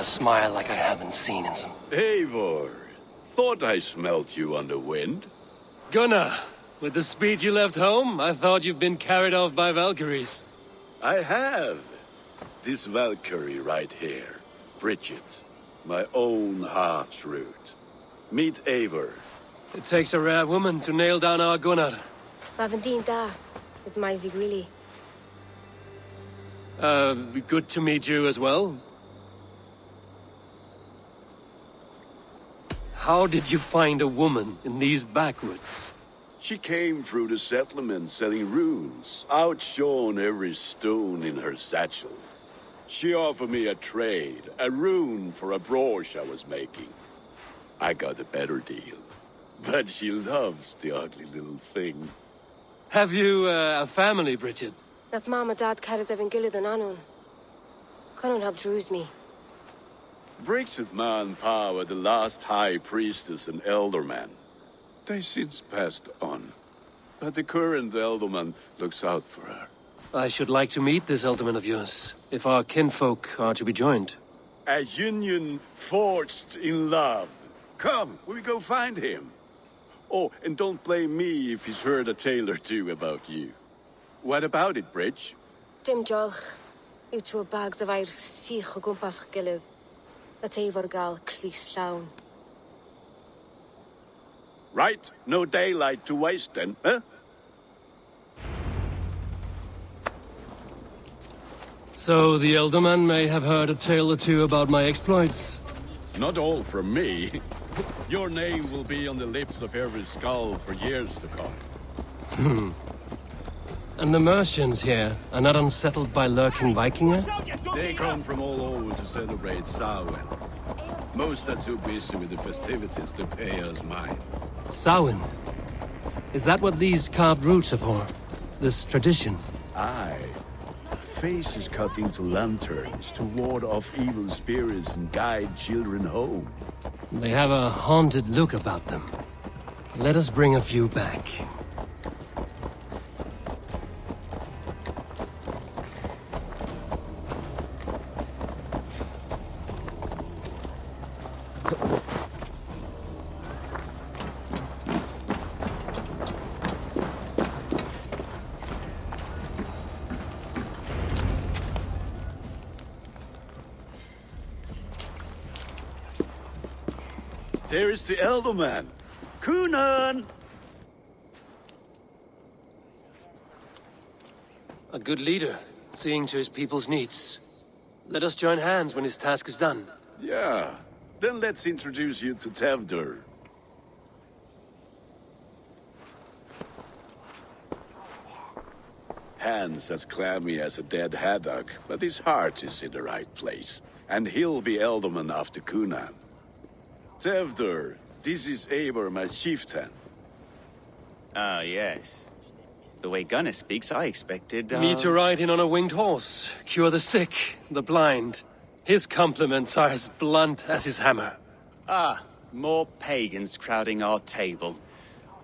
a smile like I haven't seen in some... Eivor, thought I smelt you on the wind. Gunnar, with the speed you left home, I thought you've been carried off by Valkyries. I have. This Valkyrie right here, Bridget, my own heart's root. Meet Eivor. It takes a rare woman to nail down our Gunnar. Lavendine da, with my really. Good to meet you as well. How did you find a woman in these backwoods? She came through the settlement selling runes, outshone every stone in her satchel. She offered me a trade, a rune for a brooch I was making. I got a better deal. But she loves the ugly little thing. Have you a family, Bridget? Nath Mom and Dad carried them in Gillard and Anun. Conan helped druise me. Bridget Ma and Pa were the last high priestess and elderman. They since passed on. But the current elderman looks out for her. I should like to meet this elderman of yours, if our kinfolk are to be joined. A union forged in love. Come, we go find him. Oh, and don't blame me if he's heard a tale or two about you. What about it, Bridge? Dim jolch. You two bags of air sich o gwmpas gilydd. A Eivor gal clis llawn. Right, no daylight to waste then, huh? So the elderman may have heard a tale or two about my exploits. Not all from me. Your name will be on the lips of every skull for years to come. And the Mercians here are not unsettled by lurking Vikinger? They come from all over to celebrate Samhain. Most are too busy with the festivities to pay us mind. Samhain? Is that what these carved roots are for? This tradition? Aye. Faces cut into lanterns to ward off evil spirits and guide children home. They have a haunted look about them. Let us bring a few back. There is the elderman. Kunan! A good leader, seeing to his people's needs. Let us join hands when his task is done. Yeah. Then let's introduce you to Tevdur. Hands as clammy as a dead haddock, but his heart is in the right place. And he'll be elderman after Kunan. Tevdur, this is Eivor, my chieftain. Ah, yes. The way Gunnar speaks, I expected, Me to ride in on a winged horse, cure the sick, the blind. His compliments are as blunt as his hammer. Ah, more pagans crowding our table.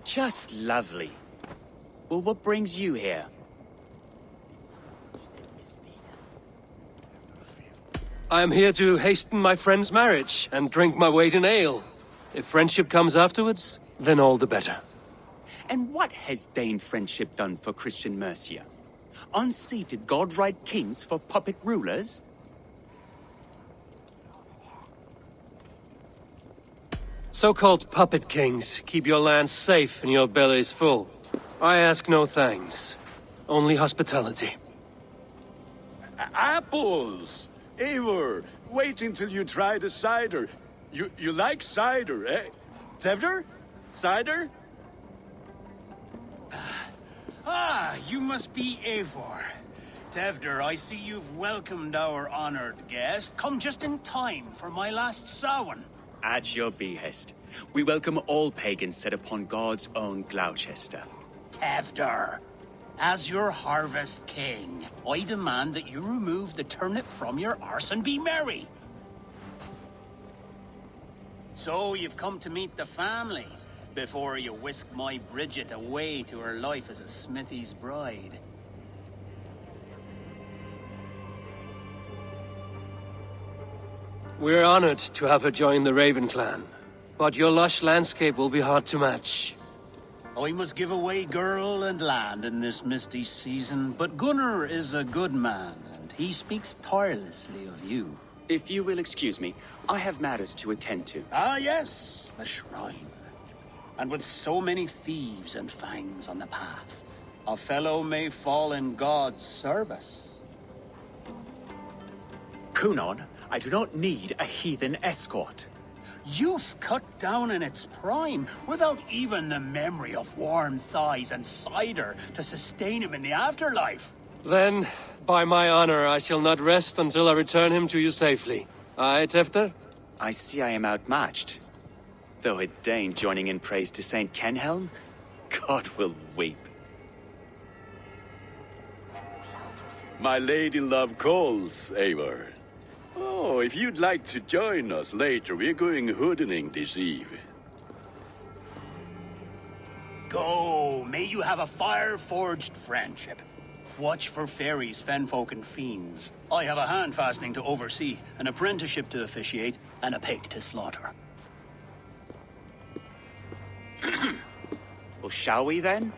Just lovely. Well, what brings you here? I am here to hasten my friend's marriage and drink my weight in ale. If friendship comes afterwards, then all the better. And what has Dane friendship done for Christian Mercia? Unseated godright kings for puppet rulers? So-called puppet kings keep your lands safe and your bellies full. I ask no thanks, only hospitality. Apples! Eivor, wait until you try the cider. You like cider, eh? Tevdur? Cider? Ah, you must be Eivor. Tevdur, I see you've welcomed our honored guest. Come just in time for my last Samhain. At your behest. We welcome all pagans set upon God's own Gloucester. Tevdur, as your harvest king, I demand that you remove the turnip from your arse and be merry. So you've come to meet the family, before you whisk my Bridget away to her life as a smithy's bride. We're honored to have her join the Raven clan. But your lush landscape will be hard to match. I must give away girl and land in this misty season, but Gunnar is a good man, and he speaks tirelessly of you. If you will excuse me, I have matters to attend to. Ah, yes, the shrine. And with so many thieves and fangs on the path, a fellow may fall in God's service. Kunon, I do not need a heathen escort. Youth cut down in its prime, without even the memory of warm thighs and cider to sustain him in the afterlife. Then, by my honor, I shall not rest until I return him to you safely. Aye, Tefter? I see I am outmatched. Though a Dane joining in praise to Saint Kenhelm, God will weep. My lady love calls, Eivor. Oh, if you'd like to join us later, we're going hoodening this eve. Go, may you have a fire-forged friendship. Watch for fairies, fenfolk, and fiends. I have a hand fastening to oversee, an apprenticeship to officiate, and a pig to slaughter. Well, shall we then?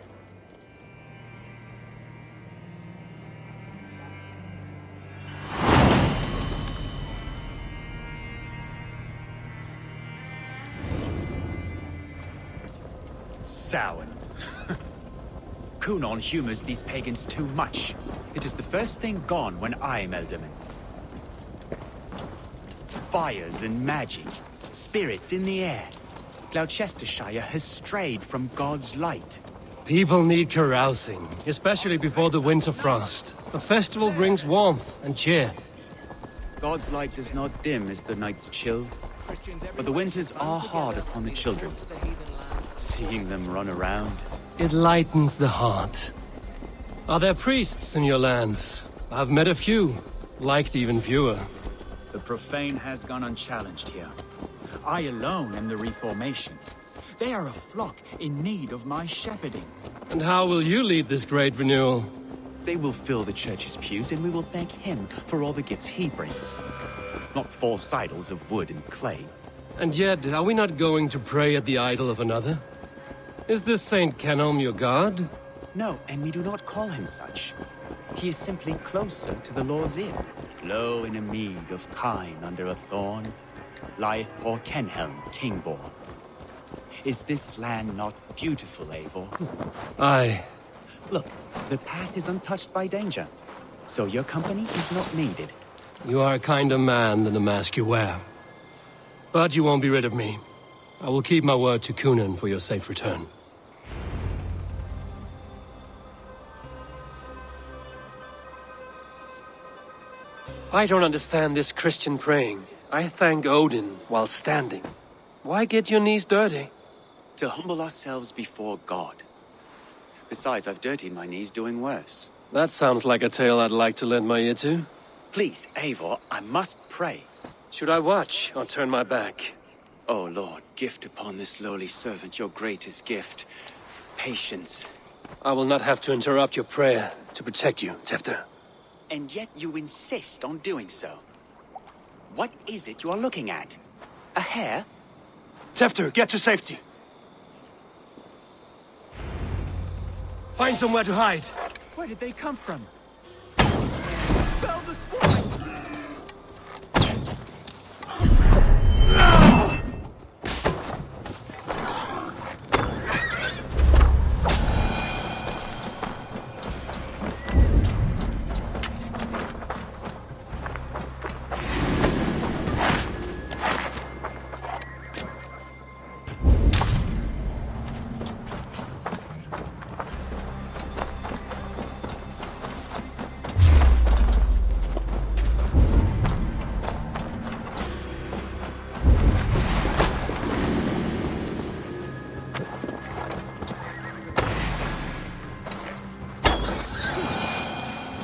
Samhain. Kunon humors these pagans too much. It is the first thing gone when I am Elderman. Fires and magic, spirits in the air. Gloucestershire has strayed from God's light. People need carousing, especially before the winter frost. A festival brings warmth and cheer. God's light does not dim as the nights chill, but the winters are hard upon the children. Seeing them run around. It lightens the heart. Are there priests in your lands? I've met a few, liked even fewer. The profane has gone unchallenged here. I alone am the Reformation. They are a flock in need of my shepherding. And how will you lead this great renewal? They will fill the church's pews, and we will thank him for all the gifts he brings. Not false idols of wood and clay. And yet, are we not going to pray at the idol of another? Is this Saint Kenhelm your god? No, and we do not call him such. He is simply closer to the Lord's ear. Low in a mead of kine under a thorn, lieth poor Kenhelm, king-born. Is this land not beautiful, Eivor? Aye. Look, the path is untouched by danger, so your company is not needed. You are a kinder man than the mask you wear. But you won't be rid of me. I will keep my word to Kunan for your safe return. I don't understand this Christian praying. I thank Odin while standing. Why get your knees dirty? To humble ourselves before God. Besides, I've dirtied my knees doing worse. That sounds like a tale I'd like to lend my ear to. Please, Eivor, I must pray. Should I watch or turn my back? Oh Lord, gift upon this lowly servant your greatest gift. Patience. I will not have to interrupt your prayer to protect you, Tefter. And yet you insist on doing so. What is it you are looking at? A hare? Tefter, get to safety! Find somewhere to hide! Where did they come from? Fell the swine!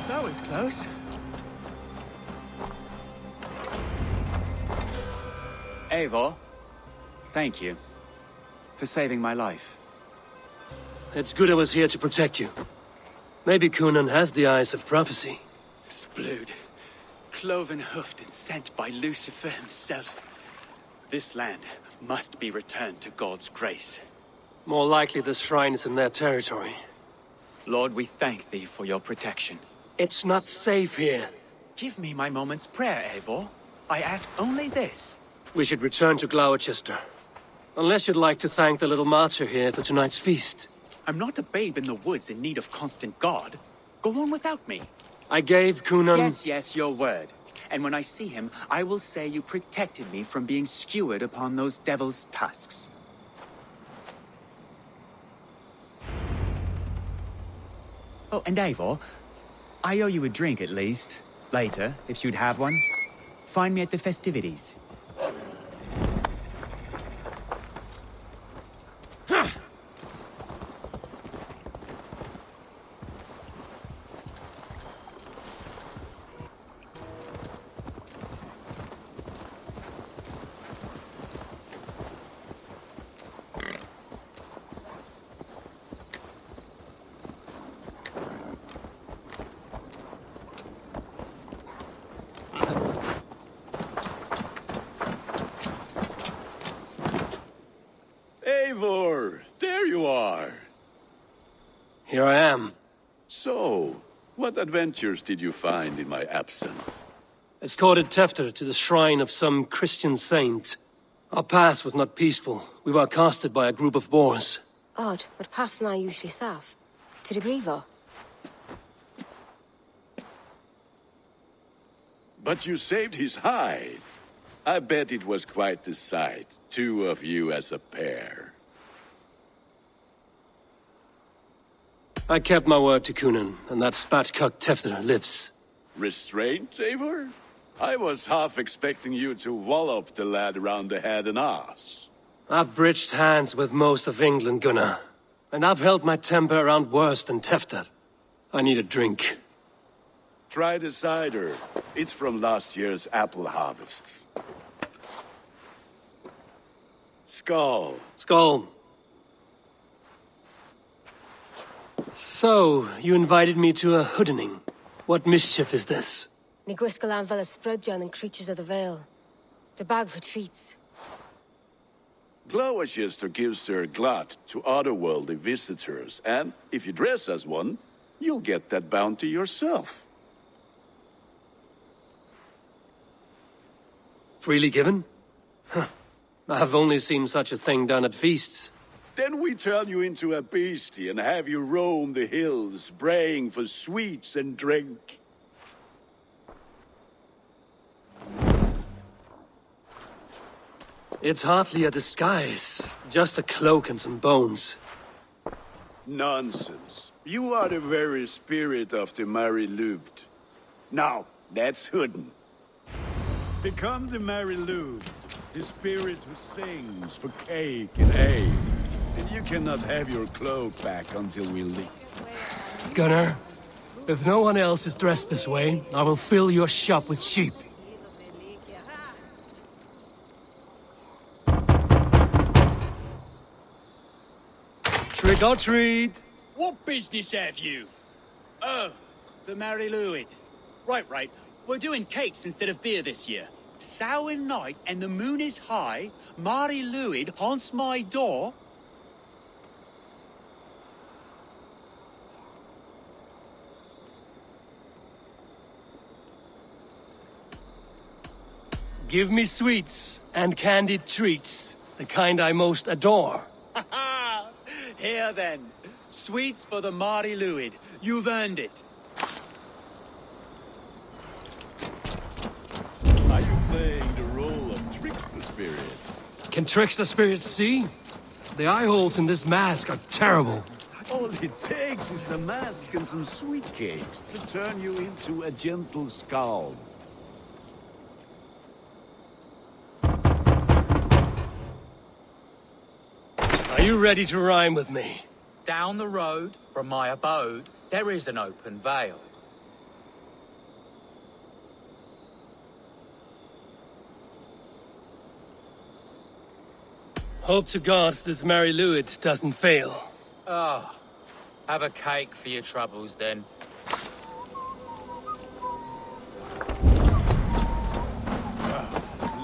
That was close. Eivor, thank you for saving my life. It's good I was here to protect you. Maybe Kunan has the eyes of prophecy. Splud. cloven-hoofed and sent by Lucifer himself. This land must be returned to God's grace. More likely the shrine is in their territory. Lord, we thank thee for your protection. It's not safe here. Give me my moment's prayer, Eivor. I ask only this. We should return to Gloucester. Unless you'd like to thank the little martyr here for tonight's feast. I'm not a babe in the woods in need of constant guard. Go on without me. I gave Cunan... Yes, your word. And when I see him, I will say you protected me from being skewered upon those devil's tusks. Oh, and Eivor, I owe you a drink at least. Later, if you'd have one. Find me at the festivities. Eivor, there you are. Here I am. So, what adventures did you find in my absence? Escorted Tefter to the shrine of some Christian saint. Our path was not peaceful. We were accosted by a group of boars. Odd, but path na usually safe. To the Grievo. But you saved his hide. I bet it was quite the sight, two of you as a pair. I kept my word to Cunan, and that spatcock Tefter lives. Restraint, Eivor? I was half expecting you to wallop the lad around the head and ass. I've bridged hands with most of England, Gunnar. And I've held my temper around worse than Tefter. I need a drink. Try the cider. It's from last year's apple harvest. Skull. Skull. So, you invited me to a hoodening. What mischief is this? Ni gwisgal an fel ysbrydon and creatures of the Vale. The bag for treats. Gloucester gives their glut to otherworldly visitors, and if you dress as one, you'll get that bounty yourself. Freely given? Huh. I've only seen such a thing done at feasts. Then we turn you into a beastie and have you roam the hills, braying for sweets and drink. It's hardly a disguise. Just a cloak and some bones. Nonsense. You are the very spirit of the Mary Louved. Now, let's hooden. Become the Mary Louved, the spirit who sings for cake and ale. And you cannot have your cloak back until we leave. Gunnar, if no one else is dressed this way, I will fill your shop with sheep. Trick or treat! What business have you? Oh, the Mary Louid. Right. We're doing cakes instead of beer this year. Samhain night and the moon is high. Mary Louid haunts my door. Give me sweets and candied treats, the kind I most adore. Here then, sweets for the Mary Louid. You've earned it. Are you playing the role of trickster spirit? Can trickster spirits see? The eye holes in this mask are terrible. All it takes is a mask and some sweet cakes to turn you into a gentle skull. Are you ready to rhyme with me? Down the road from my abode, there is an open vale. Hope to God this Mary Louid doesn't fail. Ah, have a cake for your troubles then.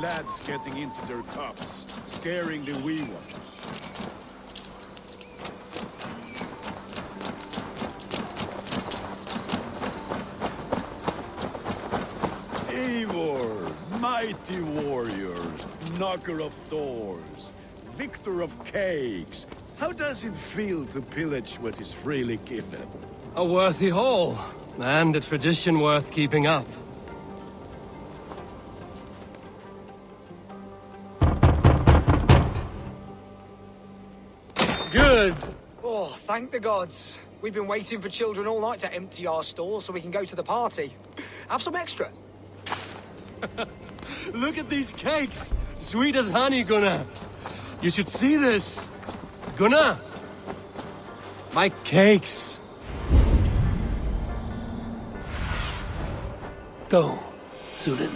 lads getting into their cups, scaring the wee ones. Eivor, mighty warrior, knocker of doors, victor of cakes. How does it feel to pillage what is freely given? A worthy haul, and a tradition worth keeping up. Good! Oh, thank the gods. We've been waiting for children all night to empty our stores so we can go to the party. Have some extra. Look at these cakes! Sweet as honey, Gunnar! You should see this! Gunnar! My cakes! Go, Sulin.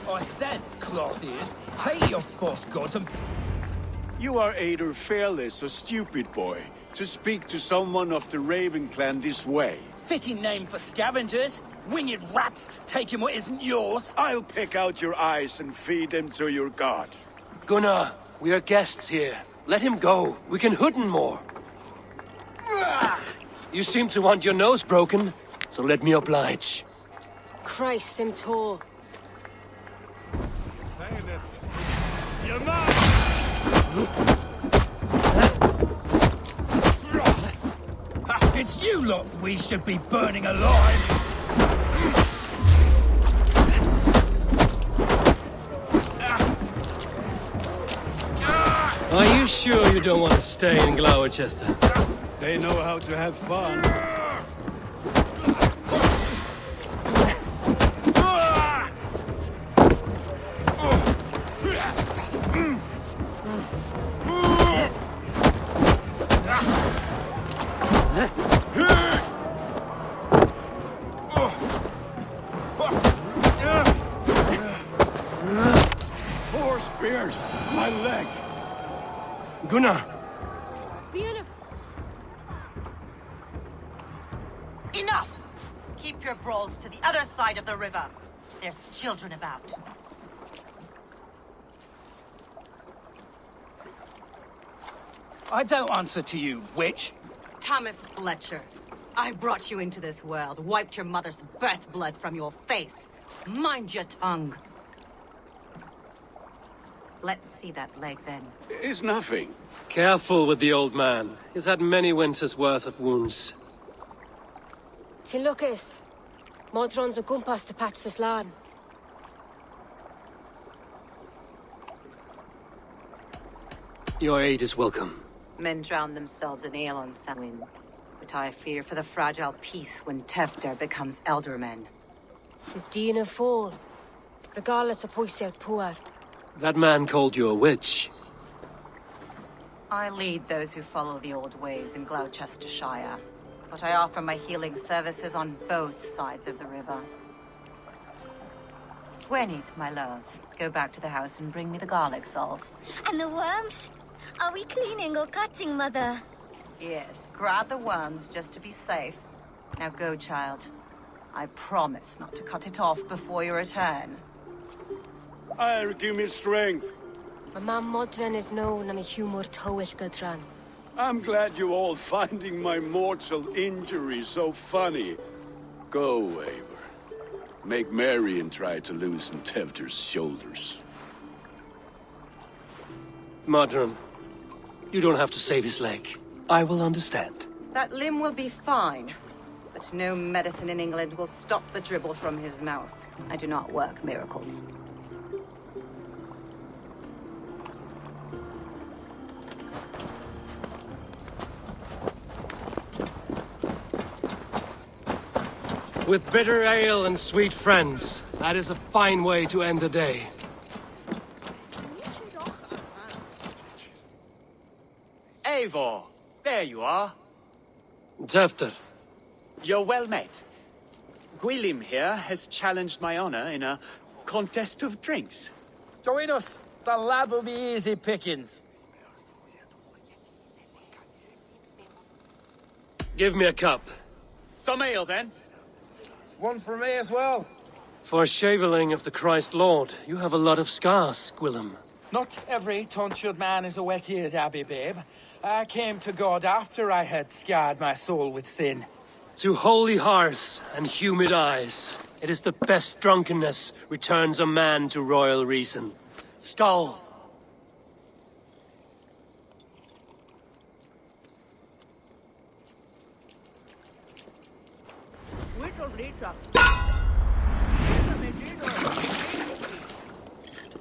I said, Clothiers, take your false gods and... You are either fearless or stupid, boy, to speak to someone of the Raven clan this way. Fitting name for scavengers. Winged rats taking what isn't yours. I'll pick out your eyes and feed them to your god. Gunnar, we are guests here. Let him go. We can hooden more. You seem to want your nose broken, so let me oblige. Christ, him tall. It's you lot we should be burning alive. Are you sure you don't want to stay in Gloucester? They know how to have fun. Four spears! My leg! Gunnar! Beautiful. Enough! Keep your brawls to the other side of the river. There's children about. I don't answer to you, witch. Thomas Fletcher, I brought you into this world, wiped your mother's birth blood from your face. Mind your tongue. Let's see that leg then. It's nothing. Careful with the old man. He's had many winters' worth of wounds. Till Lucas. Modron's a gumpas to patch this land. Your aid is welcome. Men drown themselves in ale on Samhain, but I fear for the fragile peace when Tefter becomes eldermen. His Dina fall. Regardless of Poisiel Puar. That man called you a witch. I lead those who follow the old ways in Gloucestershire, but I offer my healing services on both sides of the river. Gwyneth, my love, go back to the house and bring me the garlic salt. And the worms? Are we cleaning or cutting, Mother? Yes, grab the worms just to be safe. Now go, child. I promise not to cut it off before your return. I'll give me strength. My mam Modron is known am a humor towish gadran. I'm glad you all finding my mortal injury so funny. Go, Eivor. Make merry and try to loosen Tefter's shoulders. Modron, you don't have to save his leg. I will understand. That limb will be fine, but no medicine in England will stop the dribble from his mouth. I do not work miracles. With bitter ale and sweet friends, that is a fine way to end the day. Eivor, there you are. Tefter, You're well met. Gwilym here has challenged my honor in a contest of drinks? Join us. The lad will be easy pickings. Give me a cup. Some ale, then. One for me as well. For shaveling of the Christ Lord, you have a lot of scars, Gwillem. Not every tonsured man is a wet-eared abbey, babe. I came to God after I had scarred my soul with sin. To holy hearths and humid eyes, it is the best drunkenness returns a man to royal reason. Skull!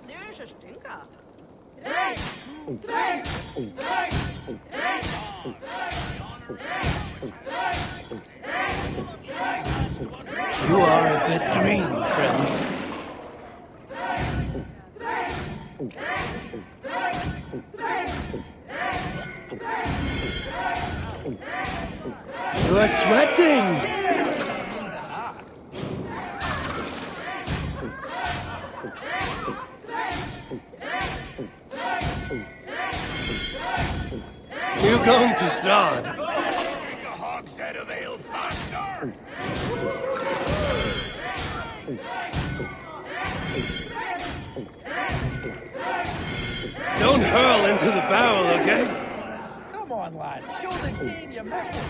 There's a stinker. You are a bit green, friend. You are sweating! You're going to start. Drink a hogshead of ale faster! Don't hurl into the barrel, okay? Come on, lad. Show the game your mettle.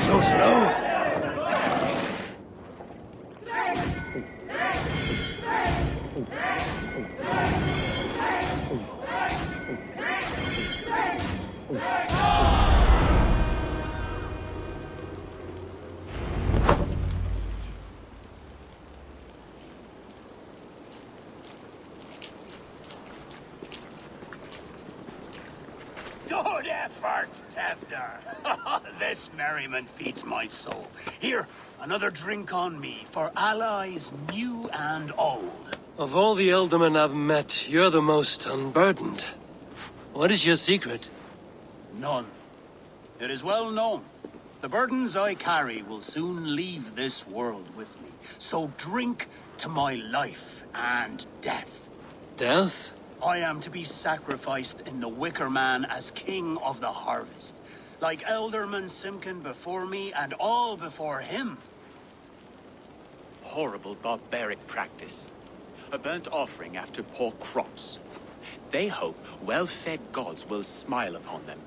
So slow. Good effort, Tefner. This merriment feeds my soul. Here, another drink on me for allies new and old. Of all the Eldermen I've met, you're the most unburdened. What is your secret? None. It is well known. The burdens I carry will soon leave this world with me. So drink to my life and death. Death? I am to be sacrificed in the Wicker Man as king of the harvest. Like Elderman Simkin before me and all before him. Horrible barbaric practice. A burnt offering after poor crops. They hope well-fed gods will smile upon them.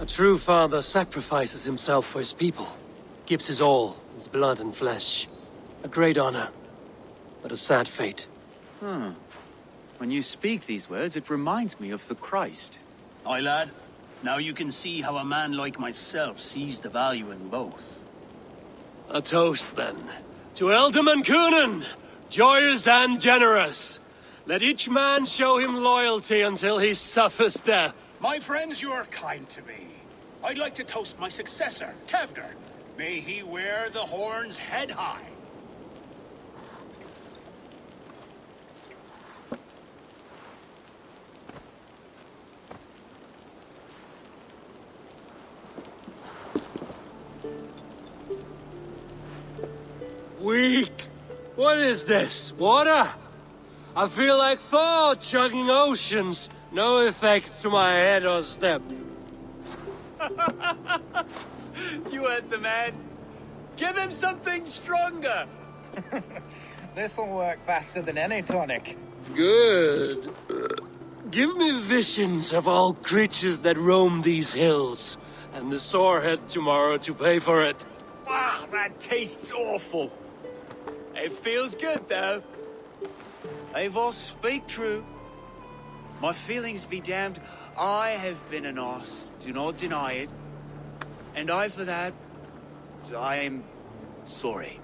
A true father sacrifices himself for his people. Gives his all, his blood and flesh. A great honor, but a sad fate. When you speak these words, it reminds me of the Christ. Aye, lad. Now you can see how a man like myself sees the value in both. A toast, then. To Elderman Coonan, joyous and generous. Let each man show him loyalty until he suffers death. My friends, you are kind to me. I'd like to toast my successor, Tevder. May he wear the horns head high. Weak! What is this? Water? I feel like Thor chugging oceans. No effect to my head or step. You heard the man. Give him something stronger. This'll work faster than any tonic. Good. Give me visions of all creatures that roam these hills, and the sorehead tomorrow to pay for it. Wow, that tastes awful. It feels good, though. Eivor, speak true. My feelings be damned. I have been an arse, do not deny it. And I, for that, I am sorry.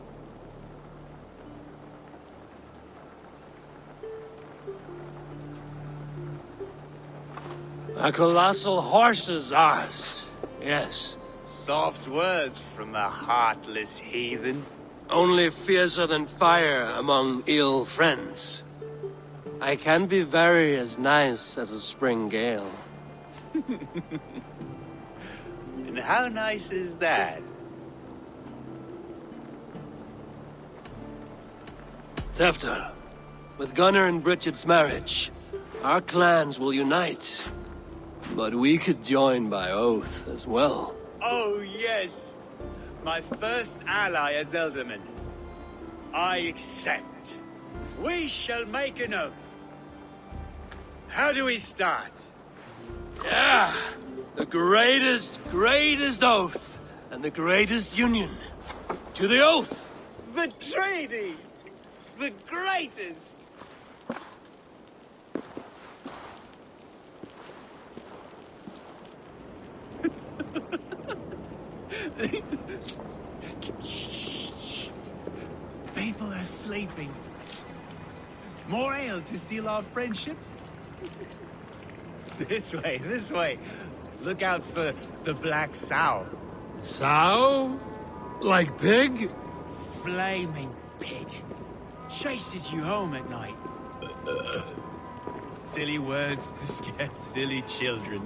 A colossal horse's arse. Yes. Soft words from a heartless heathen. only fiercer than fire among ill friends. I can be very as nice as a spring gale. And how nice is that? Tefter, with Gunnar and Bridget's marriage, our clans will unite. But we could join by oath as well. Oh, yes. My first ally as Elderman. I accept. We shall make an oath. How do we start? Yeah! The greatest oath, and the greatest union. To the oath! The treaty! The greatest! Shh. People are sleeping. More ale to seal our friendship? This way. Look out for the black sow. Sow? Like pig? Flaming pig. Chases you home at night. Silly words to scare silly children.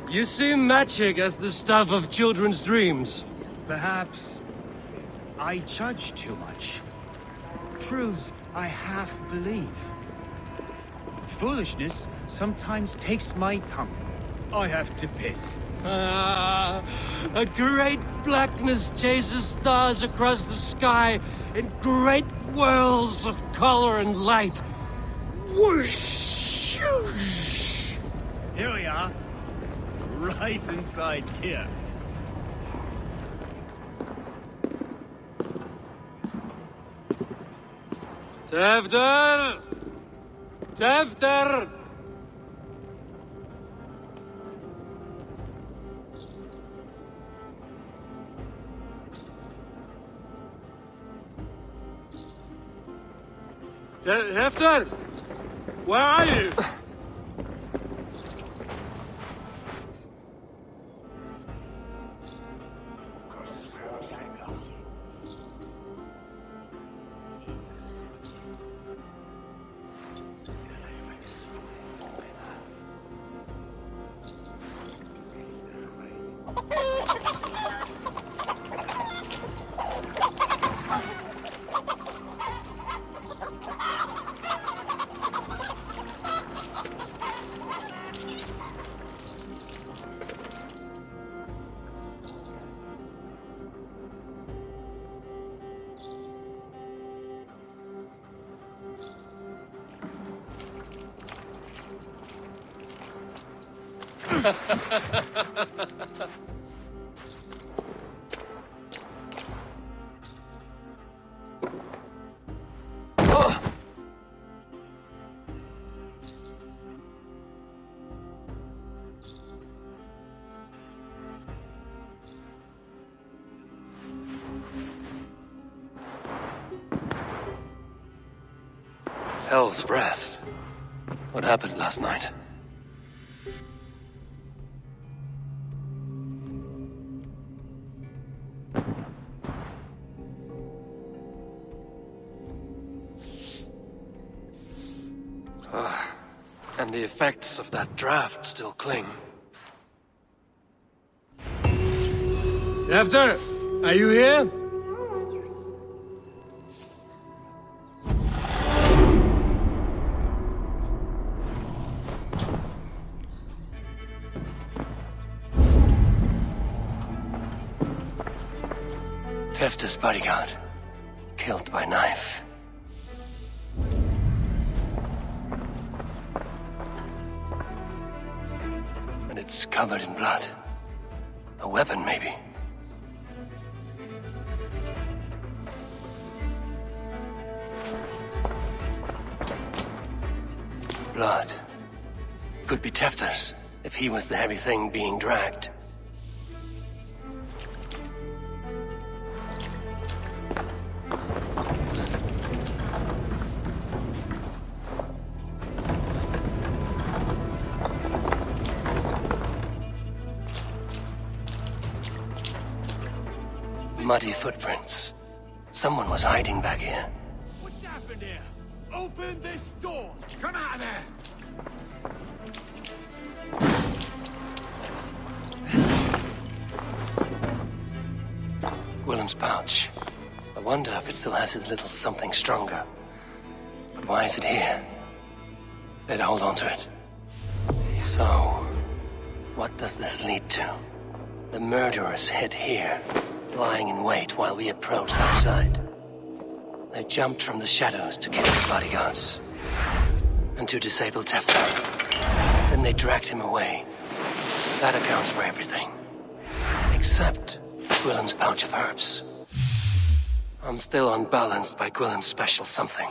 You see magic as the stuff of children's dreams. Perhaps I judge too much. Truths I half believe. Foolishness sometimes takes my tongue. I have to piss. A great blackness chases stars across the sky in great whirls of color and light. Whoosh! Here we are. Right inside here. Tefter! Tefter! Hefter! Where are you? Hell's breath. What happened last night? And the effects of that draft still cling. Tefter, are you here? Tefter's bodyguard, killed by knife. And it's covered in blood. A weapon, maybe. Blood. Could be Tefter's, if he was the heavy thing being dragged. Muddy footprints. Someone was hiding back here. What's happened here? Open this door! Come out of there! Willem's pouch. I wonder if it still has its little something stronger. But why is it here? Better hold on to it. So, what does this lead to? The murderers hid here, lying in wait while we approached outside. They jumped from the shadows to kill the bodyguards. And to disable Tefter. Then they dragged him away. That accounts for everything. Except Gwillem's pouch of herbs. I'm still unbalanced by Gwillem's special something.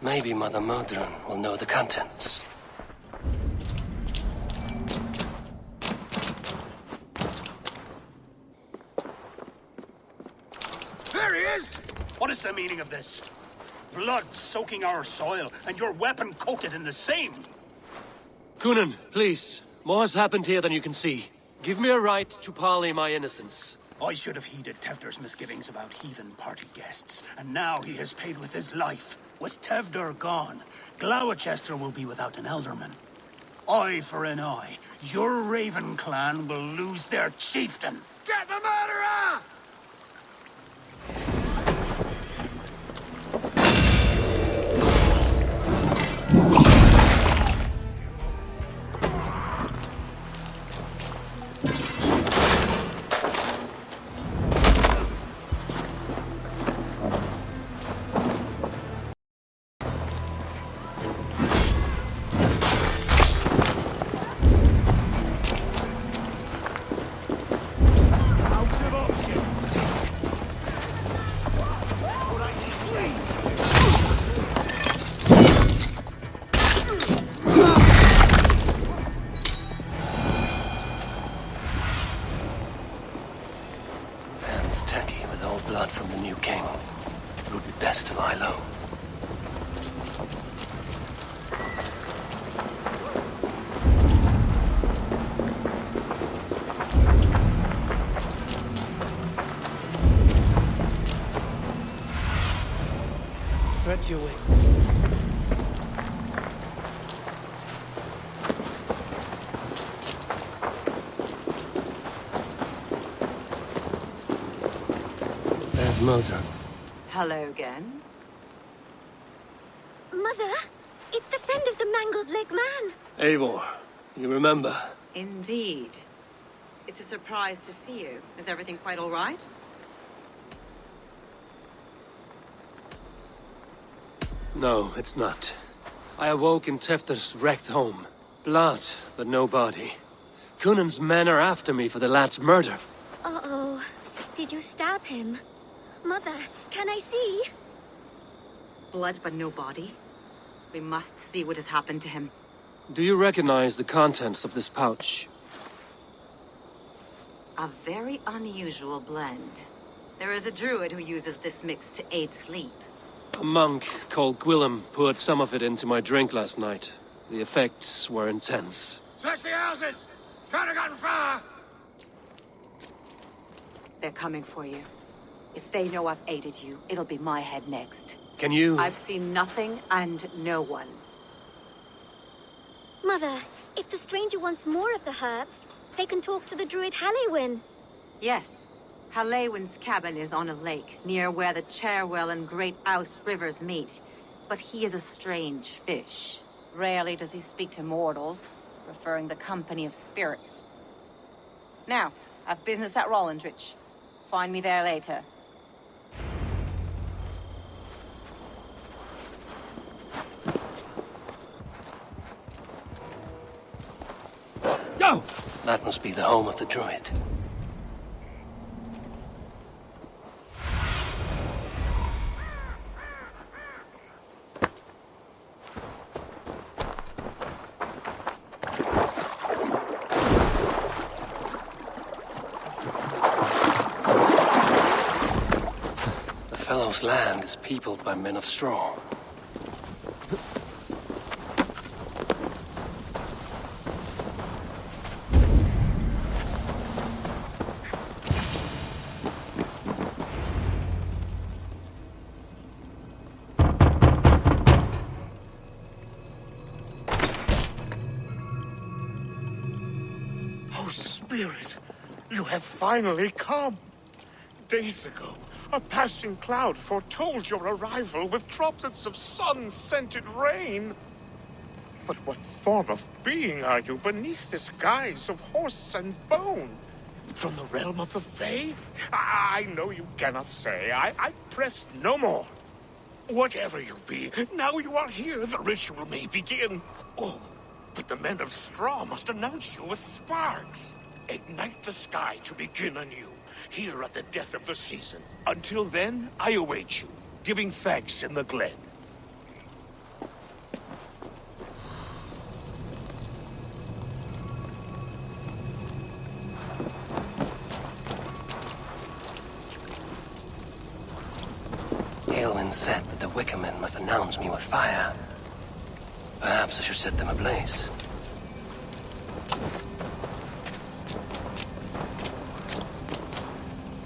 Maybe Mother Modron will know the contents. There he is! What is the meaning of this? Blood soaking our soil, and your weapon coated in the same. Kunin, please. More has happened here than you can see. Give me a right to parley my innocence. I should have heeded Tevder's misgivings about heathen party guests, and now he has paid with his life. With Tevder gone, Gloucester will be without an elderman. Eye for an eye. Your Raven clan will lose their chieftain. Get the murderer! Tacky with old blood from the new king. It would be best to lie low. Spread your wings. Modron. Hello again. Mother, it's the friend of the mangled leg man. Eivor, you remember? Indeed. It's a surprise to see you. Is everything quite all right? No, it's not. I awoke in Tefter's wrecked home. Blood, but no body. Kunin's men are after me for the lad's murder. Uh-oh. Did you stab him? Mother, can I see? Blood but no body? We must see what has happened to him. Do you recognize the contents of this pouch? A very unusual blend. There is a druid who uses this mix to aid sleep. A monk called Gwillem poured some of it into my drink last night. The effects were intense. Search the houses! Could have gotten far! They're coming for you. If they know I've aided you, it'll be my head next. Can you... I've seen nothing and no one. Mother, if the stranger wants more of the herbs, they can talk to the druid Halewyn. Yes. Halewyn's cabin is on a lake, near where the Cherwell and Great Ouse rivers meet. But he is a strange fish. Rarely does he speak to mortals, preferring the company of spirits. Now, I've business at Rollindrich. Find me there later. Go! That must be the home of the druid. The fellow's land is peopled by men of straw. Oh, Spirit, you have finally come. Days ago, a passing cloud foretold your arrival with droplets of sun-scented rain. But what form of being are you beneath this guise of horse and bone? From the realm of the Fae? I know you cannot say. I press no more. Whatever you be, now you are here, the ritual may begin. Oh, but the men of straw must announce you with sparks. Ignite the sky to begin anew, here at the death of the season. Until then, I await you, giving thanks in the glen. Aelwyn said that the Wicker Men must announce me with fire. Perhaps I should set them ablaze.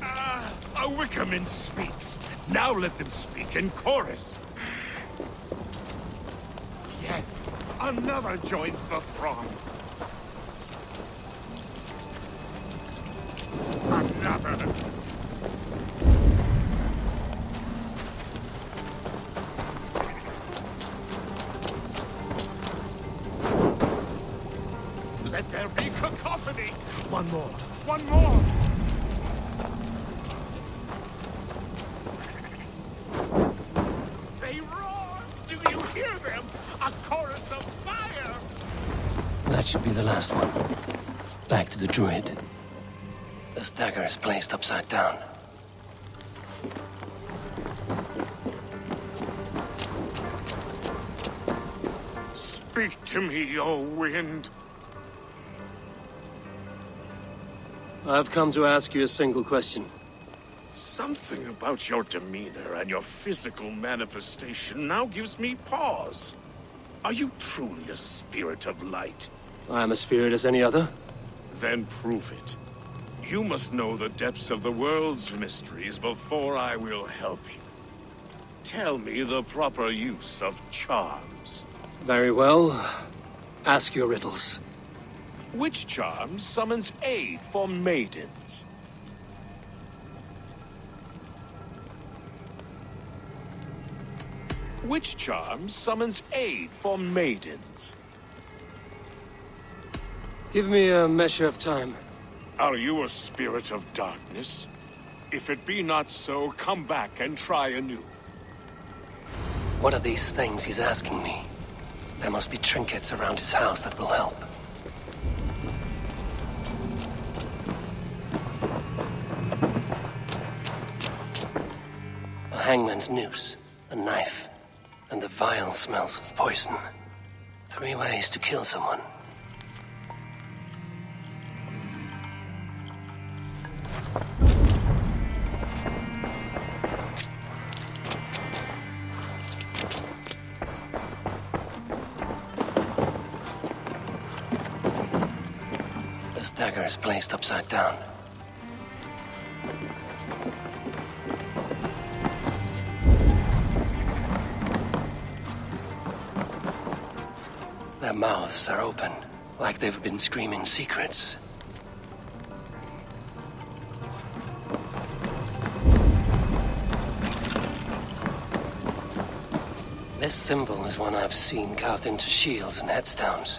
A Wickerman speaks. Now let them speak in chorus. Yes, another joins the throng. Another. Let there be cacophony. One more. One more. They roar. Do you hear them? A chorus of fire. That should be the last one. Back to the druid. This dagger is placed upside down. Speak to me, O wind. I've come to ask you a single question. Something about your demeanor and your physical manifestation now gives me pause. Are you truly a spirit of light? I am a spirit as any other. Then prove it. You must know the depths of the world's mysteries before I will help you. Tell me the proper use of charms. Very well. Ask your riddles. Which charm summons aid for maidens? Which charm summons aid for maidens? Give me a measure of time. Are you a spirit of darkness? If it be not so, come back and try anew. What are these things he's asking me? There must be trinkets around his house that will help. A hangman's noose, a knife, and the vile smells of poison. 3 ways to kill someone. This dagger is placed upside down. Their mouths are open, like they've been screaming secrets. This symbol is one I've seen carved into shields and headstones.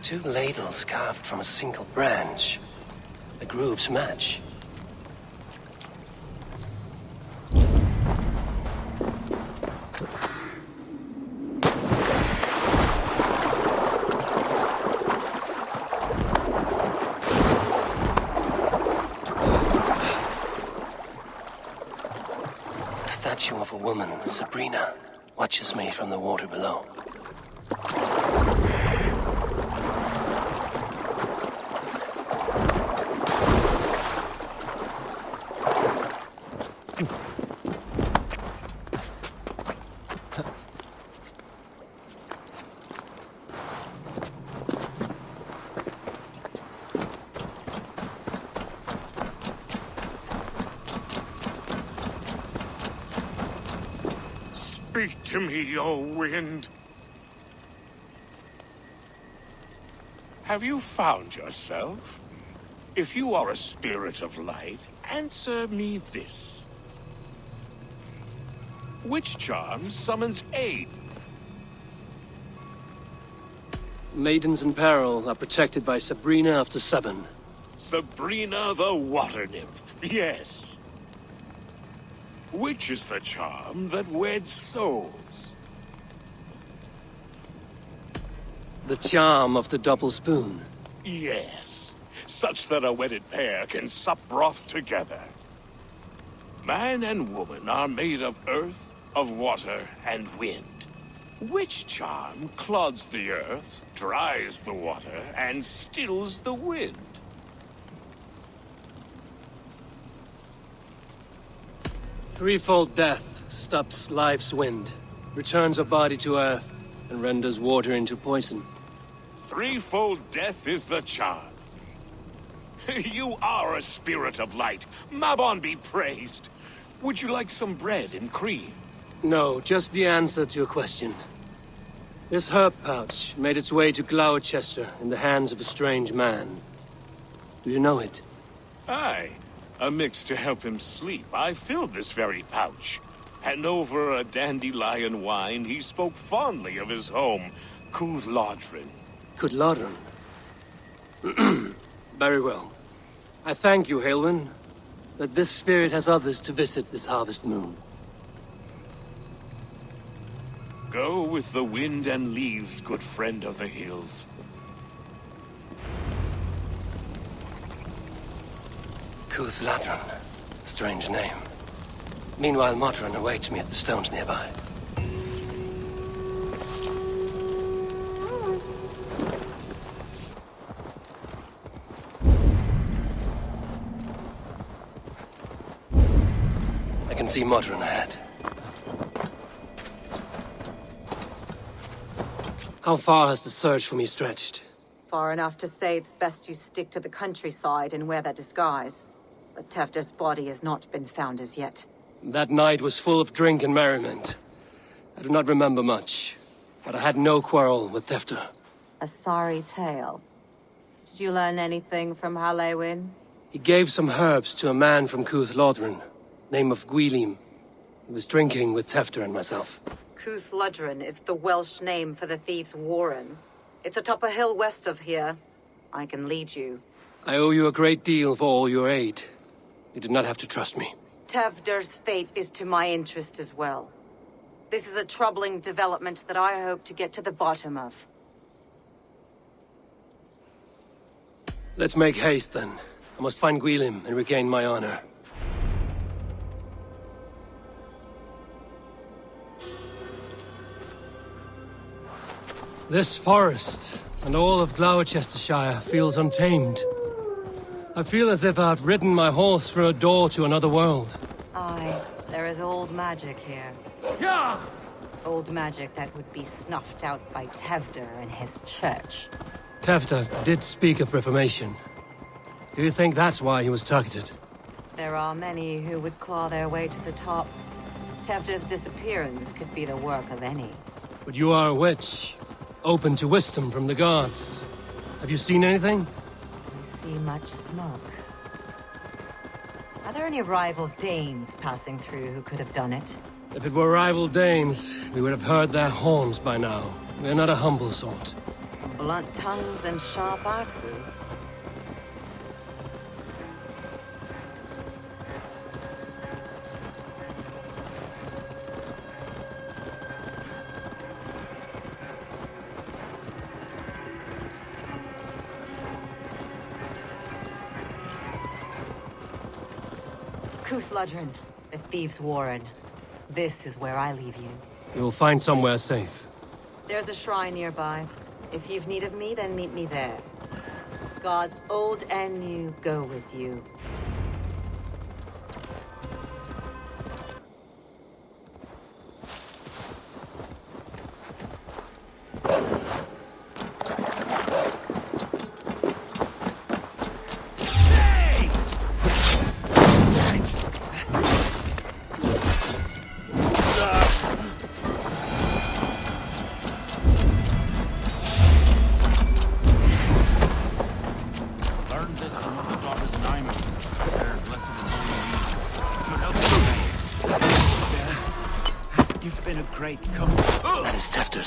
Two ladles carved from a single branch. The grooves match. The statue of a woman, Sabrina, watches me from the water below. Speak to me, O wind. Have you found yourself? If you are a spirit of light, answer me this. Which charm summons aid? Maidens in peril are protected by Sabrina after 7. Sabrina the water nymph, yes. Which is the charm that weds souls? The charm of the double spoon. Yes, such that a wedded pair can sup broth together. Man and woman are made of earth, of water, and wind. Which charm clods the earth, dries the water, and stills the wind? Threefold death stops life's wind, returns a body to earth, and renders water into poison. Threefold death is the charm. You are a spirit of light. Mabon be praised. Would you like some bread and cream? No, just the answer to a question. This herb pouch made its way to Gloucester in the hands of a strange man. Do you know it? Aye. A mix to help him sleep. I filled this very pouch. And over a dandelion wine, he spoke fondly of his home, Cooth-Lodrin. Cooth-Lodrin? Very well. I thank you, Halwyn, that this spirit has others to visit this harvest moon. Go with the wind and leaves, good friend of the hills. Cooth-Lodrin. Strange name. Meanwhile, Modron awaits me at the stones nearby. I can see Modron ahead. How far has the search for me stretched? Far enough to say it's best you stick to the countryside and wear that disguise. But Tefder's body has not been found as yet. That night was full of drink and merriment. I do not remember much, but I had no quarrel with Tefder. A sorry tale. Did you learn anything from Halewin? He gave some herbs to a man from Cooth-Lodrin, name of Gwylim. He was drinking with Tefder and myself. Cooth-Lodrin is the Welsh name for the thieves' warren. It's atop a hill west of here. I can lead you. I owe you a great deal for all your aid. You did not have to trust me. Tefder's fate is to my interest as well. This is a troubling development that I hope to get to the bottom of. Let's make haste, then. I must find Gwylim and regain my honor. This forest, and all of Gloucestershire, feels untamed. I feel as if I've ridden my horse through a door to another world. Aye, there is old magic here. Yeah! Old magic that would be snuffed out by Tefder and his church. Tefder did speak of reformation. Do you think that's why he was targeted? There are many who would claw their way to the top. Tefder's disappearance could be the work of any. But you are a witch, open to wisdom from the gods. Have you seen anything? I see much smoke. Are there any rival Danes passing through who could have done it? If it were rival Danes, we would have heard their horns by now. We are not a humble sort. Blunt tongues and sharp axes. Cooth-Lodrin, the thieves' warren. This is where I leave you. You will find somewhere safe. There's a shrine nearby. If you've need of me, then meet me there. Gods old and new go with you.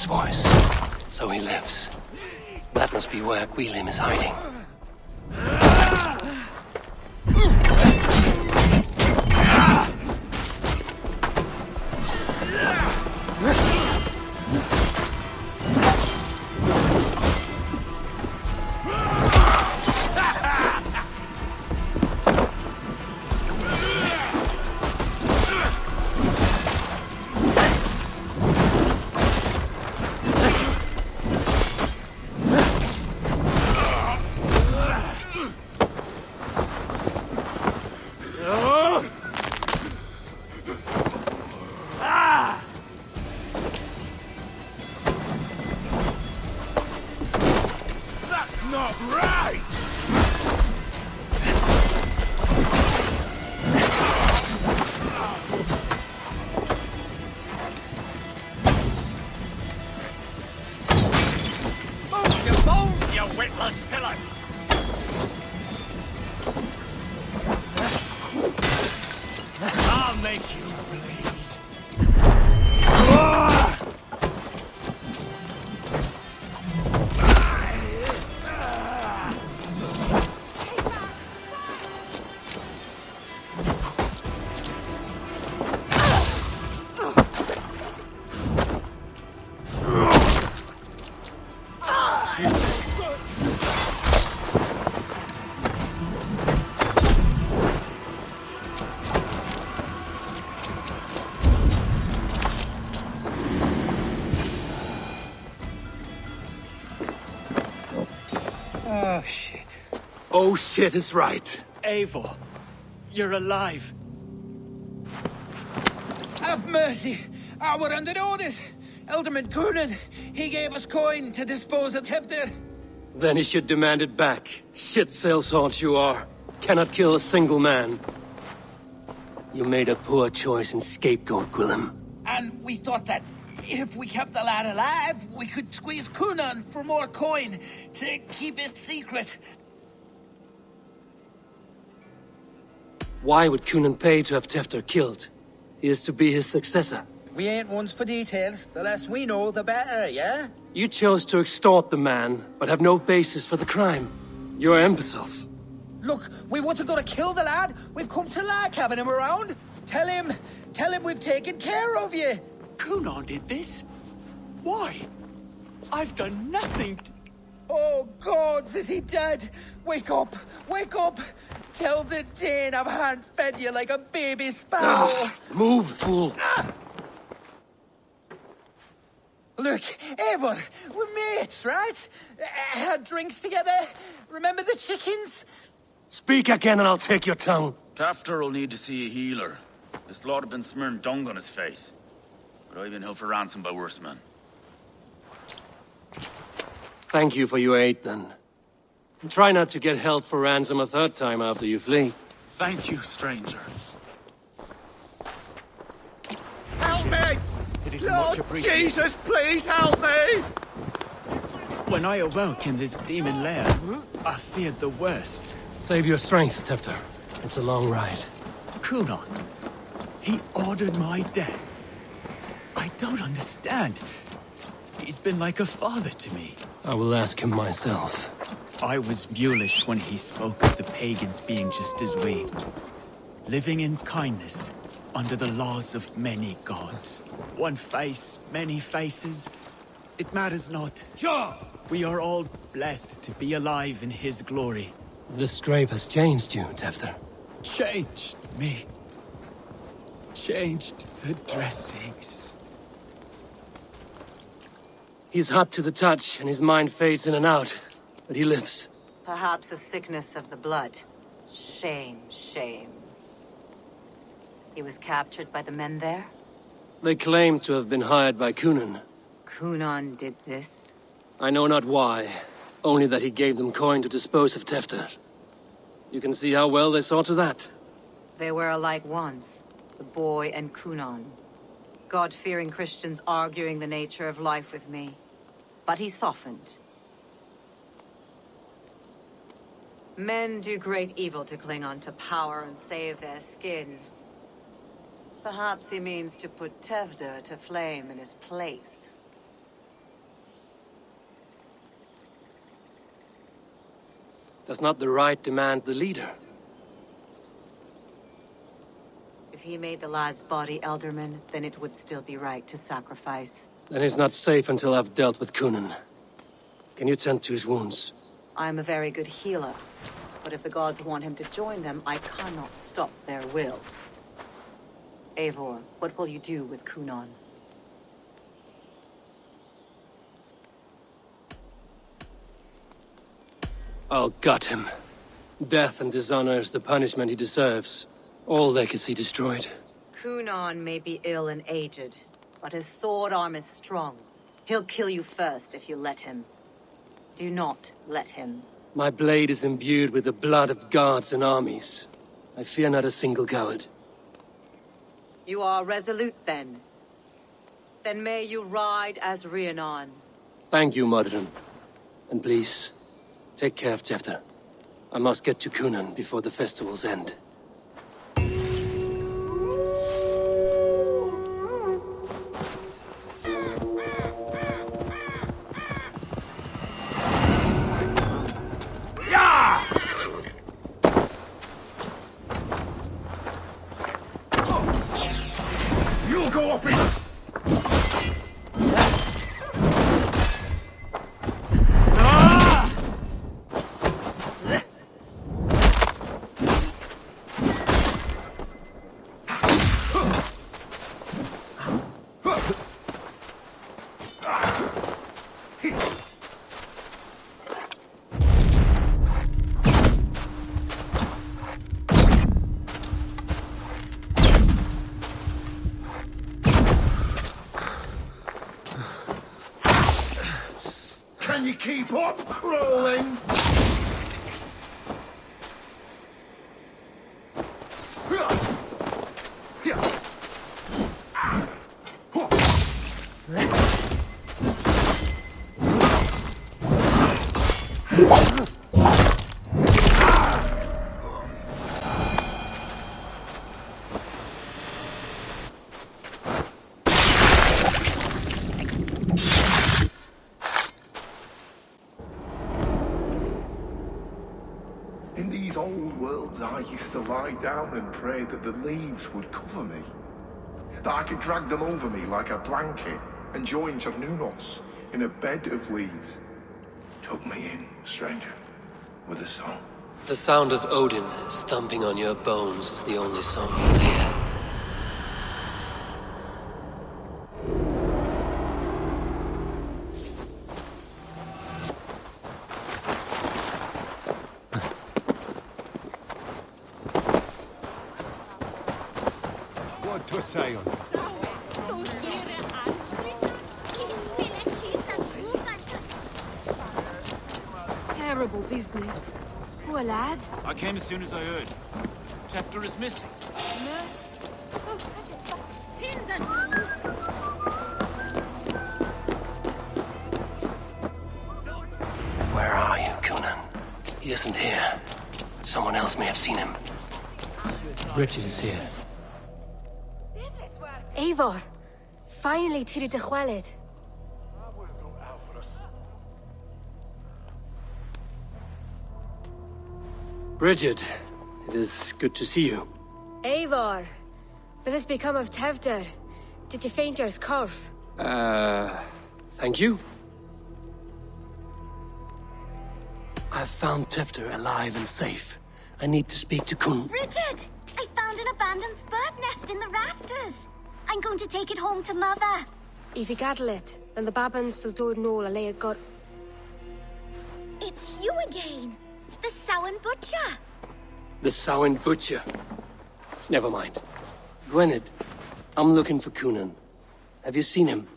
Wolf's voice. So he lives. That must be where Gwilym is hiding. Not right! Move your bones, you witless pillar! I'll make you bleed. Oh, shit. Oh shit is right. Eivor, you're alive. Have mercy! We're under orders! Alderman Coonan, he gave us coin to dispose of Tevdir. Then he should demand it back. Shit sellsword you are. Cannot kill a single man. You made a poor choice in scapegoat, Gwilym. And we thought that if we kept the lad alive, we could squeeze Coonan for more coin to keep it secret. Why would Coonan pay to have Tefter killed? He is to be his successor. We ain't ones for details. The less we know, the better, yeah? You chose to extort the man, but have no basis for the crime. You're imbeciles. Look, we wasn't gonna kill the lad. We've come to like having him around. Tell him we've taken care of you. Coonan did this? Why? I've done nothing to... Oh, gods, is he dead? Wake up! Wake up! Tell the Dane I've hand-fed you like a baby sparrow. Move, fool. Look, Eivor, we're mates, right? Had drinks together. Remember the chickens? Speak again and I'll take your tongue. Tafter will need to see a healer. This lord have been smearing dung on his face. But I've been held for ransom by worse men. Thank you for your aid, then. And try not to get held for ransom a third time after you flee. Thank you, stranger. Help me! It is Lord much appreciated. Jesus, please help me! When I awoke in this demon lair, I feared the worst. Save your strength, Tefter. It's a long ride. Coonan, he ordered my death. I don't understand. He's been like a father to me. I will ask him myself. I was mulish when he spoke of the pagans being just as we. Living in kindness, under the laws of many gods. One face, many faces. It matters not. Sure! We are all blessed to be alive in his glory. This scrape has changed you, Tefter. Changed me. Changed the dressings. He's hot to the touch, and his mind fades in and out. But he lives. Perhaps a sickness of the blood. Shame, shame. He was captured by the men there? They claim to have been hired by Coonan. Coonan did this? I know not why. Only that he gave them coin to dispose of Tefter. You can see how well they saw to that. They were alike once, the boy and Coonan. God-fearing Christians arguing the nature of life with me. But he softened. Men do great evil to cling on to power and save their skin. Perhaps he means to put Tevdir to flame in his place. Does not the right demand the leader? If he made the lad's body Elderman, then it would still be right to sacrifice. Then he's not safe until I've dealt with Kunan. Can you tend to his wounds? I'm a very good healer, but if the gods want him to join them, I cannot stop their will. Eivor, what will you do with Kunan? I'll gut him. Death and dishonor is the punishment he deserves. All legacy destroyed. Kunan may be ill and aged, but his sword arm is strong. He'll kill you first if you let him. Do not let him. My blade is imbued with the blood of gods and armies. I fear not a single coward. You are resolute, then. Then may you ride as Rhiannon. Thank you, Modron. And please, take care of Tefter. I must get to Kunan before the festival's end. You'll go up in... Can you keep up crawling? In these old worlds, I used to lie down and pray that the leaves would cover me. That I could drag them over me like a blanket and join Cernunnos in a bed of leaves. Took me in, stranger, with a song. The sound of Odin stomping on your bones is the only song you'll hear. What to say on? Terrible business. Poor lad. I came as soon as I heard. Tefter is missing. Where are you, Kunan? He isn't here. Someone else may have seen him. Bridget is here. Eivor, finally tiri de chwaled. Bridget, it is good to see you. Eivor, what has become of Tevder? Did you faint your scarf? Thank you. I've found Tefter alive and safe. I need to speak to Kun. Bridget! I found an abandoned bird nest in the rafters. I'm going to take it home to Mother. If you gather it, then the Babans will do it all a got. It's you again. The Samhain Butcher. The Samhain Butcher. Never mind. Gwynedd, I'm looking for Kunan. Have you seen him?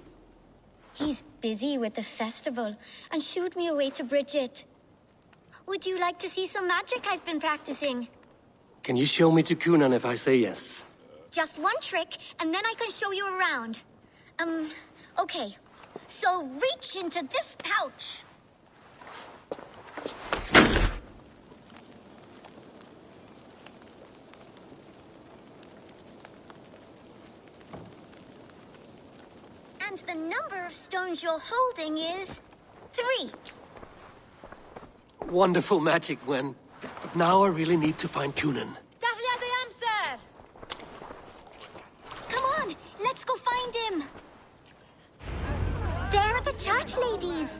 He's busy with the festival and shooed me away to Bridget. Would you like to see some magic I've been practicing? Can you show me to Kunan if I say yes? Just one trick, and then I can show you around. Okay. So reach into this pouch. And the number of stones you're holding is 3. Wonderful magic, Gwen. But now I really need to find Coonan. Dathliad ei amser! Come on, let's go find him. There are the church ladies.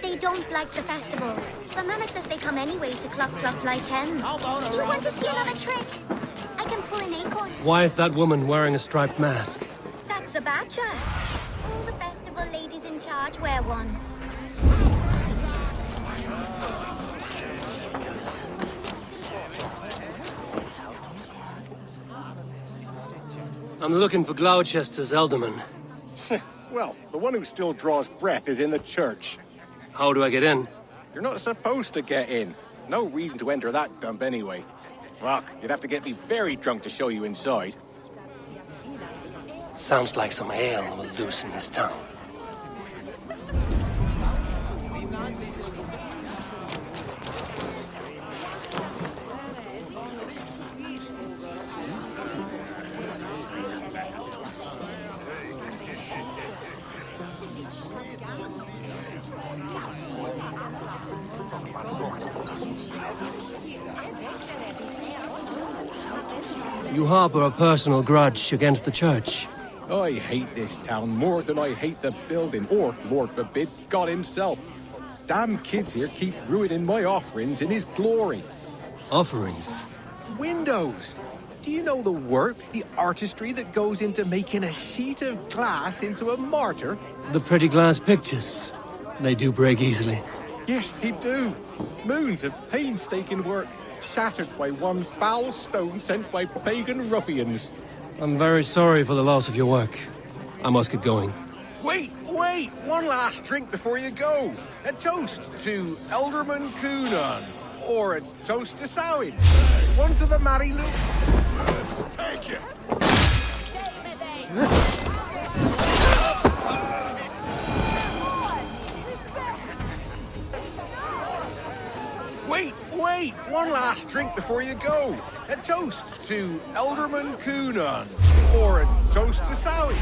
They don't like the festival, but Mama says they come anyway to cluck cluck like hens. Do you want to see another trick? I can pull an acorn. Why is that woman wearing a striped mask? That's a badger. All the festival ladies in charge wear one. I'm looking for Gloucester's Elderman. Well, the one who still draws breath is in the church. How do I get in? You're not supposed to get in. No reason to enter that dump anyway. Fuck, you'd have to get me very drunk to show you inside. Sounds like some ale will loosen his tongue. You harbor a personal grudge against the church. I hate this town more than I hate the building, or, Lord forbid, God himself. Damn kids here keep ruining my offerings in his glory. Offerings? Windows! Do you know the work, the artistry that goes into making a sheet of glass into a martyr? The pretty glass pictures. They do break easily. Yes, they do. Moons of painstaking work, shattered by one foul stone sent by pagan ruffians. I'm very sorry for the loss of your work. I must get going. Wait! One last drink before you go. A toast to Elderman Coonan. Or a toast to Samhain. One to the Mary Lou. Take it! Wait! One last drink before you go. A toast to Elderman Coonan. Or a toast to Samhain.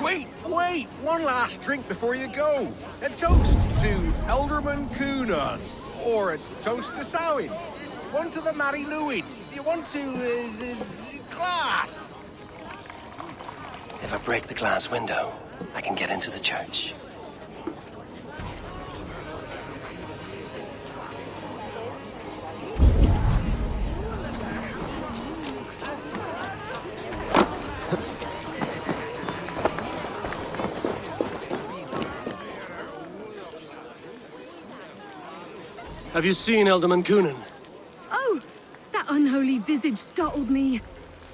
Wait! One last drink before you go. A toast to Elderman Coonan. Or a toast to Samhain. One to the Mary Louid. Do you want to, glass? If I break the glass window, I can get into the church. Have you seen Elderman Coonan? Oh, that unholy visage startled me.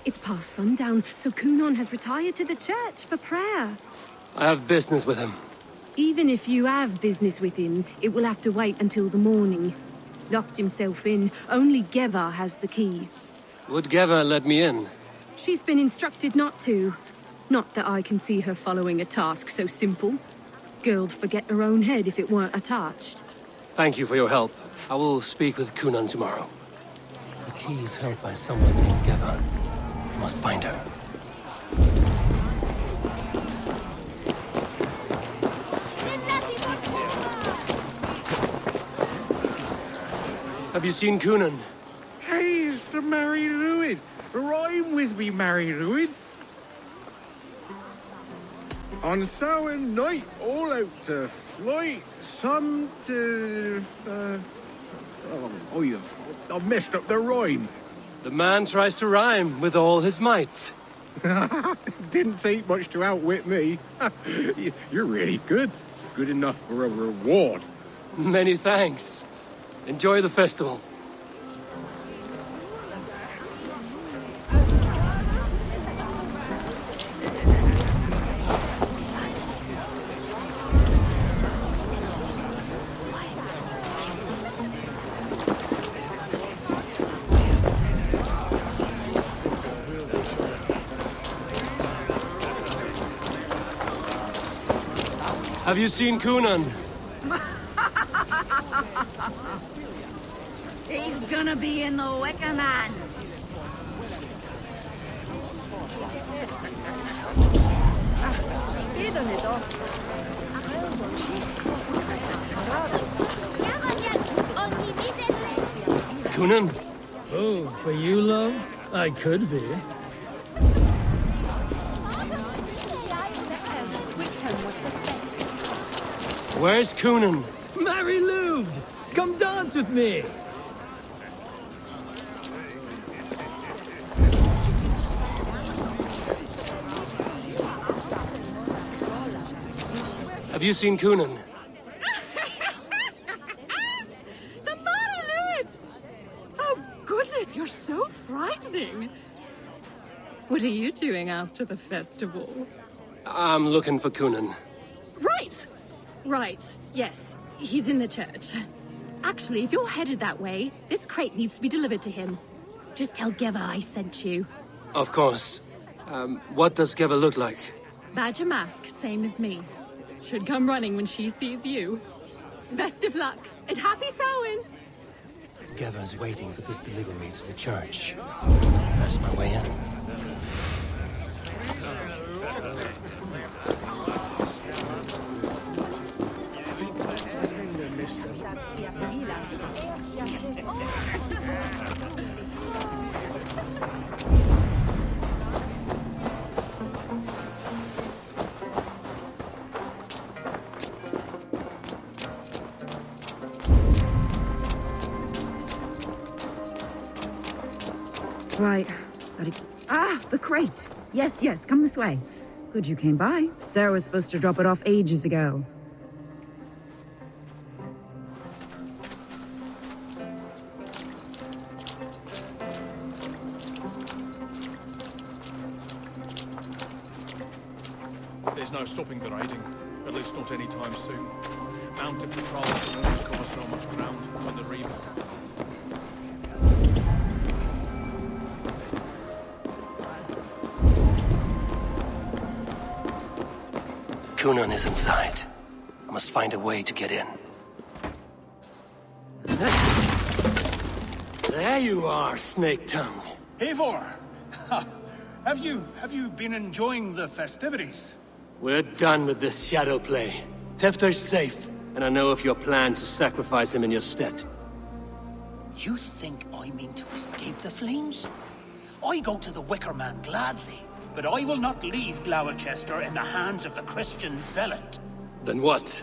It's past sundown, so Coonan has retired to the church for prayer. I have business with him. Even if you have business with him, it will have to wait until the morning. Locked himself in. Only Geva has the key. Would Geva let me in? She's been instructed not to. Not that I can see her following a task so simple. Girl'd forget her own head if it weren't attached. Thank you for your help. I will speak with Coonan tomorrow. The key is held by someone named Geva. I must find her. Have you seen Coonan? Hey, it's the Mary Louid. Rhyme with me, Mary Louid. On Samhain night, all out to flight, some to... I've messed up the rhyme. The man tries to rhyme with all his might. Didn't take much to outwit me. You're really good. Good enough for a reward. Many thanks. Enjoy the festival. Have you seen Coonan? He's gonna be in the Wicker Man. Coonan? Oh, for you, love? I could be. Where's Coonan? Mary Lubed! Come dance with me! Have you seen Coonan? The Mari! Oh, goodness, you're so frightening. What are you doing after the festival? I'm looking for Coonan. Right. Right. Yes. He's in the church. Actually, if you're headed that way, this crate needs to be delivered to him. Just tell Geva I sent you. Of course. What does Geva look like? Badger mask, same as me. Should come running when she sees you. Best of luck, and happy Samhain! Geva's waiting for this delivery to the church. That's my way in. Right. Ah, the crate. Yes, yes, come this way. Good you came by. Sarah was supposed to drop it off ages ago. There's no stopping the raiding. At least not anytime soon. Mounted patrols can only cover so much ground when the Reaver. Coonan is inside. I must find a way to get in. There you are, Snake Tongue. Eivor! Have you been enjoying the festivities? We're done with this shadow play. Tefter's safe, and I know of your plan to sacrifice him in your stead. You think I mean to escape the flames? I go to the Wicker Man gladly, but I will not leave Gloucester in the hands of the Christian zealot. Then what?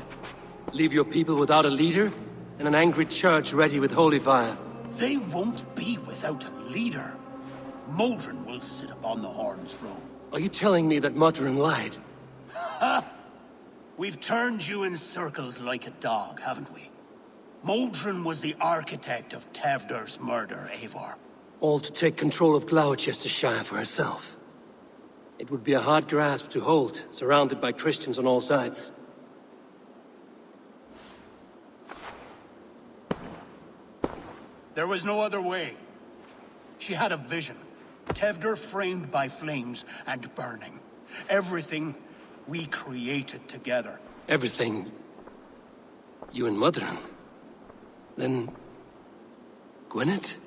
Leave your people without a leader? And an angry church ready with holy fire? They won't be without a leader. Modron will sit upon the Horn's throne. Are you telling me that Modron lied? Ha! We've turned you in circles like a dog, haven't we? Modron was the architect of Tevder's murder, Eivor. All to take control of Gloucestershire for herself. It would be a hard grasp to hold, surrounded by Christians on all sides. There was no other way. She had a vision. Tevder framed by flames and burning. Everything we created together. Everything? You and Modron? Then... Gwyneth?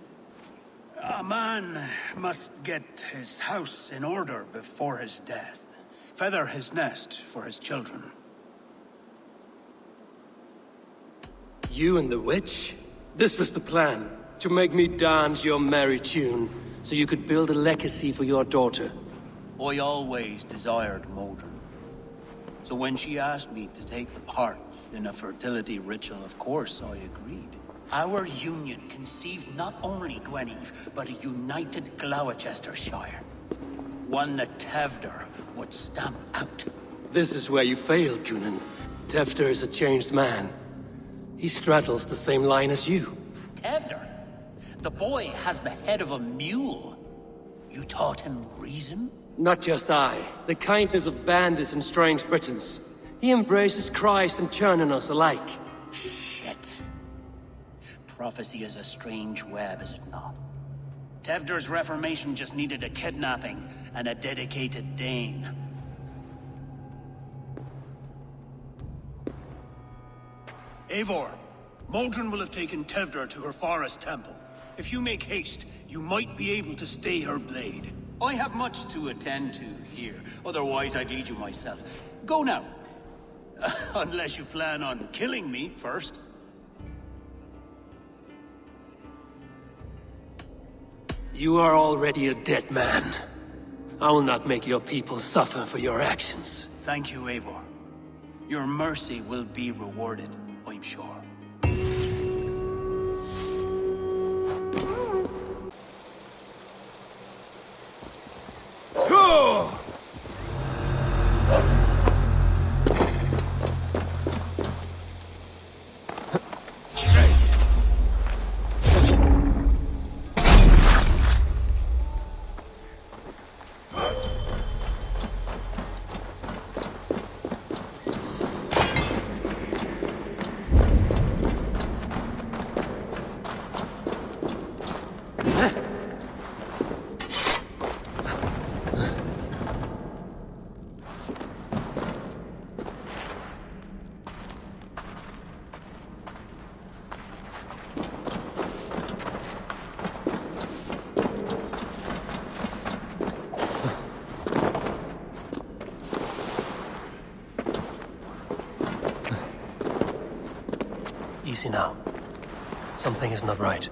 A man must get his house in order before his death. Feather his nest for his children. You and the witch? This was the plan. To make me dance your merry tune, so you could build a legacy for your daughter. I always desired Modron. So when she asked me to take the part in a fertility ritual, of course I agreed. Our union conceived not only Gweneve, but a united Gloucestershire. One that Tevder would stamp out. This is where you failed, Coonan. Tefter is a changed man. He straddles the same line as you. Tevder? The boy has the head of a mule. You taught him reason? Not just I. The kindness of bandits and strange Britons. He embraces Christ and churning us alike. Shit. Prophecy is a strange web, is it not? Tevder's reformation just needed a kidnapping and a dedicated Dane. Eivor, Modron will have taken Tevdr to her forest temple. If you make haste, you might be able to stay her blade. I have much to attend to here, otherwise I'd lead you myself. Go now. Unless you plan on killing me first. You are already a dead man. I will not make your people suffer for your actions. Thank you, Eivor. Your mercy will be rewarded, I'm sure. Easy now. Something is not right.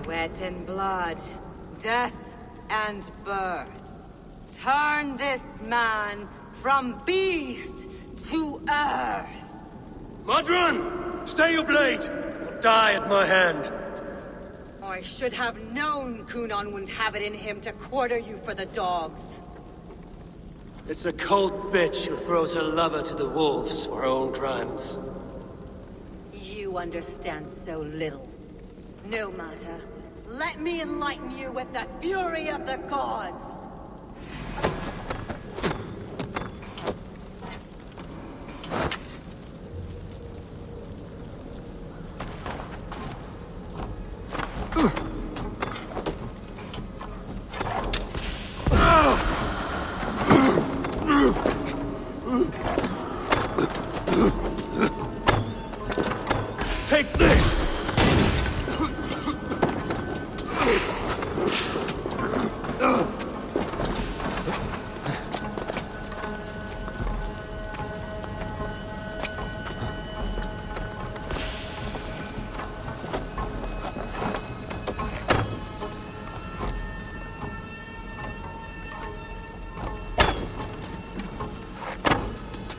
Sweat and blood, death and birth. Turn this man from beast to earth. Modron! Stay your blade! Or die at my hand. I should have known Kunon wouldn't have it in him to quarter you for the dogs. It's a cold bitch who throws her lover to the wolves for her own crimes. You understand so little. No matter. Let me enlighten you with the fury of the gods! Take this!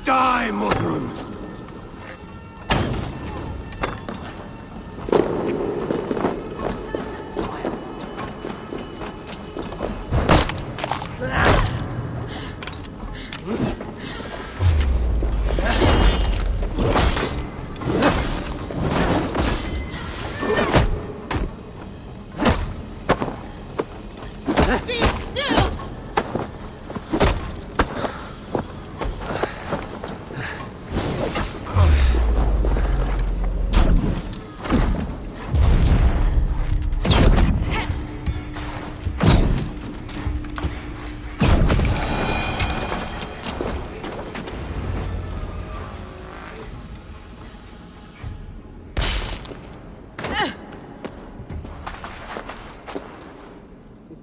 Die, Modron!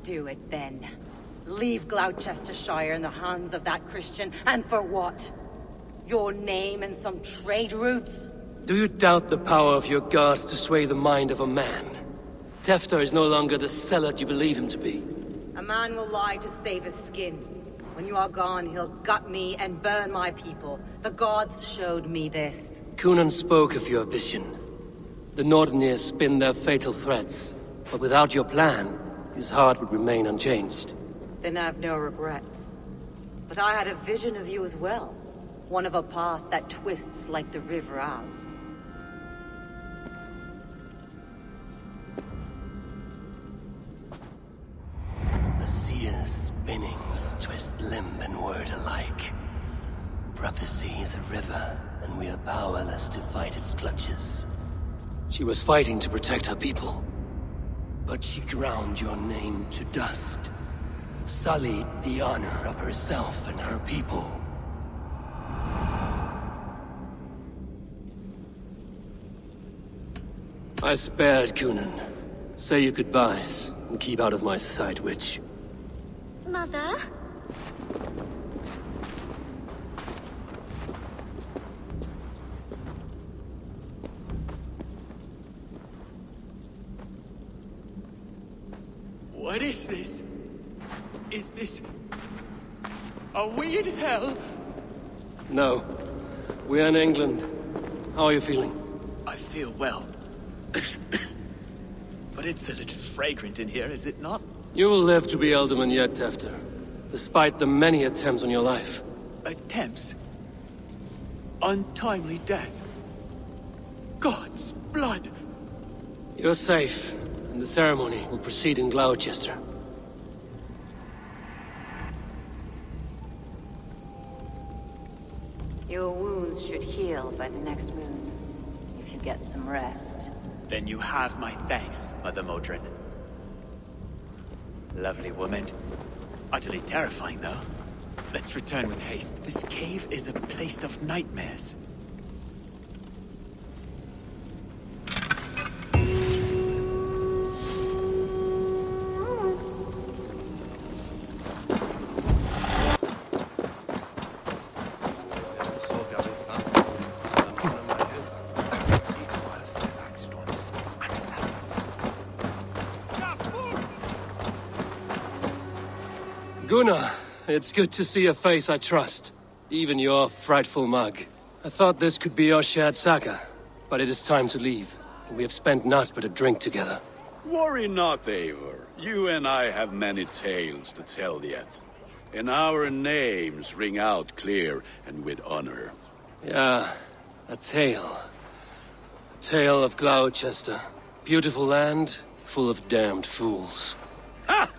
Do it then. Leave Gloucestershire in the hands of that Christian, and for what? Your name and some trade routes? Do you doubt the power of your gods to sway the mind of a man? Tefter is no longer the zealot you believe him to be. A man will lie to save his skin. When you are gone, he'll gut me and burn my people. The gods showed me this. Cunan spoke of your vision. The Nordenir spin their fatal threats, but without your plan, his heart would remain unchanged. Then I have no regrets. But I had a vision of you as well. One of a path that twists like the River Ouse. The seer's spinnings twist limb and word alike. Prophecy is a river, and we are powerless to fight its clutches. She was fighting to protect her people, but she ground your name to dust. Sullied the honor of herself and her people. I spared Cunan. Say your goodbyes, and keep out of my sight, witch. Mother? What is this? Is this... Are we in hell? No. We're in England. How are you feeling? I feel well. But it's a little fragrant in here, is it not? You will live to be Elderman yet, Tefter. Despite the many attempts on your life. Attempts? Untimely death? God's blood! You're safe, and the ceremony will proceed in Gloucester. Your wounds should heal by the next moon, if you get some rest. Then you have my thanks, Mother Modron. Lovely woman. Utterly terrifying, though. Let's return with haste. This cave is a place of nightmares. Gunnar, it's good to see a face I trust. Even your frightful mug. I thought this could be your shared saga, but it is time to leave. We have spent naught but a drink together. Worry not, Eivor. You and I have many tales to tell yet. And our names ring out clear and with honor. Yeah, a tale. A tale of Gloucester. Beautiful land, full of damned fools. Ha!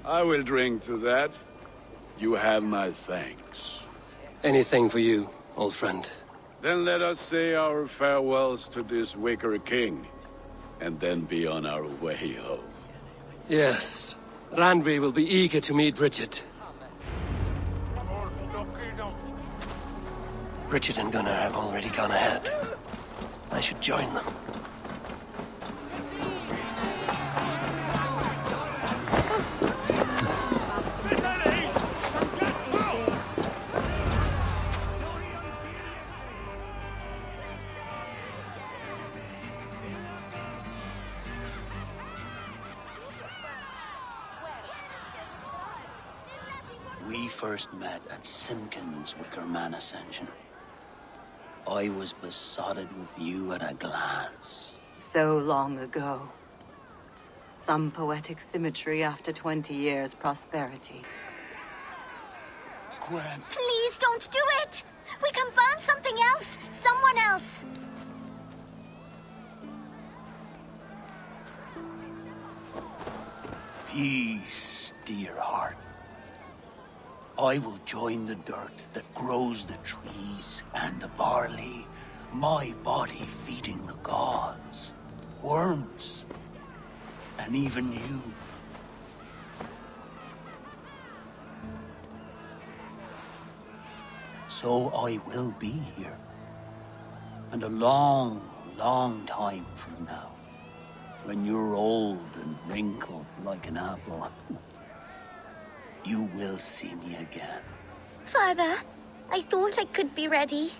I will drink to that. You have my thanks. Anything for you, old friend. Then let us say our farewells to this wicker king, and then be on our way home. Yes, Randvi will be eager to meet Richard. Richard and Gunnar have already gone ahead. I should join them. We first met at Simpkins' Wicker Man Ascension. I was besotted with you at a glance. So long ago. Some poetic symmetry after 20 years' prosperity. Gwen. Please don't do it! We can burn something else! Someone else! Peace, dear heart. I will join the dirt that grows the trees and the barley, my body feeding the gods, worms, and even you. So I will be here. And a long, long time from now, when you're old and wrinkled like an apple, you will see me again. Father, I thought I could be ready.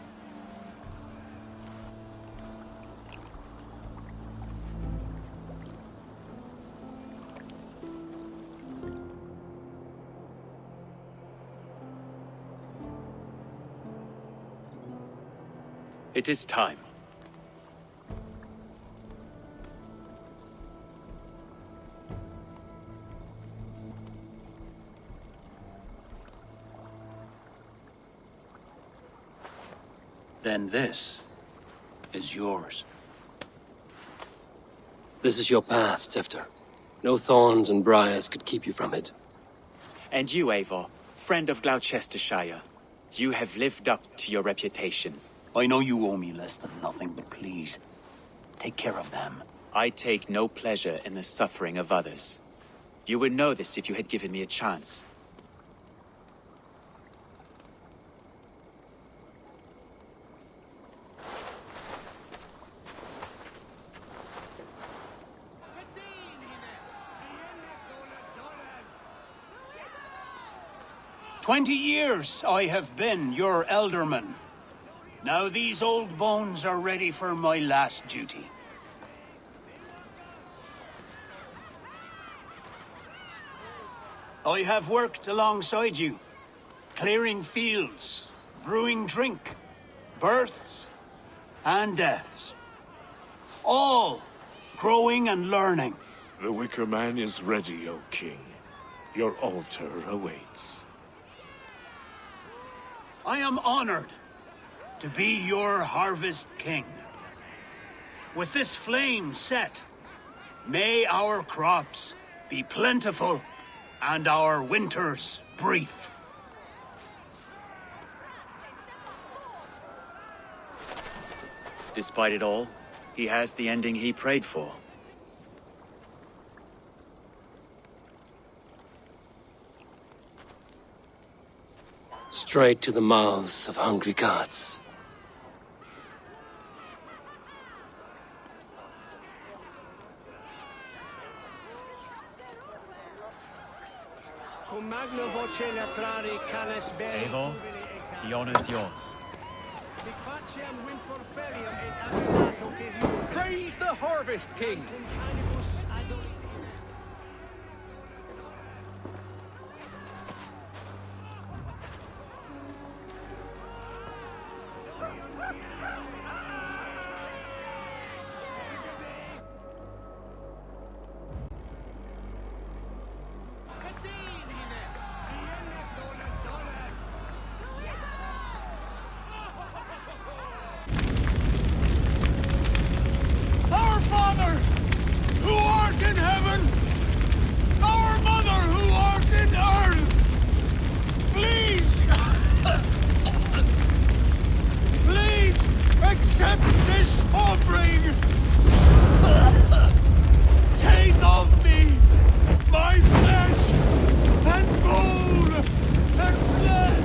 It is time. Then this is yours. This is your path, Tifter. No thorns and briars could keep you from it. And you, Eivor, friend of Gloucestershire, you have lived up to your reputation. I know you owe me less than nothing, but please, take care of them. I take no pleasure in the suffering of others. You would know this if you had given me a chance. "20 years I have been your elderman. Now these old bones are ready for my last duty. I have worked alongside you, clearing fields, brewing drink, births and deaths. All growing and learning. The Wicker Man is ready, O King. Your altar awaits. I am honored to be your Harvest King. With this flame set, may our crops be plentiful and our winters brief. Despite it all, he has the ending he prayed for. Straight to the mouths of hungry gods. Eivor, the honor's yours. Praise the Harvest King! Our Father, who art in heaven, our Mother, who art in earth, please, please accept this offering. Take of me my flesh and bone and blood.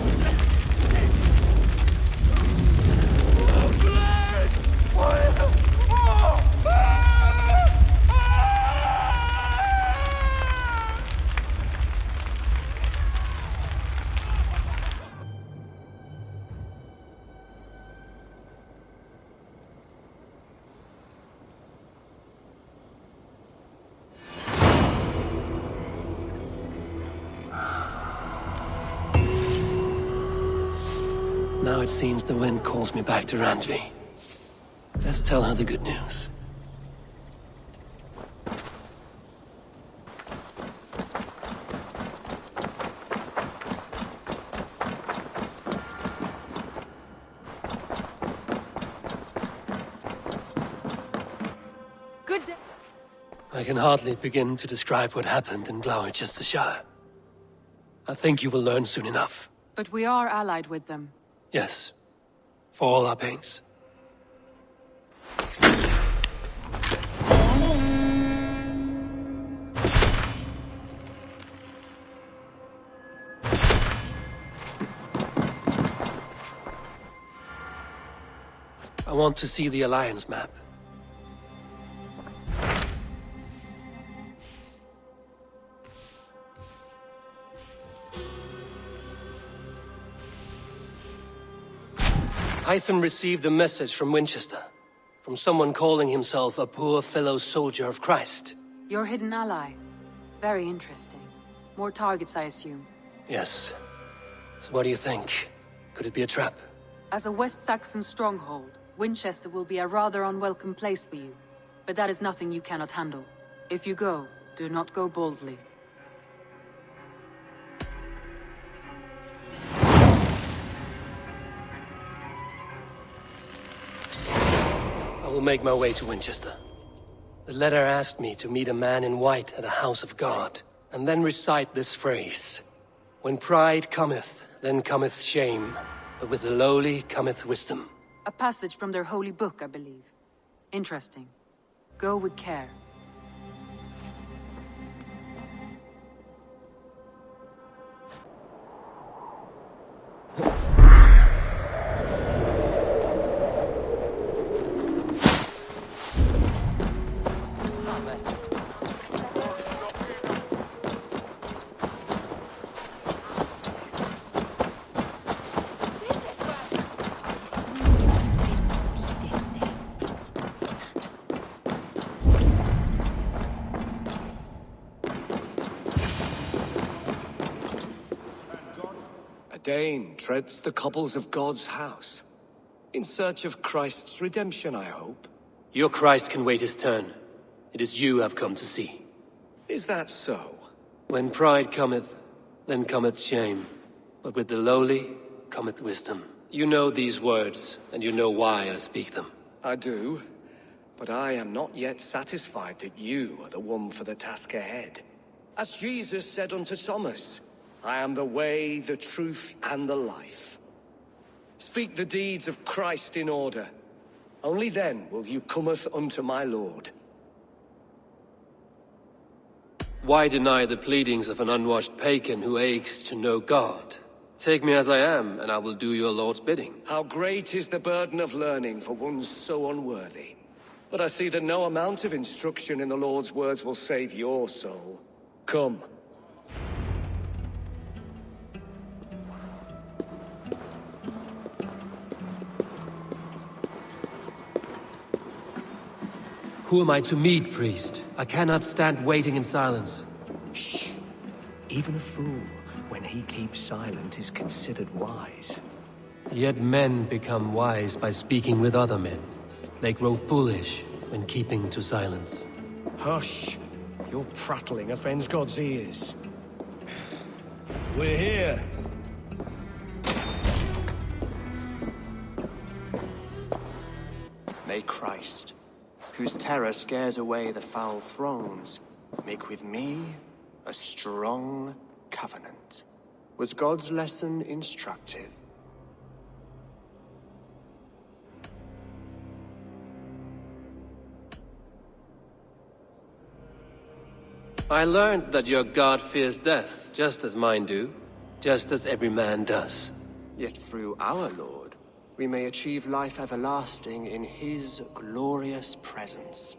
Now it seems the wind calls me back to Randvi. Let's tell her the good news. Good day. I can hardly begin to describe what happened in Gloucestershire. I think you will learn soon enough. But we are allied with them. Yes, for all our pains. I want to see the Alliance map. Hytham received a message from Winchester. From someone calling himself a poor fellow soldier of Christ. Your hidden ally. Very interesting. More targets, I assume. Yes. So what do you think? Could it be a trap? As a West Saxon stronghold, Winchester will be a rather unwelcome place for you. But that is nothing you cannot handle. If you go, do not go boldly. I will make my way to Winchester. The letter asked me to meet a man in white at a house of God, and then recite this phrase. When pride cometh, then cometh shame, but with the lowly cometh wisdom. A passage from their holy book, I believe. Interesting. Go with care. Dane treads the cobbles of God's house. In search of Christ's redemption, I hope. Your Christ can wait his turn. It is you I've come to see. Is that so? When pride cometh, then cometh shame. But with the lowly cometh wisdom. You know these words, and you know why I speak them. I do. But I am not yet satisfied that you are the one for the task ahead. As Jesus said unto Thomas, I am the way, the truth, and the life. Speak the deeds of Christ in order. Only then will you cometh unto my Lord. Why deny the pleadings of an unwashed pagan who aches to know God? Take me as I am, and I will do your Lord's bidding. How great is the burden of learning for one so unworthy. But I see that no amount of instruction in the Lord's words will save your soul. Come. Who am I to meet, priest? I cannot stand waiting in silence. Shh. Even a fool, when he keeps silent, is considered wise. Yet men become wise by speaking with other men. They grow foolish when keeping to silence. Hush! Your prattling offends God's ears. We're here. May Christ, whose terror scares away the foul thrones, make with me a strong covenant. Was God's lesson instructive? I learned that your God fears death, just as mine do, just as every man does. Yet through our Lord, we may achieve life everlasting in his glorious presence.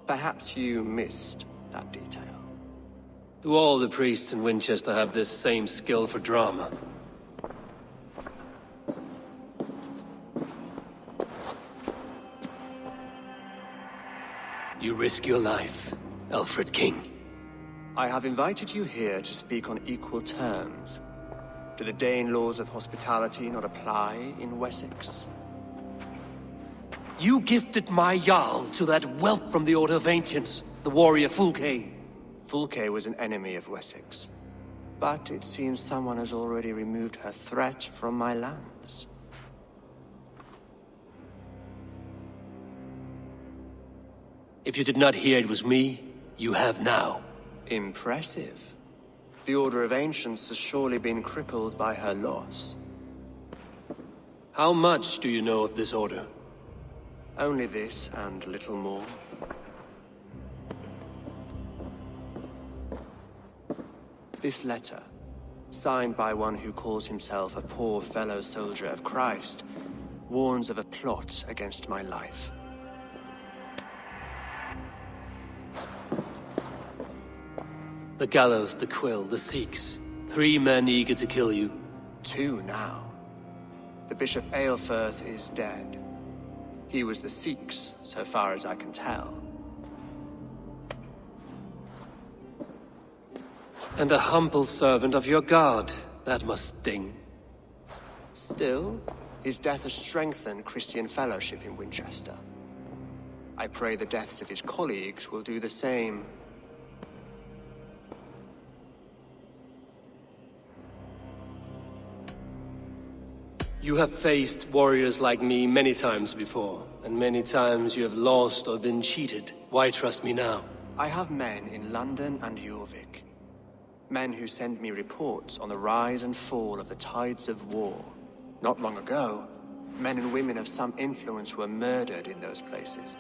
Perhaps you missed that detail. Do all the priests in Winchester have this same skill for drama? You risk your life, Alfred King. I have invited you here to speak on equal terms. Do the Dane laws of hospitality not apply in Wessex? You gifted my Jarl to that whelp from the Order of Ancients, the warrior Fulke. Fulke was an enemy of Wessex. But it seems someone has already removed her threat from my lands. If you did not hear it was me, you have now. Impressive. The Order of Ancients has surely been crippled by her loss. How much do you know of this order? Only this and little more. This letter, signed by one who calls himself a poor fellow soldier of Christ, warns of a plot against my life. The gallows, the quill, the Sikhs. 3 men eager to kill you. 2 now. The Bishop Aelfirth is dead. He was the Sikhs, so far as I can tell. And a humble servant of your god. That must sting. Still, his death has strengthened Christian fellowship in Winchester. I pray the deaths of his colleagues will do the same. You have faced warriors like me many times before, and many times you have lost or been cheated. Why trust me now? I have men in London and Jorvik. Men who send me reports on the rise and fall of the tides of war. Not long ago, men and women of some influence were murdered in those places.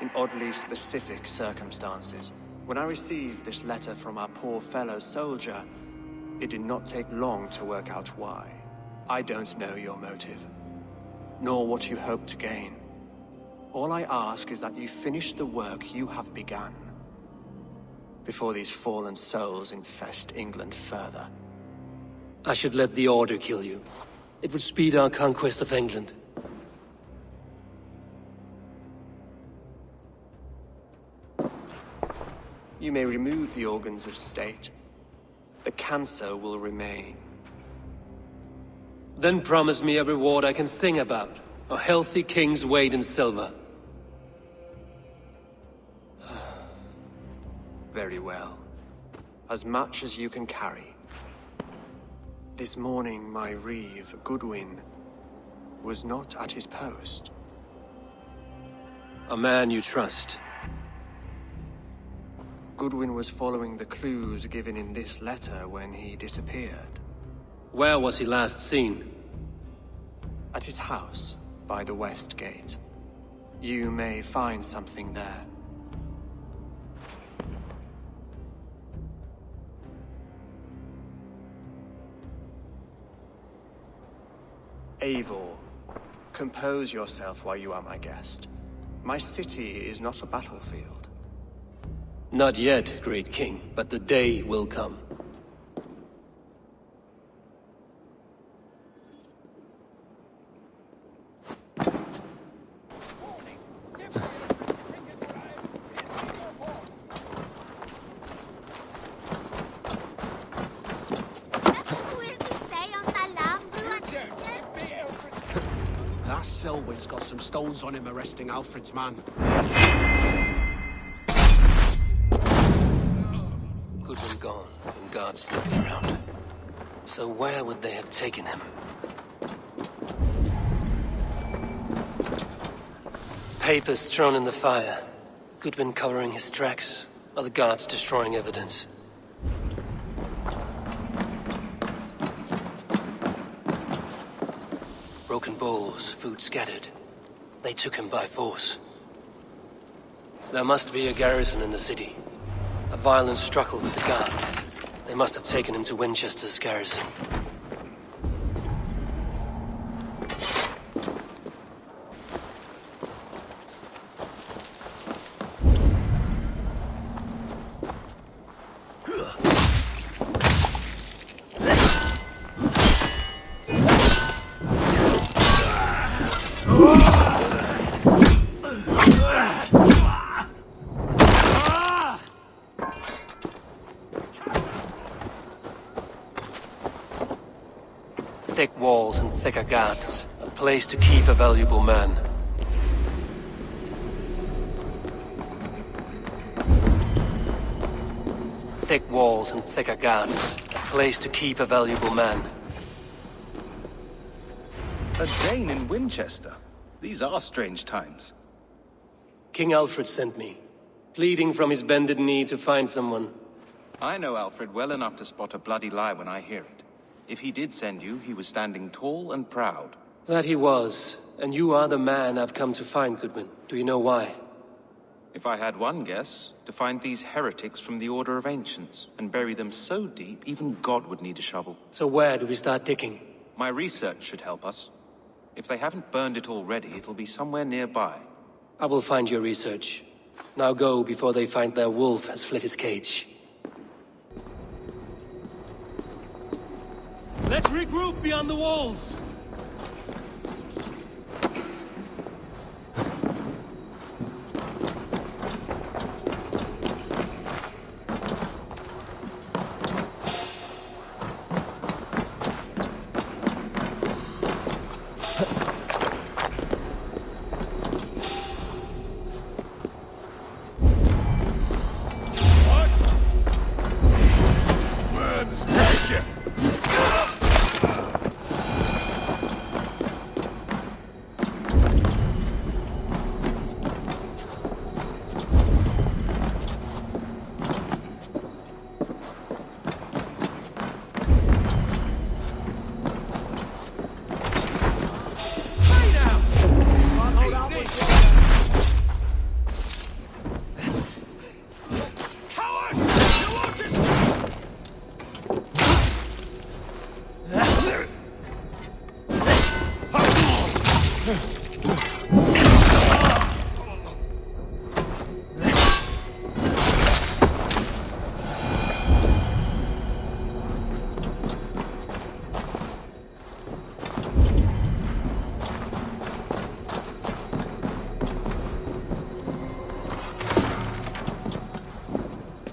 In oddly specific circumstances. When I received this letter from our poor fellow soldier, it did not take long to work out why. I don't know your motive, nor what you hope to gain. All I ask is that you finish the work you have begun, before these fallen souls infest England further. I should let the Order kill you. It would speed our conquest of England. You may remove the organs of state. The cancer will remain. Then promise me a reward I can sing about. A healthy king's weight in silver. Very well. As much as you can carry. This morning, my reeve, Goodwin, was not at his post. A man you trust. Goodwin was following the clues given in this letter when he disappeared. Where was he last seen? At his house, by the West Gate. You may find something there. Eivor, compose yourself while you are my guest. My city is not a battlefield. Not yet, great king, but the day will come. That Selwyn's got some stones on him arresting Alfred's man. Goodwin gone, and guards sniffing around. So where would they have taken him? Papers thrown in the fire. Goodwin covering his tracks, or the guards destroying evidence. Broken bowls, food scattered. They took him by force. There must be a garrison in the city. A violent struggle with the guards. They must have taken him to Winchester's garrison. Thick walls and thicker guards. A place to keep a valuable man. Thick walls and thicker guards. A place to keep a valuable man. A Dane in Winchester? These are strange times. King Alfred sent me, pleading from his bended knee to find someone. I know Alfred well enough to spot a bloody lie when I hear it. If he did send you, he was standing tall and proud. That he was, and you are the man I've come to find, Goodwin. Do you know why? If I had one guess, to find these heretics from the Order of Ancients, and bury them so deep, even God would need a shovel. So where do we start digging? My research should help us. If they haven't burned it already, it'll be somewhere nearby. I will find your research. Now go before they find their wolf has fled his cage. Let's regroup beyond the walls!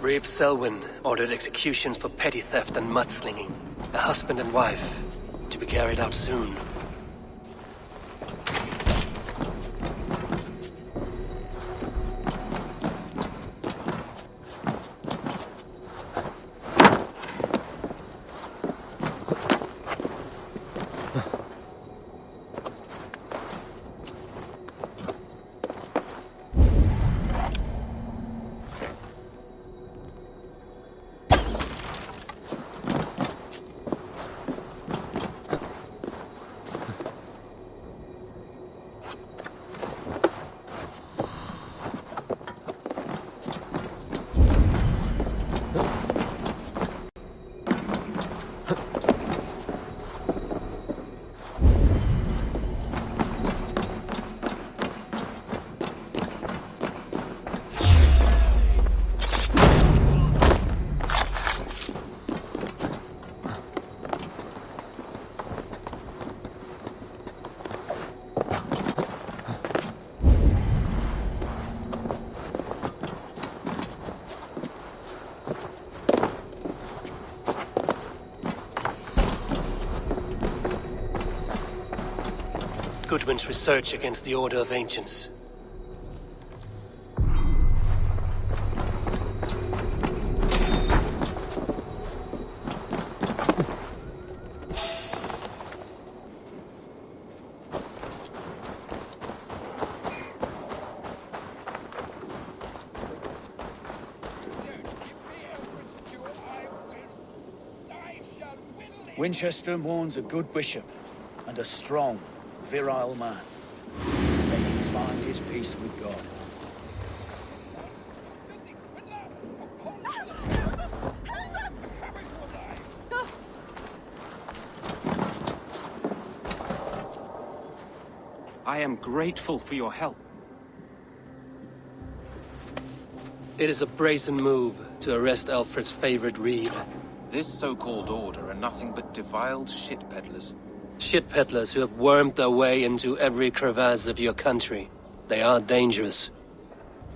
Reeve Selwyn ordered executions for petty theft and mudslinging. A husband and wife, to be carried out soon. Goodwin's research against the Order of Ancients. Winchester mourns a good bishop and a strong, virile man. May he find his peace with God. I am grateful for your help. It is a brazen move to arrest Alfred's favorite Reeve. This so-called order are nothing but defiled shit peddlers. Shit peddlers who have wormed their way into every crevasse of your country. They are dangerous.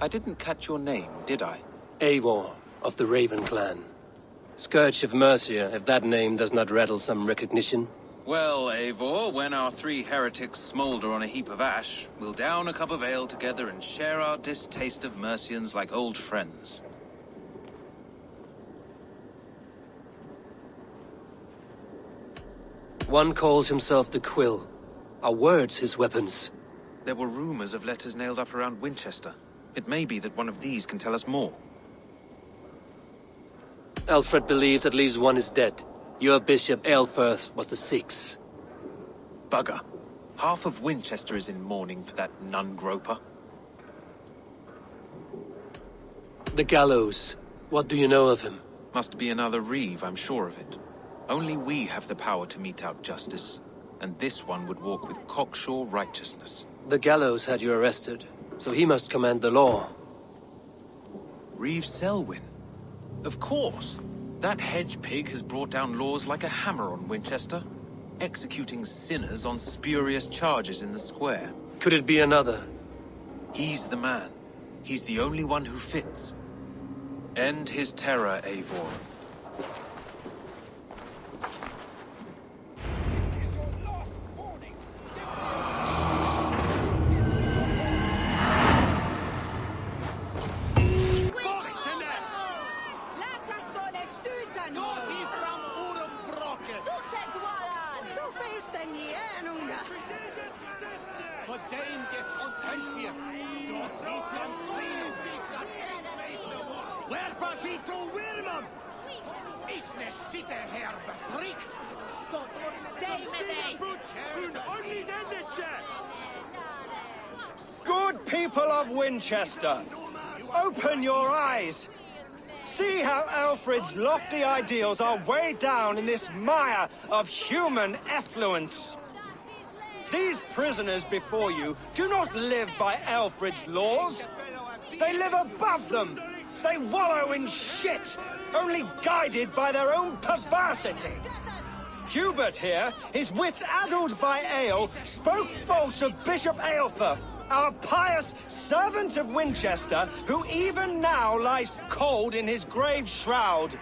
I didn't catch your name, did I? Eivor, of the Raven clan. Scourge of Mercia, if that name does not rattle some recognition. Well, Eivor, when our three heretics smolder on a heap of ash, we'll down a cup of ale together and share our distaste of Mercians like old friends. One calls himself the Quill. Are words his weapons? There were rumors of letters nailed up around Winchester. It may be that one of these can tell us more. Alfred believes at least one is dead. Your Bishop Aelfirth was the sixth. Bugger. Half of Winchester is in mourning for that nun-groper. The gallows. What do you know of him? Must be another Reeve, I'm sure of it. Only we have the power to mete out justice, and this one would walk with cocksure righteousness. The gallows had you arrested, so he must command the law. Reeve Selwyn? Of course. That hedge pig has brought down laws like a hammer on Winchester, executing sinners on spurious charges in the square. Could it be another? He's the man. He's the only one who fits. End his terror, Eivor. Good people of Winchester, open your eyes. See how Alfred's lofty ideals are weighed down in this mire of human effluence. These prisoners before you do not live by Alfred's laws. They live above them. They wallow in shit, only guided by their own perversity. Hubert here, his wits addled by ale, spoke false of Bishop Aelfirth, our pious servant of Winchester, who even now lies cold in his grave shroud.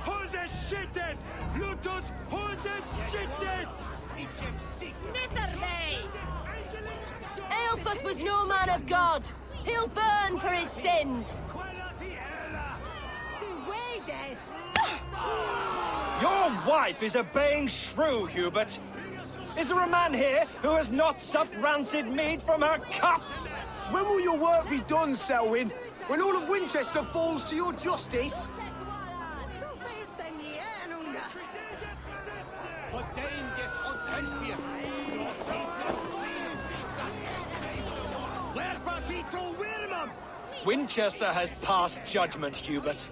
Who's a shitted? Lutus, who's a shitted? Aelfrith was no man of God. He'll burn for his sins. Your wife is a baying shrew, Hubert. Is there a man here who has not supped rancid mead from her cup? When will your work be done, Selwyn? When all of Winchester falls to your justice? Winchester has passed judgment, Hubert.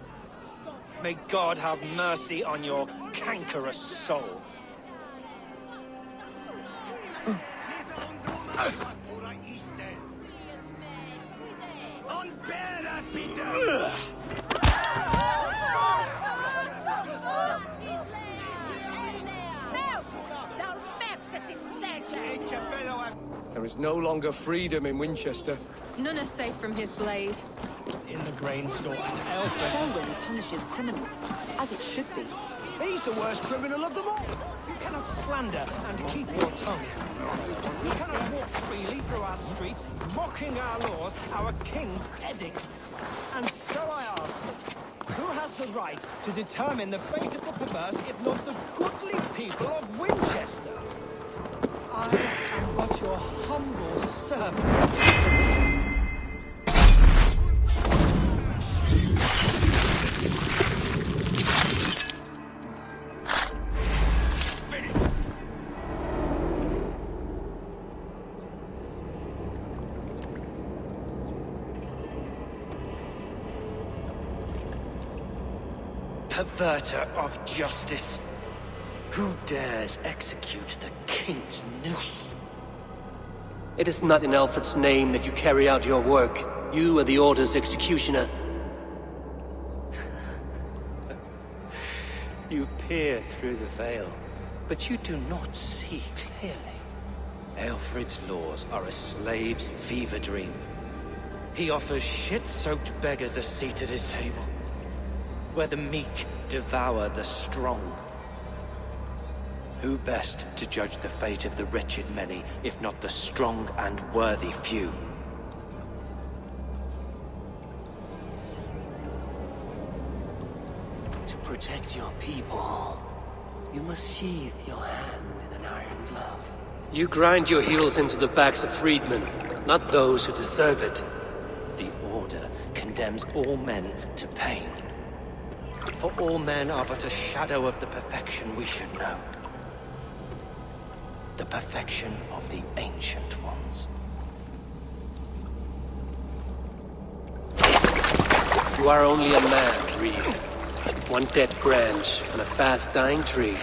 May God have mercy on your cankerous soul. There is no longer freedom in Winchester. None are safe from his blade. In the grain store, Selwyn punishes criminals, as it should be. He's the worst criminal of them all. You cannot slander and keep your tongue. You cannot walk freely through our streets, mocking our laws, our king's edicts. And so I ask, who has the right to determine the fate of the perverse, if not the goodly people of Winchester? I am but your humble servant. Perverter of justice. Who dares execute the king's noose? It is not in Alfred's name that you carry out your work. You are the Order's executioner. You peer through the veil, but you do not see clearly. Alfred's laws are a slave's fever dream. He offers shit-soaked beggars a seat at his table, where the meek devour the strong. Who best to judge the fate of the wretched many, if not the strong and worthy few? To protect your people, you must sheathe your hand in an iron glove. You grind your heels into the backs of freedmen, not those who deserve it. The Order condemns all men to pain. For all men are but a shadow of the perfection we should know. The perfection of the Ancient Ones. You are only a man, Reed. One dead branch on a fast-dying tree.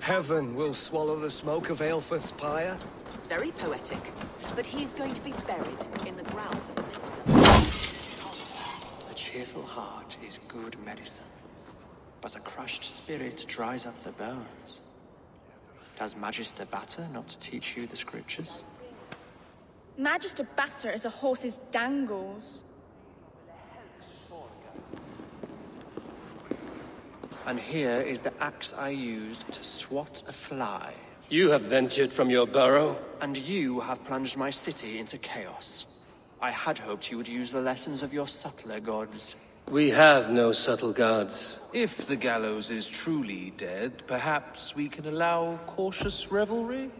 Heaven will swallow the smoke of Aelfrith's pyre. Very poetic. But he's going to be buried in the ground. A cheerful heart is good medicine, but a crushed spirit dries up the bones. Does Magister Batter not teach you the scriptures? Magister batter as a horse's dangles. And here is the axe I used to swat a fly. You have ventured from your burrow? And you have plunged my city into chaos. I had hoped you would use the lessons of your subtler gods. We have no subtle gods. If the gallows is truly dead, perhaps we can allow cautious revelry?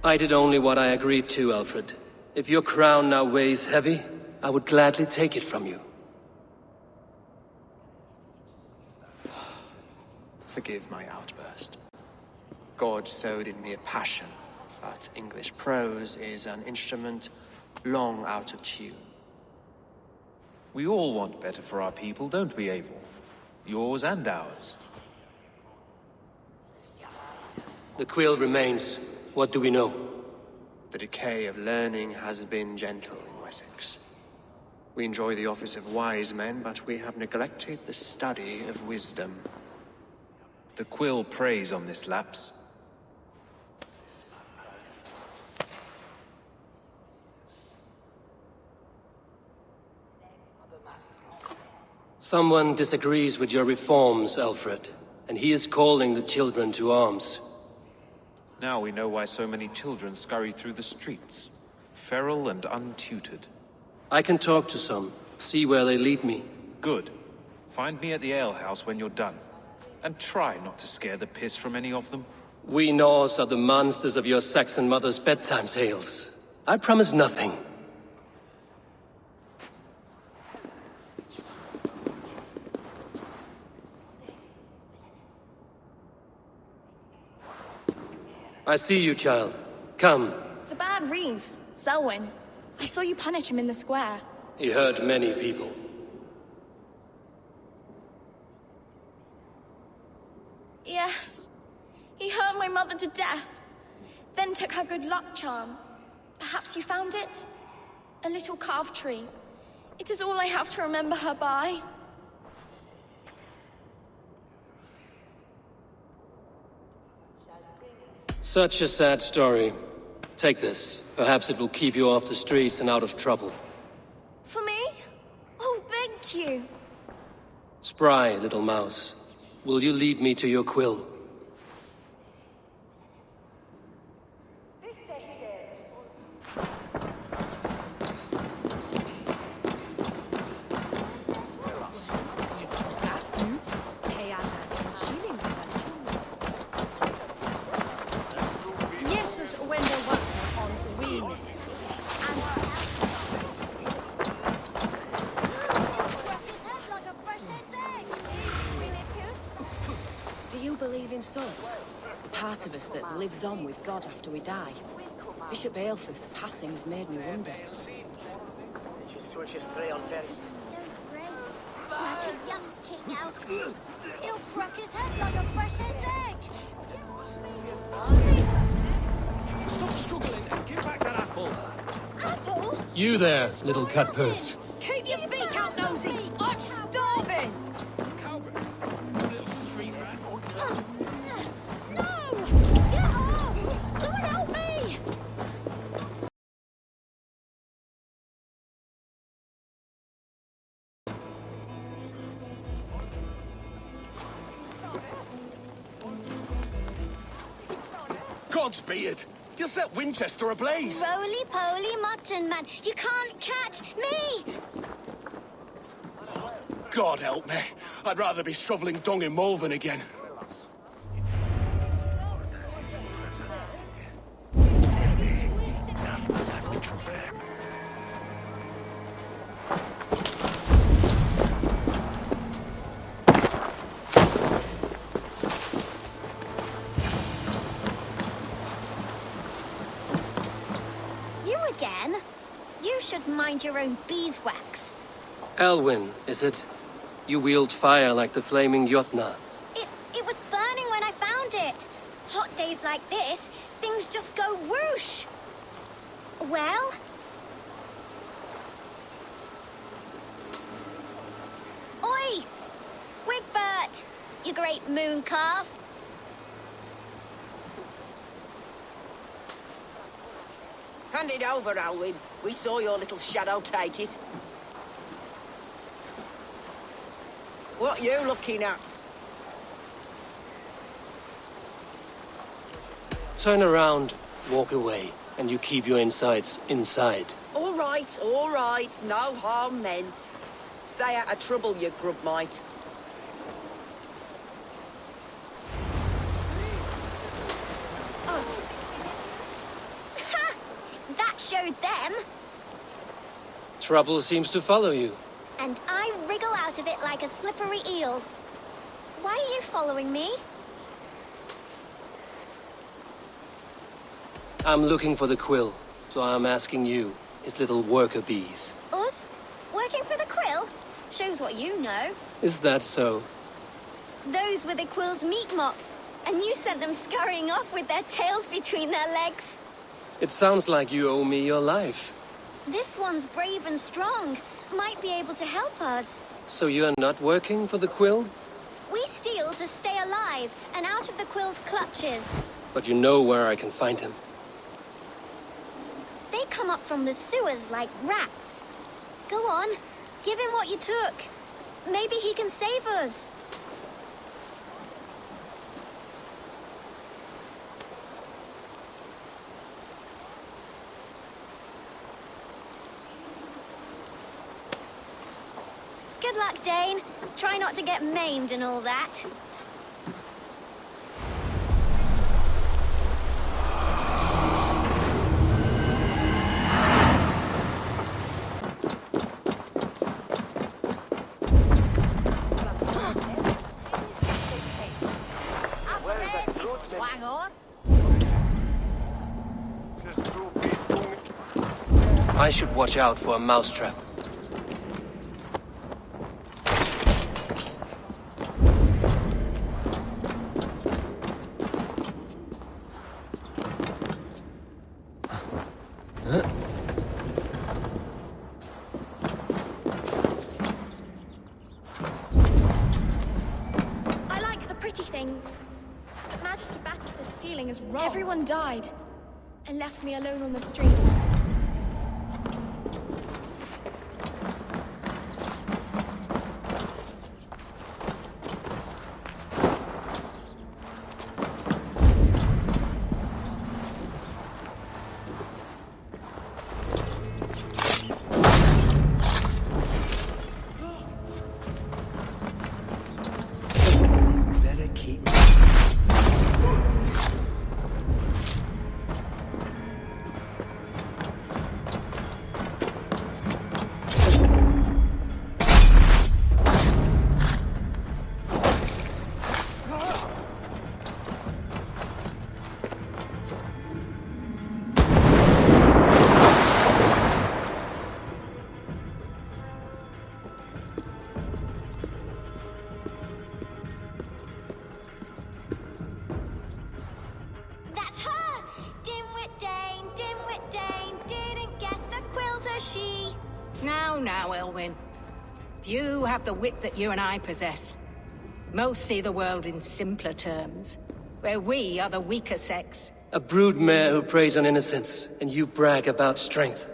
I did only what I agreed to, Alfred. If your crown now weighs heavy, I would gladly take it from you. Forgive my outburst. God sowed in me a passion, but English prose is an instrument long out of tune. We all want better for our people, don't we, Eivor? Yours and ours. The quill remains. What do we know? The decay of learning has been gentle in Wessex. We enjoy the office of wise men, but we have neglected the study of wisdom. The quill preys on this lapse. Someone disagrees with your reforms, Alfred, and he is calling the children to arms. Now we know why so many children scurry through the streets, feral and untutored. I can talk to some, see where they lead me. Good. Find me at the alehouse when you're done. And try not to scare the piss from any of them. We Norse are the monsters of your Saxon mother's bedtime tales. I promise nothing. I see you, child. Come. The bad Reeve, Selwyn. I saw you punish him in the square. He hurt many people. Yes. He hurt my mother to death. Then took her good luck charm. Perhaps you found it? A little carved tree. It is all I have to remember her by. Such a sad story. Take this. Perhaps it will keep you off the streets and out of trouble. For me? Oh, thank you. Spry, little mouse. Will you lead me to your quill? Souls. Part of us that lives on with God after we die. Bishop Aelfirth's passing has made me wonder. So great. Like a young king Alfred. He'll crack his head like a fresh hen's egg. Stop struggling and give back that apple. Apple? You there, little cutpurse. Keep your beak out, nosy! I'm starving! God's be it! You'll set Winchester ablaze! Roly-poly mutton man, you can't catch me! God help me. I'd rather be shoveling dung in Malvern again. Again? You should mind your own beeswax. Elwyn, is it? You wield fire like the flaming Jotnar. It was burning when I found it. Hot days like this, things just go whoosh. Well? Oi! Wigbert! You great moon calf. Hand it over, Alwyn. We saw your little shadow take it. What you looking at? Turn around, walk away, and you keep your insides inside. All right. No harm meant. Stay out of trouble, you grub mite. Ha! That showed them. Trouble seems to follow you. And I wriggle out of it like a slippery eel. Why are you following me? I'm looking for the quill, so I'm asking you, his little worker bees. Us? Working for the quill? Shows what you know. Is that so? Those were the quill's meat mops, and you sent them scurrying off with their tails between their legs. It sounds like you owe me your life. This one's brave and strong. Might be able to help us. So you're not working for the quill? We steal to stay alive and out of the quill's clutches. But you know where I can find him. They come up from the sewers like rats. Go on, give him what you took. Maybe he can save us. Good luck, Dane. Try not to get maimed and all that. I should watch out for a mousetrap. I like the pretty things. Magister Battis's stealing is wrong. Everyone died and left me alone on the streets. That's her! Dimwit Dane, didn't guess the quill's a she. Now, Elwyn. Few have the wit that you and I possess. Most see the world in simpler terms, where we are the weaker sex. A broodmare who preys on innocence, and you brag about strength.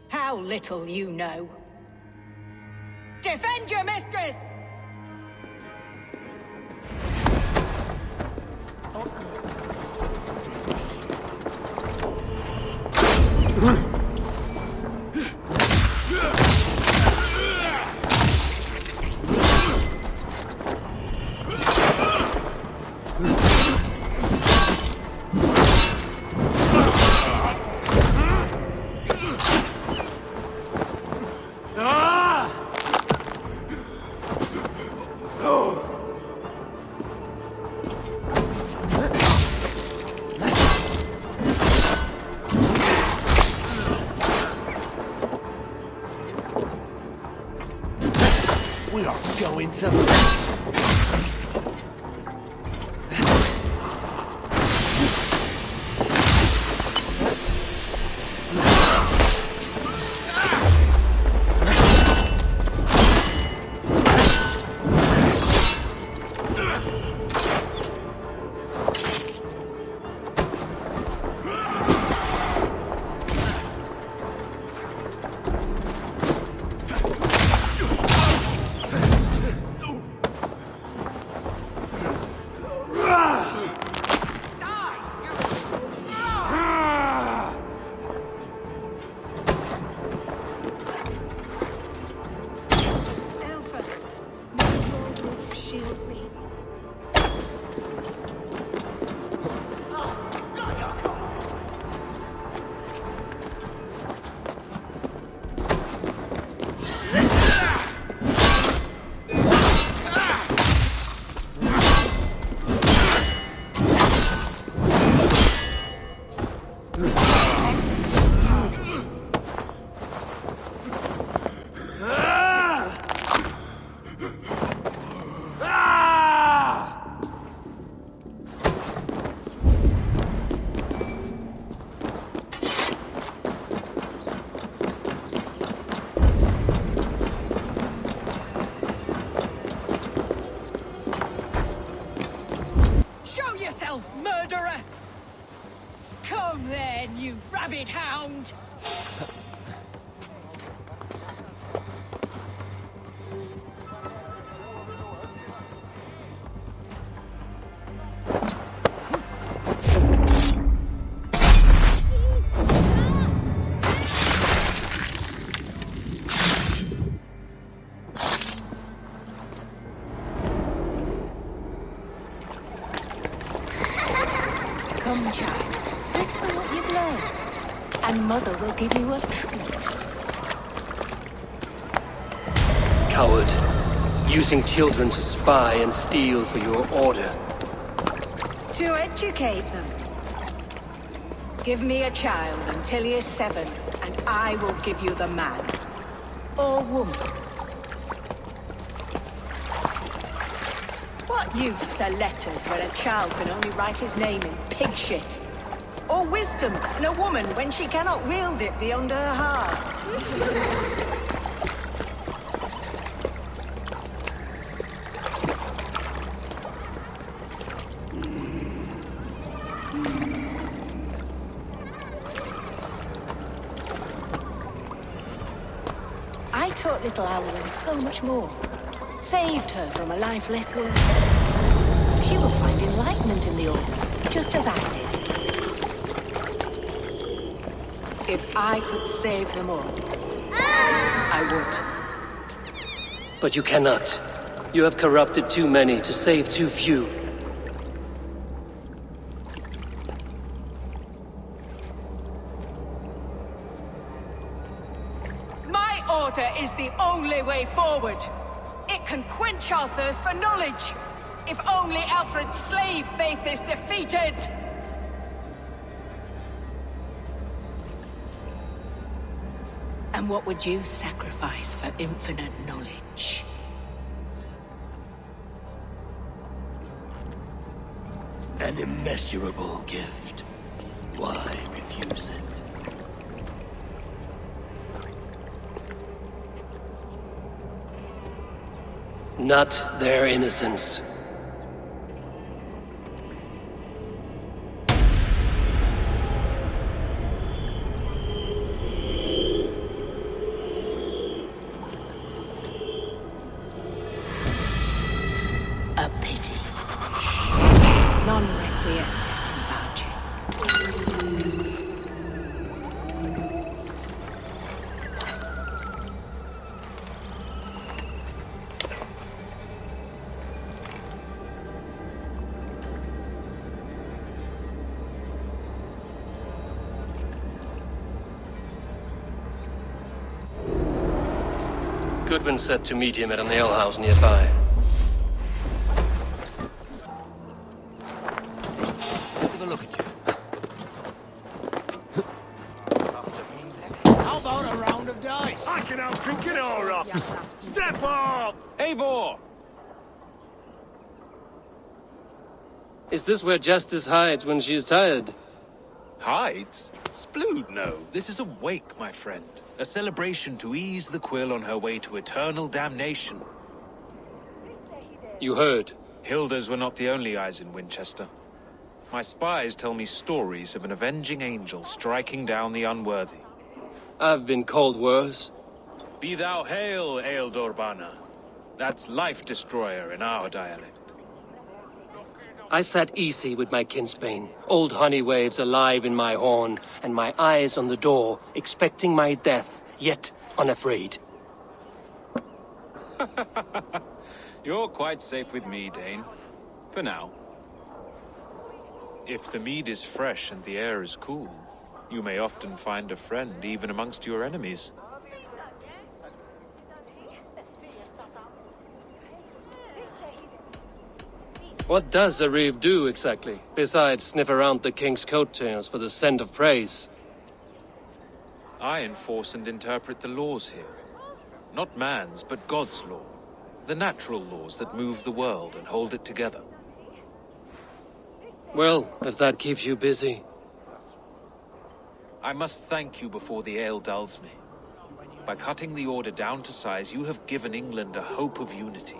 How little you know. Defend your mistress! We are going to... rabbit hound! Come, child. Whisper what you've learned, and Mother will give you a treat. Coward. Using children to spy and steal for your order. To educate them. Give me a child until he is 7, and I will give you the man. Or woman. What use are letters when a child can only write his name in pig shit? Or wisdom in a woman when she cannot wield it beyond her heart? I taught little Alwyn so much more. Saved her from a life less worth. She will find enlightenment in the Order, just as I did. If I could save them all, I would. But you cannot. You have corrupted too many to save too few. My order is the only way forward. It can quench our thirst for knowledge. If only Alfred's slave faith is defeated. And what would you sacrifice for infinite knowledge? An immeasurable gift. Why refuse it? Not their innocence. A pity. Non requiescat in vouching. Goodwin said to meet him at an alehouse nearby. Let's have a look at you. How about a round of dice? I can out-drink it all up. Step up! Eivor! Is this where Justice hides when she is tired? Hides? Splood, no. This is a wake, my friend. A celebration to ease the quill on her way to eternal damnation. You heard. Hilda's were not the only eyes in Winchester. My spies tell me stories of an avenging angel striking down the unworthy. I've been called worse. Be thou hail, Ealdorbanna. That's Life Destroyer in our dialect. I sat easy with my kinsbane, old honey waves alive in my horn, and my eyes on the door, expecting my death, yet unafraid. You're quite safe with me, Dane. For now. If the mead is fresh and the air is cool, you may often find a friend even amongst your enemies. What does a reeve do exactly, besides sniff around the king's coattails for the scent of praise? I enforce and interpret the laws here. Not man's, but God's law. The natural laws that move the world and hold it together. Well, if that keeps you busy. I must thank you before the ale dulls me. By cutting the order down to size, you have given England a hope of unity.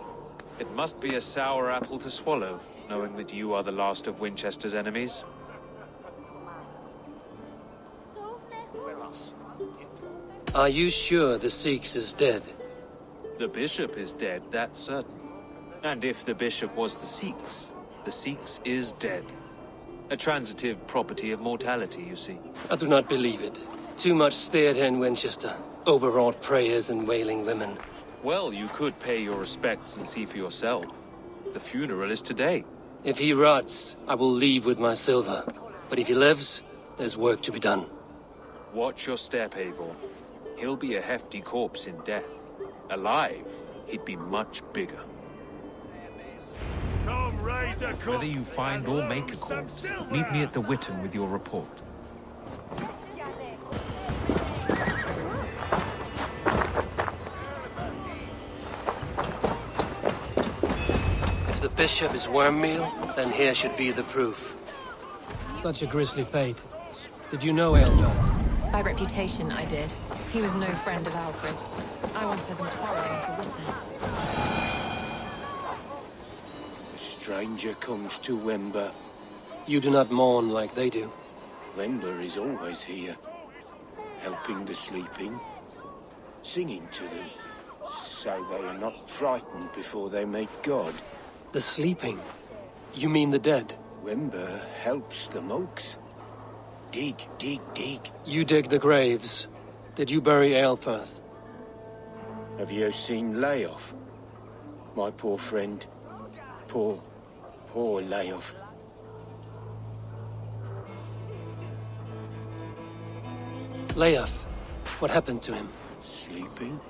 It must be a sour apple to swallow, knowing that you are the last of Winchester's enemies. Are you sure the Sikhs is dead? The bishop is dead, that's certain. And if the bishop was the Sikhs is dead. A transitive property of mortality, you see. I do not believe it. Too much theatre in Winchester. Overwrought prayers and wailing women. Well, you could pay your respects and see for yourself. The funeral is today. If he rots, I will leave with my silver. But if he lives, there's work to be done. Watch your step, Eivor. He'll be a hefty corpse in death. Alive, he'd be much bigger. Whether you find or make a corpse, meet me at the Witten with your report. If the bishop is worm meal, then here should be the proof. Such a grisly fate. Did you know Aelbert? By reputation, I did. He was no friend of Alfred's. I once had them quarreling to Witten. A stranger comes to Wember. You do not mourn like they do. Wember is always here, helping the sleeping, singing to them, so they are not frightened before they meet God. The sleeping? You mean the dead? Wember helps the monks. Dig, dig, dig. You dig the graves. Did you bury Aelfirth? Have you seen Leof? My poor friend. Poor Leof. Leof, what happened to him? Sleeping.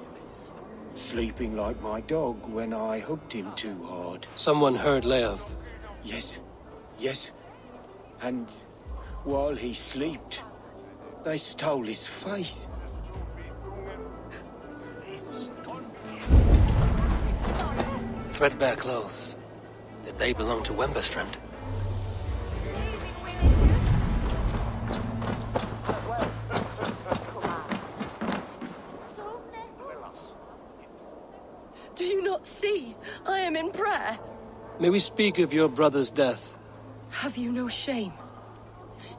Sleeping like my dog when I hugged him too hard. Someone heard Leof. Yes. And while he slept, they stole his face. Threadbare clothes. Did they belong to Wember's friend? Do you not see? I am in prayer. May we speak of your brother's death? Have you no shame?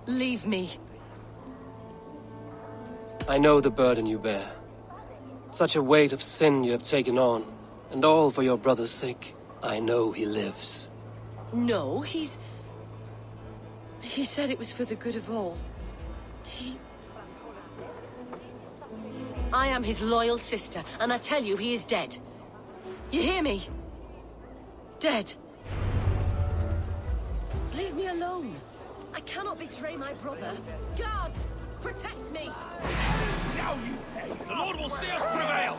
Leave me. I know the burden you bear. Such a weight of sin you have taken on, and all for your brother's sake. I know he lives. No, He said it was for the good of all. I am his loyal sister, and I tell you he is dead. You hear me? Dead. Leave me alone. I cannot betray my brother. Guards, protect me! Now you pay! The Lord will see us prevail!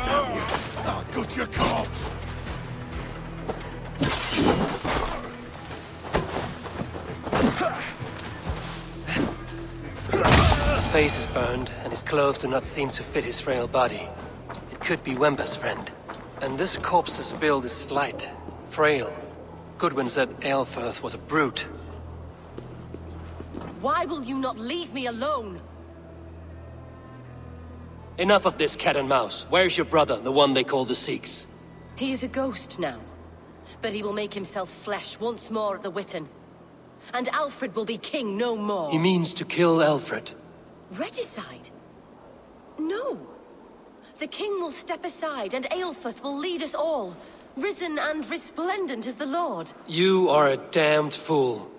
Damn you! I'll gut your corpse! His face is burned, and his clothes do not seem to fit his frail body. It could be Wember's friend. And this corpse's build is slight, frail. Goodwin said Aelfirth was a brute. Why will you not leave me alone? Enough of this cat and mouse. Where's your brother, the one they call the Sikhs? He is a ghost now. But he will make himself flesh once more at the Witten. And Alfred will be king no more. He means to kill Alfred. Regicide? No. The king will step aside, and Aelfirth will lead us all, risen and resplendent as the Lord. You are a damned fool.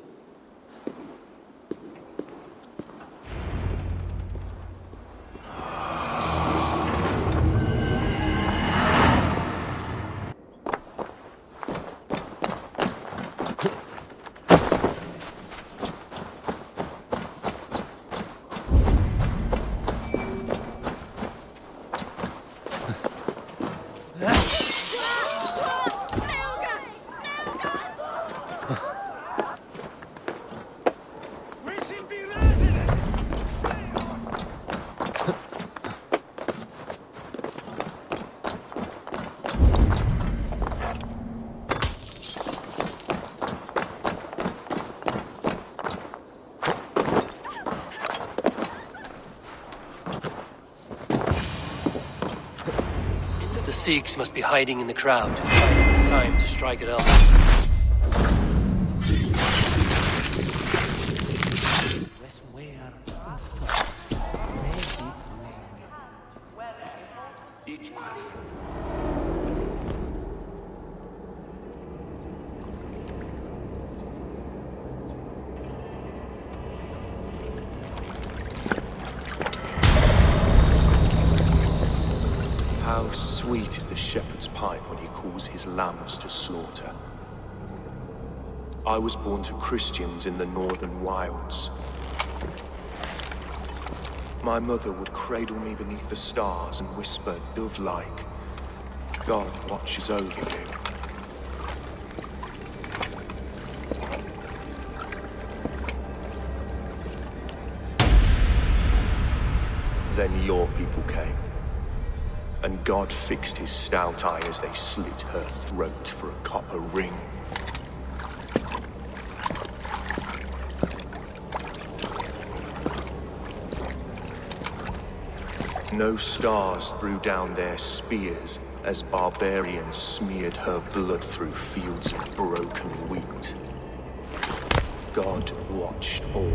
The Sikhs must be hiding in the crowd. It's time to strike it up. How sweet is the shepherd's pipe when he calls his lambs to slaughter. I was born to Christians in the northern wilds. My mother would cradle me beneath the stars and whisper, dove-like, God watches over you. Then your people came. And God fixed his stout eye as they slit her throat for a copper ring. No stars threw down their spears as barbarians smeared her blood through fields of broken wheat. God watched all.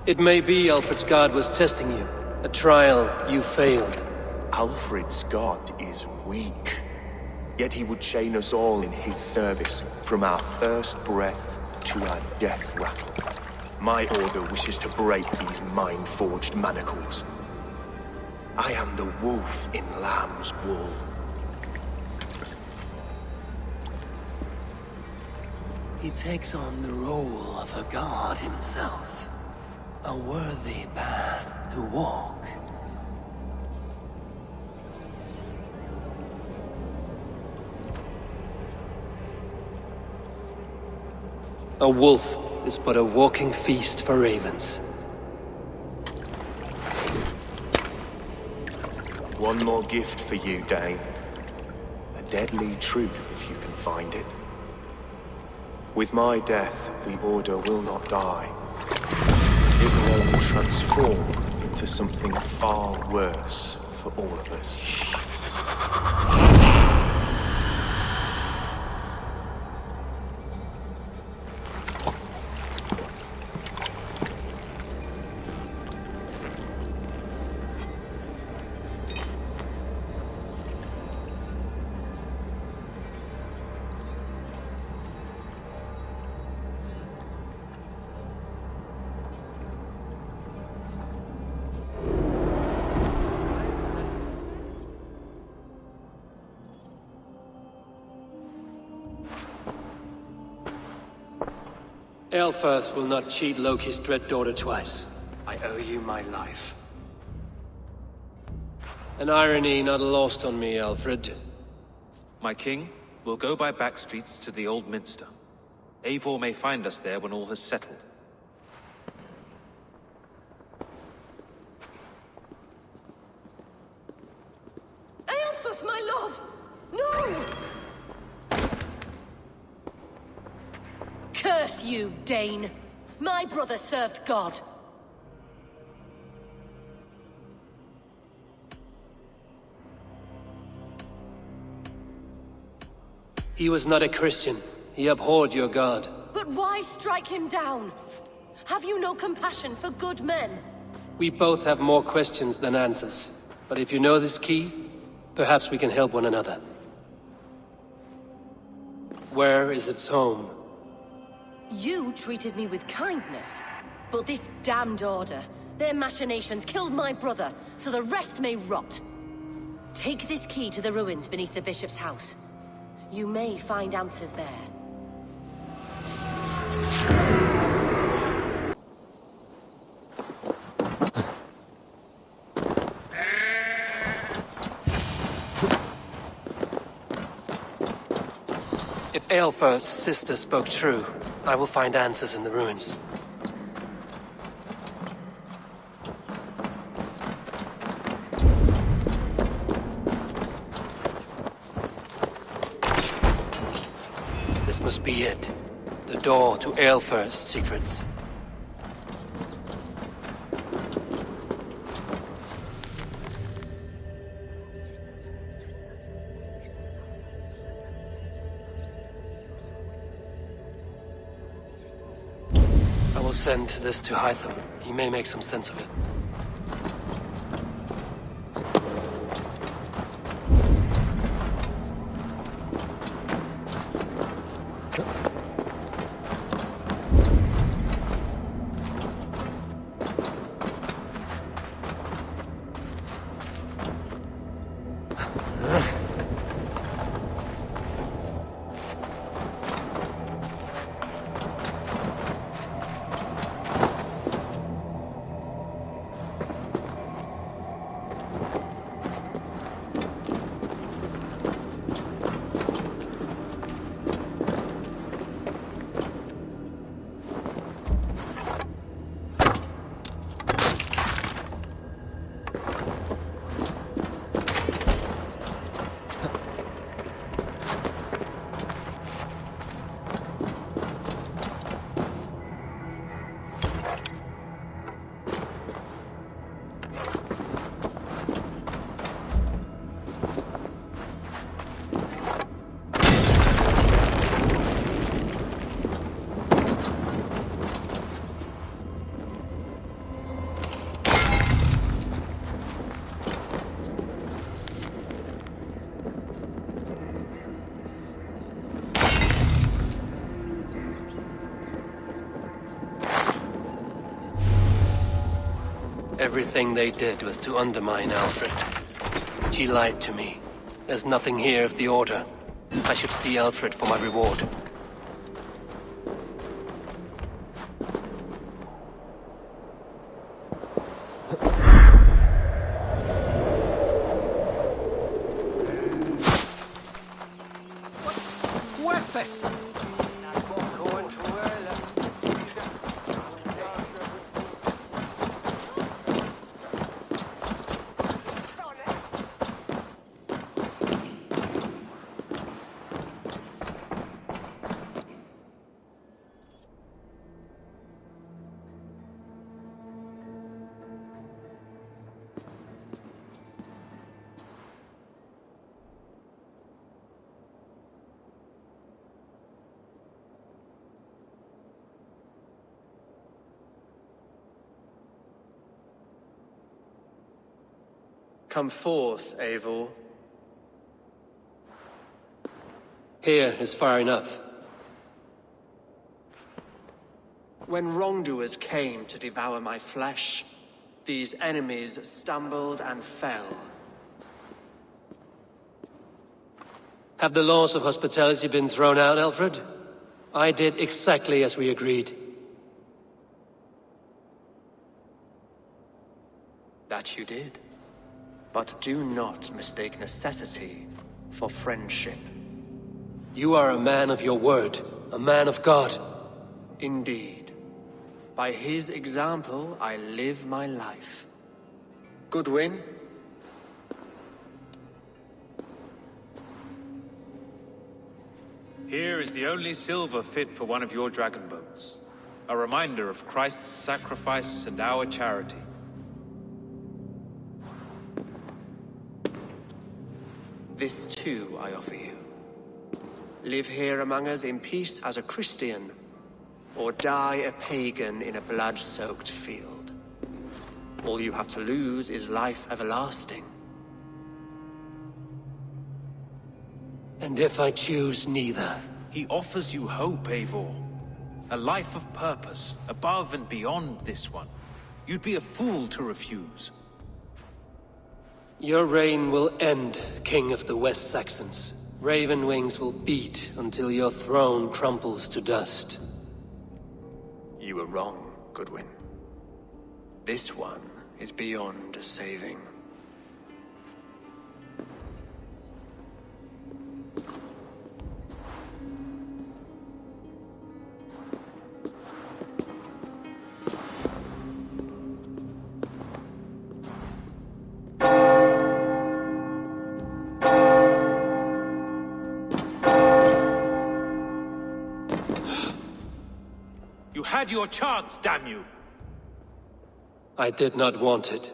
It may be Alfred's God was testing you. A trial you failed. Alfred's God is weak. Yet he would chain us all in his service, from our first breath to our death rattle. My order wishes to break these mind-forged manacles. I am the wolf in lamb's wool. He takes on the role of a god himself. A worthy path to walk. A wolf is but a walking feast for ravens. One more gift for you, Dane. A deadly truth, if you can find it. With my death, the Order will not die. It will only transform into something far worse for all of us. Aelfirth will not cheat Loki's dread daughter twice. I owe you my life. An irony not lost on me, Alfred. My king will go by back streets to the Old Minster. Eivor may find us there when all has settled. Aelfirth, my love! No! Curse you, Dane! My brother served God. He was not a Christian. He abhorred your god. But why strike him down? Have you no compassion for good men? We both have more questions than answers. But if you know this key, perhaps we can help one another. Where is its home? You treated me with kindness, but this damned Order, their machinations killed my brother, so the rest may rot. Take this key to the ruins beneath the Bishop's house. You may find answers there. If Aelfirth's sister spoke true, I will find answers in the ruins. This must be it. The door to Aelfirth's secrets. will send this to Hytham. He may make some sense of it. Everything they did was to undermine Alfred. She lied to me. There's nothing here of the Order. I should see Alfred for my reward. Come forth, Eivor. Here is far enough. When wrongdoers came to devour my flesh, these enemies stumbled and fell. Have the laws of hospitality been thrown out, Alfred? I did exactly as we agreed. That you did. But do not mistake necessity for friendship. You are a man of your word, a man of God. Indeed. By his example, I live my life. Goodwin? Here is the only silver fit for one of your dragon boats. A reminder of Christ's sacrifice and our charity. This too I offer you. Live here among us in peace as a Christian, or die a pagan in a blood-soaked field. All you have to lose is life everlasting. And if I choose neither? He offers you hope, Eivor. A life of purpose, above and beyond this one. You'd be a fool to refuse. Your reign will end, King of the West Saxons. Raven wings will beat until your throne crumples to dust. You were wrong, Goodwin. This one is beyond saving. You had your chance, damn you! I did not want it.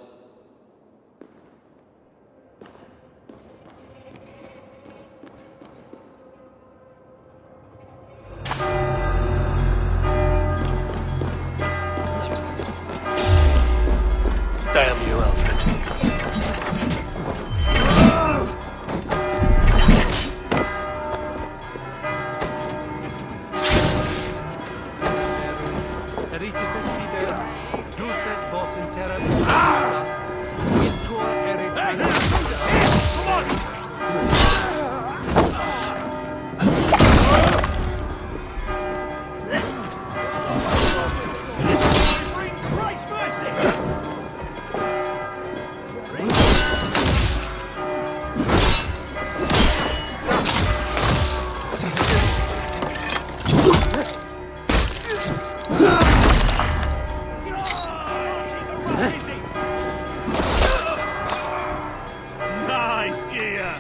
Nice gear!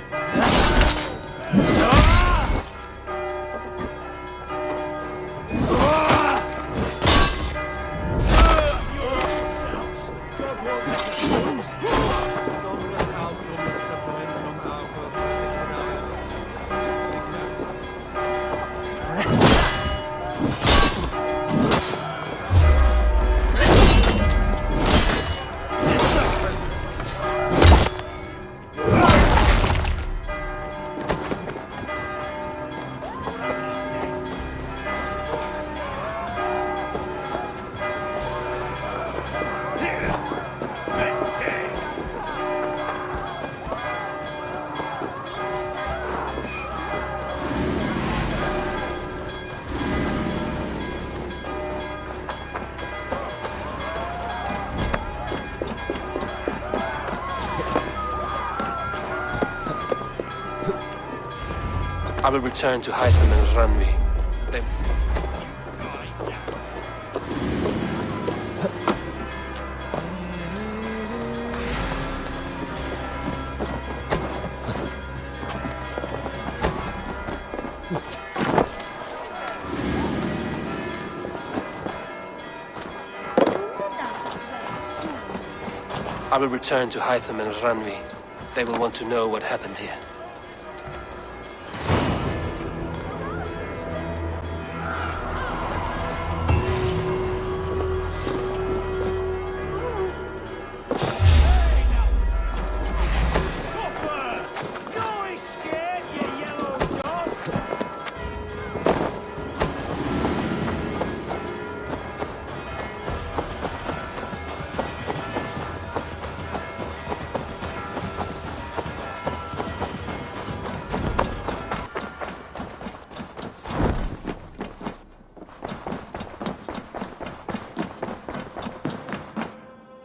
I will return to Hytham and Ranvi. They... I will return to Hytham and Ranvi. They will want to know what happened here.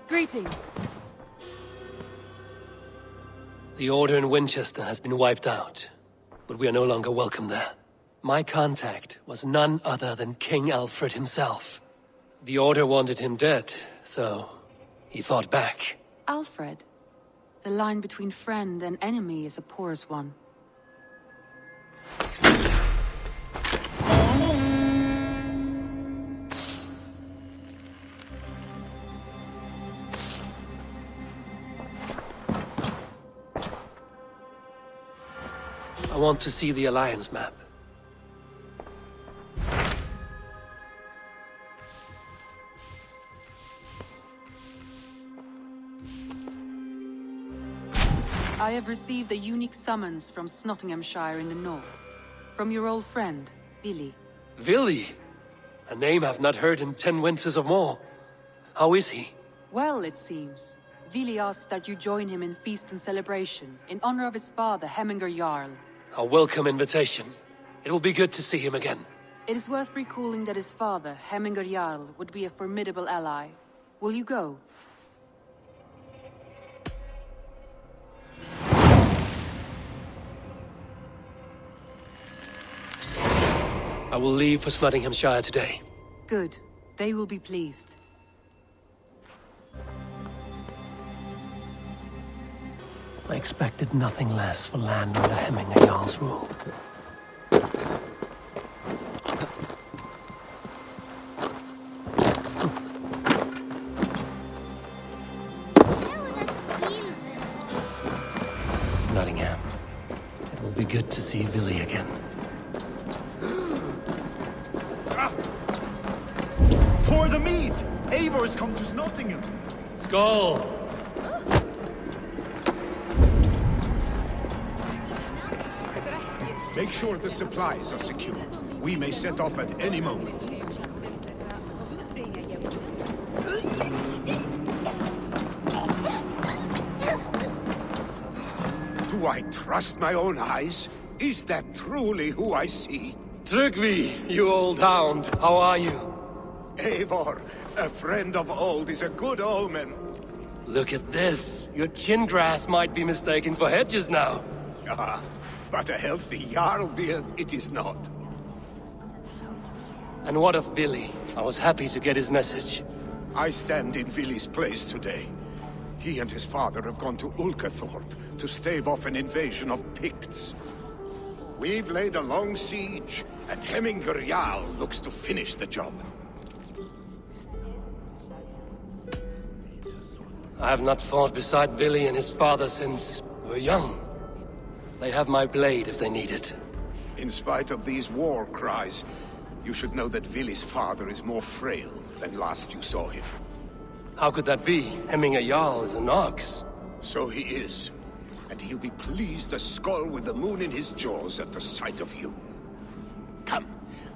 Greetings. The Order in Winchester has been wiped out, but we are no longer welcome there. My contact was none other than King Alfred himself. The Order wanted him dead, so he fought back. Alfred. The line between friend and enemy is a porous one. I want to see the Alliance map. I have received a unique summons from Nottinghamshire in the north. From your old friend, Billy. Billy? A name I've not heard in 10 winters or more. How is he? Well, it seems. Vili asked that you join him in feast and celebration, in honor of his father, Hemminger Jarl. A welcome invitation. It will be good to see him again. It is worth recalling that his father, Hemminger Jarl, would be a formidable ally. Will you go? I will leave for Nottinghamshire today. Good. They will be pleased. I expected nothing less for land under Hemminger Jarl's rule. It's Nottingham. It will be good to see Billy again. Pour the mead! Eivor has come to Nottingham. Skål! Make sure the supplies are secure. We may set off at any moment. Do I trust my own eyes? Is that truly who I see? Trygvi, you old hound, how are you? Eivor, a friend of old is a good omen. Look at this. Your chin grass might be mistaken for hedges now. Ah, but a healthy Jarl beard it is not. And what of Billy? I was happy to get his message. I stand in Vili's place today. He and his father have gone to Ulkathorpe to stave off an invasion of Picts. We've laid a long siege, and Hemminger Jarl looks to finish the job. I have not fought beside Billy and his father since we were young. They have my blade if they need it. In spite of these war cries, you should know that Vili's father is more frail than last you saw him. How could that be? Hemminger Jarl is an ox. So he is. And he'll be pleased as Skull with the moon in his jaws at the sight of you. Come,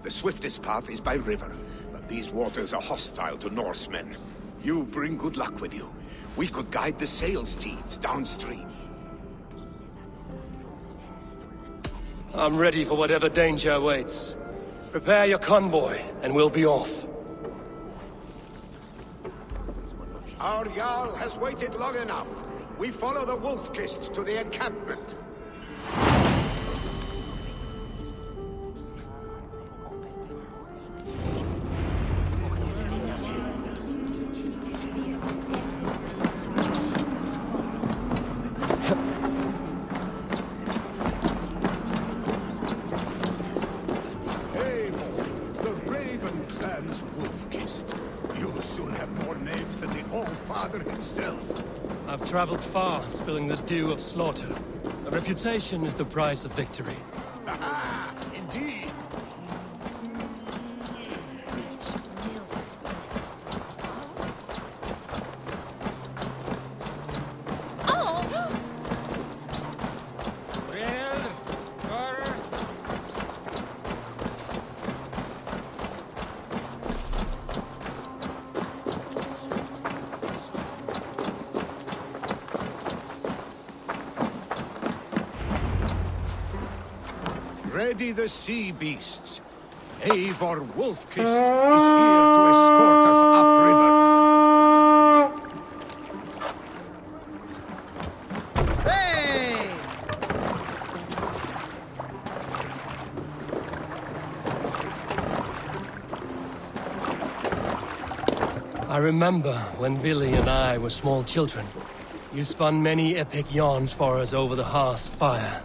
the swiftest path is by river, but these waters are hostile to Norsemen. You bring good luck with you. We could guide the sail steeds downstream. I'm ready for whatever danger awaits. Prepare your convoy, and we'll be off. Our Jarl has waited long enough. We follow the Wolf-Kist to the encampment. I've traveled far, spilling the dew of slaughter. A reputation is the price of victory. Ah, indeed. Ready the sea beasts. Eivor Wolf-Kist is here to escort us upriver. Hey! I remember when Billy and I were small children. You spun many epic yarns for us over the hearth's fire.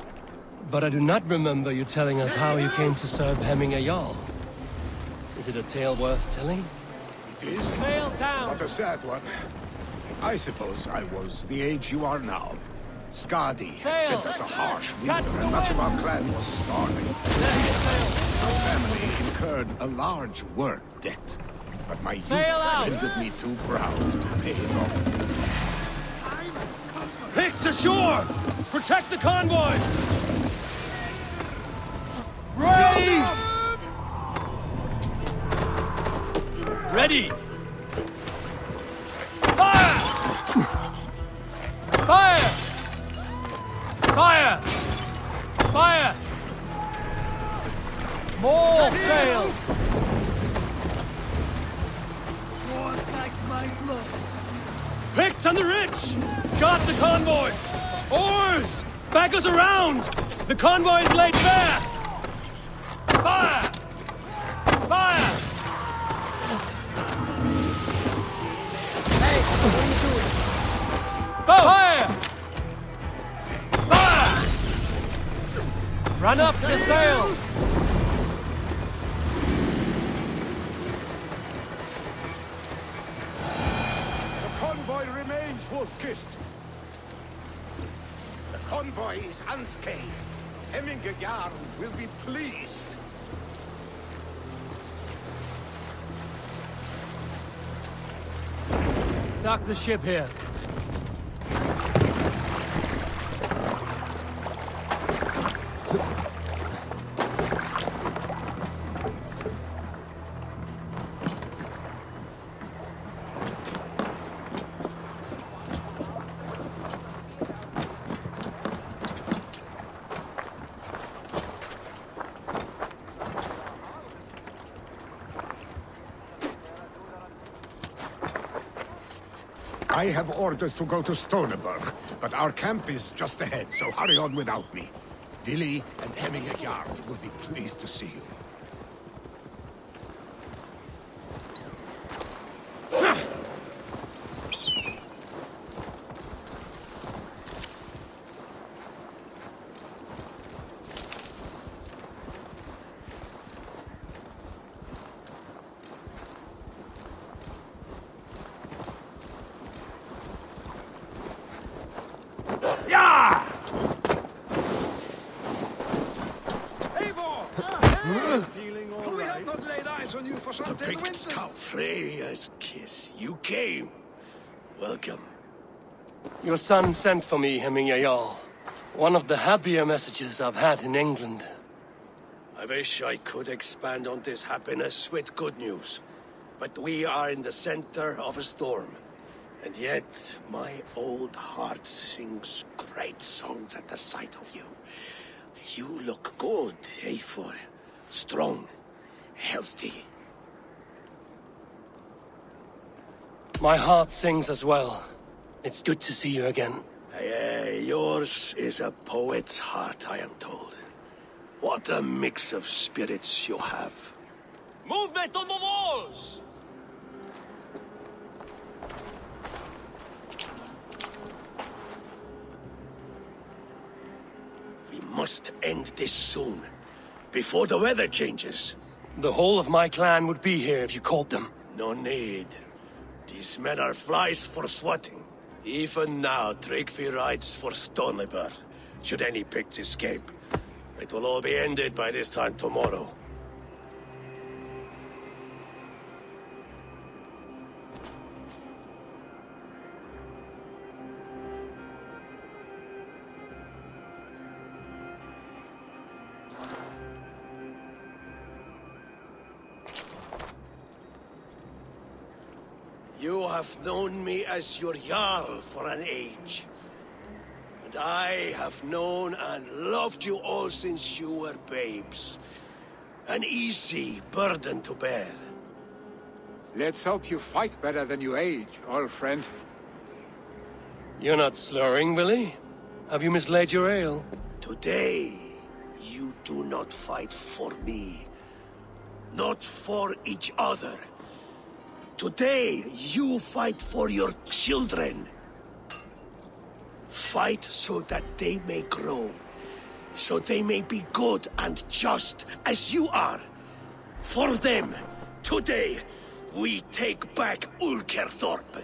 But I do not remember you telling us how you came to serve Hemminger Jarl. Is it a tale worth telling? It is. Sail down! But a sad one. I suppose I was the age you are now. Skadi had sent us a harsh winter, and much of our clan was starving. Our family incurred a large work debt, but my youth rendered me too proud to pay it off. Picts ashore! Protect the convoy! Race! Ready! Fire! Fire! Fire! Fire! More sail! Picked on the rich! Got the convoy! Oars! Back us around! The convoy is laid bare! Fire! Fire! Hey, what are you doing? Fire! Fire! Run up the sail! The convoy remains, Wolf-Kist. The convoy is unscathed. Hemminger Jarl will be pleased. Dock the ship here. I have orders to go to Stoneberg, but our camp is just ahead, so hurry on without me. Willi and Hemminger Jarl will be pleased to see you. The picked cow, Freya's kiss. You came. Welcome. Your son sent for me, Hemminger Jarl. One of the happier messages I've had in England. I wish I could expand on this happiness with good news. But we are in the center of a storm. And yet, my old heart sings great songs at the sight of you. You look good, Eivor. Strong, healthy. My heart sings as well. It's good to see you again. Yours is a poet's heart, I am told. What a mix of spirits you have. Movement on the walls! We must end this soon, before the weather changes. The whole of my clan would be here if you called them. No need. These men are flies for swatting. Even now, Tryggvi rides for Stoneberg, should any Picts escape. It will all be ended by this time tomorrow. You have known me as your Jarl for an age. And I have known and loved you all since you were babes. An easy burden to bear. Let's hope you fight better than you age, old friend. You're not slurring, Willi? Have you mislaid your ale? Today, you do not fight for me. Not for each other. Today, you fight for your children. Fight so that they may grow. So they may be good and just as you are. For them, today, we take back Ulkerthorpe.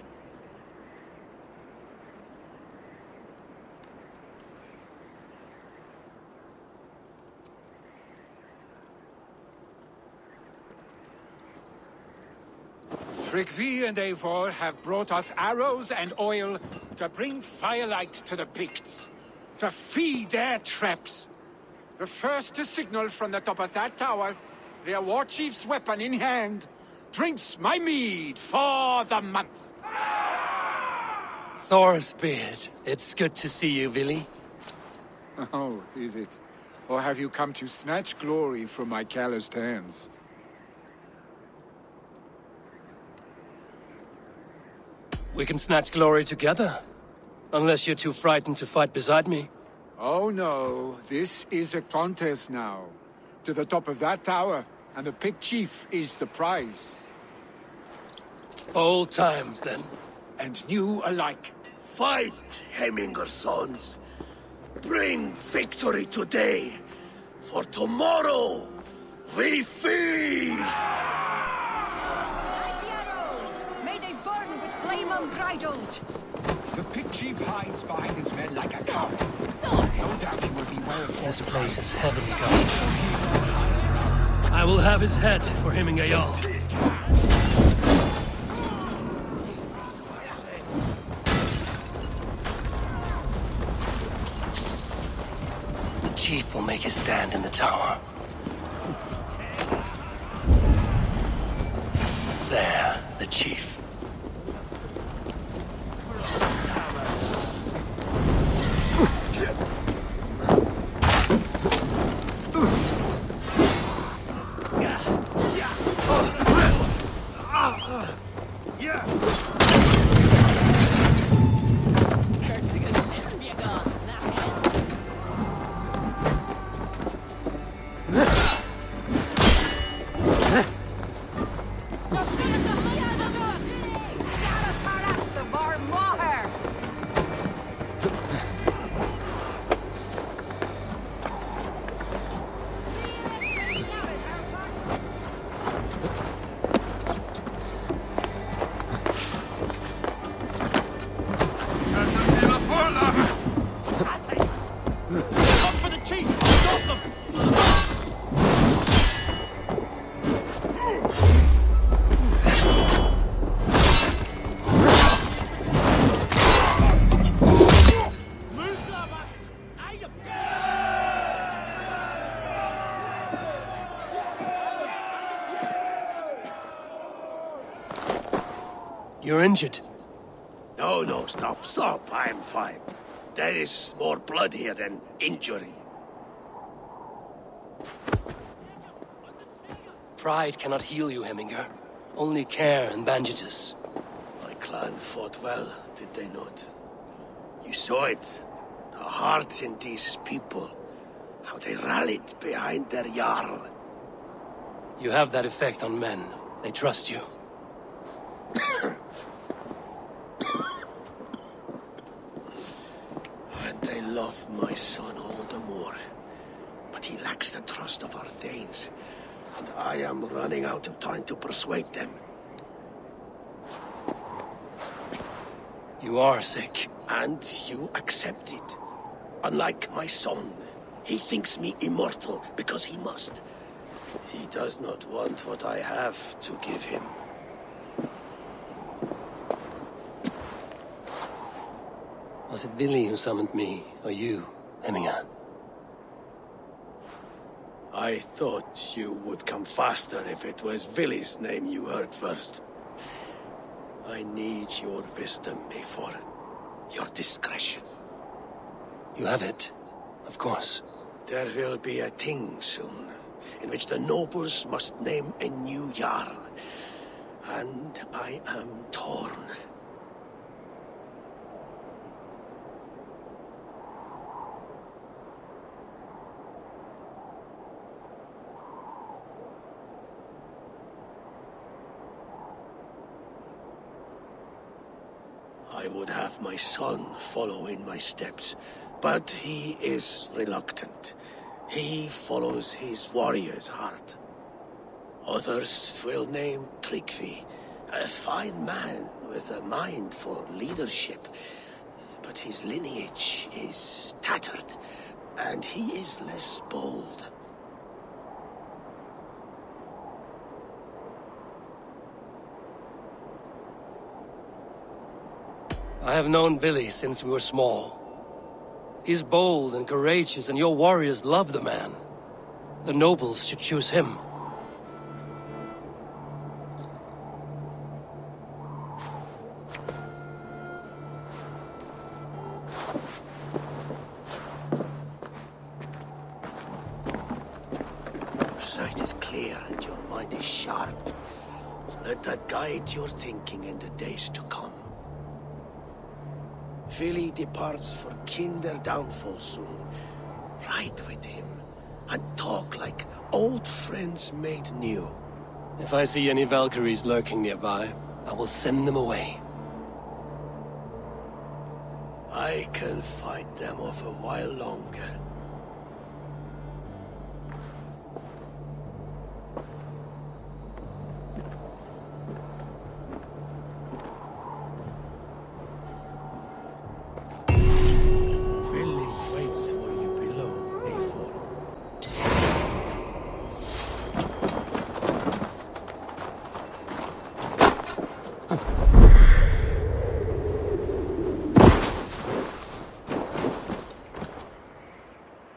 Tryggvi and Eivor have brought us arrows and oil to bring firelight to the Picts, to feed their traps. The first to signal from the top of that tower, their war chief's weapon in hand, drinks my mead for the month. Thor's beard. It's good to see you, Willi. Oh, is it? Or have you come to snatch glory from my calloused hands? We can snatch glory together. Unless you're too frightened to fight beside me. Oh no, this is a contest now. To the top of that tower, and the Pict Chief is the prize. For old times, then. And new alike. Fight, Hemminger sons. Bring victory today. For tomorrow, we feast! Flame unbridled! The Pict Chief hides behind his men like a coward. No doubt he will be well This place is heavily guarded. I will have his head for Hemminger Jarl. The chief will make his stand in the tower. There, the chief. You're injured. No, stop. I'm fine. There is more blood here than injury. Pride cannot heal you, Hemminger. Only care and bandages. My clan fought well, did they not? You saw it. The heart in these people. How they rallied behind their Jarl. You have that effect on men. They trust you. And they love my son all the more. But he lacks the trust of our Danes. And I am running out of time to persuade them. You are sick. And you accept it. Unlike my son, he thinks me immortal because he must. He does not want what I have to give him. Was it Billy who summoned me, or you, Hemminger? I thought you would come faster if it was Villy's name you heard first. I need your wisdom, Eivor. Your discretion. You have it, of course. There will be a thing soon, in which the nobles must name a new Jarl. And I am torn. I would have my son follow in my steps, but he is reluctant. He follows his warrior's heart. Others will name Tryggvi, a fine man with a mind for leadership. But his lineage is tattered, and he is less bold. I have known Billy since we were small. He's bold and courageous, and your warriors love the man. The nobles should choose him. Your sight is clear and your mind is sharp. Let that guide your thinking in the days to come. Vili departs for Kinder downfall soon. Ride with him, and talk like old friends made new. If I see any Valkyries lurking nearby, I will send them away. I can fight them off a while longer.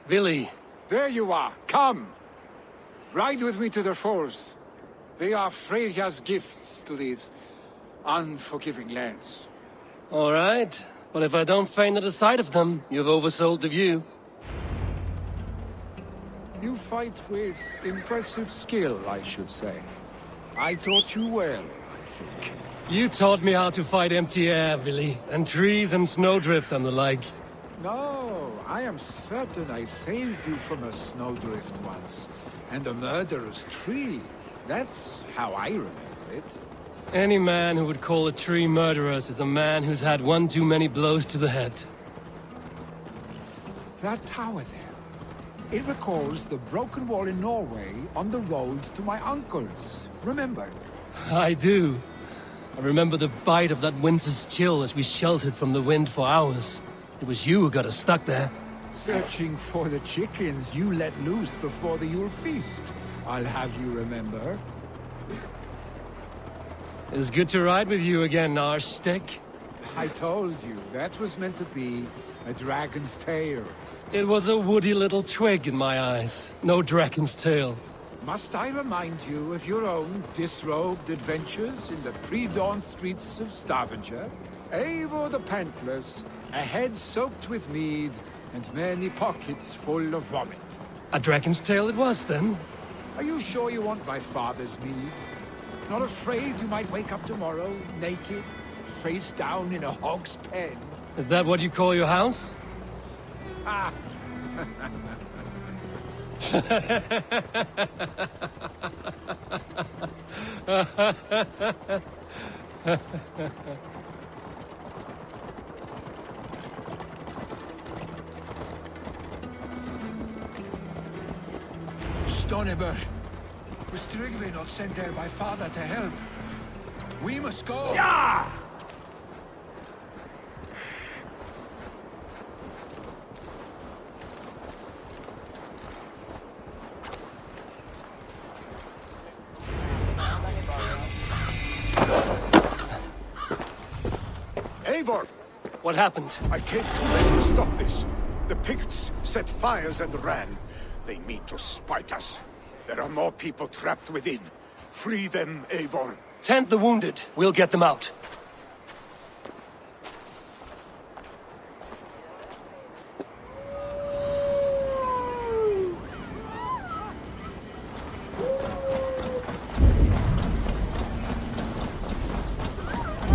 Billy! There you are! Come! Ride with me to the falls. They are Freya's gifts to these unforgiving lands. All right, but if I don't faint at the sight of them, you've oversold the view. You fight with impressive skill, I should say. I taught you well, I think. You taught me how to fight empty air, Billy, and trees and snowdrift and the like. No, I am certain I saved you from a snowdrift once, and a murderous tree. That's how I remember it. Any man who would call a tree murderous is a man who's had one too many blows to the head. That tower there, it recalls the broken wall in Norway on the road to my uncle's. Remember? I do. I remember the bite of that winter's chill as we sheltered from the wind for hours. It was you who got us stuck there. Searching for the chickens you let loose before the Yule feast. I'll have you remember. It's good to ride with you again, Arstick. I told you, that was meant to be a dragon's tail. It was a woody little twig in my eyes. No dragon's tail. Must I remind you of your own disrobed adventures in the pre-dawn streets of Stavanger? Eivor the Pantless, a head soaked with mead, and many pockets full of vomit. A dragon's tail it was, then? Are you sure you want my father's mead? Not afraid you might wake up tomorrow, naked, face down in a hog's pen? Is that what you call your house? Ah! Stoneber! Was Tryggvi not sent there by father to help? We must go! Yeah! Eivor! What happened? I came too late to stop this. The Picts set fires and ran. They mean to spite us. There are more people trapped within. Free them, Eivor. Tend the wounded. We'll get them out.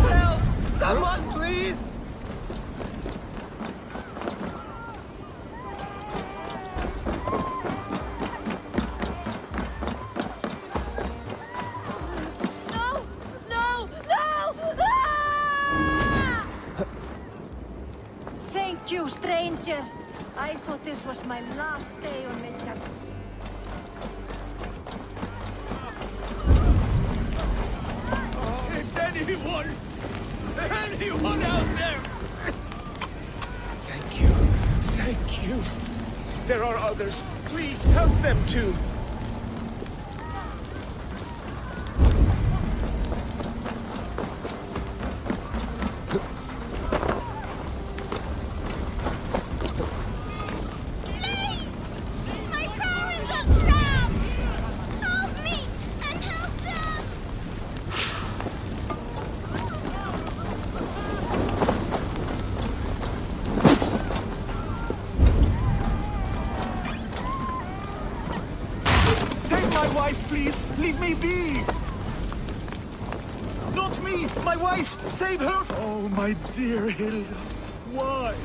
Help! Someone, please! No! No! No! Ah! Thank you, stranger. I thought this was my last day on Midgard. Is anyone out there? Thank you. Thank you. There are others. Please help them too. My parents are trapped! Help me and help them! Save my wife, please! Leave me be! Not me! My wife! Save her! Oh, my dear Hilda. Why?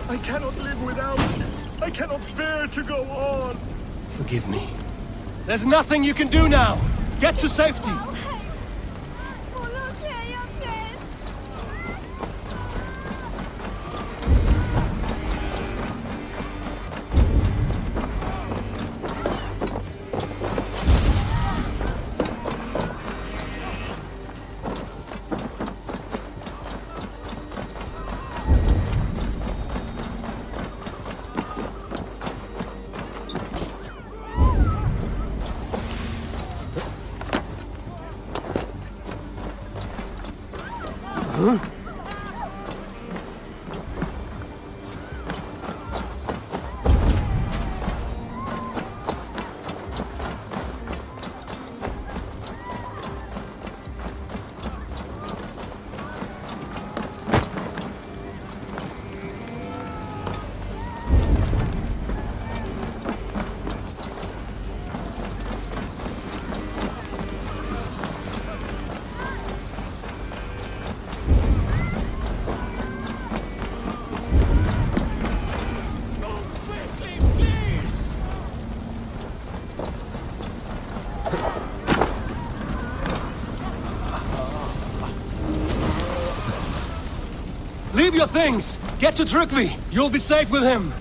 I cannot live without you. I cannot bear to go on. Forgive me. There's nothing you can do now! Get to safety! Huh? Leave your things! Get to Tryggvi! You'll be safe with him!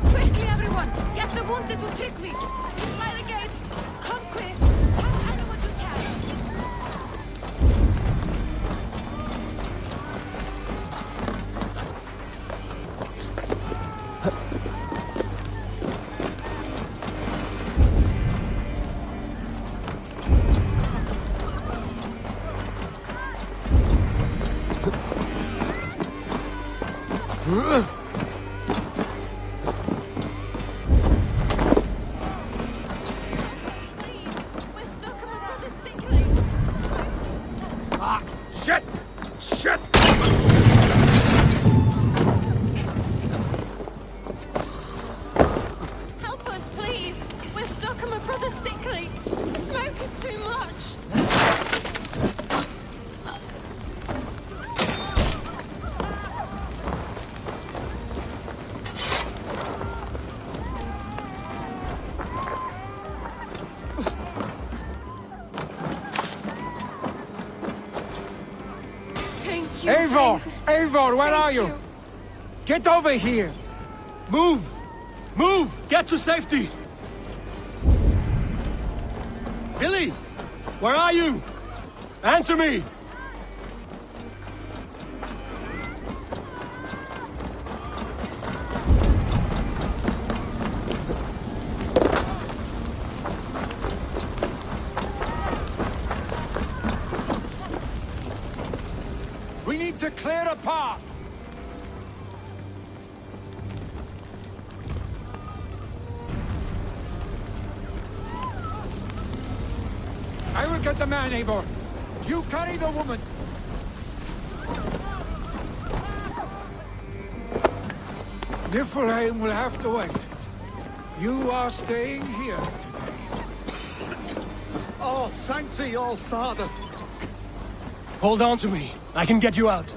Quickly, everyone! Get the wounded to Tryggvi! He's by the gates! Come quick! Help anyone you can! Shit! Shit! Help us, please! We're stuck and my brother's sickly. The smoke is too much. Thank you. Eivor! Eivor, where are you? Get over here! Move! Move! Get to safety! Billy! Where are you? Answer me! We need to clear a path! I will get the man, Eivor. You carry the woman. Niflheim will have to wait. You are staying here today. Oh, thank thee, all father. Hold on to me. I can get you out.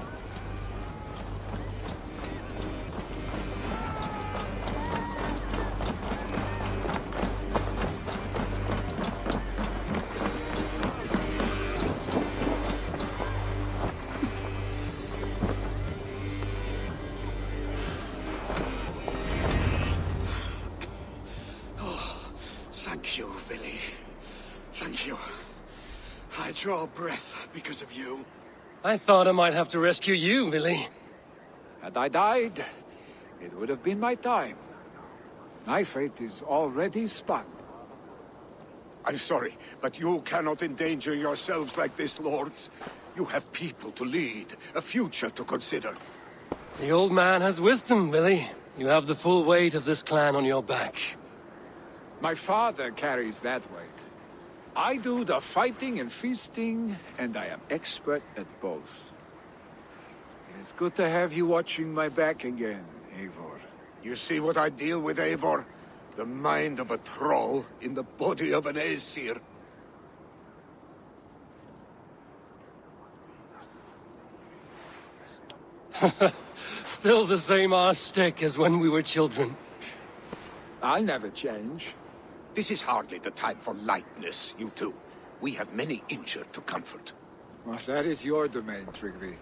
Thank you, Billy. Thank you. I draw breath because of you. I thought I might have to rescue you, Billy. Had I died, it would have been my time. My fate is already spun. I'm sorry, but you cannot endanger yourselves like this, lords. You have people to lead, a future to consider. The old man has wisdom, Billy. You have the full weight of this clan on your back. My father carries that weight. I do the fighting and feasting, and I am expert at both. It is good to have you watching my back again, Eivor. You see what I deal with, Eivor? The mind of a troll in the body of an Aesir. Still the same arse stick as when we were children. I'll never change. This is hardly the time for lightness, you two. We have many injured to comfort. Well, that is your domain, Tryggvi.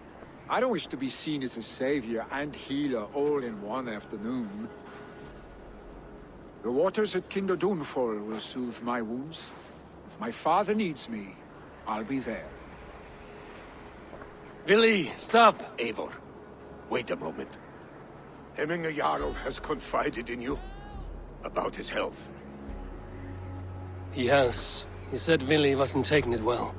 I don't wish to be seen as a savior and healer all in one afternoon. The waters at Kinder Dunfall will soothe my wounds. If my father needs me, I'll be there. Billy, stop! Eivor, wait a moment. Hemminger Jarl has confided in you about his health. He has. He said Billy wasn't taking it well.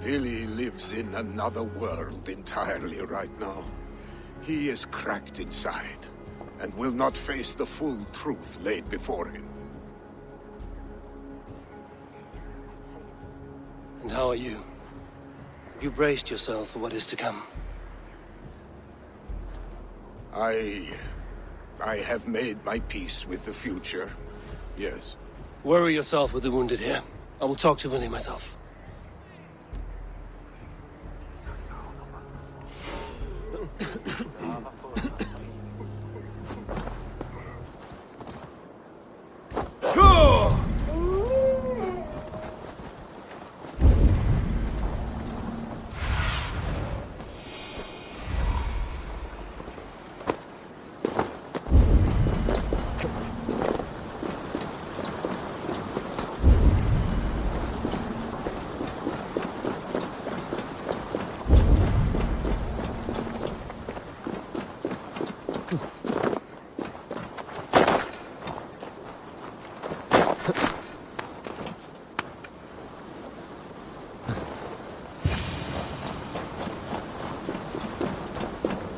Billy lives in another world entirely right now. He is cracked inside, and will not face the full truth laid before him. And how are you? Have you braced yourself for what is to come? I have made my peace with the future, yes. Worry yourself with the wounded here. I will talk to Billy myself.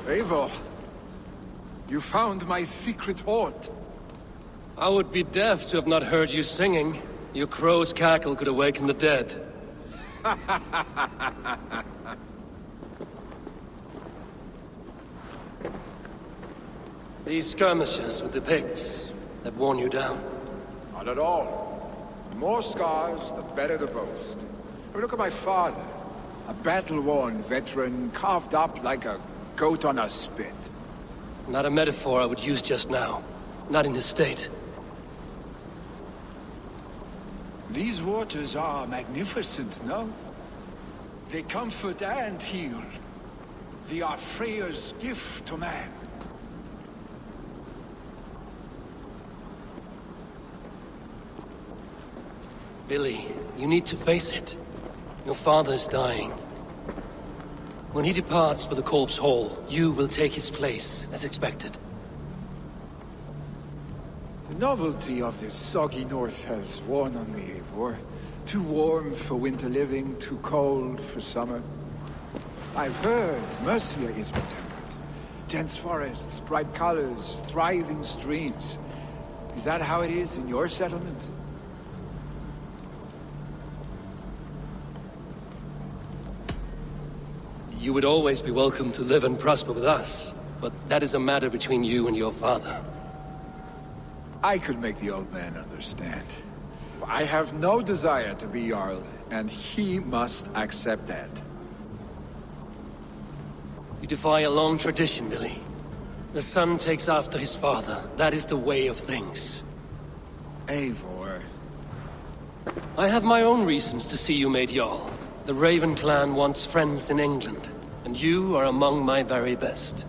Eivor, You found my secret hoard. I would be deaf to have not heard you singing. Your crow's cackle could awaken the dead. These skirmishes with the pigs that worn you down. Not at all. The more scars, the better the boast. I mean, look at my father. A battle-worn veteran, carved up like a goat on a spit. Not a metaphor I would use just now. Not in his state. These waters are magnificent, no? They comfort and heal. They are Freya's gift to man. Billy, you need to face it. Your father's dying. When he departs for the Corpse Hall, you will take his place, as expected. The novelty of this soggy north has worn on me, Eivor. Too warm for winter living, too cold for summer. I've heard Mercia is more temperate. Dense forests, bright colors, thriving streams. Is that how it is in your settlement? You would always be welcome to live and prosper with us, but that is a matter between you and your father. I could make the old man understand. I have no desire to be Jarl, and he must accept that. You defy a long tradition, Billy. The son takes after his father. That is the way of things. Eivor. I have my own reasons to see you made Jarl. The Raven clan wants friends in England, and you are among my very best.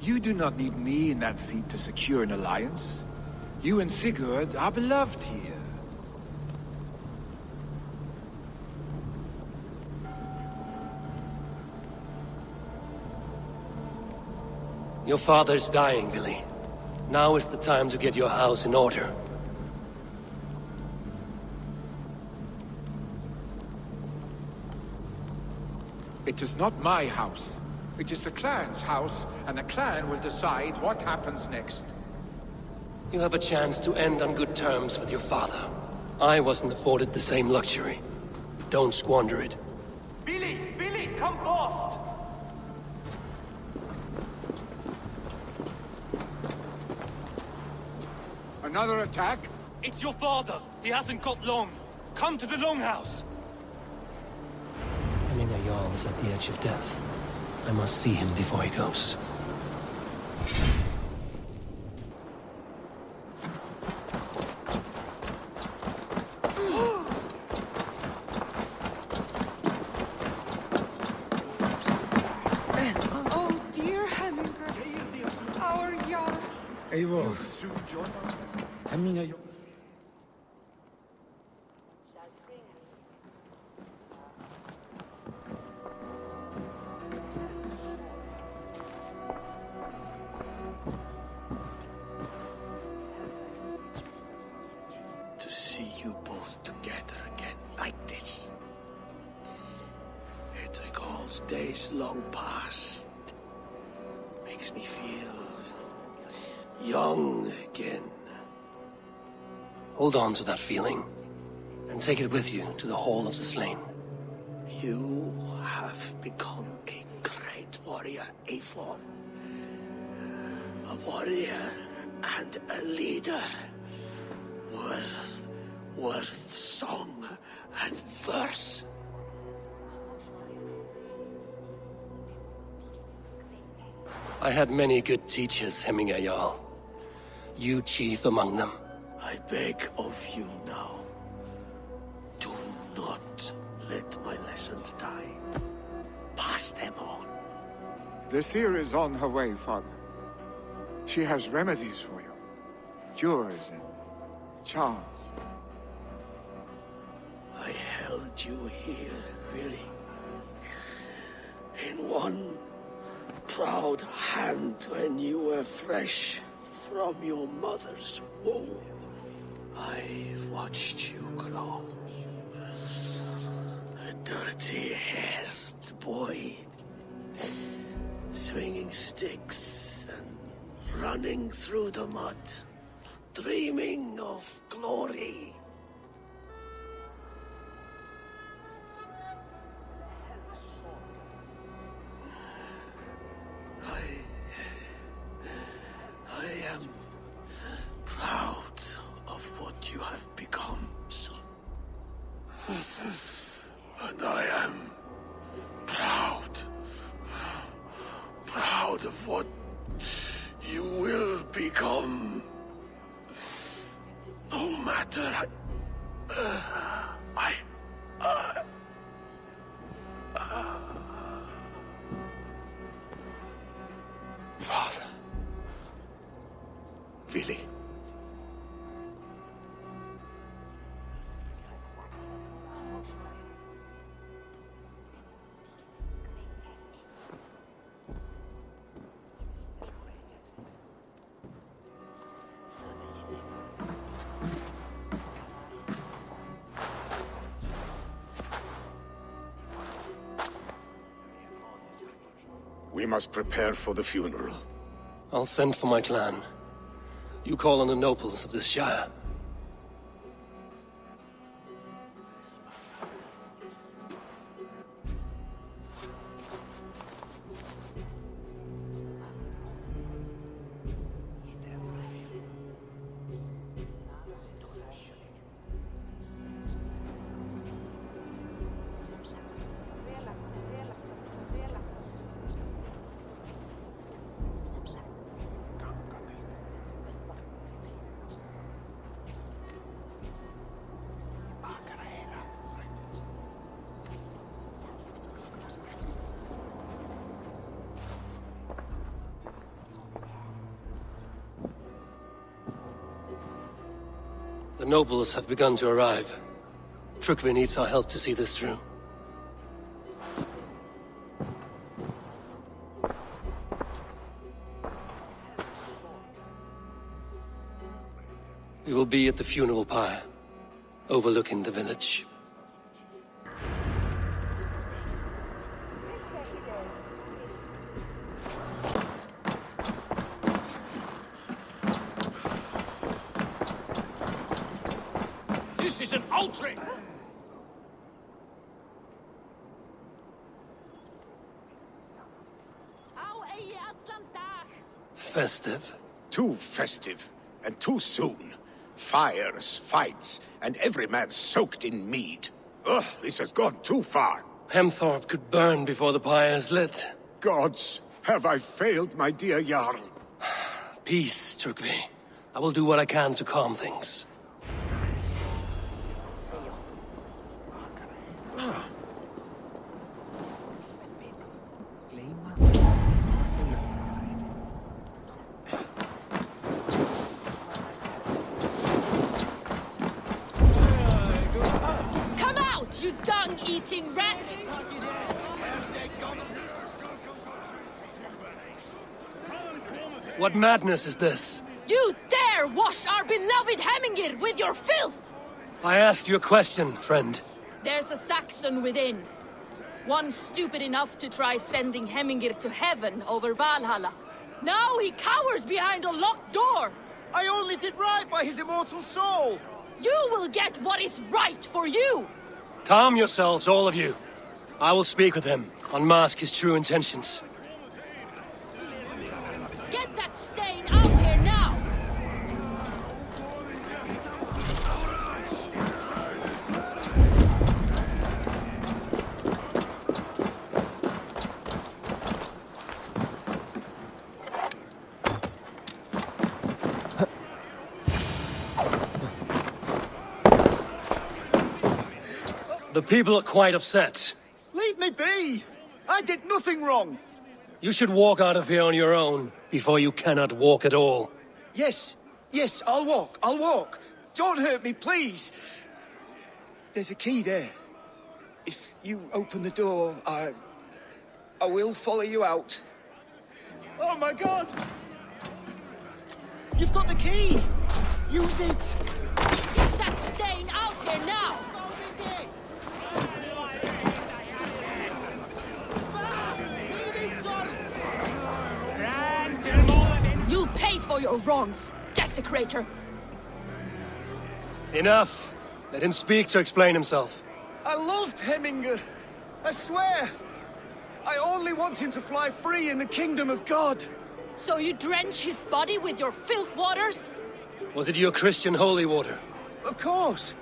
You do not need me in that seat to secure an alliance. You and Sigurd are beloved here. Your father's dying, Billy. Now is the time to get your house in order. It is not my house. It is the clan's house, and the clan will decide what happens next. You have a chance to end on good terms with your father. I wasn't afforded the same luxury. Don't squander it. Billy! Billy, come fast! Another attack? It's your father. He hasn't got long. Come to the Longhouse. Hemminger Jarl is at the edge of death. I must see him before he goes. Oh, dear Hemminger. Our Jarl. Eivor. Hemminger. To see you both together again like this. It recalls days long past. Makes me feel young again. Hold on to that feeling, and take it with you to the Hall of the Slain. You have become a great warrior, Eivor. A warrior and a leader. Worth song and verse. I had many good teachers, Hemminger Jarl. You chief among them. I beg of you now, do not let my lessons die. Pass them on. The seer is on her way, Father. She has remedies for you. Cures and charms. I held you here, really. In one proud hand when you were fresh from your mother's womb. I've watched you grow. A dirty-haired boy to swinging sticks and running through the mud, dreaming of glory. I am proud of what you have become, son. And I am proud of what you will become. No matter Father. Really? We must prepare for the funeral. I'll send for my clan. You call on the nobles of this shire. The nobles have begun to arrive. Trukvi needs our help to see this through. We will be at the funeral pyre, overlooking the village. This is an outrage! Festive. Too festive, and too soon. Fires, fights, and every man soaked in mead. Ugh, this has gone too far. Hemthorpe could burn before the pyre is lit. Gods, have I failed my dear Jarl? Peace, Trukvi. I will do what I can to calm things. Come out, you dung-eating rat! What madness is this? You dare wash our beloved Hemingir with your filth! I asked you a question, friend. There's a Saxon within. One stupid enough to try sending Hemingir to heaven over Valhalla. Now he cowers behind a locked door! I only did right by his immortal soul! You will get what is right for you! Calm yourselves, all of you. I will speak with him, unmask his true intentions. Get that stain out here now! The people are quite upset. Leave me be! I did nothing wrong! You should walk out of here on your own, before you cannot walk at all. Yes, I'll walk. Don't hurt me, please. There's a key there. If you open the door, I will follow you out. Oh my God! You've got the key! Use it! Get that stain out here now! for your wrongs, desecrator! Enough! Let him speak to explain himself. I loved Heminger. I swear. I only want him to fly free in the kingdom of God. So you drench his body with your filth waters? Was it your Christian holy water? Of course.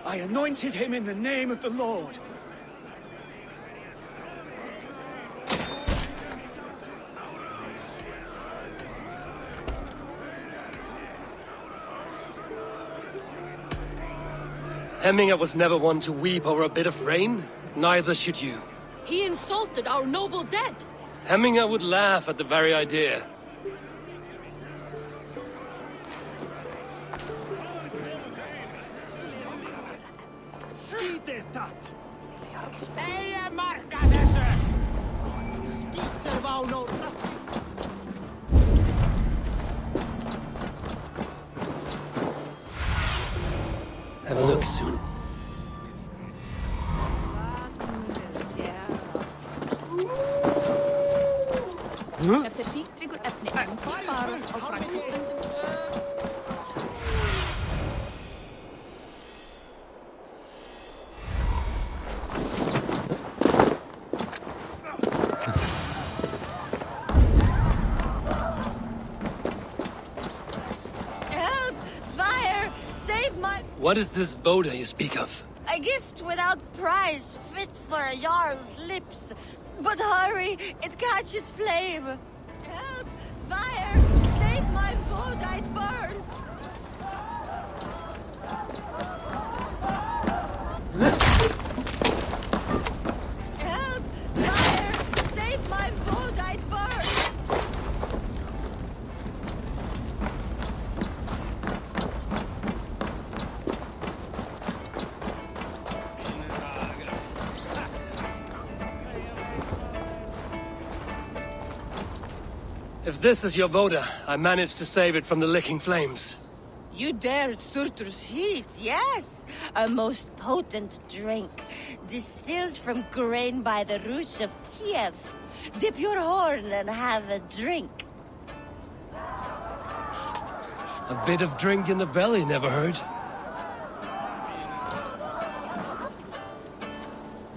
I anointed him in the name of the Lord. Hemminger was never one to weep over a bit of rain. Neither should you. He insulted our noble dead. Hemminger would laugh at the very idea. Have a look soon. Eftir sítryggur efni farið á frækkustum. Help! Fire! Save my... What is this Boda you speak of? A gift without price, fit for a Jarl's lips. But hurry, it catches flame. Help! Fire! Save my food, it burns! Help! Fire! Save my food, it burns! If this is your Boda, I managed to save it from the licking flames. You dared Surtur's heat, yes! A most potent drink, distilled from grain by the Rus of Kiev. Dip your horn and have a drink. A bit of drink in the belly never hurt.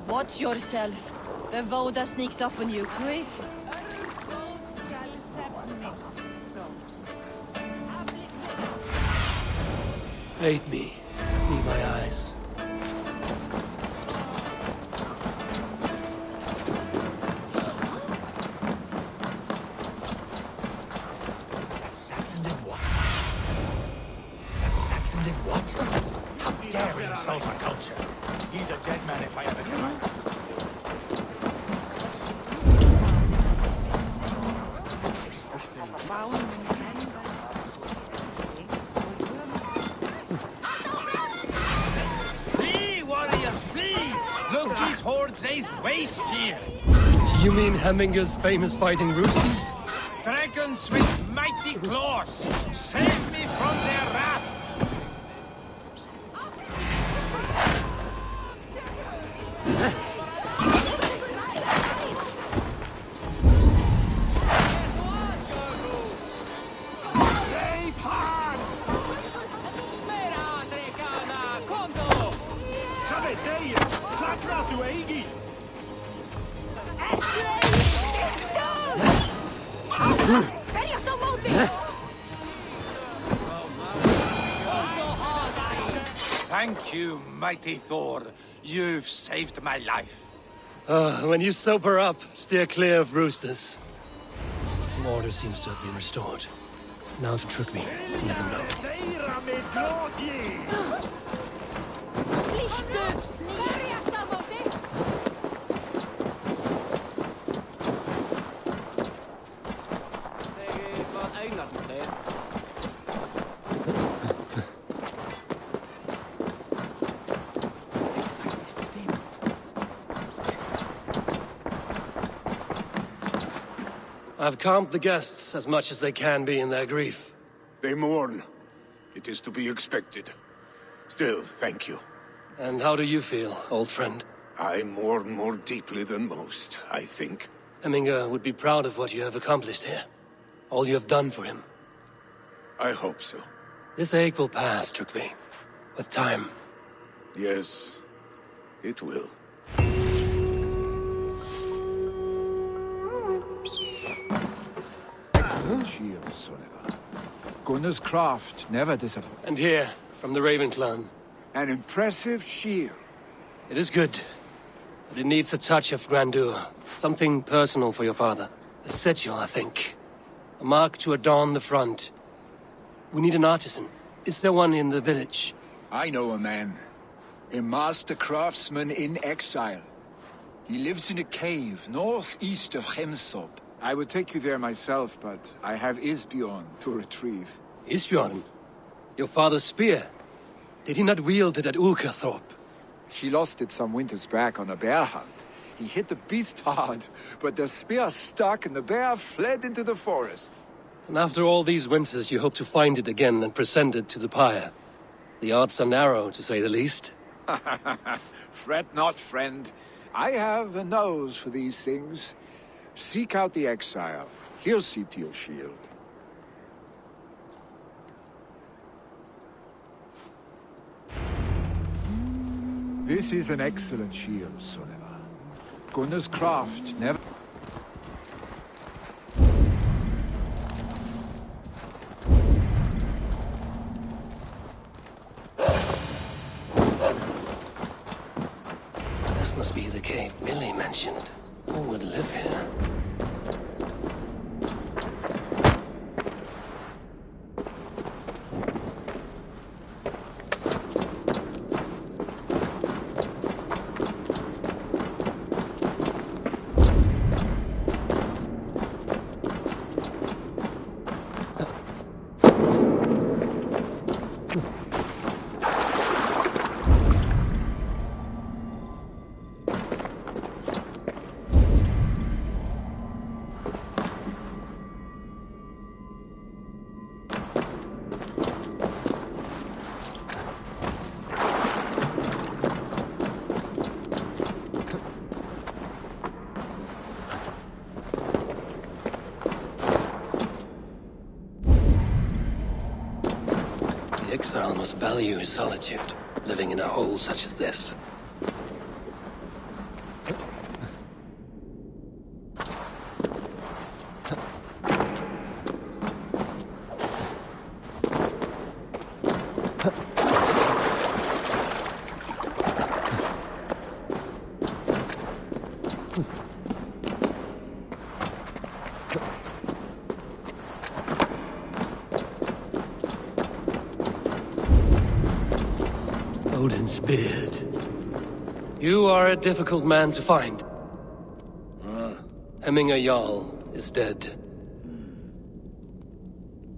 Watch yourself. The Voda sneaks up on you quick. Bait me. Meet my eyes. That Saxon did what? That Saxon did what? How dare he insult our culture? He's a dead man if I ever knew him. Horde lays waste here. You mean Hemminger's famous fighting roosters? Dragons with mighty claws, save me from their wrath. Thank you, mighty Thor. You've saved my life. When you sober up, steer clear of roosters. Some order seems to have been restored. Now to Trygvi, to let him know. I've calmed the guests as much as they can be in their grief. They mourn. It is to be expected. Still, thank you. And how do you feel, old friend? I mourn more deeply than most, I think. Hemminger would be proud of what you have accomplished here. All you have done for him. I hope so. This ache will pass, Trygve. With time. Yes, it will. Shield, Sullivan. Gunnar's craft never disappoints. And here, from the Raven clan. An impressive shield. It is good, but it needs a touch of grandeur. Something personal for your father. A sigil, I think. A mark to adorn the front. We need an artisan. Is there one in the village? I know a man. A master craftsman in exile. He lives in a cave northeast of Hemthorp. I would take you there myself, but I have Isbjorn to retrieve. Isbjorn? Your father's spear? Did he not wield it at Ulkerthorp? He lost it some winters back on a bear hunt. He hit the beast hard, but the spear stuck and the bear fled into the forest. And after all these winters, you hope to find it again and present it to the pyre. The odds are narrow, to say the least. Fret not, friend. I have a nose for these things. Seek out the exile. He'll see to your shield. This is an excellent shield, Sullivan. Gunnar's craft never... This must be the cave Billy mentioned. Who would live here? Exile must value his solitude, living in a hole such as this. Odin's beard. You are a difficult man to find. Hemminger Jarl is dead.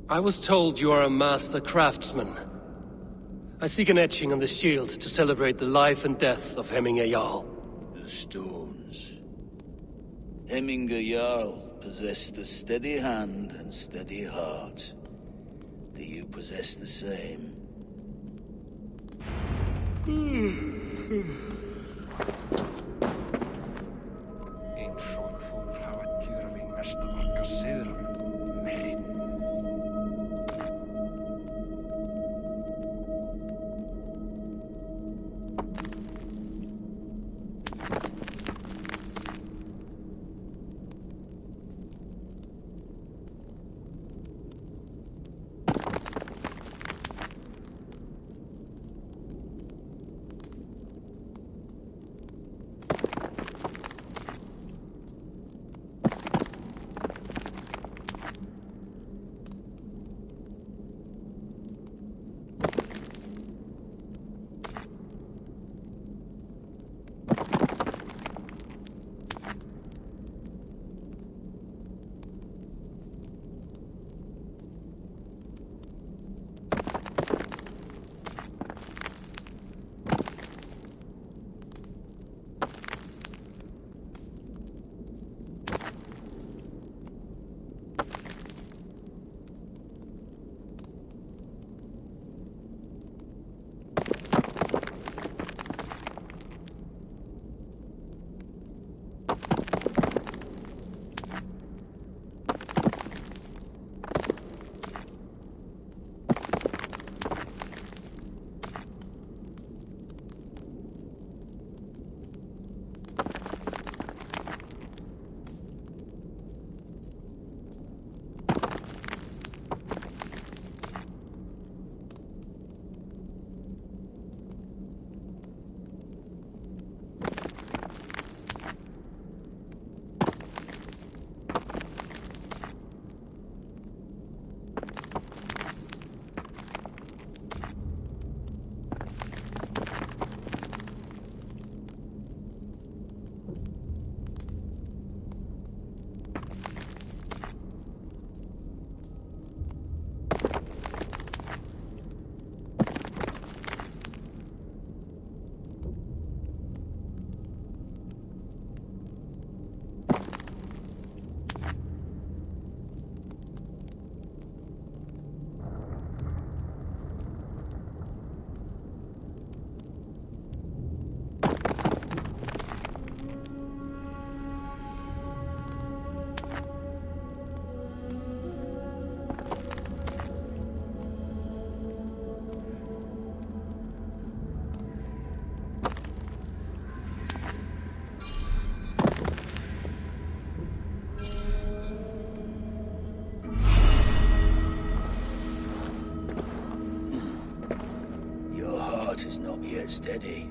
I was told you are a master craftsman. I seek an etching on the shield to celebrate the life and death of Hemminger Jarl. The stones. Hemminger Jarl possessed a steady hand and steady heart. Do you possess the same? get steady.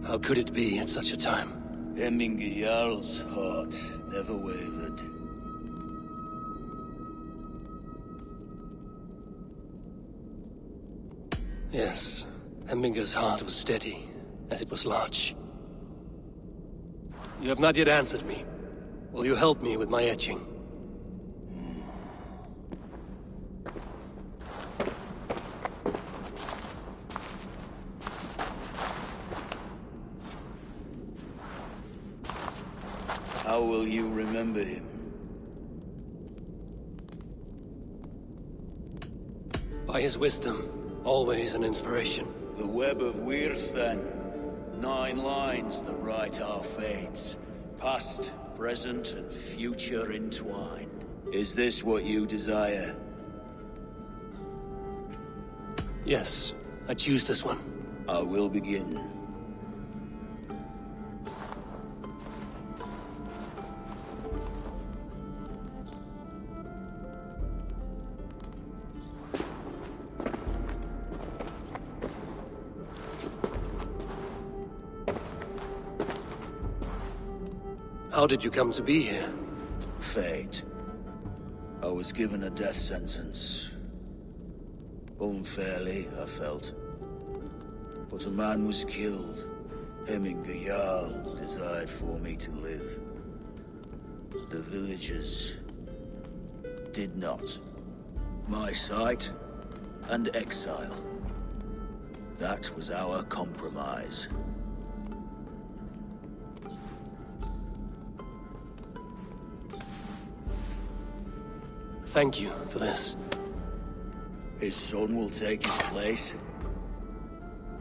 How could it be at such a time? Hemminger Jarl's heart never wavered. Yes, Hemminger's heart was steady, as it was large. You have not yet answered me. Will you help me with my etching? How will you remember him? By his wisdom, always an inspiration. The web of Wirth, then. 9 lines that write our fates. Past, present, and future entwined. Is this what you desire? Yes, I choose this one. I will begin. How did you come to be here? Fate. I was given a death sentence. Unfairly, I felt. But a man was killed. Hemminger Jarl desired for me to live. The villagers did not. My sight and exile. That was our compromise. Thank you for this. His son will take his place.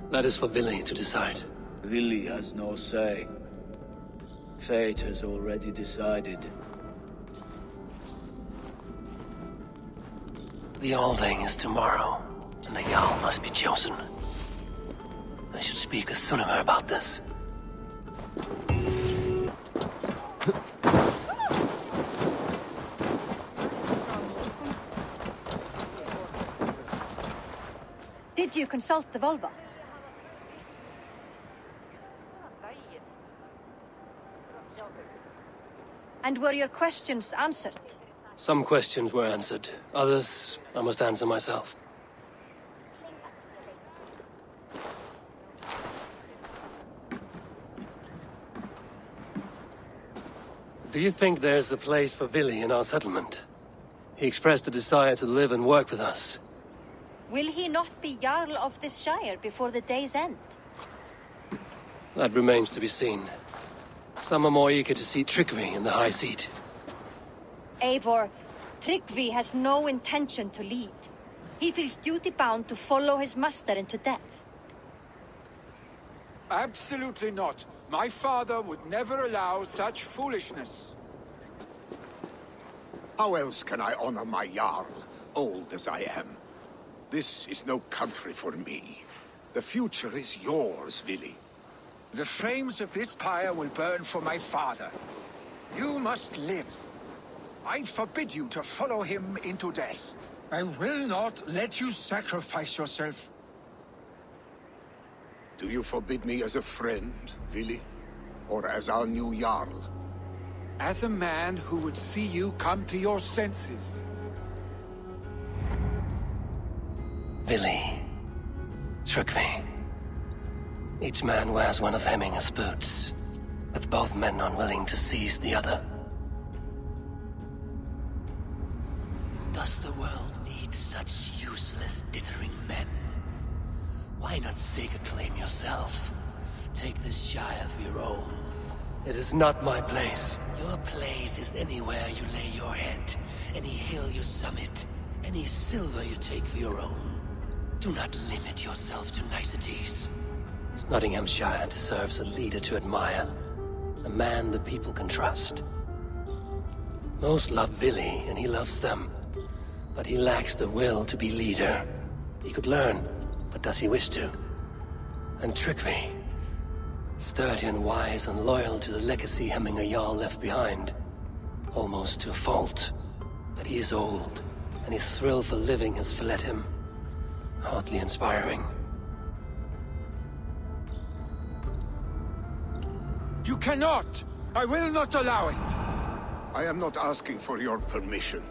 That is for Vili to decide. Vili has no say. Fate has already decided. The Alding is tomorrow, and the Jarl must be chosen. I should speak with Sunnema about this. Did you consult the Volva? And were your questions answered? Some questions were answered. Others, I must answer myself. Do you think there's a place for Vili in our settlement? He expressed a desire to live and work with us. Will he not be Jarl of this Shire before the day's end? That remains to be seen. Some are more eager to see Tryggvi in the High Seat. Eivor, Tryggvi has no intention to lead. He feels duty-bound to follow his master into death. Absolutely not. My father would never allow such foolishness. How else can I honor my Jarl, old as I am? This is no country for me. The future is yours, Vili. The flames of this pyre will burn for my father. You must live. I forbid you to follow him into death. I will not let you sacrifice yourself. Do you forbid me as a friend, Vili? Or as our new Jarl? As a man who would see you come to your senses. Vili. Tryggvi. Each man wears one of Hemminger's boots, with both men unwilling to seize the other. Does the world need such useless, dithering men? Why not stake a claim yourself? Take this Shire for your own. It is not my place. Your place is anywhere you lay your head, any hill you summit, any silver you take for your own. Do not limit yourself to niceties. Nottinghamshire deserves a leader to admire, a man the people can trust. Most love Vili, and he loves them, but he lacks the will to be leader. He could learn, but does he wish to? And Tryggvi, sturdy and wise and loyal to the legacy Hemminger Jarl left behind, almost to a fault. But he is old, and his thrill for living has fled him. Hardly inspiring. You cannot! I will not allow it! I am not asking for your permission.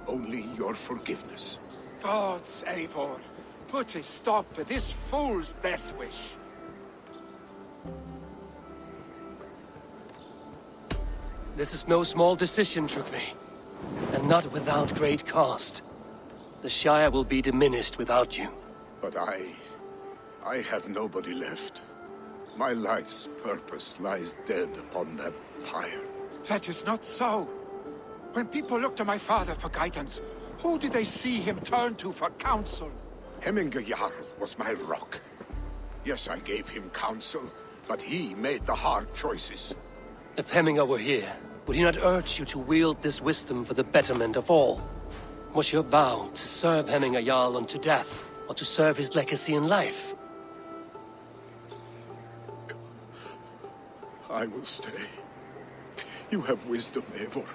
Only your forgiveness. Gods, Eivor, put a stop to this fool's death wish. This is no small decision, Trugvi. And not without great cost. The Shire will be diminished without you. But I have nobody left. My life's purpose lies dead upon that pyre. That is not so. When people look to my father for guidance, who did they see him turn to for counsel? Hemminger Jarl was my rock. Yes, I gave him counsel, but he made the hard choices. If Hemminger were here, would he not urge you to wield this wisdom for the betterment of all? Was your vow to serve Hemminger Jarl unto death, or to serve his legacy in life? I will stay. You have wisdom, Eivor.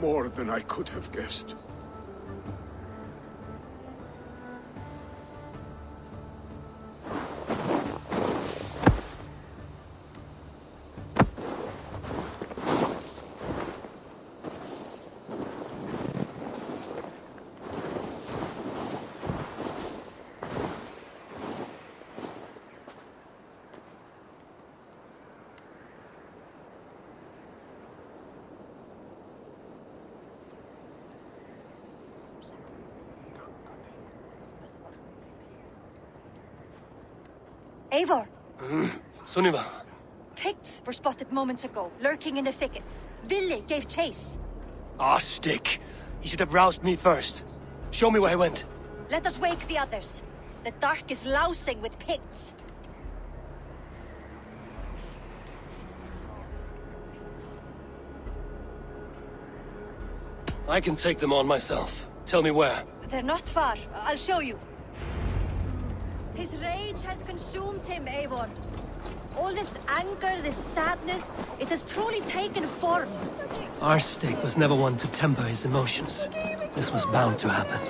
More than I could have guessed. Eivor! Sunniva! Picts were spotted moments ago, lurking in the thicket. Ville gave chase. Ah, stick! He should have roused me first. Show me where he went. Let us wake the others. The dark is lousing with Picts. I can take them on myself. Tell me where. They're not far. I'll show you. His rage has consumed him, Eivor. All this anger, this sadness, it has truly taken form. Our stick was never one to temper his emotions. This was bound to happen.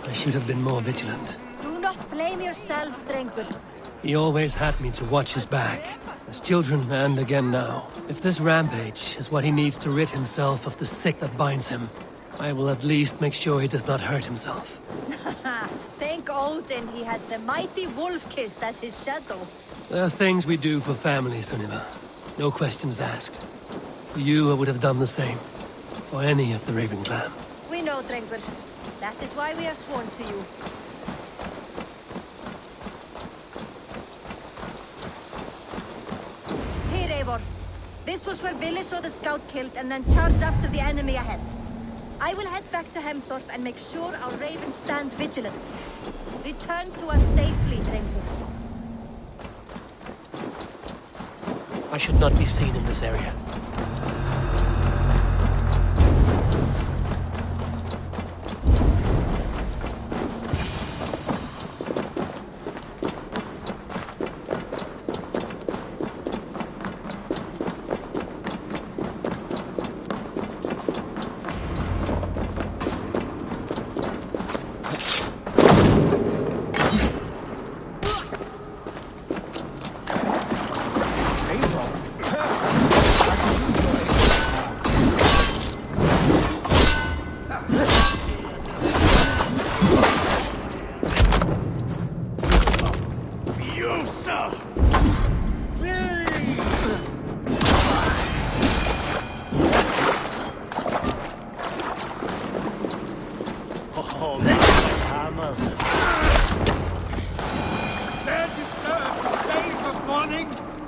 I should have been more vigilant. Do not blame yourself, Drengur. He always had me to watch his back. As children, and again now. If this rampage is what he needs to rid himself of the sick that binds him, I will at least make sure he does not hurt himself. Thank Odin he has the mighty Wolf-Kissed as his shadow. There are things we do for family, Sunniva. No questions asked. For you, I would have done the same. For any of the Raven clan. We know, Drengur. That is why we are sworn to you. Here, Eivor. This was where Ville saw the scout killed and then charged after the enemy ahead. I will head back to Hemthorpe and make sure our ravens stand vigilant. Return to us safely, Drengur. I should not be seen in this area.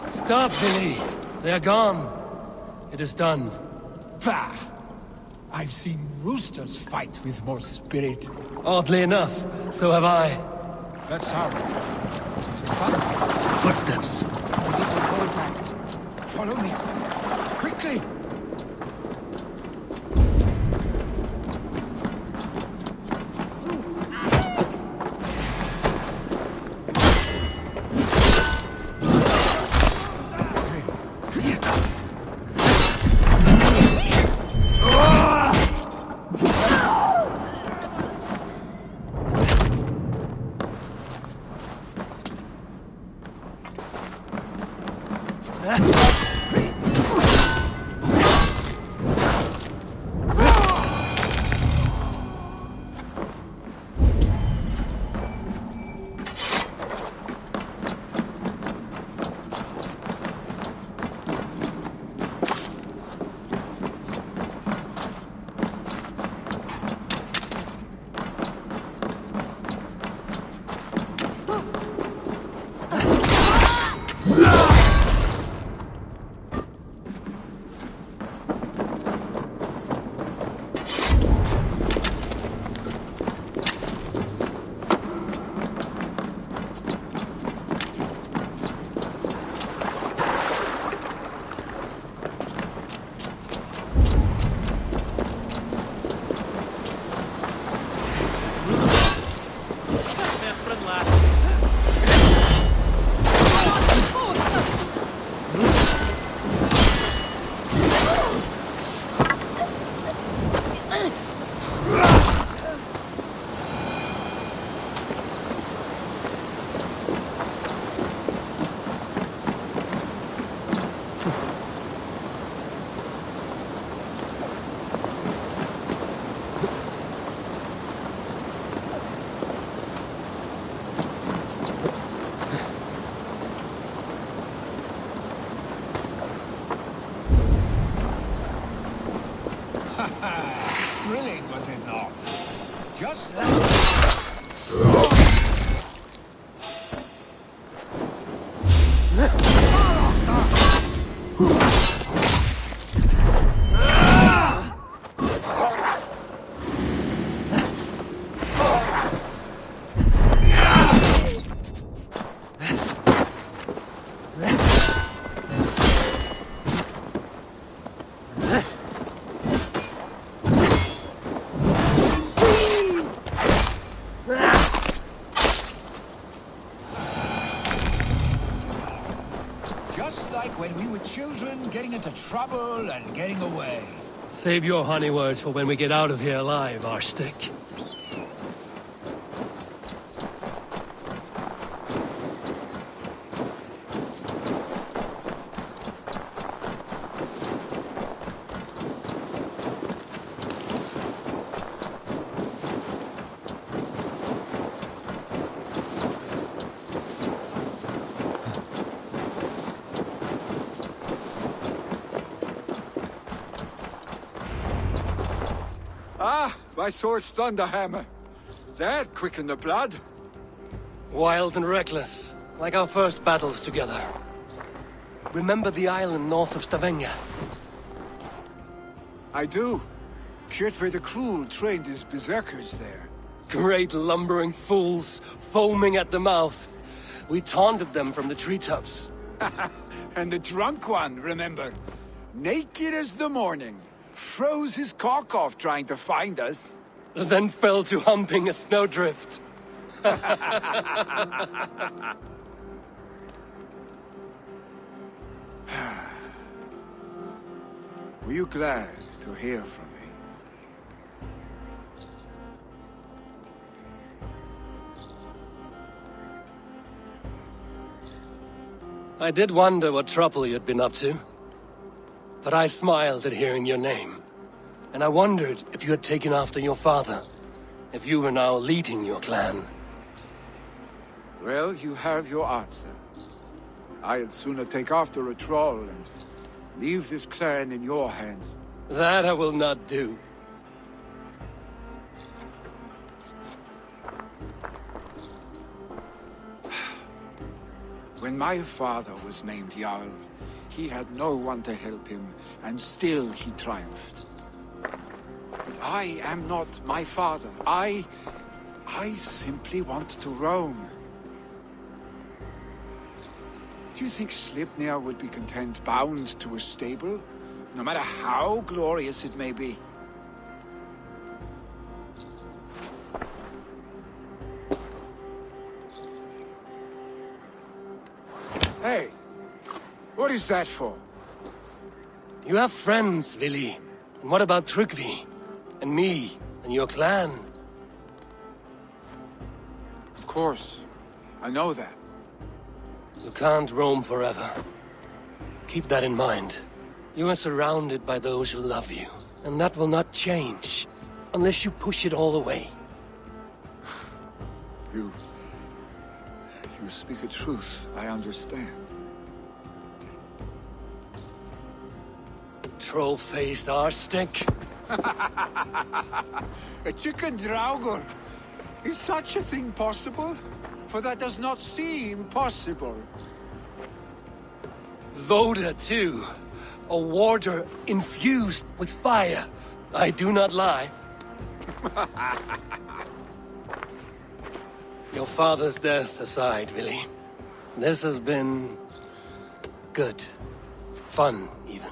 Stop, Billy. They're gone. It is done. Bah! I've seen roosters fight with more spirit. Oddly enough, so have I. That sound. Is it fun? Footsteps. We need to fall back. Follow me. Quickly! thrilling, was it not? Just like... Just like when we were children, getting into trouble and getting away. Save your honey words for when we get out of here alive, Arstick. Ah, my sword's thunderhammer. That quickened the blood. Wild and reckless, like our first battles together. Remember the island north of Stavanger? I do. Kjotve the Cruel trained his berserkers there. Great lumbering fools, foaming at the mouth. We taunted them from the treetops. And the drunk one, remember? Naked as the morning. Froze his cock off trying to find us. Then fell to humping a snowdrift. Were you glad to hear from me? I did wonder what trouble you'd been up to. But I smiled at hearing your name. And I wondered if you had taken after your father. If you were now leading your clan. Well, you have your answer. I'd sooner take after a troll and leave this clan in your hands. That I will not do. When my father was named Jarl, he had no one to help him, and still he triumphed. But I am not my father. I simply want to roam. Do you think Sleipnir would be content bound to a stable, no matter how glorious it may be? Hey! What is that for? You have friends, Vili. And what about Tryggvi? And me? And your clan? Of course. I know that. You can't roam forever. Keep that in mind. You are surrounded by those who love you. And that will not change. Unless you push it all away. You speak a truth. I understand. Troll-faced Arstick. A chicken Draugr. Is such a thing possible? For that does not seem possible. Voda, too. A warder infused with fire. I do not lie. Your father's death aside, Vili. This has been... good. Fun, even.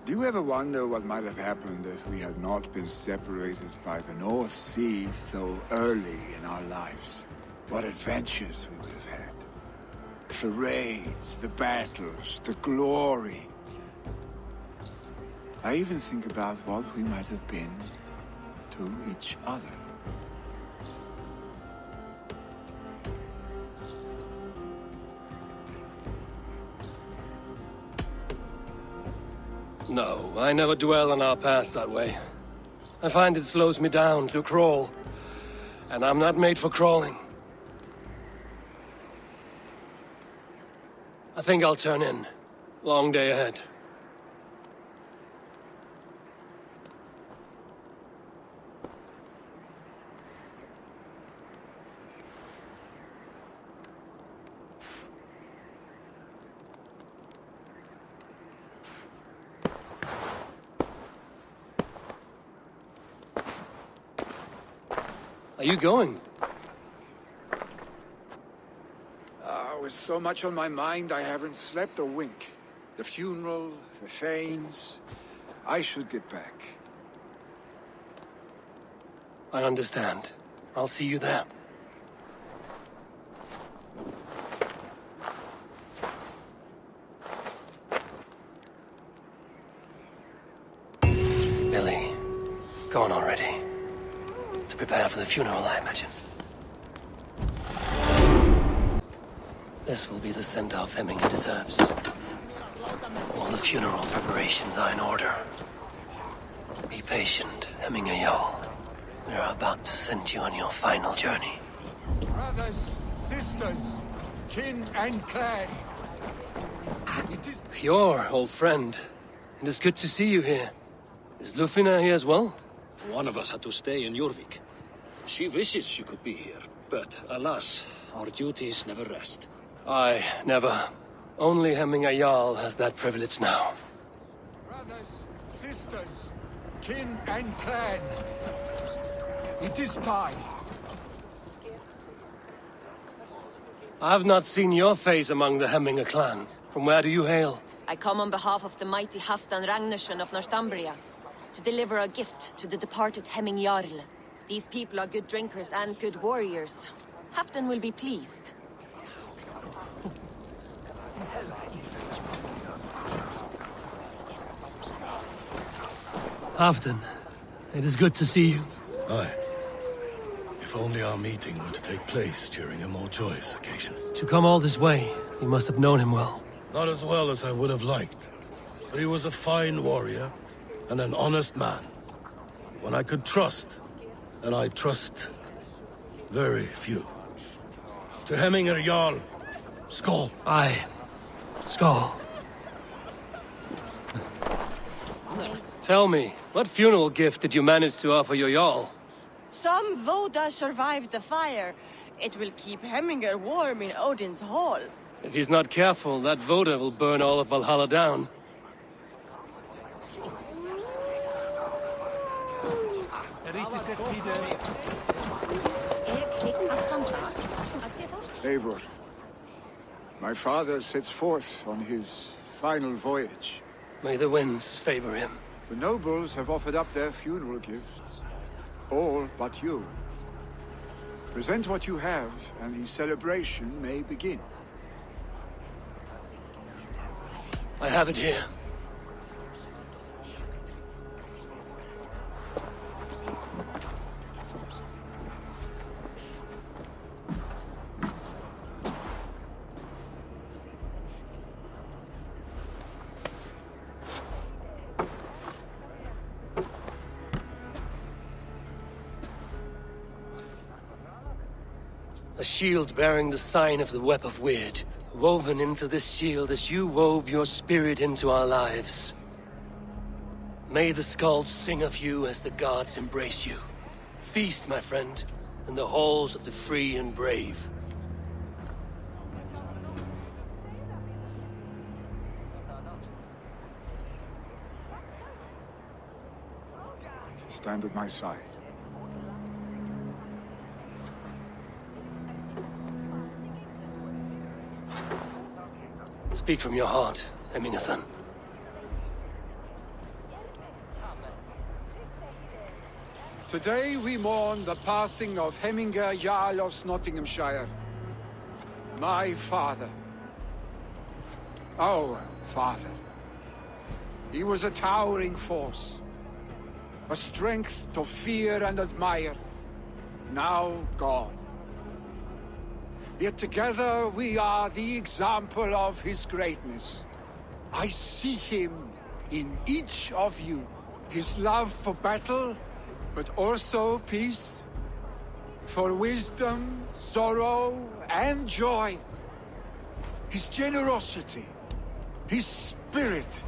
Do you ever wonder what might have happened if we had not been separated by the North Sea so early in our lives? What adventures we would have had. The raids, the battles, the glory. I even think about what we might have been to each other. No, I never dwell on our past that way. I find it slows me down to crawl. And I'm not made for crawling. I think I'll turn in. Long day ahead. Are you going? With so much on my mind, I haven't slept a wink. The funeral, the Thanes. I should get back. I understand. I'll see you there. Billy, gone already. To prepare for the funeral, I imagine. This will be the send-off Hemminger deserves. All the funeral preparations are in order. Be patient, Hemminger Jarl. We are about to send you on your final journey. Brothers, sisters, kin and clan. Your old friend. It is good to see you here. Is Lufina here as well? One of us had to stay in Jorvik. She wishes she could be here, but alas, our duties never rest. Aye, never. Only Hemminger Jarl has that privilege now. Brothers, sisters, kin and clan. It is time. I have not seen your face among the Hemminger clan. From where do you hail? I come on behalf of the mighty Halfdan Ragnarsson of Northumbria to deliver a gift to the departed Hemming Jarl. These people are good drinkers and good warriors. Halfdan will be pleased. Halfdan, it is good to see you. Aye. If only our meeting were to take place during a more joyous occasion. To come all this way, you must have known him well. Not as well as I would have liked. But he was a fine warrior and an honest man. One I could trust, and I trust very few. To Hemminger Jarl, Skål. Aye. Skål. Tell me, what funeral gift did you manage to offer your Jarl? Some Voda survived the fire. It will keep Hemminger warm in Odin's hall. If he's not careful, that Voda will burn all of Valhalla down. Eivor, my father sets forth on his final voyage. May the winds favor him. The nobles have offered up their funeral gifts. All but you. Present what you have, and the celebration may begin. I have it here. A shield bearing the sign of the Web of Weird, woven into this shield as you wove your spirit into our lives. May the skalds sing of you as the gods embrace you. Feast, my friend, in the halls of the free and brave. Stand at my side. Speak from your heart, Hemminger-son. Today we mourn the passing of Hemminger Jarl of Nottinghamshire. My father. Our father. He was a towering force. A strength to fear and admire. Now gone. Yet together we are the example of his greatness. I see him in each of you. His love for battle, but also peace. For wisdom, sorrow, and joy. His generosity, his spirit.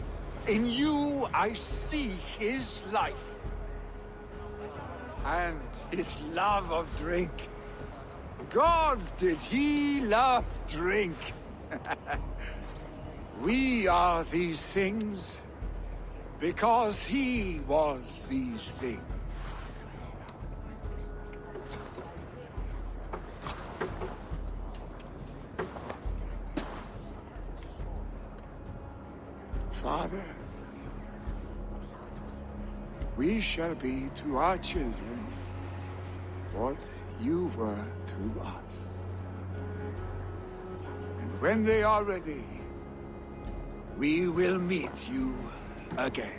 In you I see his life. And his love of drink. Gods, did he love drink! We are these things because he was these things. Father, we shall be to our children what you were to us. And when they are ready, we will meet you again.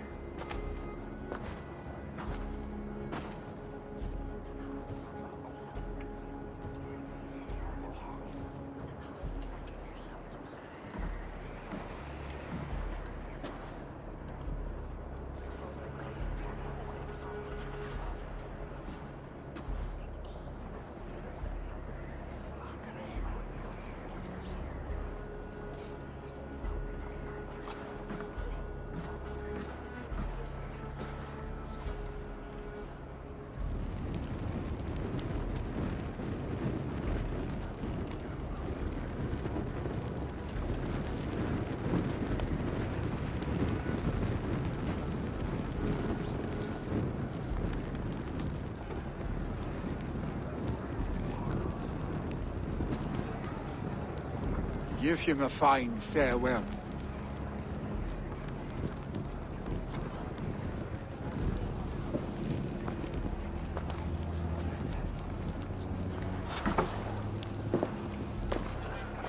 Give him a fine farewell.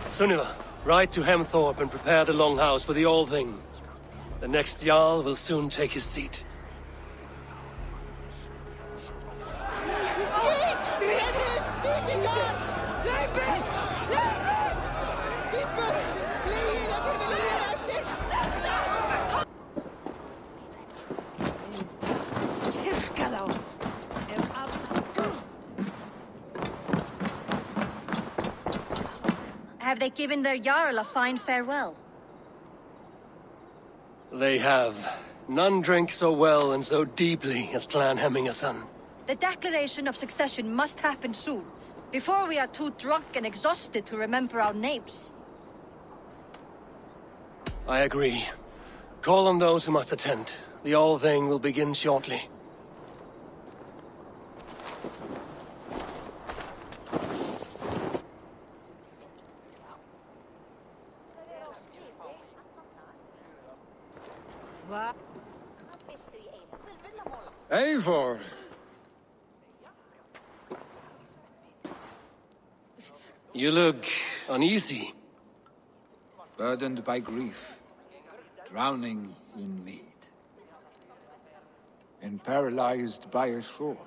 Sunniva, ride to Hemthorpe and prepare the Longhouse for the All-Thing. The next Jarl will soon take his seat. Have they given their Jarl a fine farewell? They have. None drink so well and so deeply as Clan Hemmingerson. The declaration of succession must happen soon, before we are too drunk and exhausted to remember our names. I agree. Call on those who must attend. The All-Thing will begin shortly. Eivor! You look uneasy. Burdened by grief, drowning in mead, and paralyzed by a sword.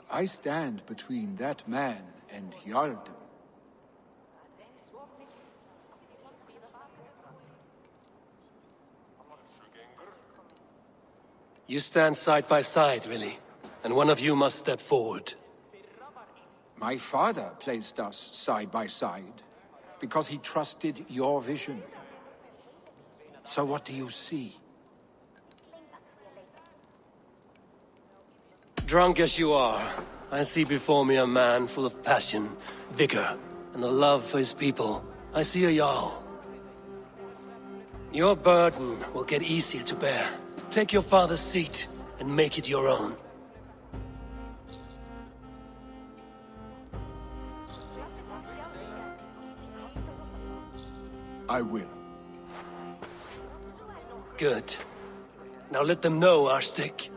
I stand between that man and Jarldom. You stand side by side, really, and one of you must step forward. My father placed us side by side, because he trusted your vision. So what do you see? Drunk as you are, I see before me a man full of passion, vigor, and a love for his people. I see a Jarl. Your burden will get easier to bear. Take your father's seat and make it your own. I will. Good. Now let them know our stick.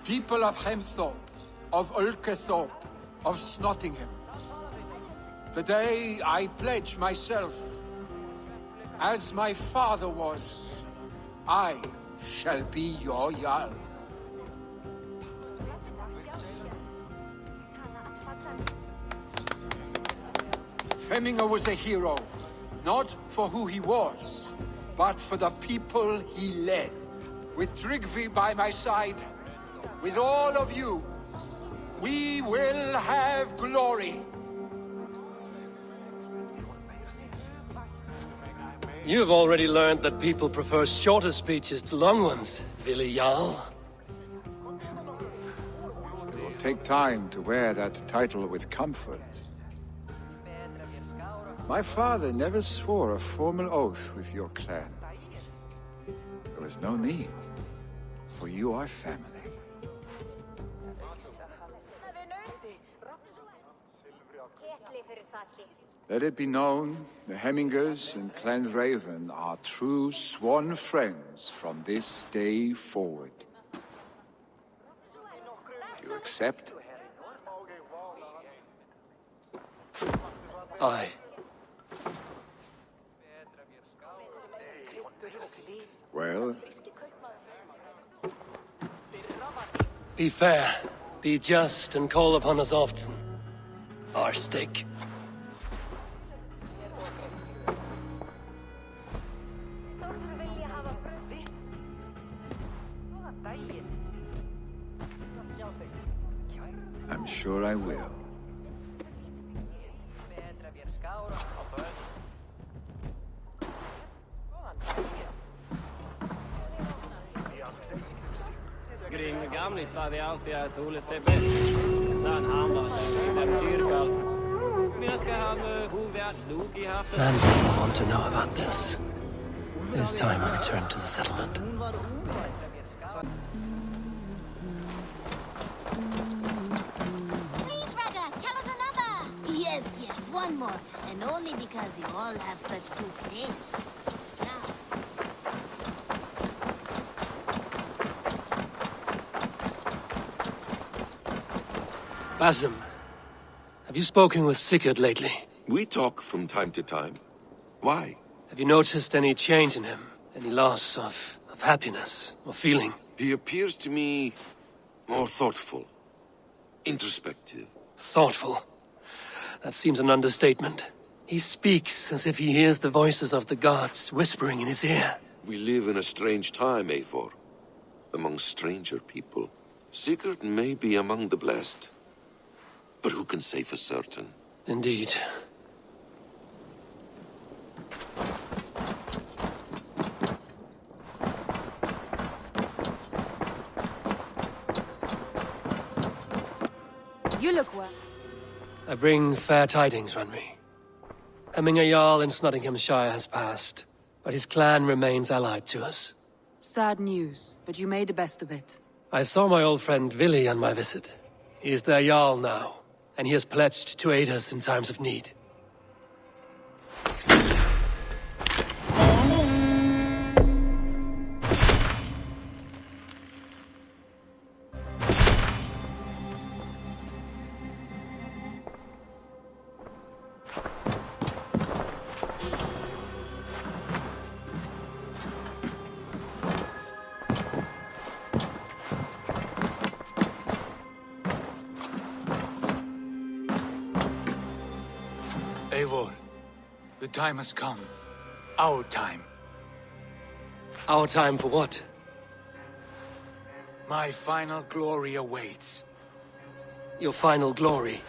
People of Hemthorpe, of Ulkethorpe, of Snottingham. Today I pledge myself. As my father was, I shall be your Jarl. Hemminger was a hero, not for who he was, but for the people he led. With Tryggvi by my side, with all of you, we will have glory. You've already learned that people prefer shorter speeches to long ones, Vili Jarl. It will take time to wear that title with comfort. My father never swore a formal oath with your clan. There was no need, for you are family. Let it be known, the Hemmingers and Clan Raven are true sworn friends from this day forward. You accept? Aye. Well? Be fair, be just, and call upon us often. Our stick. I'm sure I will. Gring gamli sa de alltid att Ole ser bäst. Dan han var en dyrkall. Men ska han hovvärt nog I haft. None people want to know about this. It is time I return to the settlement. Please, Rada, tell us another! Yes, one more. And only because you all have such good taste. Basim, have you spoken with Sigurd lately? We talk from time to time. Why? Have you noticed any change in him? Any loss of happiness or feeling? He appears to me more thoughtful, introspective. Thoughtful? That seems an understatement. He speaks as if he hears the voices of the gods whispering in his ear. We live in a strange time, Eivor. Among stranger people. Sigurd may be among the blessed. But who can say for certain? Indeed. You look well. I bring fair tidings, Runry. Hemminger Jarl in Nottinghamshire has passed, but his clan remains allied to us. Sad news, but you made the best of it. I saw my old friend Vili on my visit. He is their Jarl now, and he has pledged to aid us in times of need. Eivor, the time has come. Our time. Our time for what? My final glory awaits. Your final glory?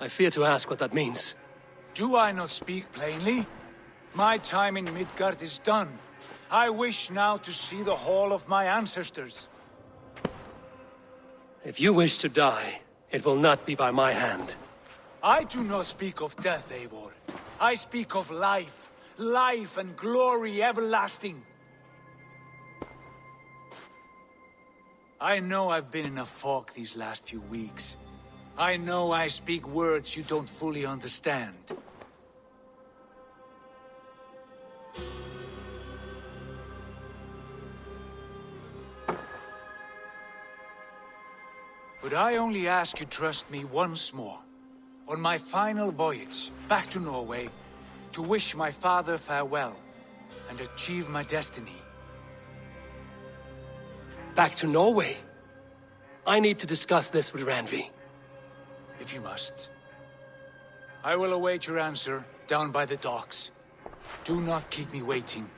I fear to ask what that means. Do I not speak plainly? My time in Midgard is done. I wish now to see the hall of my ancestors. If you wish to die, it will not be by my hand. I do not speak of death, Eivor. I speak of life. Life and glory everlasting. I know I've been in a fog these last few weeks. I know I speak words you don't fully understand. But I only ask you trust me once more. On my final voyage back to Norway, to wish my father farewell and achieve my destiny. Back to Norway? I need to discuss this with Randvi. If you must. I will await your answer down by the docks. Do not keep me waiting.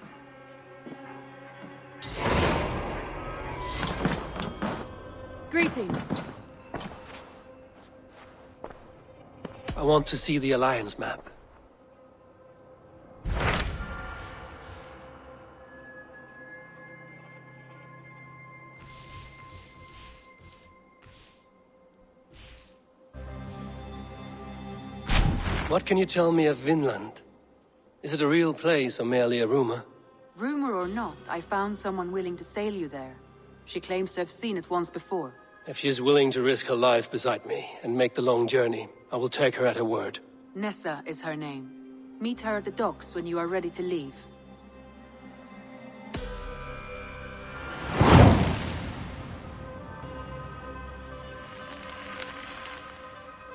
Greetings. I want to see the Alliance map. What can you tell me of Vinland? Is it a real place or merely a rumor? Rumor or not, I found someone willing to sail you there. She claims to have seen it once before. If she's willing to risk her life beside me and make the long journey, I will take her at her word. Nessa is her name. Meet her at the docks when you are ready to leave.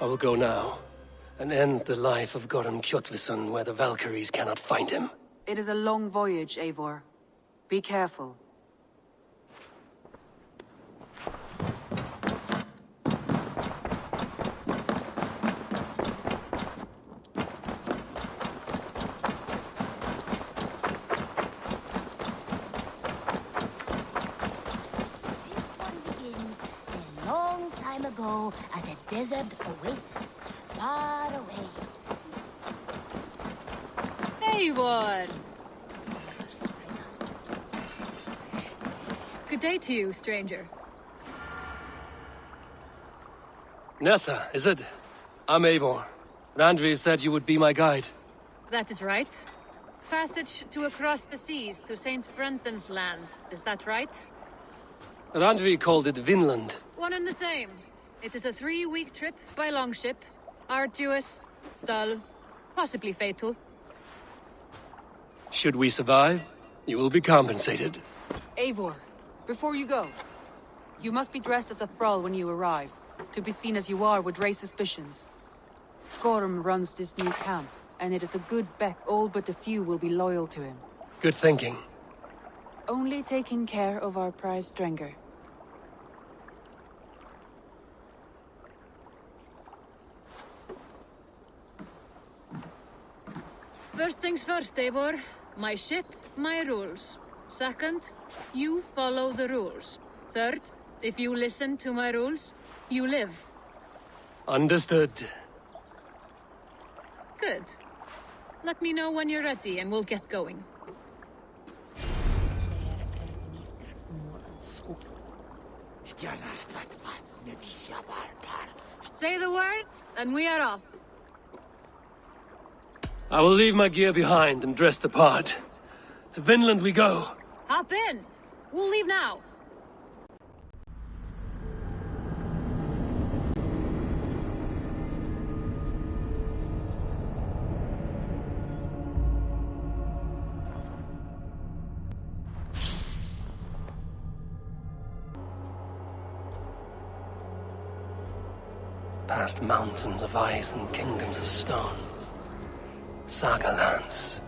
I will go now, and end the life of Goran Kjotvisson where the Valkyries cannot find him. It is a long voyage, Eivor. Be careful. Ago at a desert oasis, far away. Eivor! Good day to you, stranger. Nessa, is it? I'm Eivor. Randvi said you would be my guide. That is right. Passage to across the seas to St. Brenton's land, is that right? Randvi called it Vinland. One and the same. It is a 3-week trip by longship. Arduous, dull, possibly fatal. Should we survive, you will be compensated. Eivor, before you go, you must be dressed as a thrall when you arrive. To be seen as you are would raise suspicions. Gorm runs this new camp, and it is a good bet all but a few will be loyal to him. Good thinking. Only taking care of our prize Drenger. First things first, Eivor. My ship, my rules. Second, you follow the rules. Third, if you listen to my rules, you live. Understood. Good. Let me know when you're ready and we'll get going. Say the word, and we are off. I will leave my gear behind and dress the part. To Vinland we go. Hop in. We'll leave now. Past mountains of ice and kingdoms of stone. Saga lands.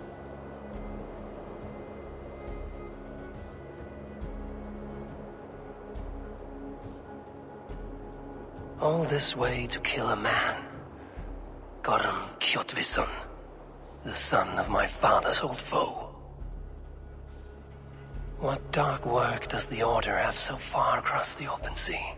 All this way to kill a man. Goran Kjotvisson, the son of my father's old foe. What dark work does the Order have so far across the open sea?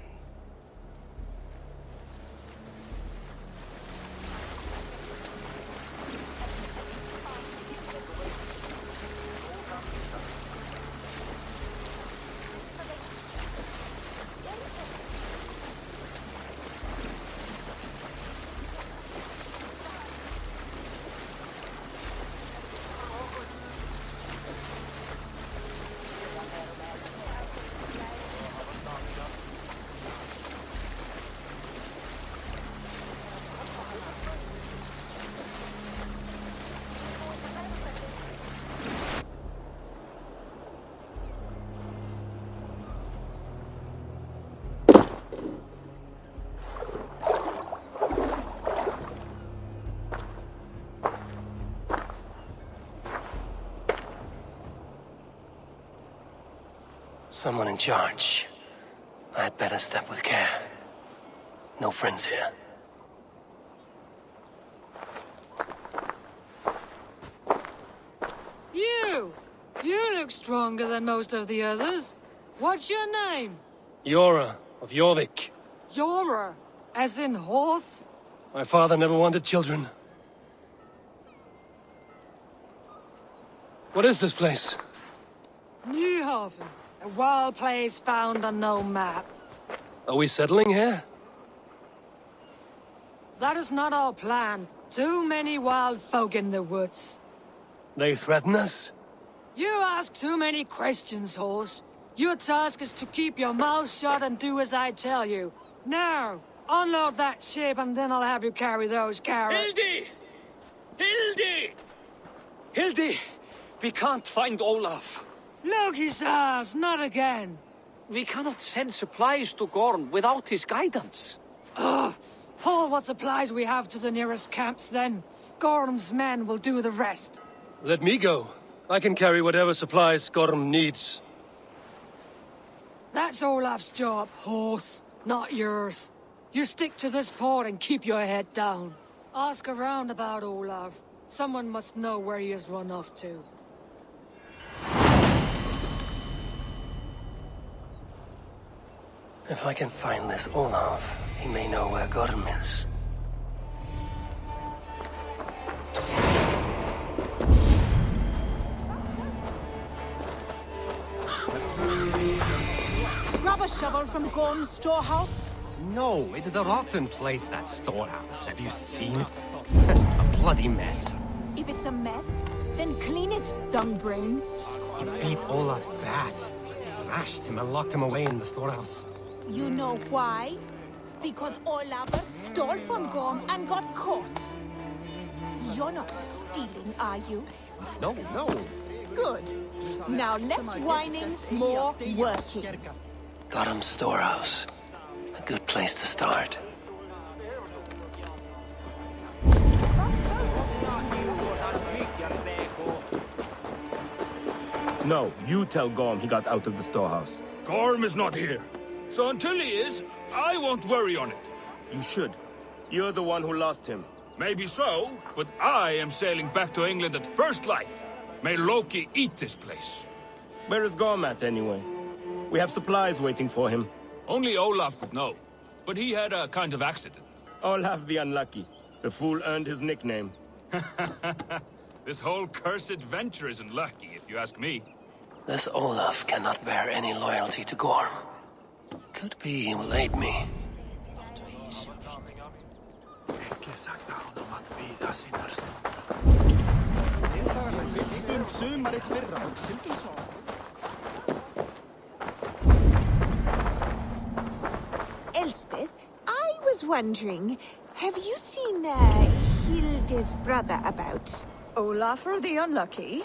Someone in charge. I had better step with care. No friends here. You look stronger than most of the others. What's your name? Yora of Jorvik. Yora, as in horse? My father never wanted children. What is this place? Newhaven, a wild place found on no map. Are we settling here? That is not our plan. Too many wild folk in the woods. They threaten us? You ask too many questions, horse. Your task is to keep your mouth shut and do as I tell you. Now, unload that ship and then I'll have you carry those carrots. Hildi! Hildi! Hildi! We can't find Olaf. Loki's ass, not again. We cannot send supplies to Gorm without his guidance. Ugh! Haul what supplies we have to the nearest camps then. Gorm's men will do the rest. Let me go. I can carry whatever supplies Gorm needs. That's Olaf's job, horse, not yours. You stick to this port and keep your head down. Ask around about Olaf. Someone must know where he has run off to. If I can find this Olaf, he may know where Gorm is. Grab a shovel from Gorm's storehouse. No, it is a rotten place, that storehouse. Have you seen it? A bloody mess. If it's a mess, then clean it, dungbrain. He beat Olaf bad. Thrashed him and locked him away in the storehouse. You know why? Because Olaf stole from Gorm and got caught. You're not stealing, are you? No, no. Good. Now less whining, more working. Gorm's storehouse. A good place to start. No, you tell Gorm he got out of the storehouse. Gorm is not here. So until he is, I won't worry on it. You should. You're the one who lost him. Maybe so, but I am sailing back to England at first light. May Loki eat this place. Where is Gorm at, anyway? We have supplies waiting for him. Only Olaf would know. But he had a kind of accident. Olaf the Unlucky. The fool earned his nickname. This whole cursed venture isn't lucky, if you ask me. This Olaf cannot bear any loyalty to Gorm. Could be he will aid me. Elspeth, I was wondering, have you seen Hilde's brother about? Olafur the Unlucky?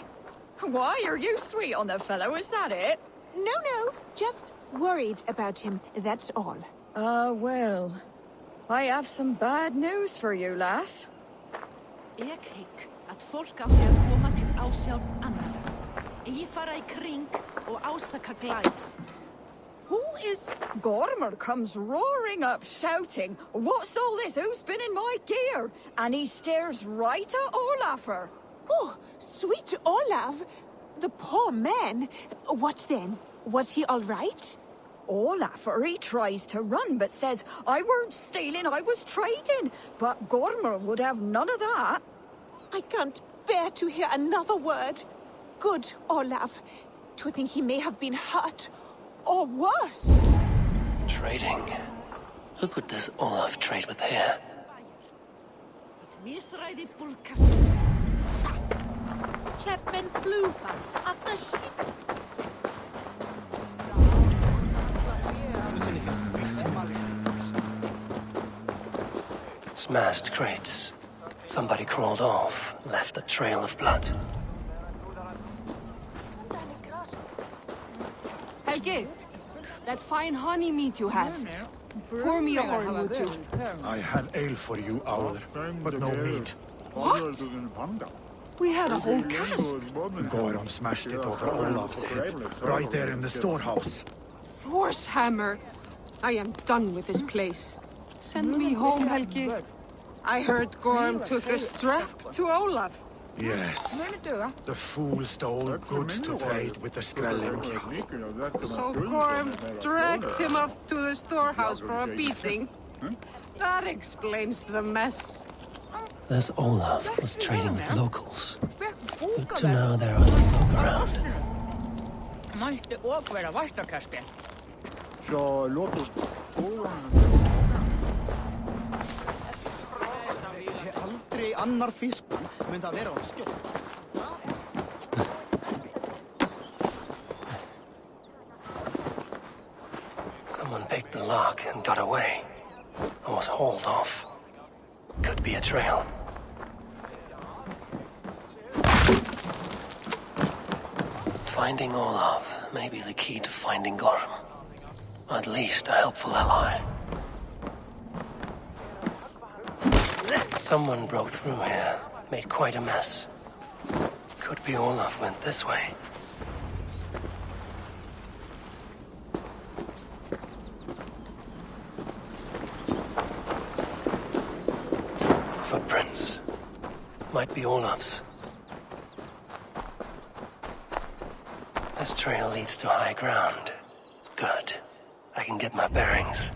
Why are you sweet on the fellow, is that it? No, just worried about him, that's all. Well, I have some bad news for you, lass. Ég hygg að fólk átti að koma til ásjár annarra. Eigi fara í kring og ásaka glæp. Who is... Gormr comes roaring up, shouting, "What's all this? Who's been in my gear?" And he stares right at Olafur. Oh, sweet Olaf! The poor man. What then? Was he all right? Olafur, he tries to run, but says, "I weren't stealing, I was trading." But Gormr would have none of that. I can't bear to hear another word. Good Olaf. To think he may have been hurt, or worse. Trading? Who could this Olaf trade with here? Misræði búlkas. Kleppen blúfa af the ship. Smashed crates. Somebody crawled off, left a trail of blood. Helgi, that fine honey meat you have. Pour me a horn, would you? I have ale for you, Owl, but no meat. What? We had a whole cask. Gorm smashed it over Olaf's head, right there in the storehouse. Thor's hammer. I am done with this place. Send me home, Helgi. I heard Gorm took a strap to Olaf. Yes. The fool stole goods to trade with the Skrelling king. So Gorm dragged him off to the storehouse for a beating. That explains the mess. This Olaf was trading with locals. Good to know there are other folk around. Mætti ok vera væstakasti. Så låt oss Aldrei annar fiskur mun það vera á skjól. Someone picked the lock and got away. I was hauled off. Could be a trail. Finding Olaf may be the key to finding Gorm. At least a helpful ally. Someone broke through here, made quite a mess. Could be Olaf went this way. Footprints. Might be Olaf's. This trail leads to high ground. Good. I can get my bearings.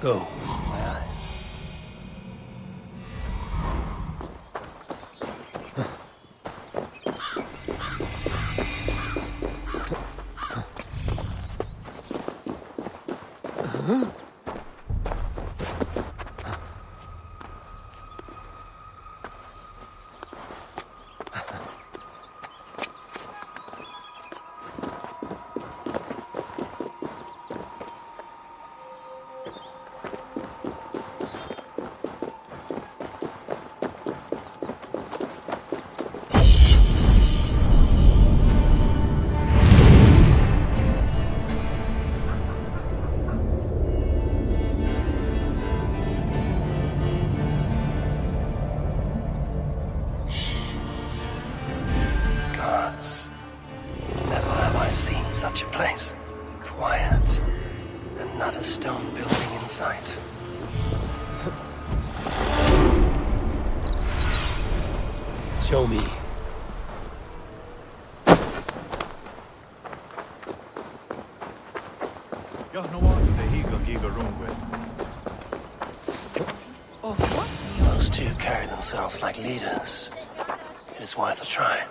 Go. My eyes. Such a place. Quiet. And not a stone building in sight. Show me. Those two carry themselves like leaders. It is worth a try.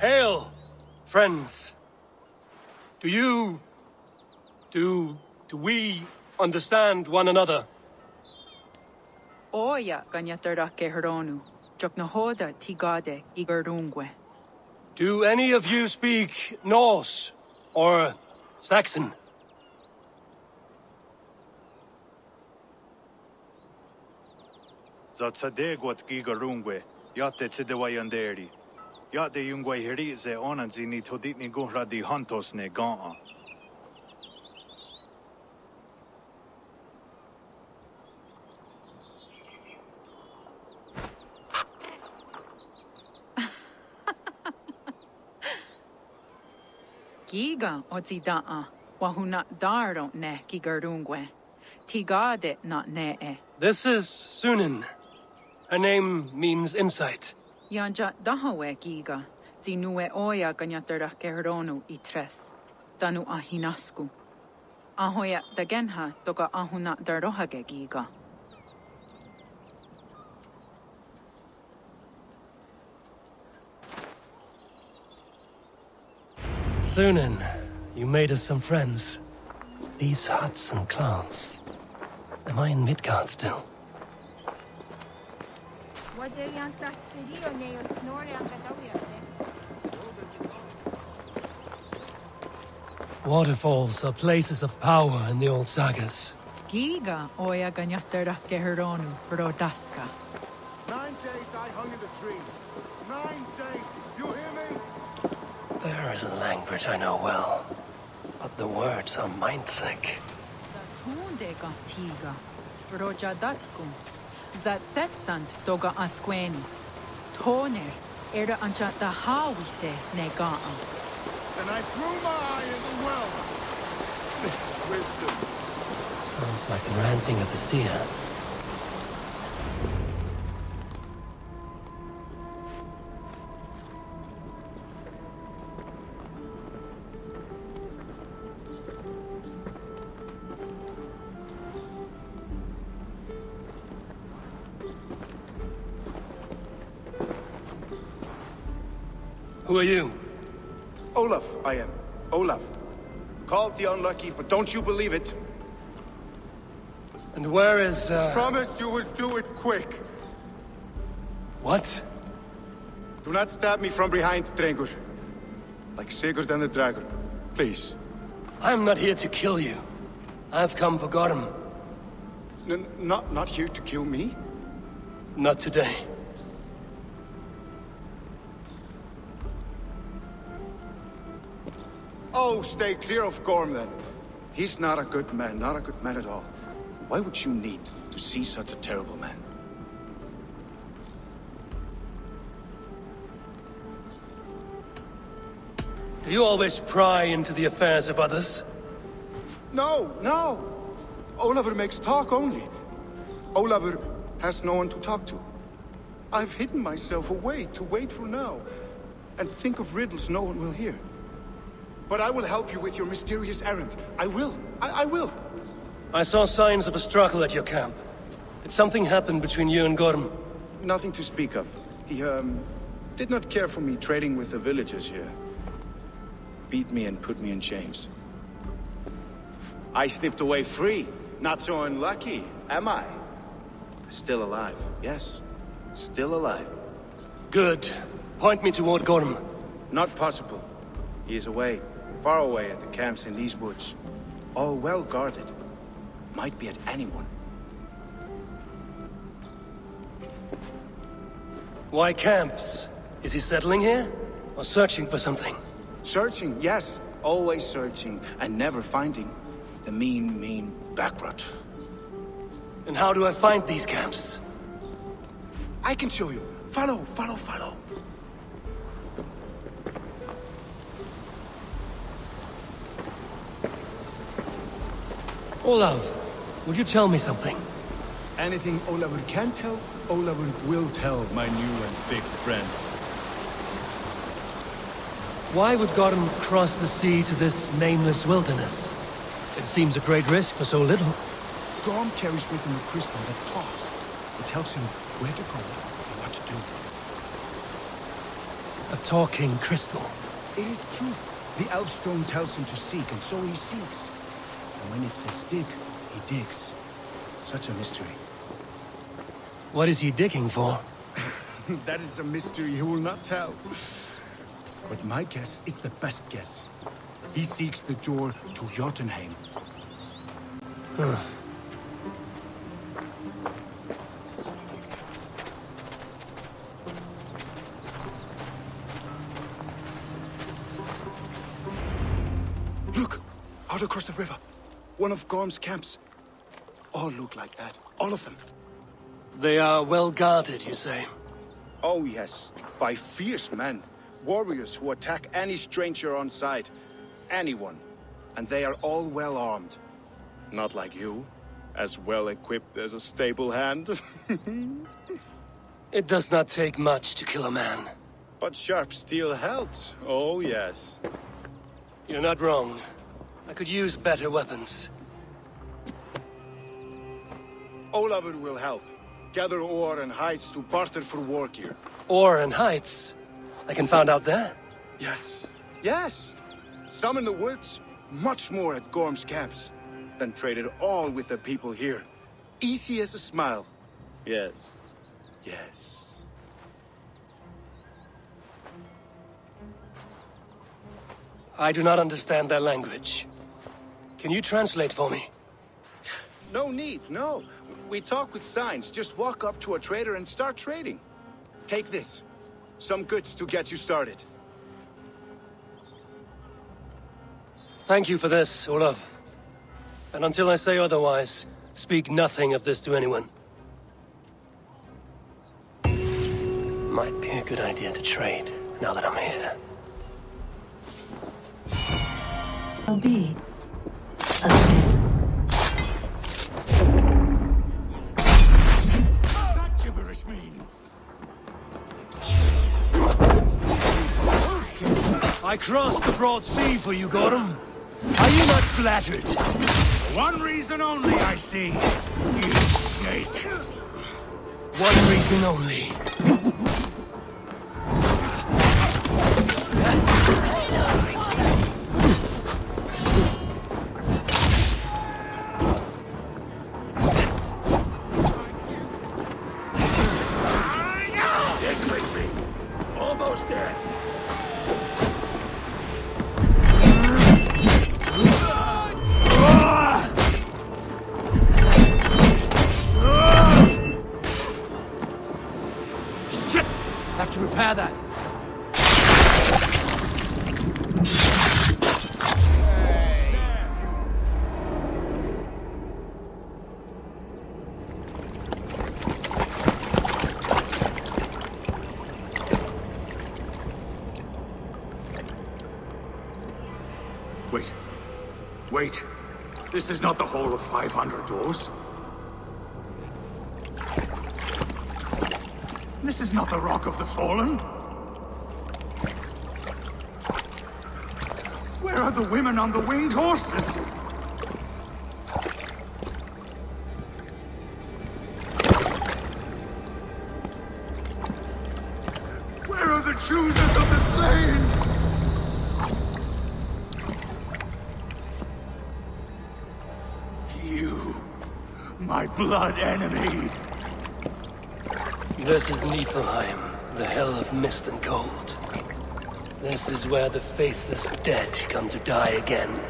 Hail, friends. Do we understand one another? Oya ganyatarake heronu, joknahoda tigade igardungwe. Do any of you speak Norse or Saxon? Zatsadegot gigarungwe, yate tsidewayanderi. Yate yungwe herize onanzini toditni guhra di hantos ne gaa. Giga ozidaa, wahuna dardo ne gigardungwe. Tigade not ne. This is Sunan. Her name means insight. Yanja dahawe giga, zinue oya ganyatarake heronu I tres. Danu ahinasku. Ahoya dagenha toga ahuna dardohage giga. Sunan, you made us some friends. These huts and clothes. Am I in Midgard still? Waterfalls are places of power in the old sagas. Giga oya ganyatarake heronu rodaska. 9 days I hung in the tree. 9 days. You hear me? There is a language I know well, but the words are mind-sick. Zatunde gantiga, rojadatkum. Zatsetsant doga asqueni. Toner, era anchata hawite negaan. and I threw my eye in the well. This is wisdom. Sounds like the ranting of the seer. Who are you? Olaf, I am. Olaf. Called the unlucky, but don't you believe it? And where is, Promise you will do it quick. What? Do not stab me from behind, Drengur. Like Sigurd and the dragon. Please. I am not here to kill you. I have come for Gorm. Not here to kill me? Not today. Oh, stay clear of Gorm, then. He's not a good man, not a good man at all. Why would you need to see such a terrible man? Do you always pry into the affairs of others? No, no! Olafur makes talk only. Olafur has no one to talk to. I've hidden myself away to wait for now, and think of riddles no one will hear. But I will help you with your mysterious errand. I will. I will. I saw signs of a struggle at your camp. Did something happen between you and Gorm? Nothing to speak of. He, did not care for me trading with the villagers here. Beat me and put me in chains. I slipped away free. Not so unlucky, am I? Still alive, yes. Still alive. Good. Point me toward Gorm. Not possible. He is away. Far away at the camps in these woods. All well guarded. Might be at anyone. Why camps? Is he settling here? Or searching for something? Searching, yes. Always searching, and never finding. The mean backrot. And how do I find these camps? I can show you. Follow. Olaf, would you tell me something? Anything Olafur can tell, Olafur will tell, my new and big friend. Why would Gorm cross the sea to this nameless wilderness? It seems a great risk for so little. Gorm carries with him a crystal that talks. It tells him where to go and what to do. A talking crystal. It is true. The Elfstone tells him to seek, and so he seeks. And when it says dig, he digs. Such a mystery. What is he digging for? That is a mystery he will not tell. But my guess is the best guess. He seeks the door to Jotunheim. Look! Out across the river. One of Gorm's camps. All look like that. All of them. They are well guarded, you say? Oh, yes. By fierce men. Warriors who attack any stranger on sight. Anyone. And they are all well armed. Not like you. As well equipped as a stable hand. It does not take much to kill a man. But sharp steel helps. Oh, yes. You're not wrong. I could use better weapons. Olafur will help. Gather ore and hides to barter for war gear. Ore and heights? I can find out there? Yes. Yes! Some in the woods, much more at Gorm's camps. Then traded all with the people here. Easy as a smile. Yes. Yes. I do not understand their language. Can you translate for me? No need, no. We talk with signs. Just walk up to a trader and start trading. Take this. Some goods to get you started. Thank you for this, Olaf. And until I say otherwise, speak nothing of this to anyone. Might be a good idea to trade, now that I'm here. will be a What's that gibberish mean? I crossed the broad sea for you, Gorham. Are you not flattered? One reason only, I see. You snake. One reason only. Stick with me. Almost there. Shit! Have to repair that. Wait. Wait. This is not the Hall of 500 doors. This is not the Rock of the Fallen. Where are the women on the winged horses? Where are the choosers of the slain? You, my blood enemy. This is Niflheim, the hell of mist and cold. This is where the faithless dead come to die again.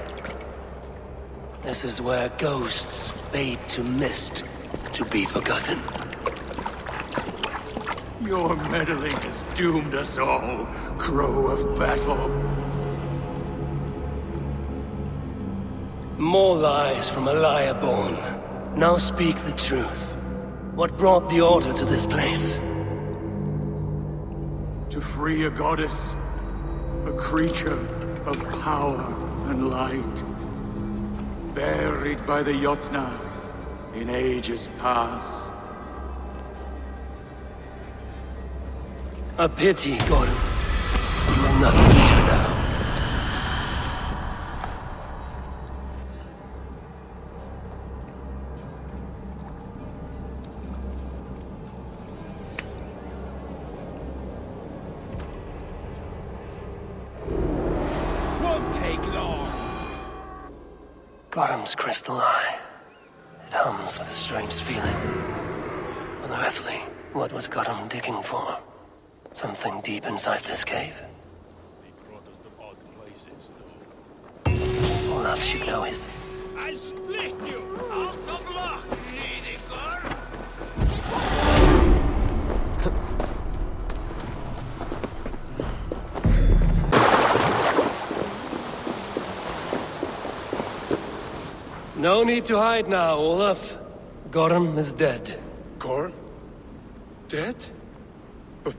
This is where ghosts fade to mist, to be forgotten. Your meddling has doomed us all, Crow of Battle. More lies from a liar born. Now speak the truth. What brought the Order to this place? To free a goddess, a creature of power and light, buried by the Jotnar in ages past. A pity, Gordon. You will not meet her now. Gorham's crystal eye. It hums with a strange feeling. Unearthly. What was Gorham digging for? Something deep inside this cave? Olaf should know his... I'll split you out of luck, needy girl. No need to hide now, Olaf. Gorham is dead. Gorham? Dead? But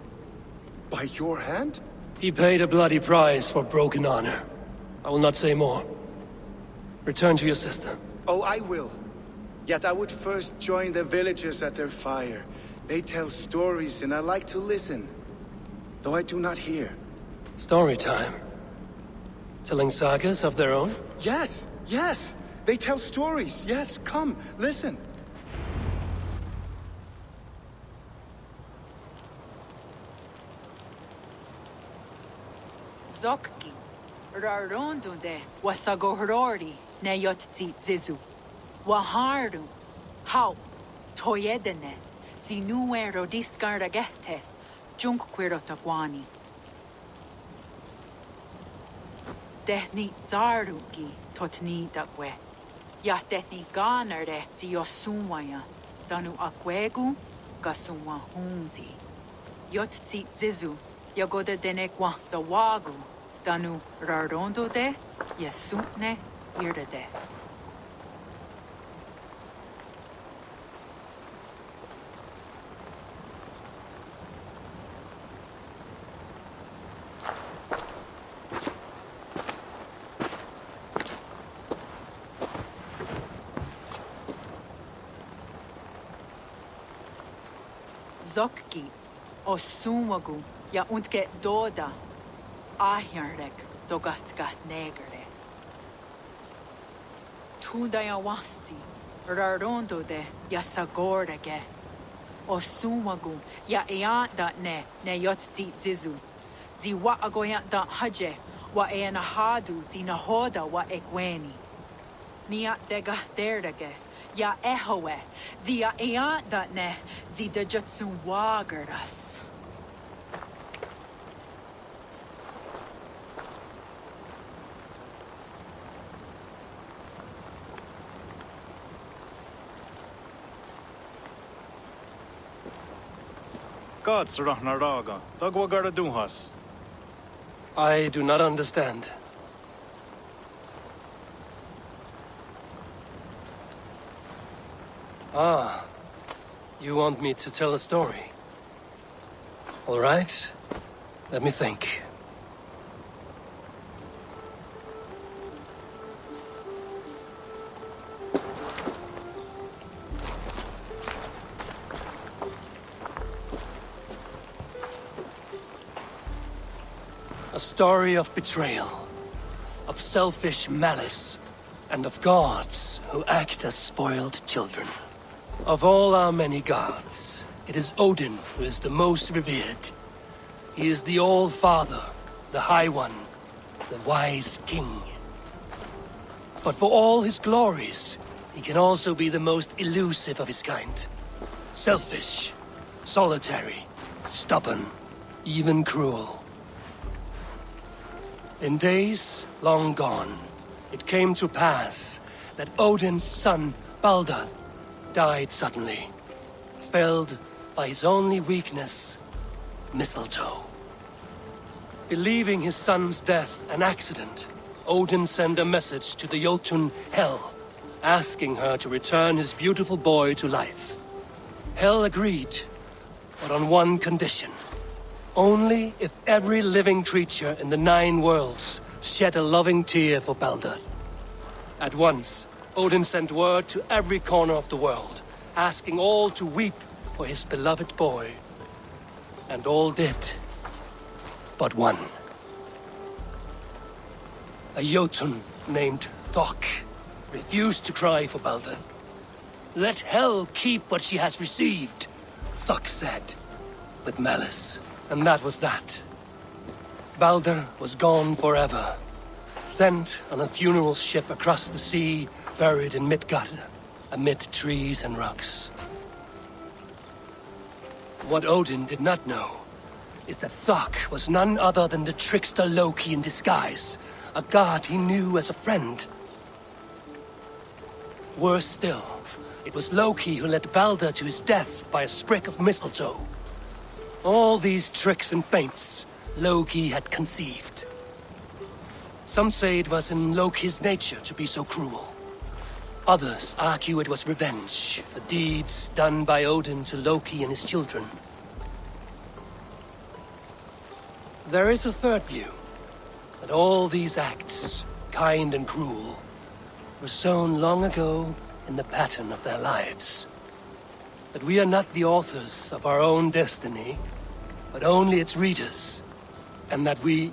by your hand? He paid a bloody price for broken honor. I will not say more. Return to your sister. Oh, I will. Yet I would first join the villagers at their fire. They tell stories and I like to listen. Though I do not hear. Story time. Telling sagas of their own? Yes, yes! They tell stories. Yes, come, listen. Zokki, Rarondunde, Wasagohorori, Nayotzi Zizu, Waharu, How, Toyedene, Zinuero discardagete, Junkquirotagwani. Dehni Zaruki, Totni Dagwe. Yatetni ganerde ziosumwaya, danu akwegu, gasumwa hunzi. Yotzi zizu, yagoda denekwa da wagu, danu rarondo de, yasutne irdade. Zokki, o sumagu, ja untke doda, ahjarnek dogatka negere. Tudaya wasti, rarondo de ja sagordage, o sumagu, ja eanda ne yotzi zizu, zi wa agoya da haje, wa hadu zi nahoda wa ekweni. Nia dega derdage, ja ehoe, zi ja eanda ne, zi de jutsu wagerdas. Gods rahna raga, tagwa gara duhas. I do not understand. Ah, you want me to tell a story? All right, let me think. A story of betrayal, of selfish malice, and of gods who act as spoiled children. Of all our many gods, it is Odin who is the most revered. He is the All-Father, the High One, the Wise King. But for all his glories, he can also be the most elusive of his kind. Selfish, solitary, stubborn, even cruel. In days long gone, it came to pass that Odin's son, Baldur, died suddenly, felled by his only weakness, mistletoe. Believing his son's death an accident, Odin sent a message to the Jotun Hel, asking her to return his beautiful boy to life. Hel agreed, but on one condition. Only if every living creature in the 9 worlds shed a loving tear for Baldur. At once, Odin sent word to every corner of the world, asking all to weep for his beloved boy. And all did, but one. A Jotun named Thok refused to cry for Baldur. "Let Hel keep what she has received," Thok said, with malice. And that was that. Baldur was gone forever, sent on a funeral ship across the sea, buried in Midgard, amid trees and rocks. What Odin did not know is that Thok was none other than the trickster Loki in disguise, a god he knew as a friend. Worse still, it was Loki who led Baldur to his death by a sprig of mistletoe. All these tricks and feints Loki had conceived. Some say it was in Loki's nature to be so cruel. Others argue it was revenge for deeds done by Odin to Loki and his children. There is a third view, that all these acts, kind and cruel, were sown long ago in the pattern of their lives. That we are not the authors of our own destiny, but only its readers, and that we...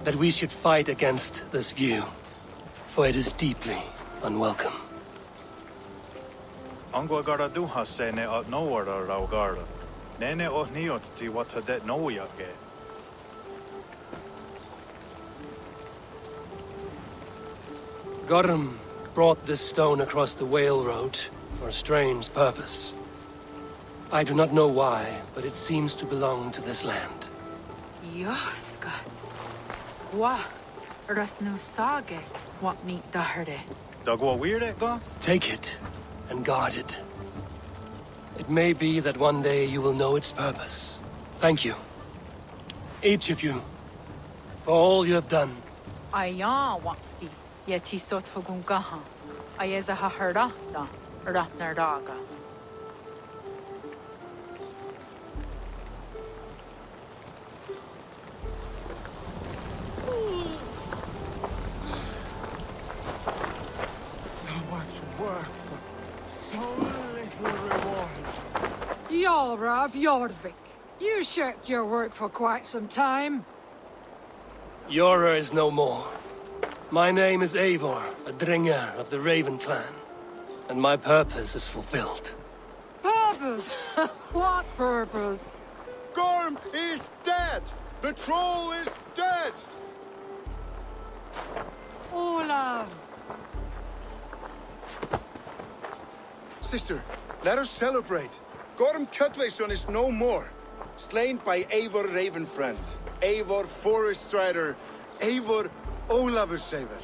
that we should fight against this view, for it is deeply unwelcome. Angwa gara duhas se ne at nowara rau gara. Nene oh niot ti wata det no yage. Gorm brought this stone across the Whale Road for a strange purpose. I do not know why, but it seems to belong to this land. Yoskats. Gwa. Rasnu sage. What neat daherde. Dagwa weird go? Take it and guard it. It may be that one day you will know its purpose. Thank you. Each of you. For all you have done. Aya watski. Yeti sot hogungaha. Ayeza ha herda na. Ratnardaga. work for so little reward. Jarl of Jorvik, you shirked your work for quite some time. Yora is no more. My name is Eivor, a Dringer of the Raven clan, and my purpose is fulfilled. Purpose? What purpose? Gorm is dead! The troll is dead! Olav! Sister, let us celebrate. Gorm Kjötveson is no more. Slain by Eivor Ravenfriend, Eivor Forest Strider, Eivor Ólafursaver.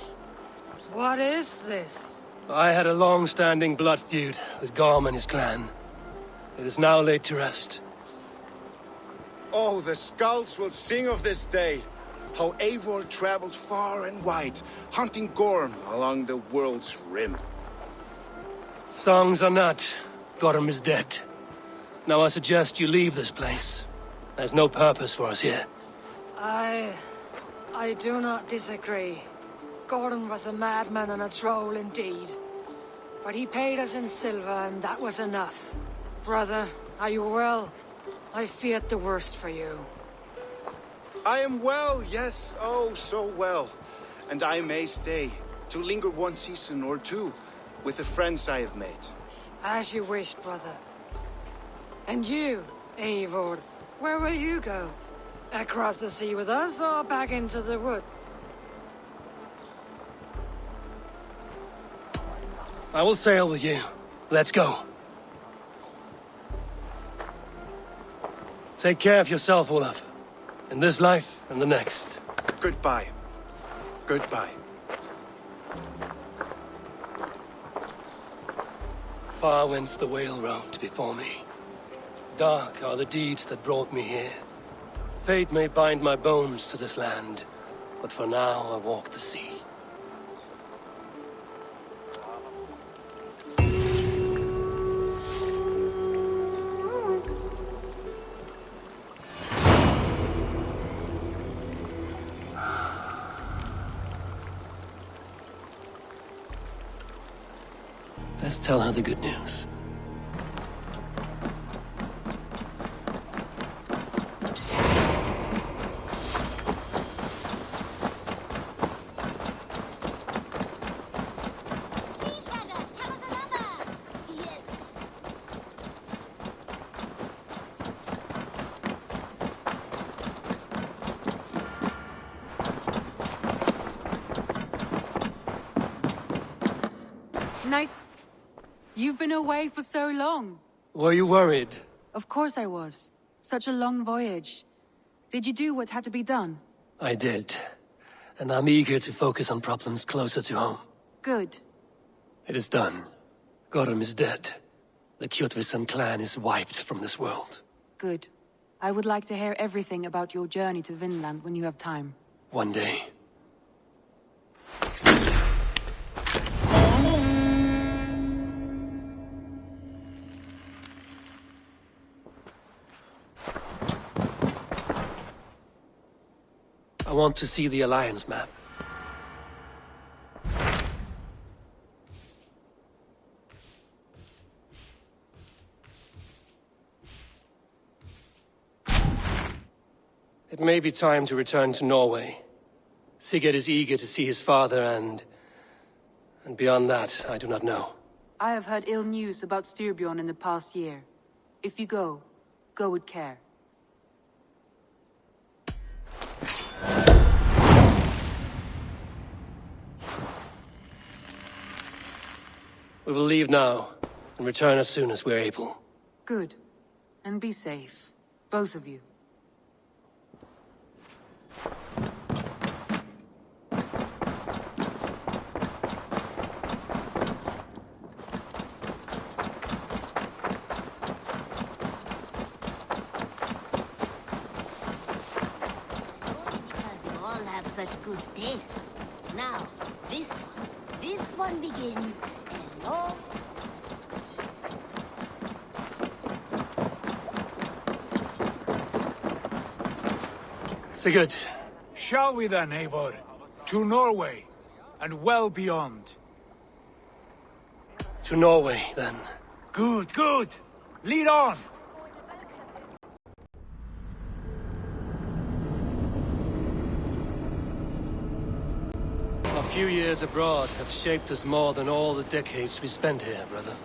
What is this? I had a long-standing blood feud with Gorm and his clan. It is now laid to rest. Oh, the scouts will sing of this day. How Eivor traveled far and wide, hunting Gorm along the world's rim. Songs are not. Gorm is dead. Now I suggest you leave this place. There's no purpose for us here. I do not disagree. Gordon was a madman and a troll indeed. But he paid us in silver, and that was enough. Brother, are you well? I feared the worst for you. I am well, yes, oh, so well. And I may stay, to linger one season or two, with the friends I have made. As you wish, brother. And you, Eivor, where will you go? Across the sea with us, or back into the woods? I will sail with you. Let's go. Take care of yourself, Olaf. In this life and the next. Goodbye. Goodbye. Far wends the whale road before me. Dark are the deeds that brought me here. Fate may bind my bones to this land, but for now I walk the sea. Let's tell her the good news. Nice. You've been away for so long. Were you worried? Of course I was. Such a long voyage. Did you do what had to be done? I did. And I'm eager to focus on problems closer to home. Good. It is done. Gorm is dead. The Kjötveson clan is wiped from this world. Good. I would like to hear everything about your journey to Vinland when you have time. One day. I want to see the Alliance map. It may be time to return to Norway. Sigurd is eager to see his father and beyond that, I do not know. I have heard ill news about Styrbjorn in the past year. If you go, go with care. We will leave now, and return as soon as we're able. Good. And be safe. Both of you. Because you all have such good taste. Now, this one begins, and all... Sigurd. Shall we then, Eivor? To Norway, and well beyond. To Norway, then. Good, good. Lead on. A few years abroad have shaped us more than all the decades we spent here, brother.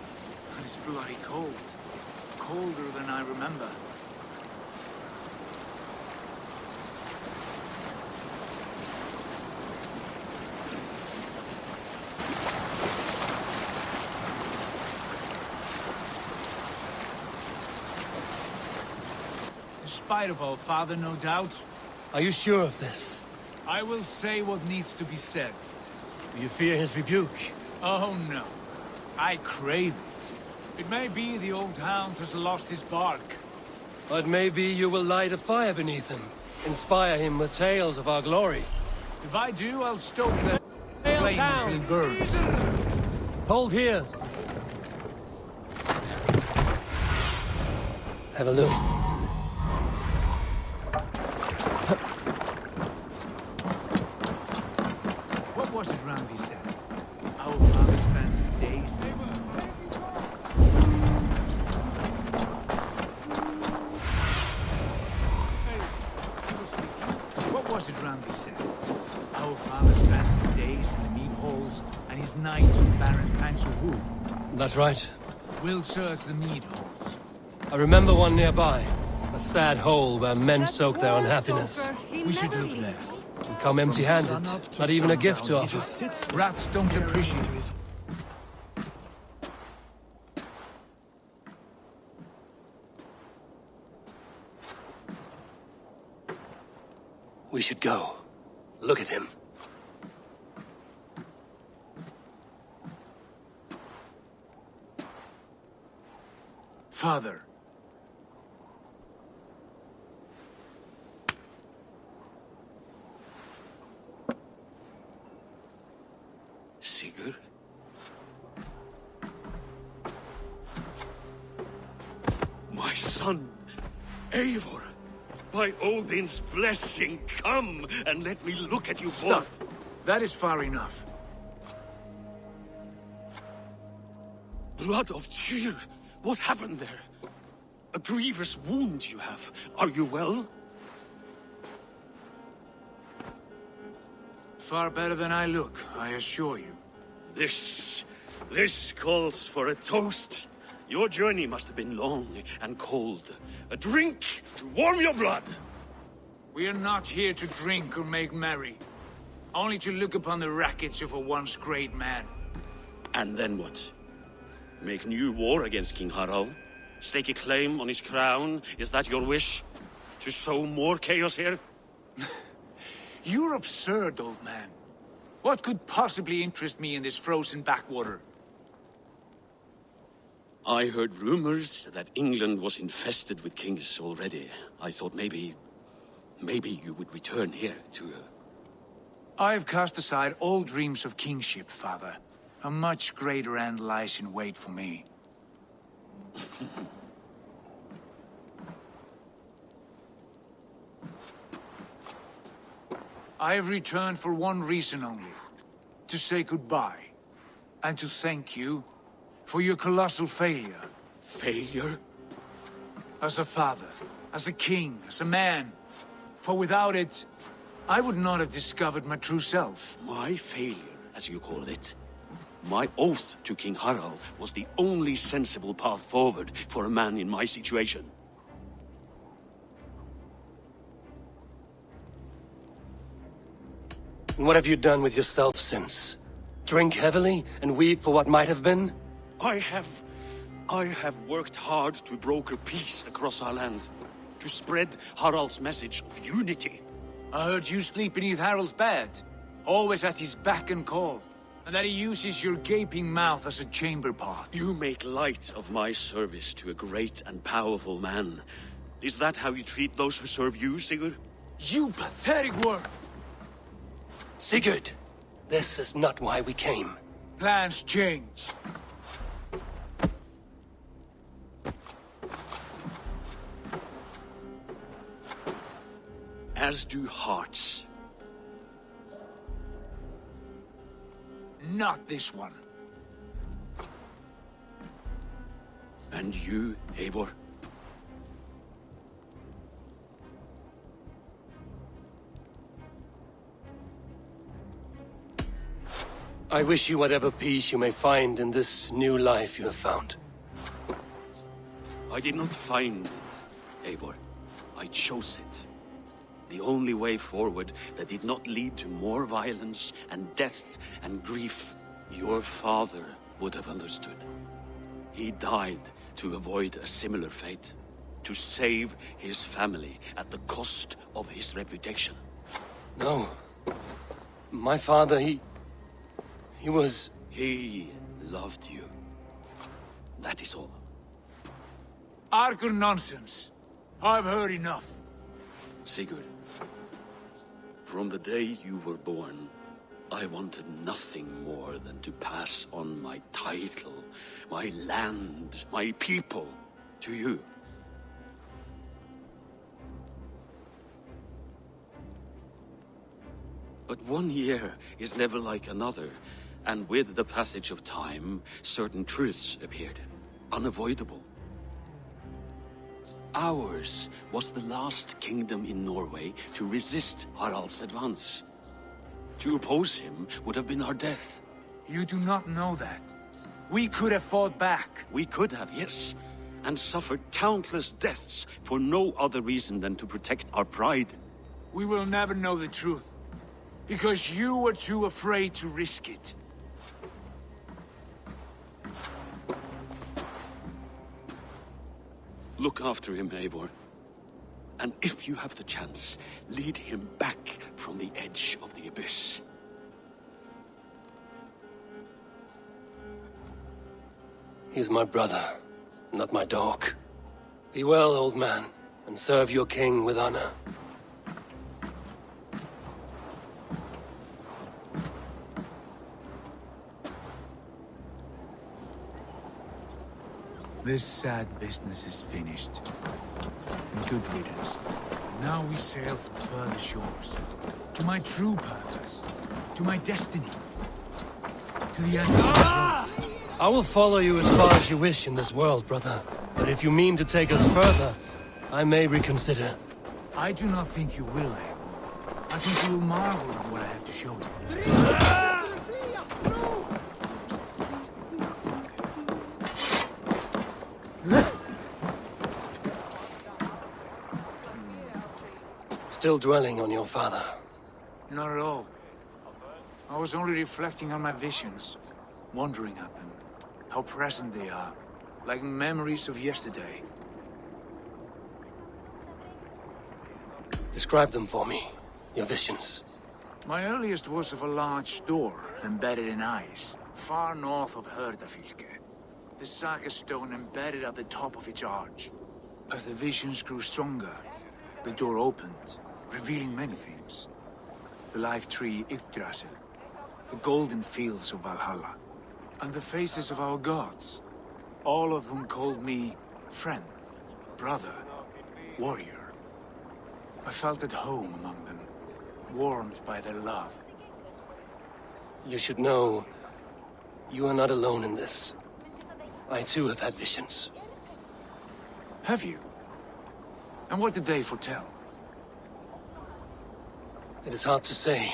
And it's bloody cold. Colder than I remember. In spite of all, father, no doubt. Are you sure of this? I will say what needs to be said. Do you fear his rebuke? Oh no. I crave it. It may be the old hound has lost his bark. But maybe you will light a fire beneath him. Inspire him with tales of our glory. If I do, I'll stoke the flame until he burns. Hold here. Have a look. What was it Randvi said? Our father spends his days... What was it Randvi said? Our father spends his days in the mead halls and his nights on barren planks of wood. That's right. We'll search the mead halls. I remember one nearby. A sad hole where men soak their unhappiness. We should look there. We come empty-handed. Not even a gift to offer. Rats don't appreciate it. We should go. Look at him. Father. Sigurd? My son, Eivor! By Odin's blessing, come and let me look at you both. Stop. That is far enough. Blood of Tyr! What happened there? A grievous wound you have. Are you well? Far better than I look, I assure you. This calls for a toast. Your journey must have been long and cold. A drink to warm your blood. We are not here to drink or make merry. Only to look upon the wreckage of a once great man. And then what? Make new war against King Harald? Stake a claim on his crown? Is that your wish? To sow more chaos here? You're absurd, old man. What could possibly interest me in this frozen backwater? I heard rumors that England was infested with kings already. I thought maybe you would return here to... I have cast aside all dreams of kingship, father. A much greater end lies in wait for me. I have returned for one reason only. To say goodbye. And to thank you for your colossal failure. Failure? As a father, as a king, as a man. For without it, I would not have discovered my true self. My failure, as you call it. My oath to King Harald was the only sensible path forward for a man in my situation. And what have you done with yourself since? Drink heavily and weep for what might have been? I have worked hard to broker peace across our land. To spread Harald's message of unity. I heard you sleep beneath Harald's bed. Always at his beck and call. And that he uses your gaping mouth as a chamber pot. You make light of my service to a great and powerful man. Is that how you treat those who serve you, Sigurd? You pathetic worm! Sigurd, this is not why we came. Plans change. As do hearts. Not this one. And you, Eivor? I wish you whatever peace you may find in this new life you have found. I did not find it, Eivor. I chose it. The only way forward that did not lead to more violence and death and grief. Your father would have understood. He died to avoid a similar fate. To save his family at the cost of his reputation. No. My father, he was... He loved you. That is all. Argur nonsense. I've heard enough. Sigurd, from the day you were born, I wanted nothing more than to pass on my title, my land, my people, to you. But 1 year is never like another, and with the passage of time, certain truths appeared, unavoidable. Ours was the last kingdom in Norway to resist Harald's advance. To oppose him would have been our death. You do not know that. We could have fought back. We could have, yes, and suffered countless deaths for no other reason than to protect our pride. We will never know the truth, because you were too afraid to risk it. Look after him, Eivor. And if you have the chance, lead him back from the edge of the abyss. He's my brother, not my dog. Be well, old man, and serve your king with honor. This sad business is finished. Good riddance. Now we sail for further shores. To my true purpose. To my destiny. To the end of the road. I will follow you as far as you wish in this world, brother. But if you mean to take us further, I may reconsider. I do not think you will, Abel. I think you will marvel at what I have to show you. Still dwelling on your father? Not at all. I was only reflecting on my visions, wondering at them. How present they are, like memories of yesterday. Describe them for me, your visions. My earliest was of a large door embedded in ice, far north of Herdafylke. The saga stone embedded at the top of its arch. As the visions grew stronger, the door opened, revealing many things. The life tree Yggdrasil, the golden fields of Valhalla, and the faces of our gods, all of whom called me friend, brother, warrior. I felt at home among them, warmed by their love. You should know, you are not alone in this. I too have had visions. Have you? And what did they foretell? It is hard to say.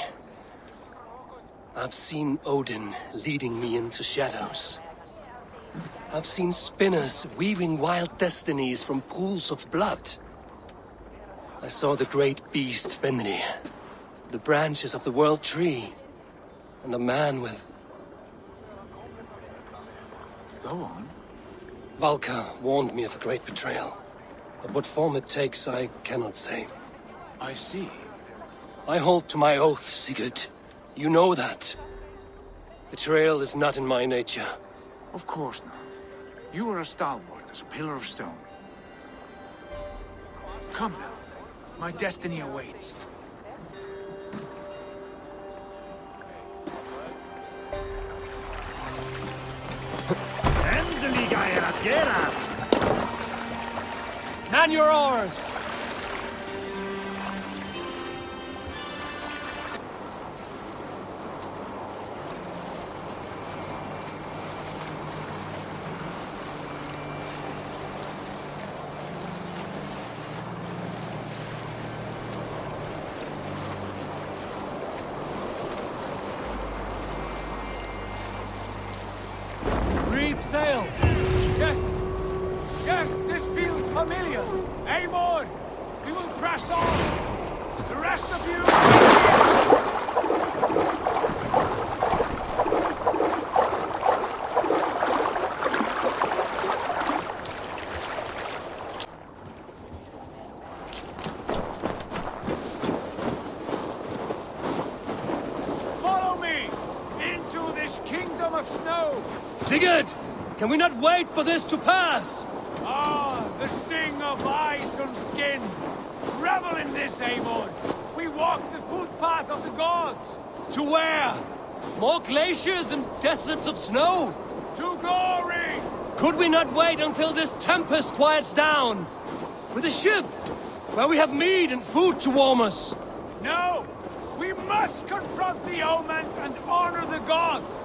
I've seen Odin leading me into shadows. I've seen spinners weaving wild destinies from pools of blood. I saw the great beast Fenrir, the branches of the world tree, and a man with... Go on. Valka warned me of a great betrayal. But what form it takes, I cannot say. I see. I hold to my oath, Sigurd. You know that. Betrayal is not in my nature. Of course not. You are a stalwart as a pillar of stone. Come now. My destiny awaits. Man your oars! reef sail. Yes! Yes, this feels familiar. Eivor, we will press on. The rest of you... Follow me into this kingdom of snow. Sigurd! Can we not wait for this to pass? Ah, the sting of ice on skin. Revel in this, Eivor. We walk the footpath of the gods. To where? More glaciers and deserts of snow? To glory! Could we not wait until this tempest quiets down? With a ship, where we have meat and food to warm us. No! We must confront the omens and honor the gods!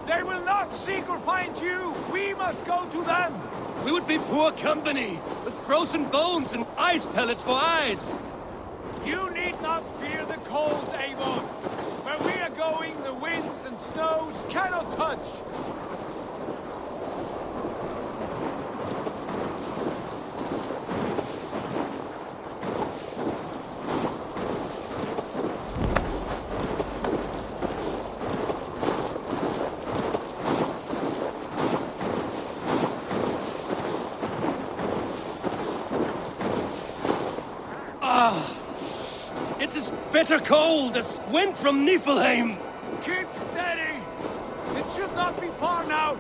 They will not seek or find you! We must go to them! We would be poor company, with frozen bones and ice pellets for eyes. You need not fear the cold, Eivor. Where we are going, the winds and snows cannot touch. It's as bitter cold as wind from Niflheim. Keep steady! It should not be far now.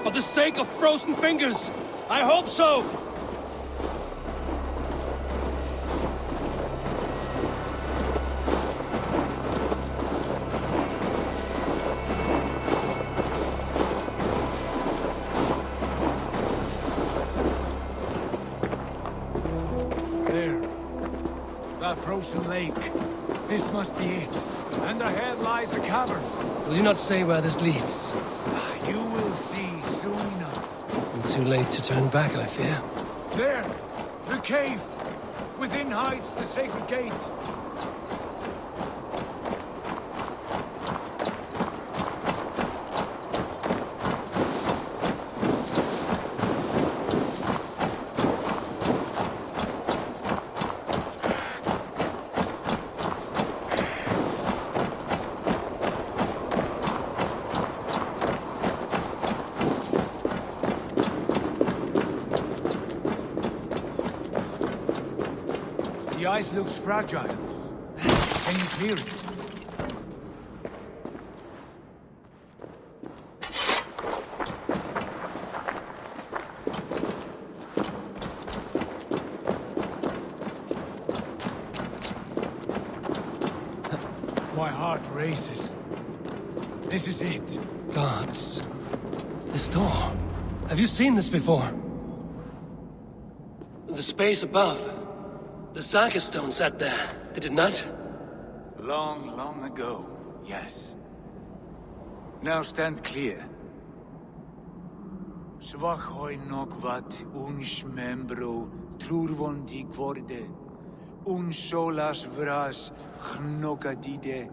For the sake of frozen fingers, I hope so! There. That frozen lake. This must be it. And ahead lies a cavern. Will you not say where this leads? You will see soon enough. Too late to turn back, I fear. There! The cave! Within hides the sacred gate. The ice looks fragile. Can you clear it? My heart races. This is it. Gods. This door. Have you seen this before? The space above. The Saga stone sat there, did it not? Long, long ago, yes. Now stand clear. Svachoi nokvat uns membro trurvondi kvorde. Uns solas vras gnokadide.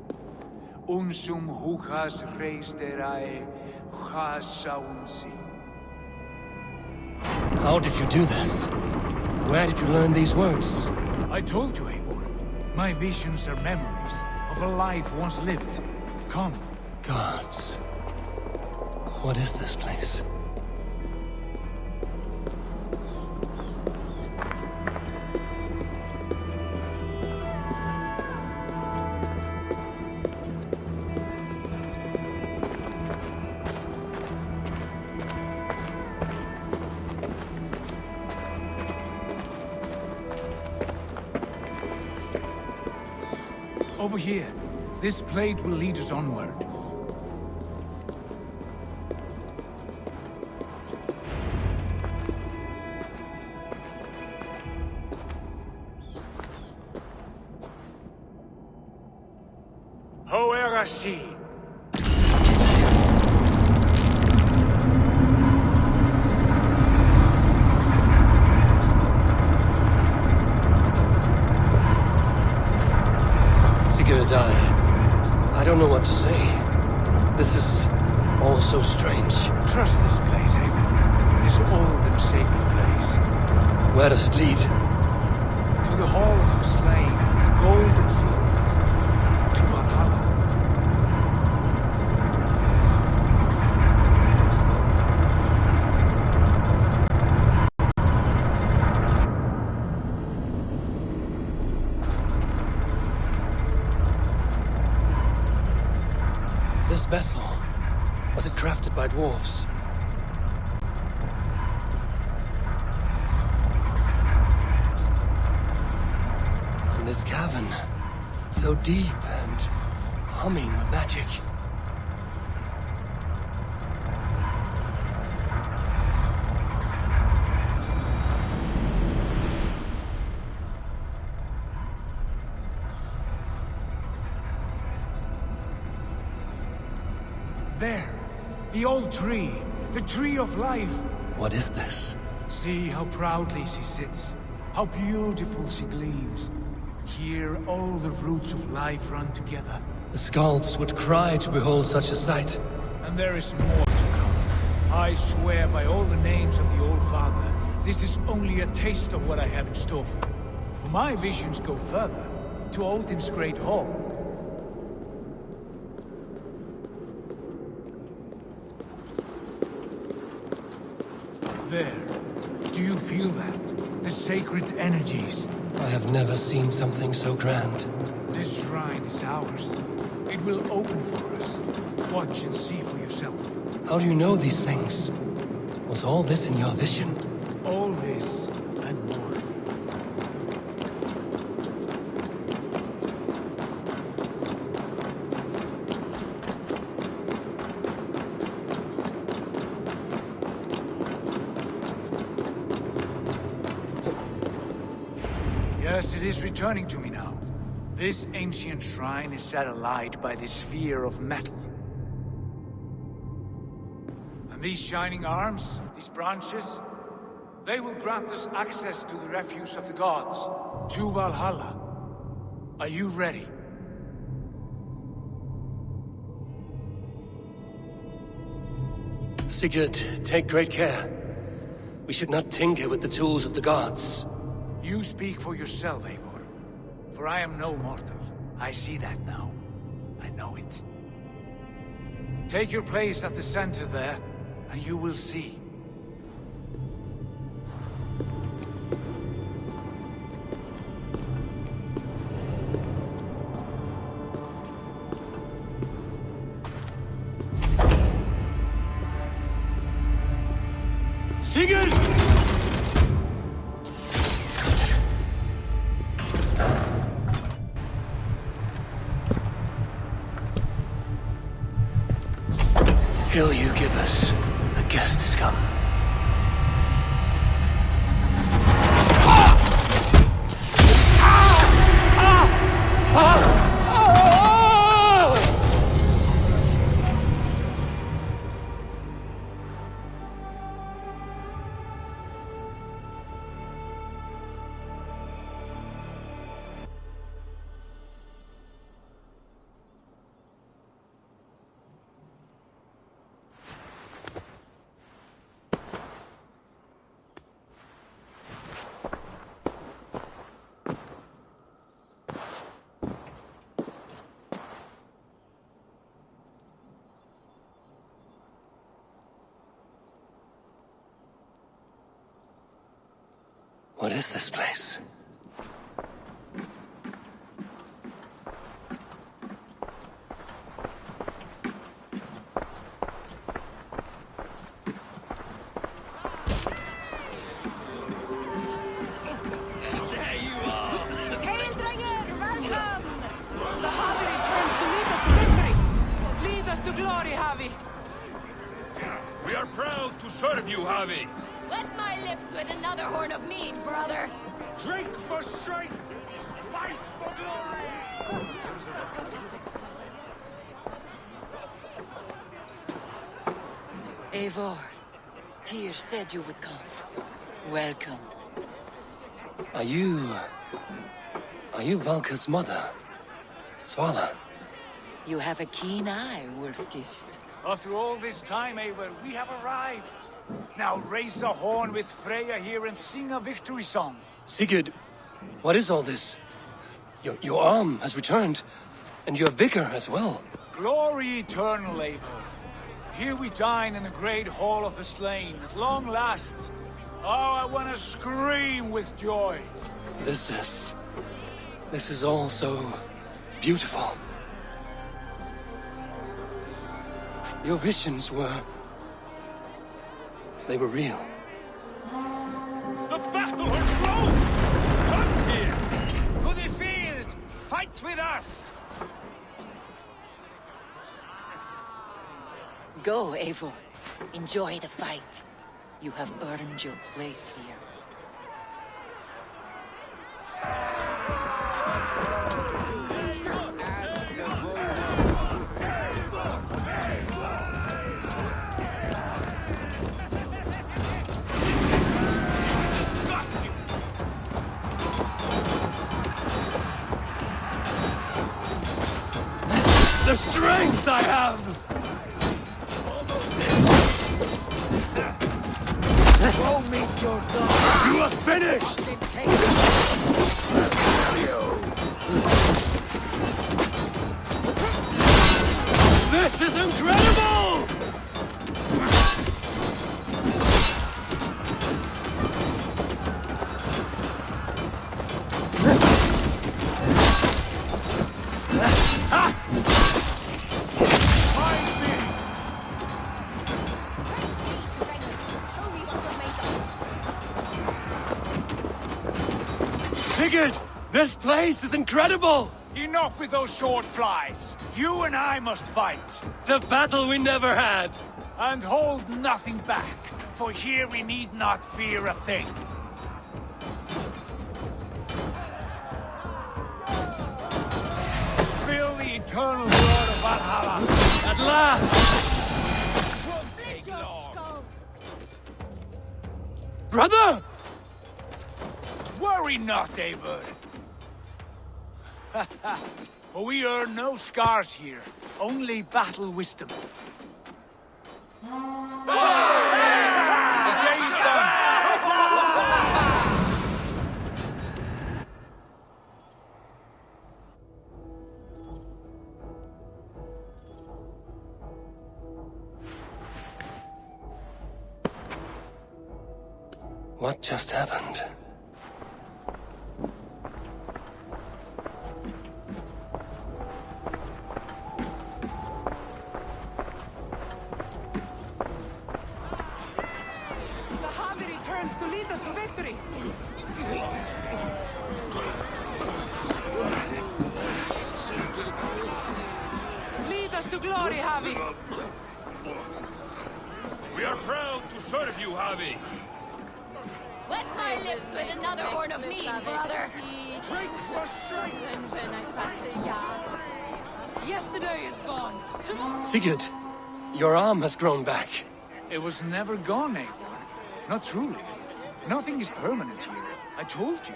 Unsum huchas reisterae chasaunsi. How did you do this? Where did you learn these words? I told you, Eivor. My visions are memories of a life once lived. Come. Gods. What is this place? Over here. This blade will lead us onward. Hoerasi! Sigurd, I don't know what to say. This is all so strange. Trust this place, Eivor. This old and sacred place. Where does it lead? To the Hall of the Slain and the Golden Fields. To Valhalla. This vessel, was it crafted by dwarves? And this cavern, so deep and humming with magic. There, the old tree, the tree of life. What is this? See how proudly she sits, how beautiful she gleams. Here all the roots of life run together. The Skalds would cry to behold such a sight. And there is more to come. I swear by all the names of the Old Father, this is only a taste of what I have in store for you. For my visions go further, to Odin's great hall. There. Do you feel that? The sacred energies. I have never seen something so grand. This shrine is ours. It will open for us. Watch and see for yourself. How do you know these things? Was all this in your vision? All this and more. Yes, it is returning to me now. This ancient shrine is set alight by the sphere of metal. And these shining arms, these branches, they will grant us access to the refuse of the gods, to Valhalla. Are you ready? Sigurd, take great care. We should not tinker with the tools of the gods. You speak for yourself, Eivor. For I am no mortal. I see that now. I know it. Take your place at the center there, and you will see. Sigurd! Hill you give us, a guest has come. What is this place? Hail, Dranger! Welcome! The Hobbit returns to glory, Javi! We are proud to serve you, Javi. Wet my lips with another horn of mead, brother. Drink for strength! Fight for glory! Eivor, Tyr said you would come. Welcome. Are you Valka's mother? Svala? You have a keen eye, Wolfgist. After all this time, Eivor, we have arrived. Now raise a horn with Freya here and sing a victory song. Sigurd, what is all this? Your arm has returned, and your vigor as well. Glory eternal, Eivor. Here we dine in the great hall of the slain, at long last. Oh, I want to scream with joy. This is all so beautiful. Your visions they were real. The battle grows! Come, Tyr! To the field! Fight with us! Go, Eivor. Enjoy the fight. You have earned your place here. The strength I have! Go meet your god! You are finished! This is incredible! Sigurd! This place is incredible! Enough with those sword flies! You and I must fight! The battle we never had! And hold nothing back, for here we need not fear a thing. Spill the eternal blood of Valhalla! At last! Brother! Worry not, Eivor. For we earn no scars here, only battle wisdom. The day is done! What just happened? To lead us to victory. Lead us to glory, Javi! We are proud to serve you, Javi. Wet my lips with another horn of mead, brother. Drink for strength! Yesterday is gone. Tomorrow... Sigurd, your arm has grown back. It was never gone, Eivor. Not truly. Nothing is permanent here. I told you.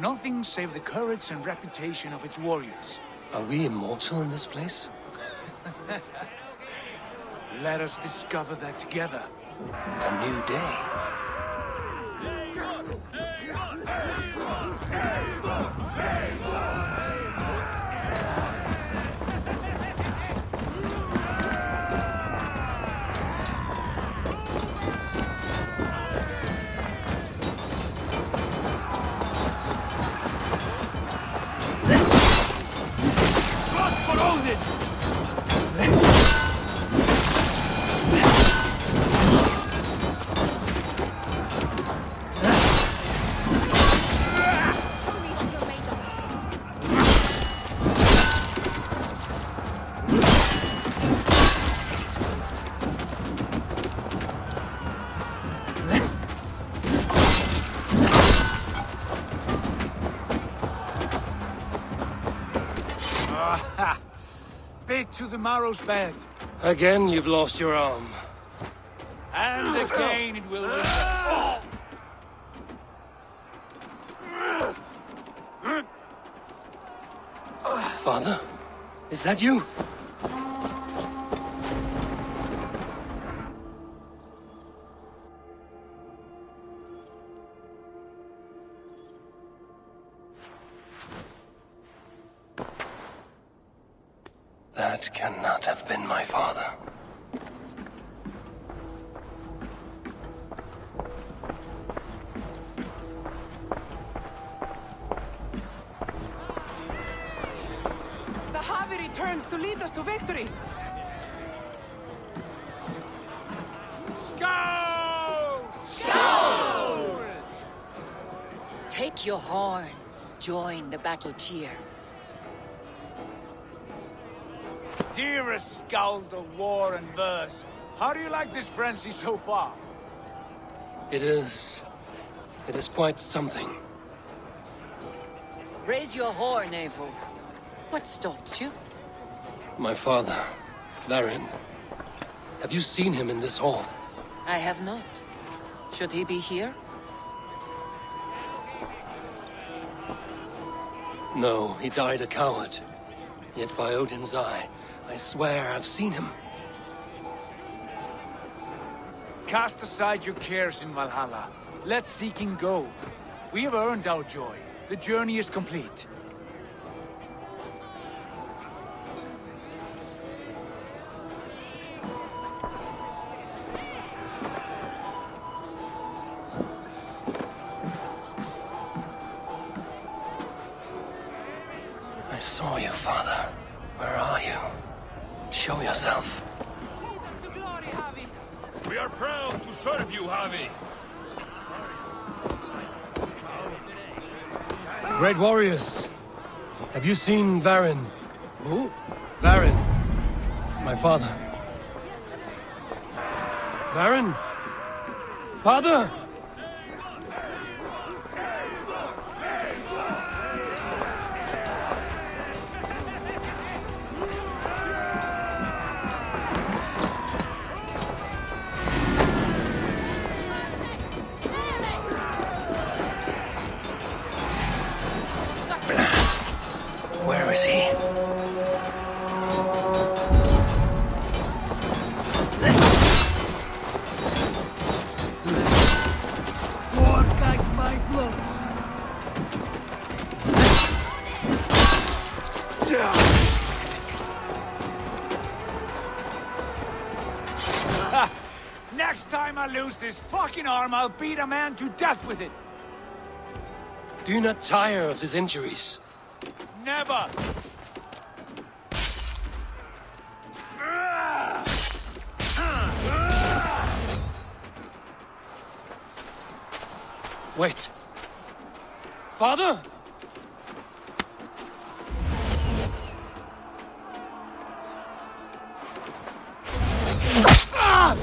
Nothing save the courage and reputation of its warriors. Are we immortal in this place? Let us discover that together. A new day. bit to the marrow's bed. Again, you've lost your arm. And again it will linger. Father? Is that you? That cannot have been my father. The Javi returns to lead us to victory. Scowl! Scowl! Take your horn. Join the battle cheer. Dearest Skald of war and verse, how do you like this frenzy so far? It is quite something. Raise your horn, Eivor. What stops you? My father, Varin. Have you seen him in this hall? I have not. Should he be here? No, he died a coward. Yet by Odin's eye, I swear I've seen him. Cast aside your cares in Valhalla. Let seeking go. We have earned our joy. The journey is complete. I saw you, Father. Where are you? Show yourself. We are proud to serve you, Javi. Great warriors. Have you seen Varin? Who? Varin. My father. Varin? Father? Where is he? More like my blows. Next time I lose this fucking arm, I'll beat a man to death with it. Do you not tire of his injuries? Never! Wait. Father? Ah!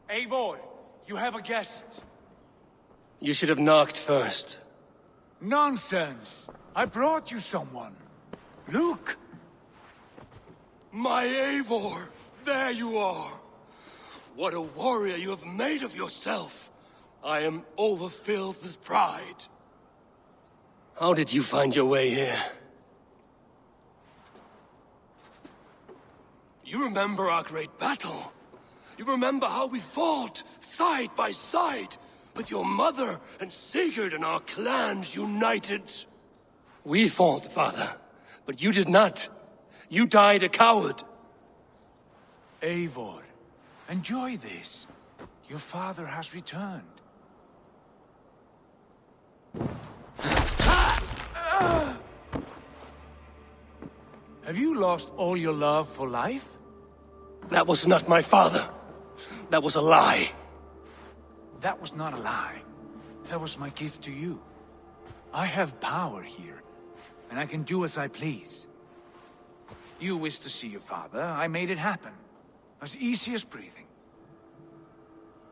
Eivor, you have a guest. You should have knocked first. Nonsense! I brought you someone. Look! My Eivor! There you are! What a warrior you have made of yourself! I am overfilled with pride. How did you find your way here? You remember our great battle? You remember how we fought, side by side, with your mother and Sigurd and our clans united? We fought, father, but you did not. You died a coward. Eivor, enjoy this. Your father has returned. Have you lost all your love for life? That was not my father. That was a lie. That was not a lie. That was my gift to you. I have power here, and I can do as I please. You wish to see your father, I made it happen. As easy as breathing.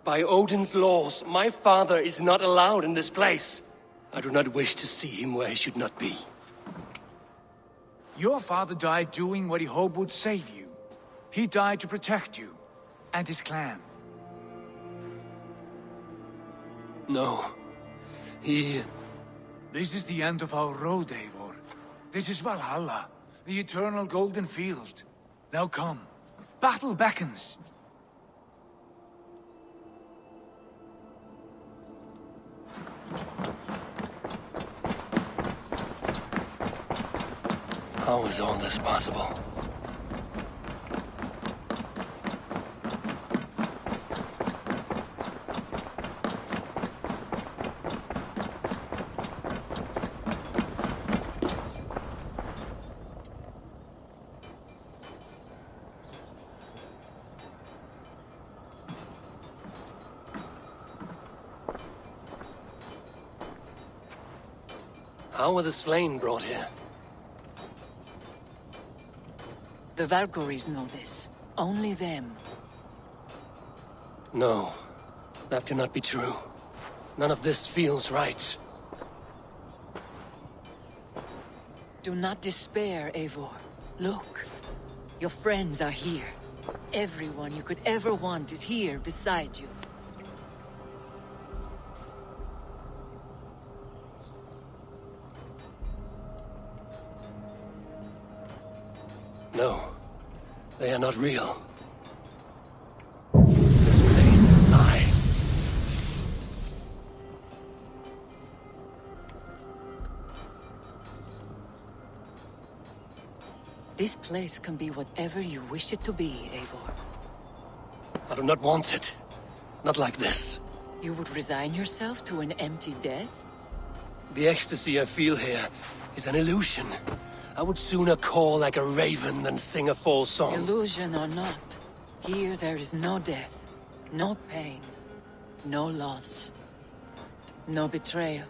By Odin's laws, my father is not allowed in this place. I do not wish to see him where he should not be. Your father died doing what he hoped would save you. He died to protect you, and his clan. No. He... This is the end of our road, Eivor. This is Valhalla, the eternal golden field. Now come. Battle beckons. How is all this possible? How were the slain brought here? The Valkyries know this. Only them. No, that cannot be true. None of this feels right. Do not despair, Eivor. Look. Your friends are here. Everyone you could ever want is here beside you. No, they are not real. This place is a lie. This place can be whatever you wish it to be, Eivor. I do not want it. Not like this. You would resign yourself to an empty death? The ecstasy I feel here is an illusion. I would sooner call like a raven than sing a false song. Illusion or not, here there is no death, no pain, no loss, no betrayal,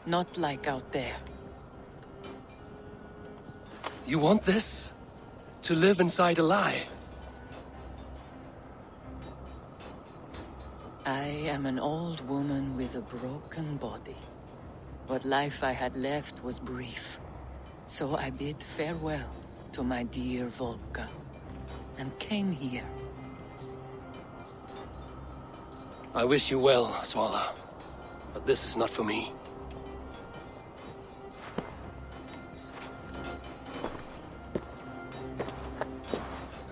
not like out there. You want this? To live inside a lie? I am an old woman with a broken body. What life I had left was brief. So I bid farewell to my dear Volka, and came here. I wish you well, Svala, but this is not for me.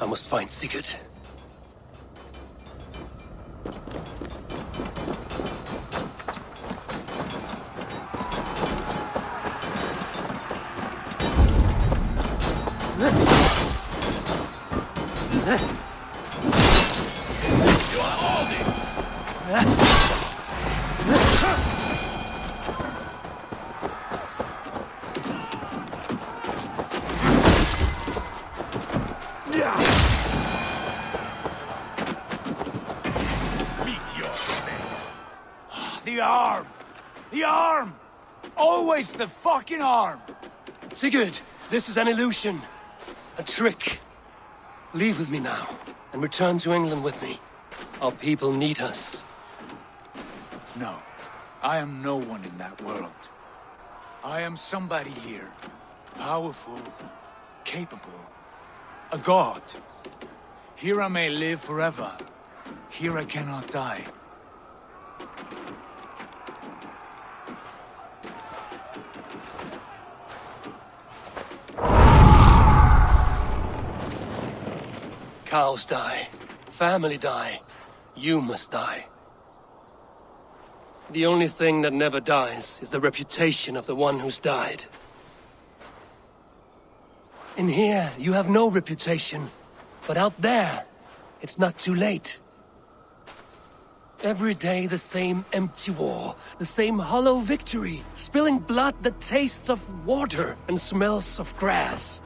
I must find Sigurd. The arm! The arm! Always the fucking arm! Sigurd, this is an illusion. A trick. Leave with me now, and return to England with me. Our people need us. No, I am no one in that world. I am somebody here. Powerful, capable, a god. Here I may live forever. Here I cannot die. Cows die. Family die. You must die. The only thing that never dies is the reputation of the one who's died. In here, you have no reputation. But out there, it's not too late. Every day the same empty war, the same hollow victory, spilling blood that tastes of water and smells of grass.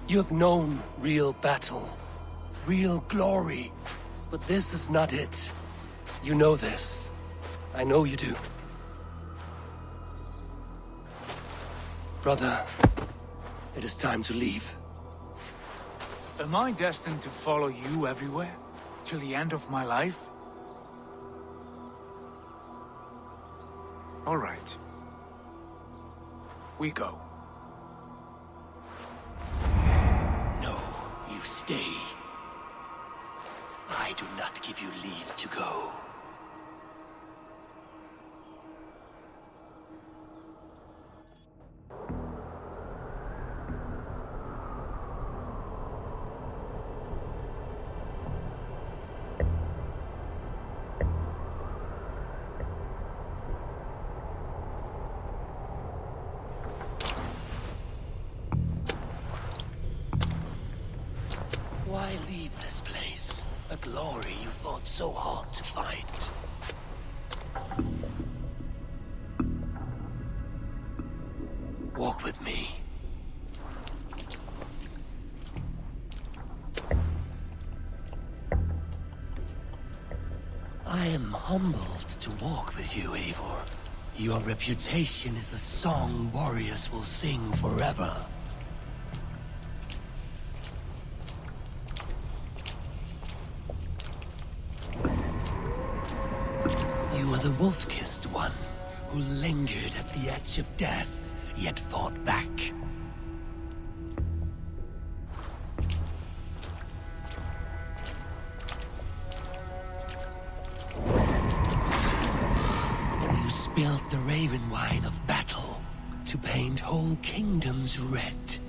You have known real battle, real glory, but this is not it. You know this. I know you do. Brother, it is time to leave. Am I destined to follow you everywhere? Till the end of my life? All right. We go. No, you stay. I do not give you leave to go. Why leave this place? A glory you fought so hard to find. Walk with me. I am humbled to walk with you, Eivor. Your reputation is a song warriors will sing forever. You are the wolf-kissed one, who lingered at the edge of death, yet fought back. You spilled the raven wine of battle to paint whole kingdoms red.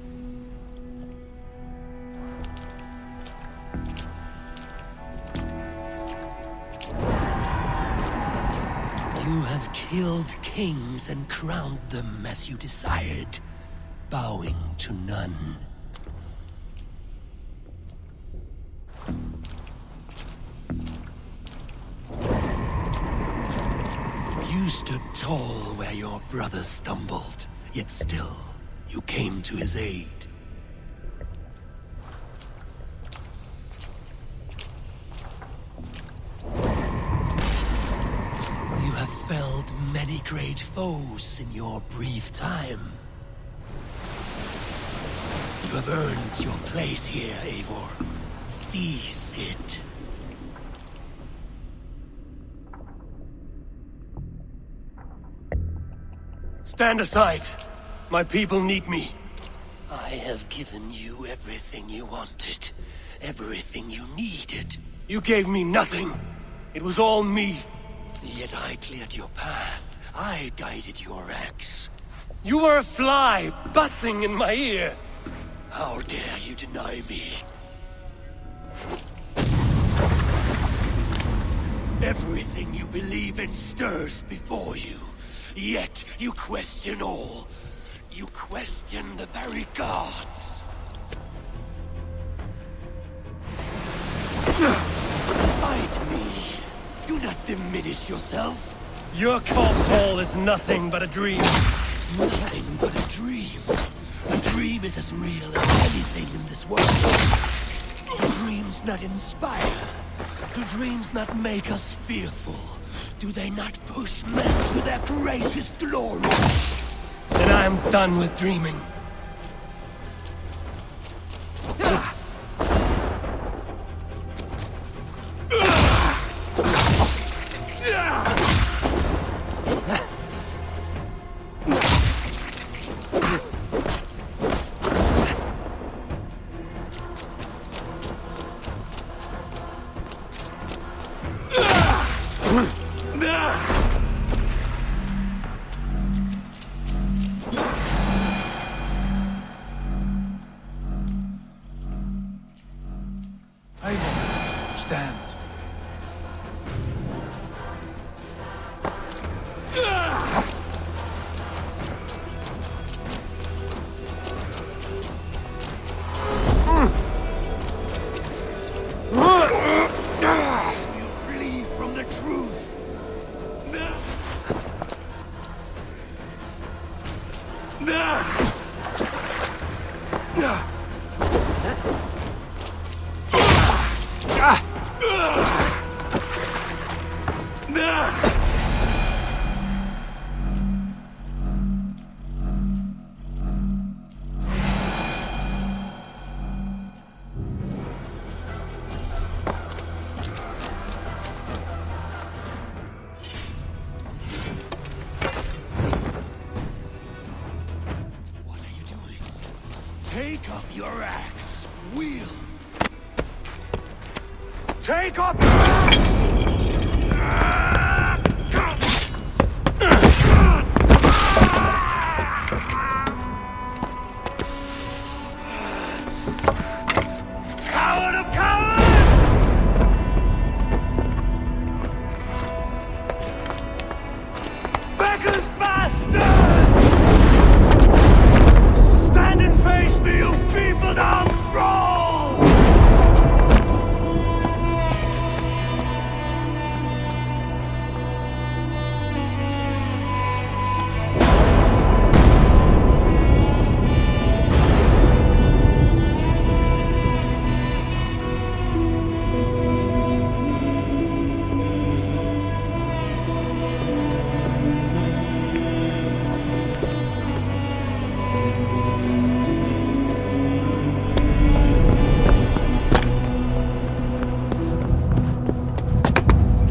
You have killed kings and crowned them as you desired, bowing to none. You stood tall where your brother stumbled, yet still, you came to his aid. You have felled many great foes in your brief time. You have earned your place here, Eivor. Seize it. Stand aside. My people need me. I have given you everything you wanted. Everything you needed. You gave me nothing. It was all me. Yet I cleared your path. I guided your axe. You were a fly, buzzing in my ear. How dare you deny me? Everything you believe in stirs before you. Yet you question all. You question the very gods. Fight me. Do not diminish yourself. Your corpse hall is nothing but a dream. Nothing but a dream. A dream is as real as anything in this world. Do dreams not inspire? Do dreams not make us fearful? Do they not push men to their greatest glory? Then I am done with dreaming. Stand. Take up your axe, wield. Take up your axe! Coward of cowards! Beggar's bastard! Stand and face me, you feeble-armed thrall!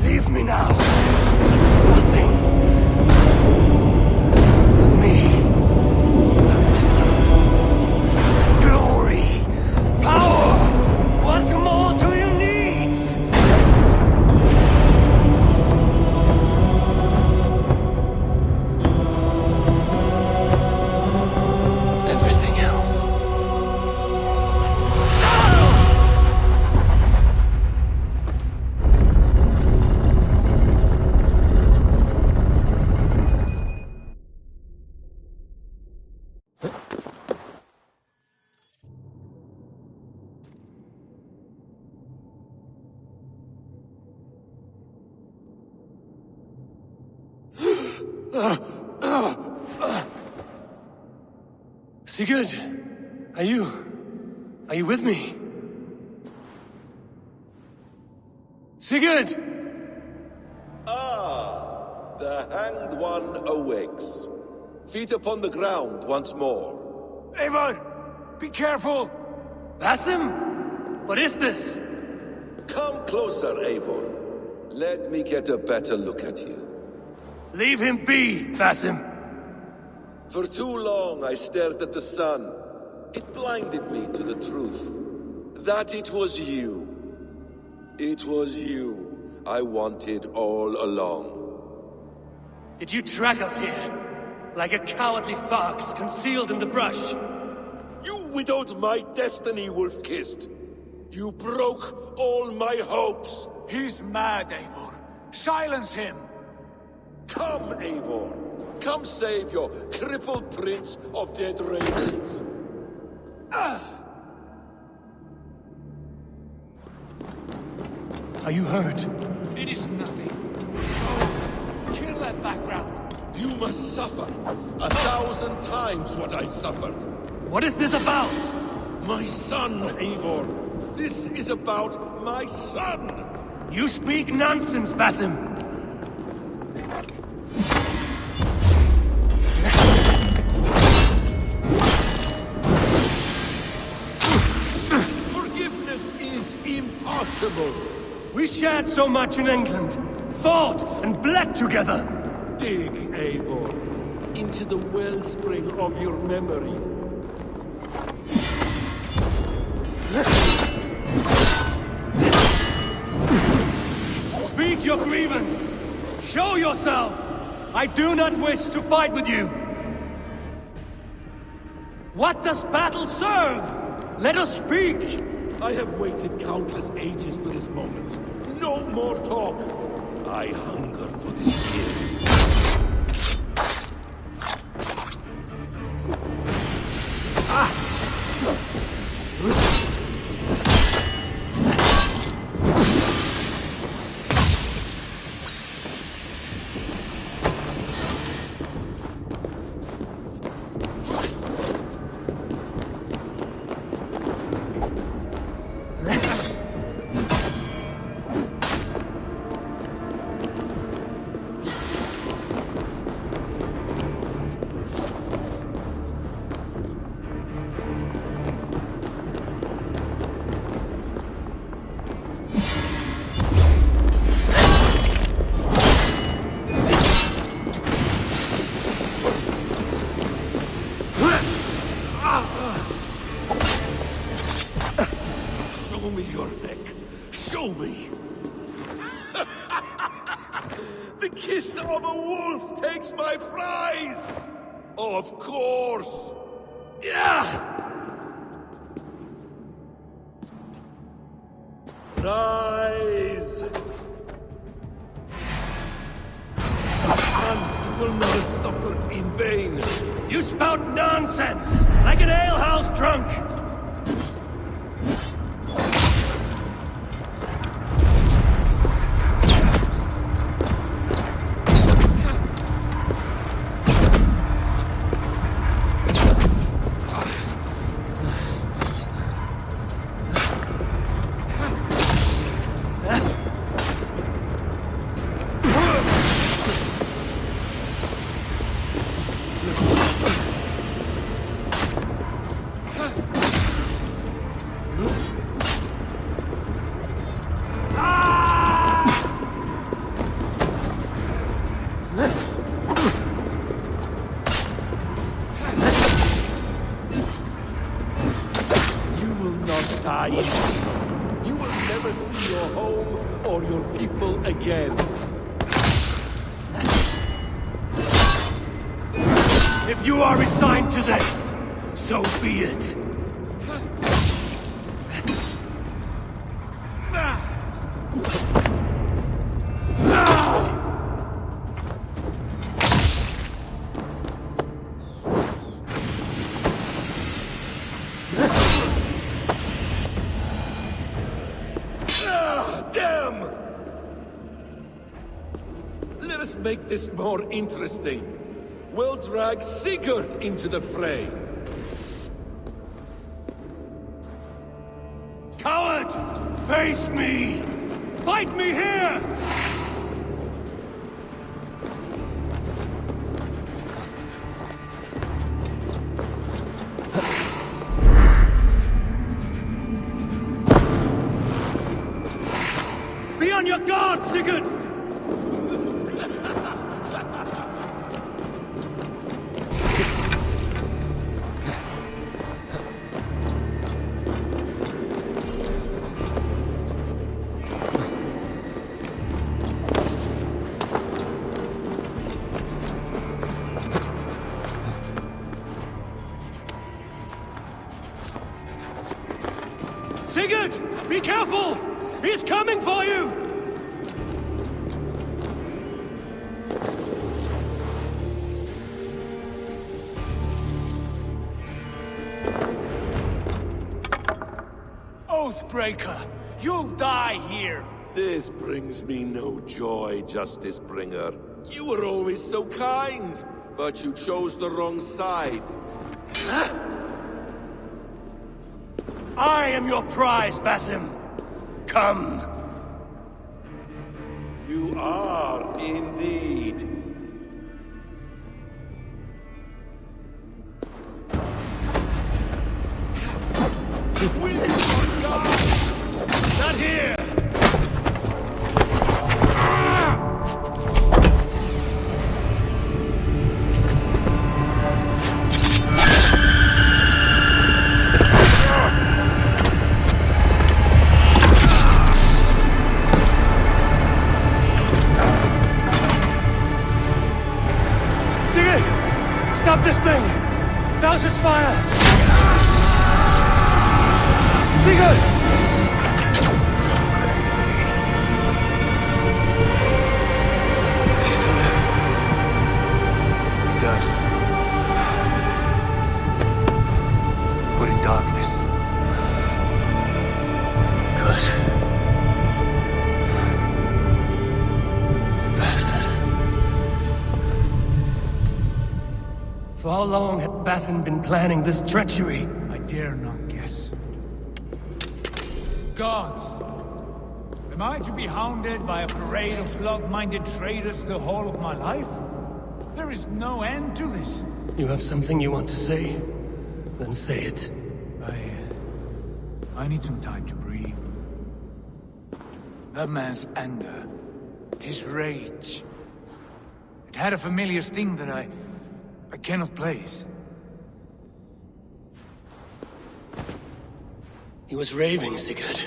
Leave me now. Nothing. With me. Wisdom. Glory. Power. What more do you need? Everything else. Sigurd, are you with me? Sigurd! Ah, the hanged one awakes. Feet upon the ground once more. Eivor, be careful! Basim? What is this? Come closer, Eivor. Let me get a better look at you. Leave him be, Basim. For too long I stared at the sun. It blinded me to the truth. That it was you. It was you I wanted all along. Did you track us here? Like a cowardly fox concealed in the brush? You widowed my destiny, wolf-kissed. You broke all my hopes. He's mad, Eivor. Silence him! Come, Eivor. Come save your crippled prince of dead ravens. Are you hurt? It is nothing. Oh, kill that background. You must suffer 1,000 times what I suffered. What is this about? My son, Eivor. This is about my son. You speak nonsense, Basim. Forgiveness is impossible. We shared so much in England, fought and bled together. Dig, Eivor, into the wellspring of your memory. Speak your grievance. Show yourself. I do not wish to fight with you. What does battle serve? Let us speak. I have waited countless ages for this moment. No more talk. I hunger for this kill. Show me your neck. Show me. The kiss of a wolf takes my prize. Of course. Yeah. Rise. Son will not have suffered in vain. You spout nonsense, like an alehouse drunk! Die in peace. You will never see your home or your people again. If you are resigned to this, so be it. Damn! Let us make this more interesting. We'll drag Sigurd into the fray. Coward! Face me! Fight me here! Be on your guard, Sigurd! Sigurd! Be careful! He's coming for you! Oathbreaker! You'll die here! This brings me no joy, Justice Bringer. You were always so kind, but you chose the wrong side. I am your prize, Basim. Come. You are indeed. Not here! Sigurd! Stop this thing! Douse its fire! Sigurd! But in darkness. Good. Bastard. For how long had Basim been planning this treachery? I dare not guess. Gods! Am I to be hounded by a parade of blood-minded traitors the whole of my life? There is no end to this. You have something you want to say? Then say it. I need some time to breathe. That man's anger, his rage, it had a familiar sting that I cannot place. He was raving, Sigurd.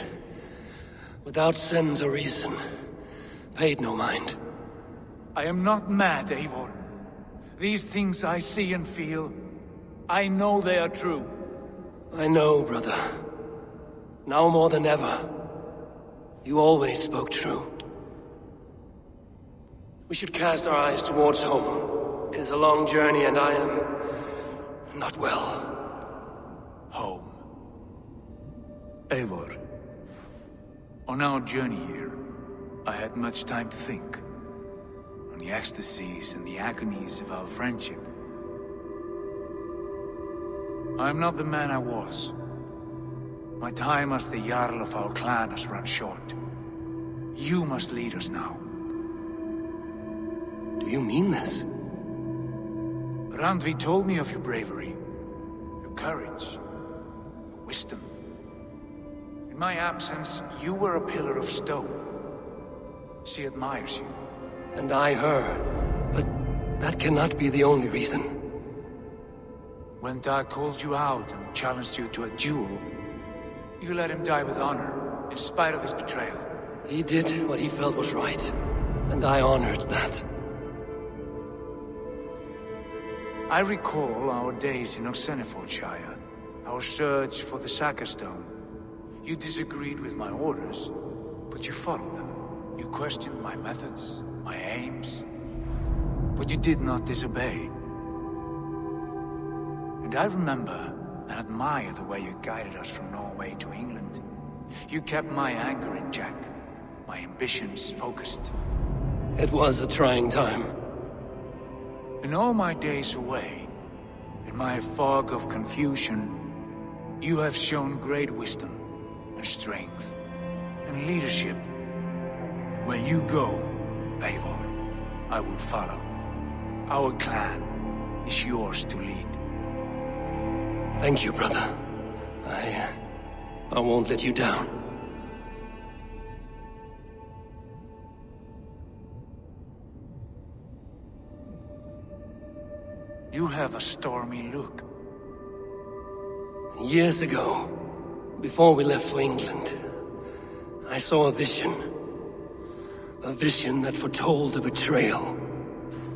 Without sense or reason. Paid no mind. I am not mad, Eivor. These things I see and feel, I know they are true. I know, brother. Now more than ever. You always spoke true. We should cast our eyes towards home. It is a long journey and I am... not well. Home. Eivor, on our journey here, I had much time to think. On the ecstasies and the agonies of our friendship. I am not the man I was. My time as the Jarl of our clan has run short. You must lead us now. Do you mean this? Randvi told me of your bravery, your courage, your wisdom. In my absence, you were a pillar of stone. She admires you. And I her. But that cannot be the only reason. When Dag called you out and challenged you to a duel, you let him die with honor, in spite of his betrayal. He did what he felt was right, and I honored that. I recall our days in Oxenfordshire, our search for the Saga Stone. You disagreed with my orders, but you followed them. You questioned my methods, my aims, but you did not disobey. And I remember and admire the way you guided us from Norway to England. You kept my anger in check, my ambitions focused. It was a trying time. In all my days away, in my fog of confusion, you have shown great wisdom and strength and leadership. Where you go, Eivor, I will follow. Our clan is yours to lead. Thank you, brother. I won't let you down. You have a stormy look. Years ago, before we left for England, I saw a vision. A vision that foretold a betrayal.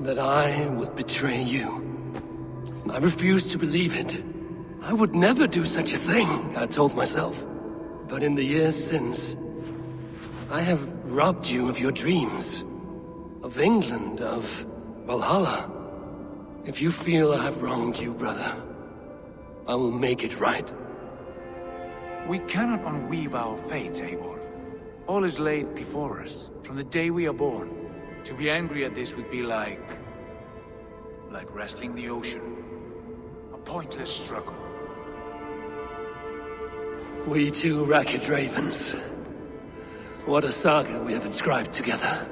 That I would betray you. I refused to believe it. I would never do such a thing, I told myself. But in the years since, I have robbed you of your dreams. Of England, of Valhalla. If you feel I have wronged you, brother, I will make it right. We cannot unweave our fates, Eivor. All is laid before us, from the day we are born. To be angry at this would be like wrestling the ocean. A pointless struggle. We two ragged ravens. What a saga we have inscribed together.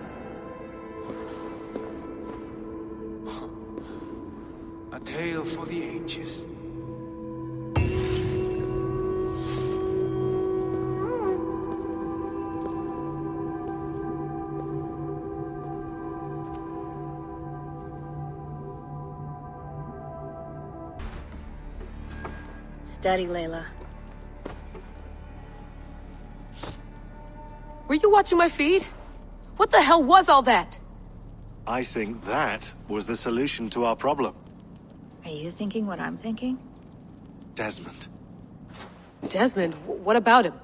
A tale for the ages. Steady, Layla. Were you watching my feed? What the hell was all that? I think that was the solution to our problem. Are you thinking what I'm thinking? Desmond. Desmond? What about him?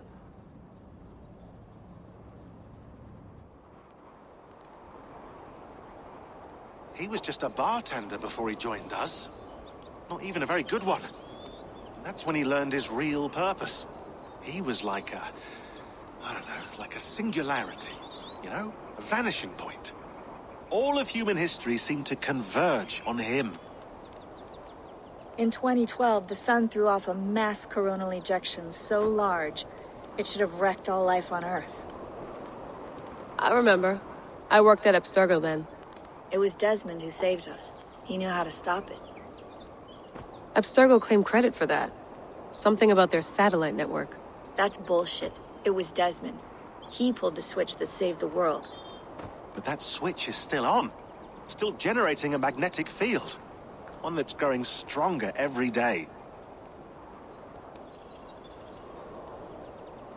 He was just a bartender before he joined us. Not even a very good one. That's when he learned his real purpose. He was like a... I don't know, like a singularity. You know? A vanishing point. All of human history seemed to converge on him. In 2012, the sun threw off a mass coronal ejection so large, it should have wrecked all life on Earth. I remember. I worked at Abstergo then. It was Desmond who saved us. He knew how to stop it. Abstergo claimed credit for that. Something about their satellite network. That's bullshit. It was Desmond. He pulled the switch that saved the world. But that switch is still on. Still generating a magnetic field. One that's growing stronger every day.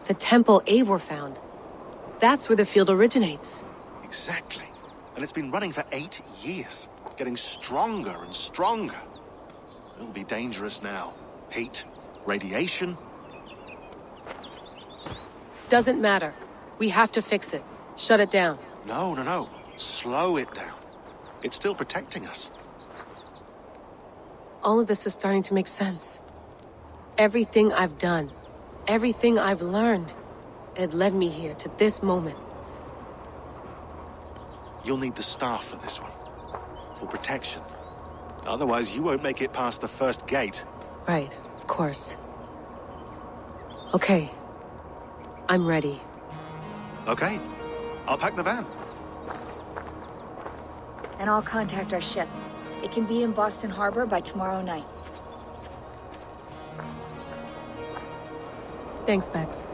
The temple Eivor found. That's where the field originates. Exactly. And it's been running for 8 years, getting stronger and stronger. It'll be dangerous now. Heat, radiation. Doesn't matter. We have to fix it. Shut it down. No. Slow it down. It's still protecting us. All of this is starting to make sense. Everything I've done, everything I've learned, it led me here to this moment. You'll need the staff for this one. For protection. Otherwise, you won't make it past the first gate. Right, of course. Okay. I'm ready. Okay. I'll pack the van. And I'll contact our ship. It can be in Boston Harbor by tomorrow night. Thanks, Bex.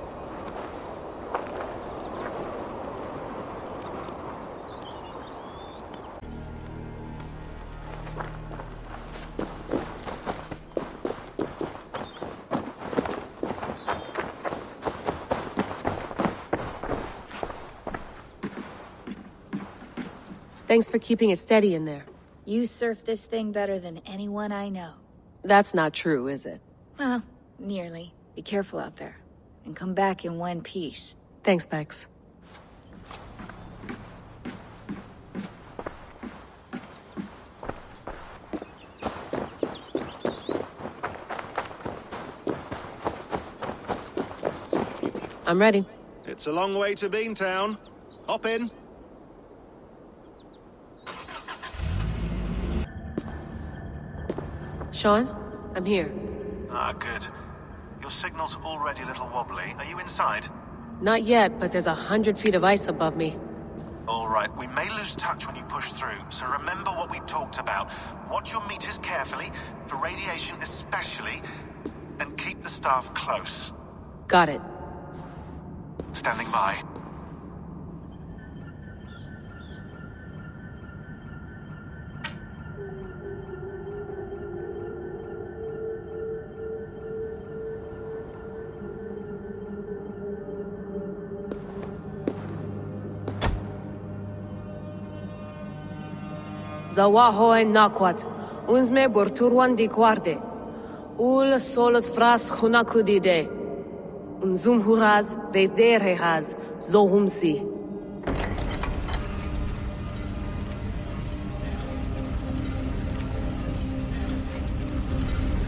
Thanks for keeping it steady in there. You surf this thing better than anyone I know. That's not true, is it? Well, nearly. Be careful out there. And come back in one piece. Thanks, Bex. I'm ready. It's a long way to Beantown. Hop in. Sean, I'm here. Ah, good. Your signal's already a little wobbly. Are you inside? Not yet, but there's 100 feet of ice above me. All right, we may lose touch when you push through, so remember what we talked about. Watch your meters carefully, for radiation especially, and keep the staff close. Got it. Standing by. Zawaho en nakwat, unsme borturwan di guarde. Ul solos fras hunakudide. Unzum huraz, vesderehaz, zohumsi.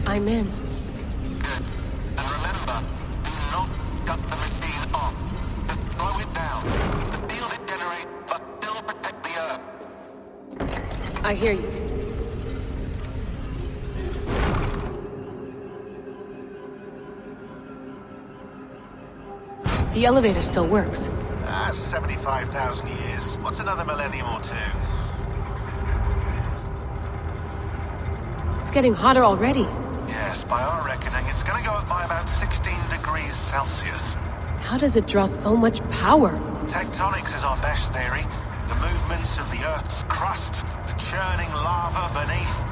I'm in. Good. And remember, do not cut the machine off. Just slow it down. The field it generates must still protect the Earth. I hear you. The elevator still works. 75,000 years. What's another millennium or two? It's getting hotter already. Yes, by our reckoning, it's gonna go up by about 16 degrees Celsius. How does it draw so much power? Tectonics is our best theory. The movements of the Earth's crust, the churning lava beneath.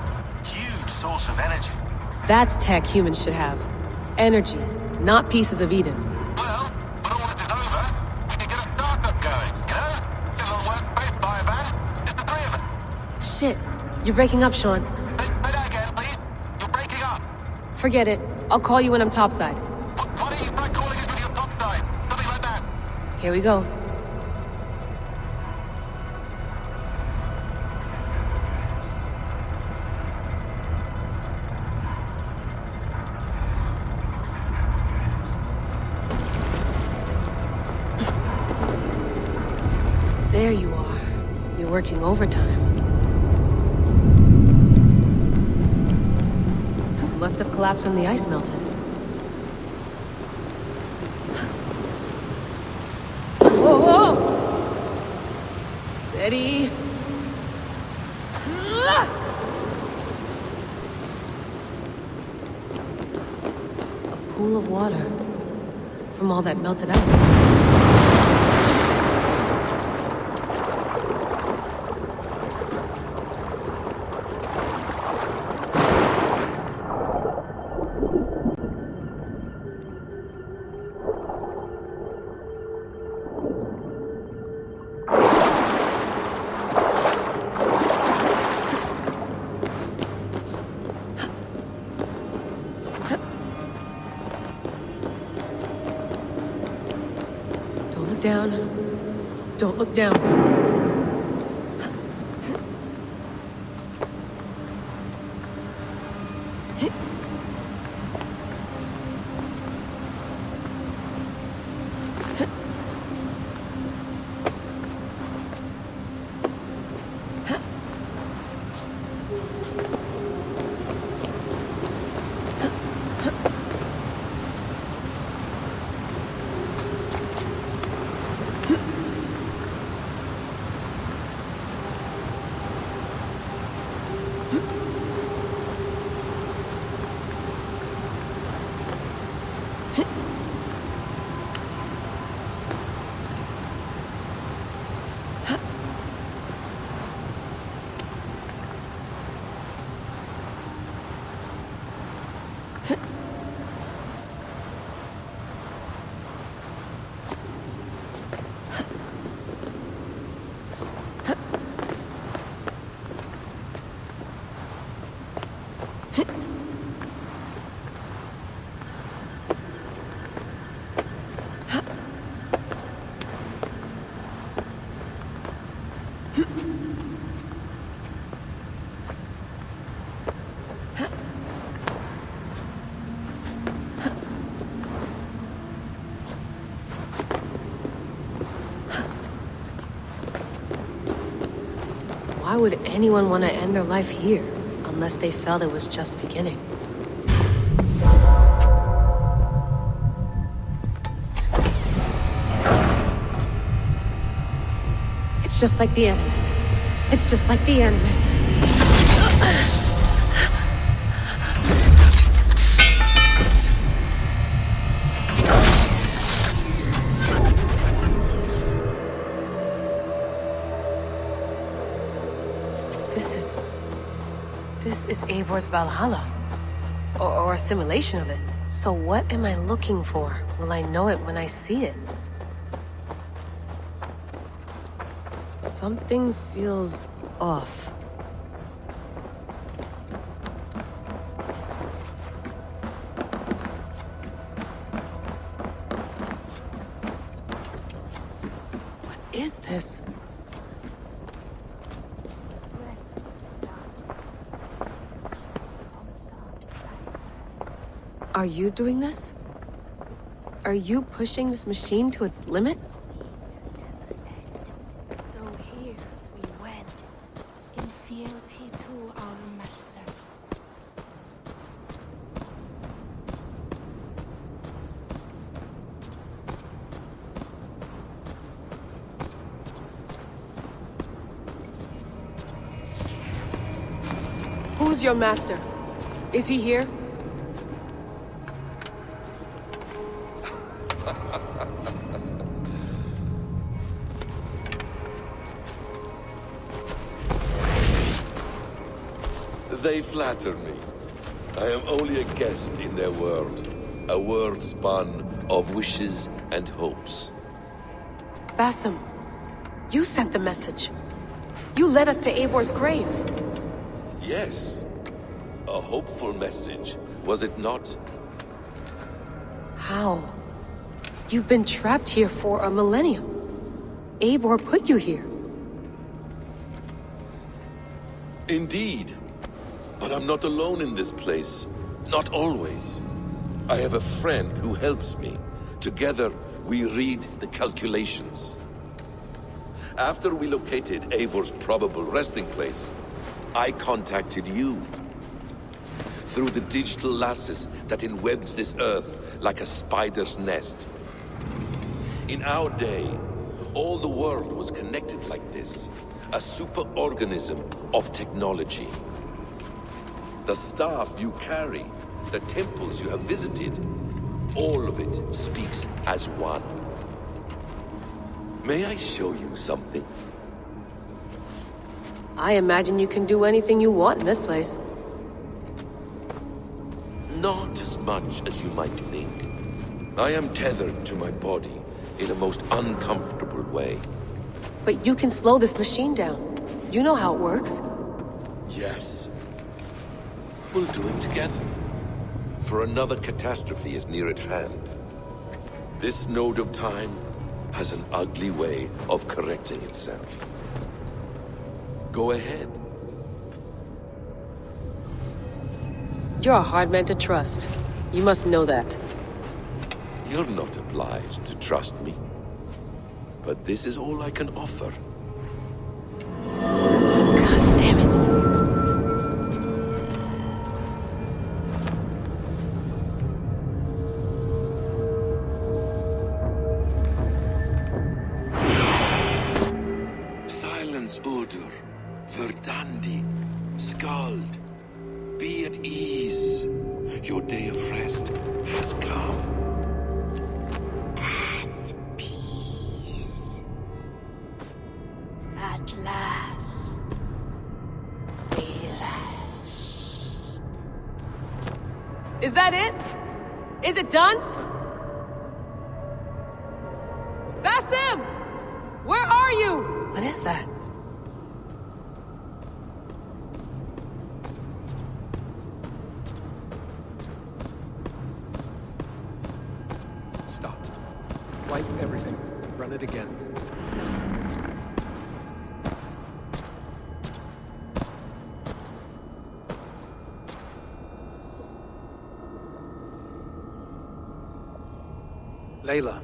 Huge source of energy. That's tech humans should have. Energy, not pieces of Eden. Well, when all this is over, we can get a startup going, you know? A little workspace, buy a van, just the three of us. Shit, you're breaking up, Sean. Say that again, please. You're breaking up. Forget it. I'll call you when I'm topside. Why don't you try calling us when you're topside? Something like that. Here we go. There you are. You're working overtime. Must have collapsed when the ice melted. Whoa, whoa! Steady. A pool of water from all that melted ice. look down. Don't look down. Why would anyone want to end their life here, unless they felt it was just beginning? It's just like the Animus. It's just like the Animus. This is Eivor's Valhalla. Or a simulation of it. So what am I looking for? Will I know it when I see it? Something feels off. What is this? Are you doing this? Are you pushing this machine to its limit? So here we went, in fealty to our master. Who's your master? Is he here? They flatter me. I am only a guest in their world. A world spun of wishes and hopes. Basim, you sent the message. You led us to Eivor's grave. Yes. A hopeful message, was it not? How? You've been trapped here for a millennium. Eivor put you here. Indeed. But I'm not alone in this place. Not always. I have a friend who helps me. Together, we read the calculations. After we located Eivor's probable resting place, I contacted you. Through the digital lasses that enwebs this earth like a spider's nest. In our day, all the world was connected like this. A superorganism of technology. The staff you carry, the temples you have visited, all of it speaks as one. May I show you something? I imagine you can do anything you want in this place. Not as much as you might think. I am tethered to my body in a most uncomfortable way. But you can slow this machine down. You know how it works. Yes. We'll do it together. For another catastrophe is near at hand. This node of time has an ugly way of correcting itself. Go ahead. You're a hard man to trust. You must know that. You're not obliged to trust me. But this is all I can offer. God damn it. Silence, Udur. Verdandi. Skald. Be at ease. Your day of rest has come. At peace. At last. We rest. Is that it? Is it done? Basim! Where are you? What is that? Stop. Wipe everything. Run it again. Layla.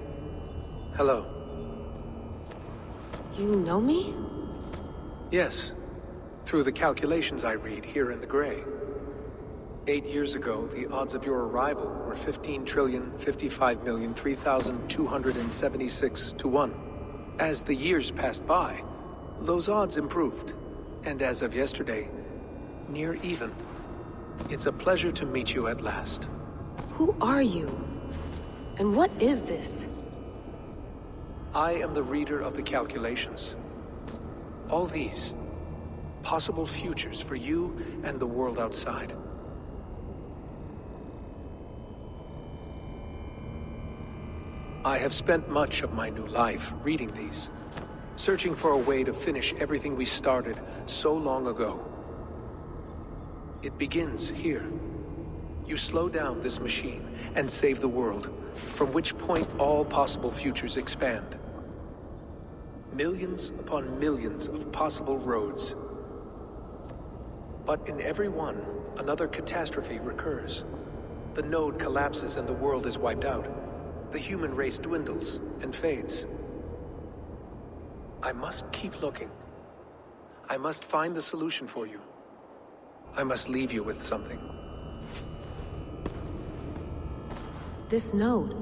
Hello. You know me? Yes. Through the calculations I read here in the gray. 8 years ago, the odds of your arrival were 15,055,003,276 to 1. As the years passed by, those odds improved. And as of yesterday, near even. It's a pleasure to meet you at last. Who are you? And what is this? I am the reader of the calculations. All these, possible futures for you and the world outside. I have spent much of my new life reading these, searching for a way to finish everything we started so long ago. It begins here. You slow down this machine and save the world, from which point all possible futures expand. Millions upon millions of possible roads. But in every one, another catastrophe recurs. The node collapses and the world is wiped out. The human race dwindles and fades. I must keep looking. I must find the solution for you. I must leave you with something. This node.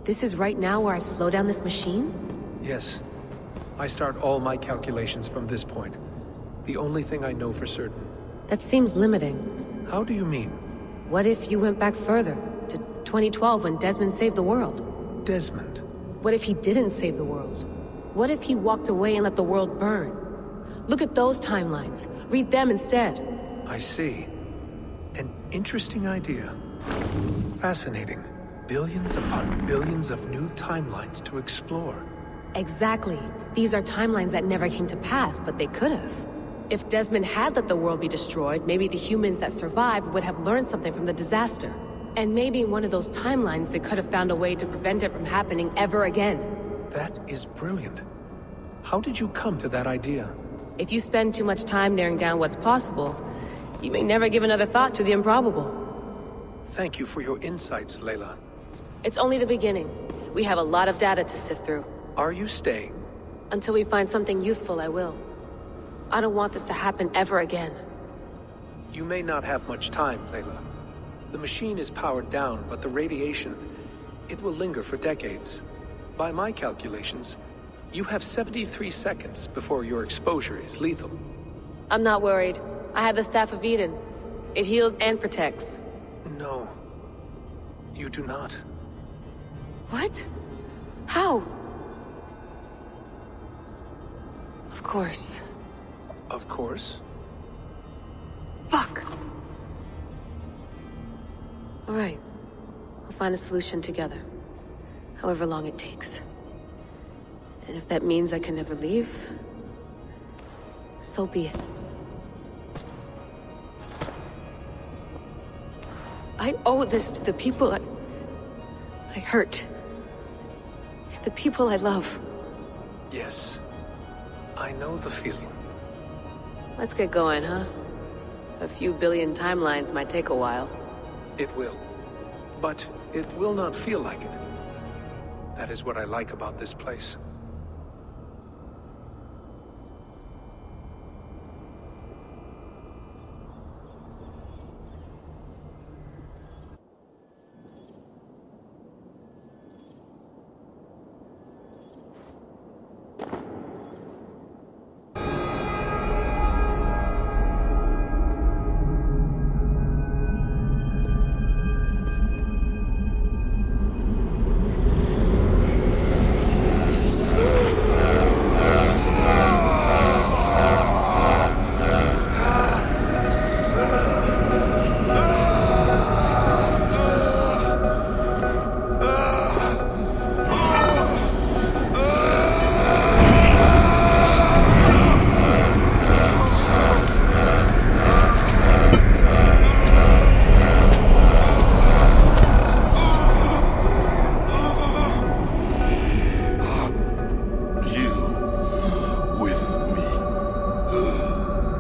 This is right now where I slow down this machine? Yes. I start all my calculations from this point. The only thing I know for certain. That seems limiting. How do you mean? What if you went back further, to 2012 when Desmond saved the world? Desmond? What if he didn't save the world? What if he walked away and let the world burn? Look at those timelines. Read them instead. I see. An interesting idea. Fascinating. Billions upon billions of new timelines to explore. Exactly. These are timelines that never came to pass, but they could have. If Desmond had let the world be destroyed, maybe the humans that survived would have learned something from the disaster. And maybe in one of those timelines they could have found a way to prevent it from happening ever again. That is brilliant. How did you come to that idea? If you spend too much time narrowing down what's possible, you may never give another thought to the improbable. Thank you for your insights, Layla. It's only the beginning. We have a lot of data to sift through. Are you staying? Until we find something useful, I will. I don't want this to happen ever again. You may not have much time, Layla. The machine is powered down, but the radiation, it will linger for decades. By my calculations, you have 73 seconds before your exposure is lethal. I'm not worried. I have the Staff of Eden. It heals and protects. No. You do not. What? How? Of course. Of course? Fuck! All right. We'll find a solution together. However long it takes. And if that means I can never leave, so be it. I owe this to the people I hurt. the people I love. Yes, I know the feeling. Let's get going, huh? A few billion timelines might take a while. It will. But it will not feel like it. That is what I like about this place.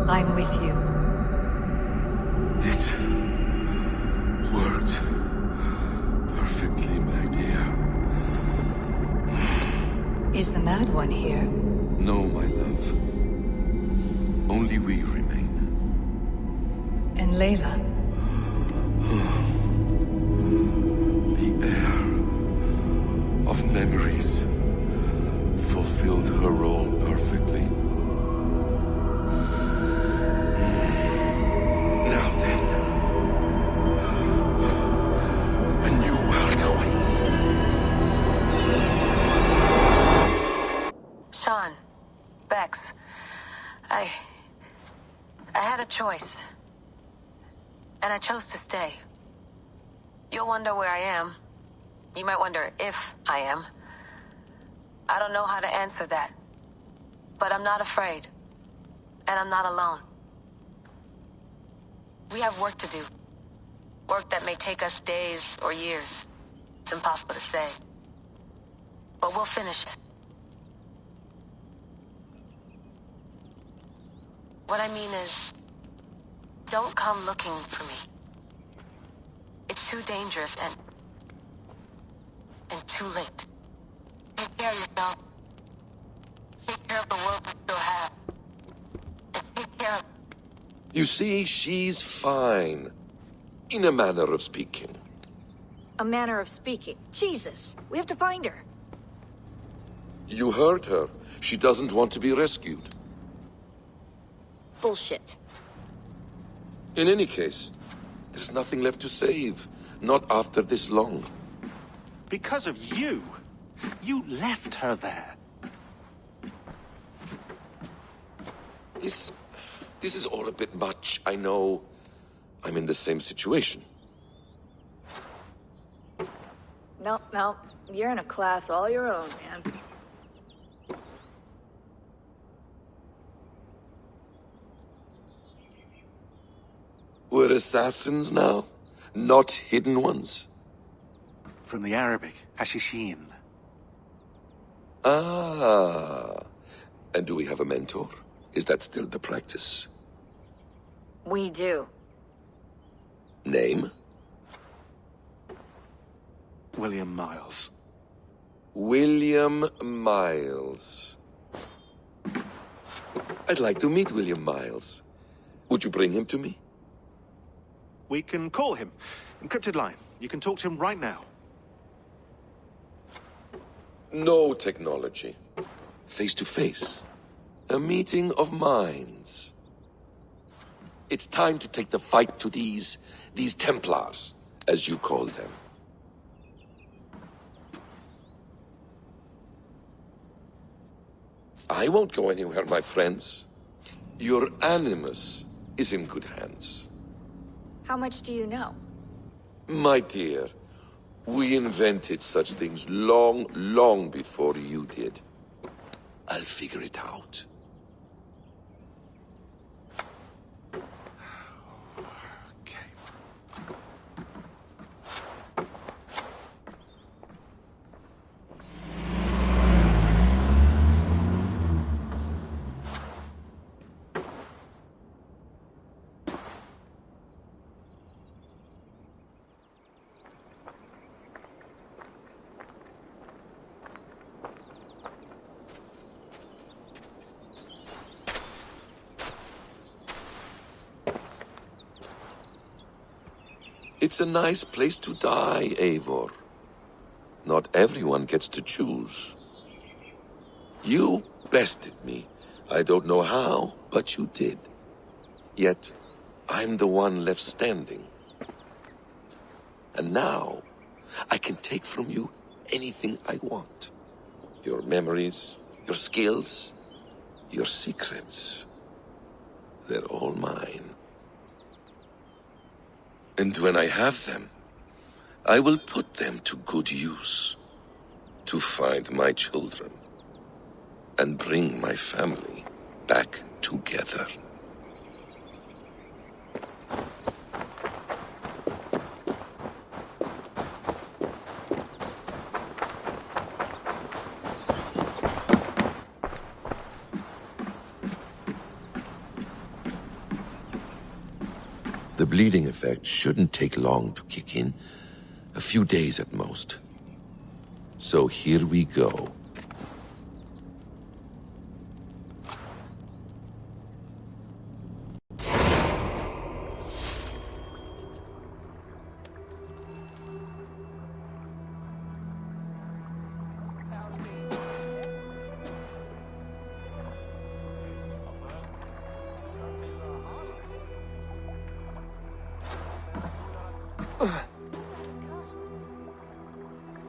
I'm with you. It worked perfectly, my dear. Is the Mad One here? No, my love. Only we remain. And Layla? The air of memories fulfilled her role perfectly. Now then, a new world awaits. Sean, Bex, I had a choice. And I chose to stay. You'll wonder where I am. You might wonder if I am. I don't know how to answer that. But I'm not afraid. And I'm not alone. We have work to do. Work that may take us days or years. It's impossible to say. But we'll finish it. What I mean is, don't come looking for me. It's too dangerous and too late. Take care of yourself. Take care of the world we still have. And take care of... You see, she's fine. In a manner of speaking. A manner of speaking. Jesus, we have to find her. You heard her. She doesn't want to be rescued. Bullshit. In any case, there's nothing left to save. Not after this long. Because of you. You left her there. This is all a bit much. I know. I'm in the same situation. No. You're in a class all your own, man. We're assassins now? Not hidden ones? From the Arabic, Hashishin. Ah. And do we have a mentor? Is that still the practice? We do. Name? William Miles. William Miles. I'd like to meet William Miles. Would you bring him to me? We can call him. Encrypted line. You can talk to him right now. No technology. Face to face. A meeting of minds. It's time to take the fight to these Templars, as you call them. I won't go anywhere, my friends. Your animus is in good hands. How much do you know? My dear, we invented such things long before you did. I'll figure it out. It's a nice place to die, Eivor. Not everyone gets to choose. You bested me. I don't know how, but you did. Yet, I'm the one left standing. And now, I can take from you anything I want. Your memories, your skills, your secrets. They're all mine. And when I have them, I will put them to good use. To find my children. And bring my family back together. The bleeding effect shouldn't take long to kick in. A few days at most. So here we go.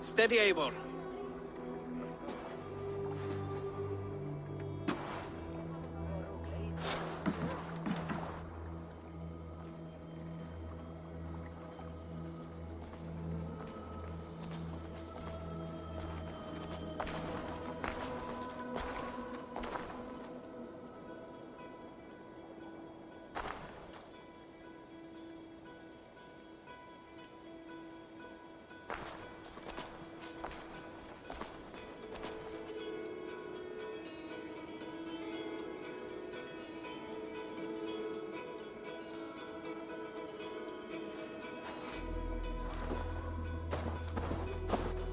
Steady, Eivor.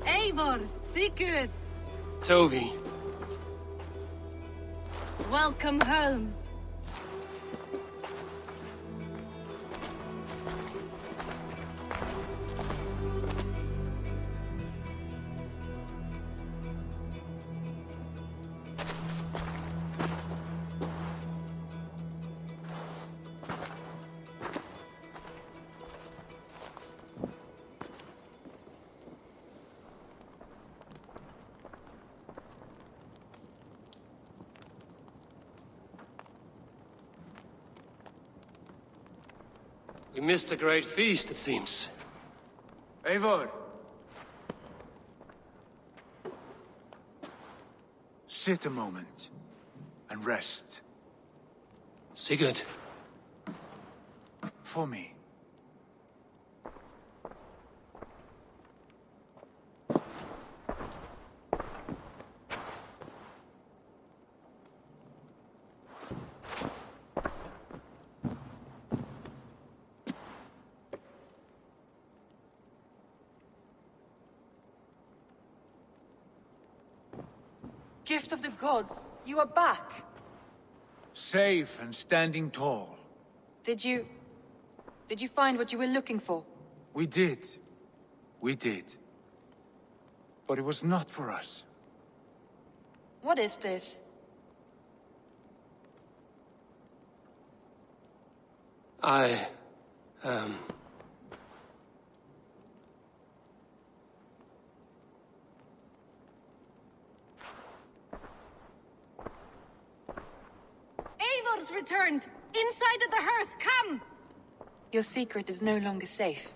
Eivor, Sigurd, Tovi. welcome home. We missed a great feast, it seems. Eivor! Sit a moment and rest. Sigurd. For me. Gift of the gods, you are back. Safe and standing tall. Did you find what you were looking for? We did. We did. But it was not for us. What is this? Eivor's returned! Inside of the hearth, come! Your secret is no longer safe.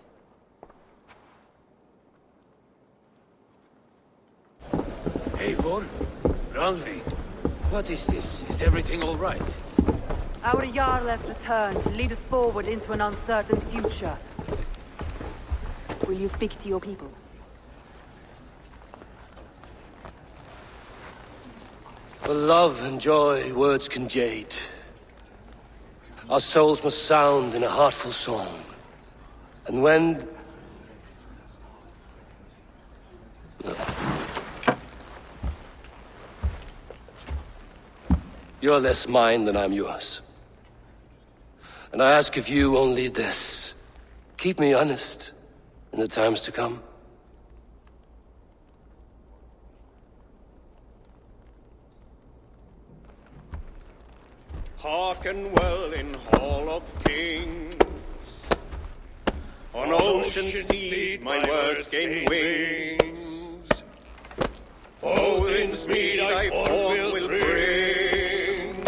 Eivor? Randvi? What is this? Is everything all right? Our Jarl has returned to lead us forward into an uncertain future. Will you speak to your people? For love and joy, words can jade. Our souls must sound in a heartful song. And when... You're less mine than I'm yours. And I ask of you only this. Keep me honest in the times to come. Hearken well in Hall of Kings. On ocean's steed my words gain wings. Odin's mead I forth will bring.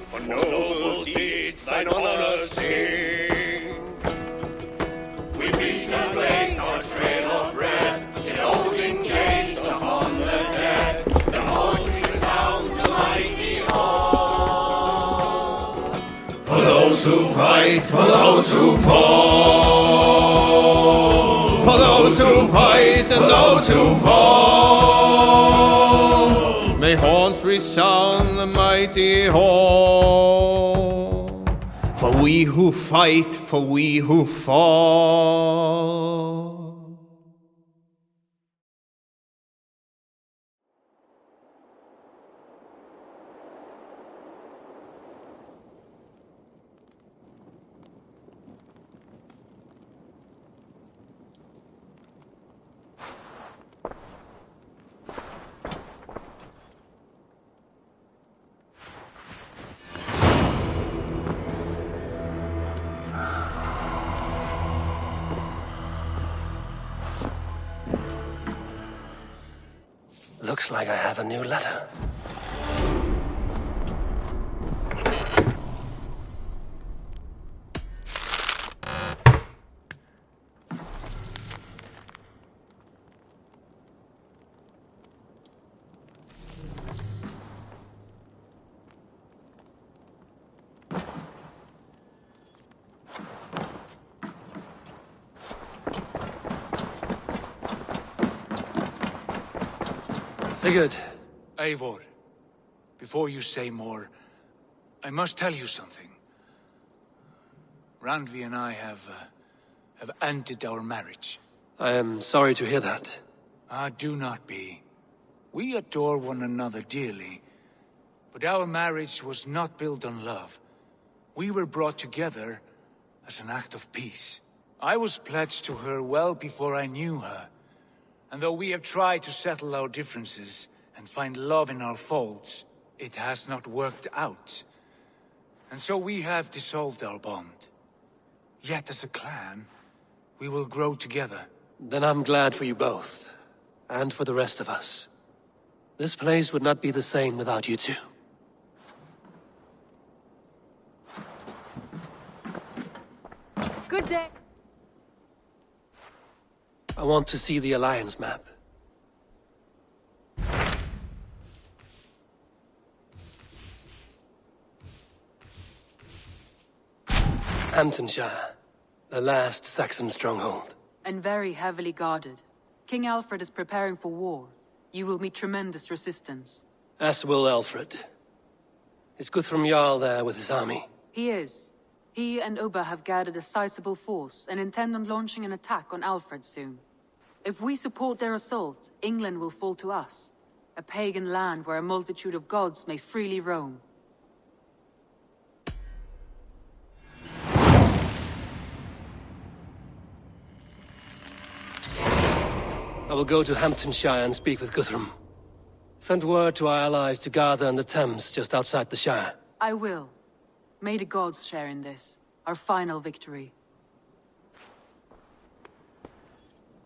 For noble deeds thine honor sing. We beat and blaze our trail of red, till Odin gaze upon the dead. The voice resound the mighty hall. For those who fight, for those who fall. For those who fight and those who fall. May horns resound the mighty hall. For we who fight, for we who fall. Looks like I have a new letter. Sigurd. Eivor, before you say more, I must tell you something. Randvi and I have ended our marriage. I am sorry to hear that. Ah, do not be. We adore one another dearly, but our marriage was not built on love. We were brought together as an act of peace. I was pledged to her well before I knew her, and though we have tried to settle our differences and find love in our faults, it has not worked out. And so we have dissolved our bond. Yet as a clan, we will grow together. Then I'm glad for you both, and for the rest of us. This place would not be the same without you two. Good day. I want to see the Alliance map. Hamptonshire, the last Saxon stronghold. And very heavily guarded. King Alfred is preparing for war. You will meet tremendous resistance. As will Alfred. Is Guthrum Jarl there with his army? He is. He and Ubba have gathered a sizable force and intend on launching an attack on Alfred soon. If we support their assault, England will fall to us. A pagan land where a multitude of gods may freely roam. I will go to Hamptonshire and speak with Guthrum. Send word to our allies to gather in the Thames just outside the Shire. I will. May the gods share in this, our final victory.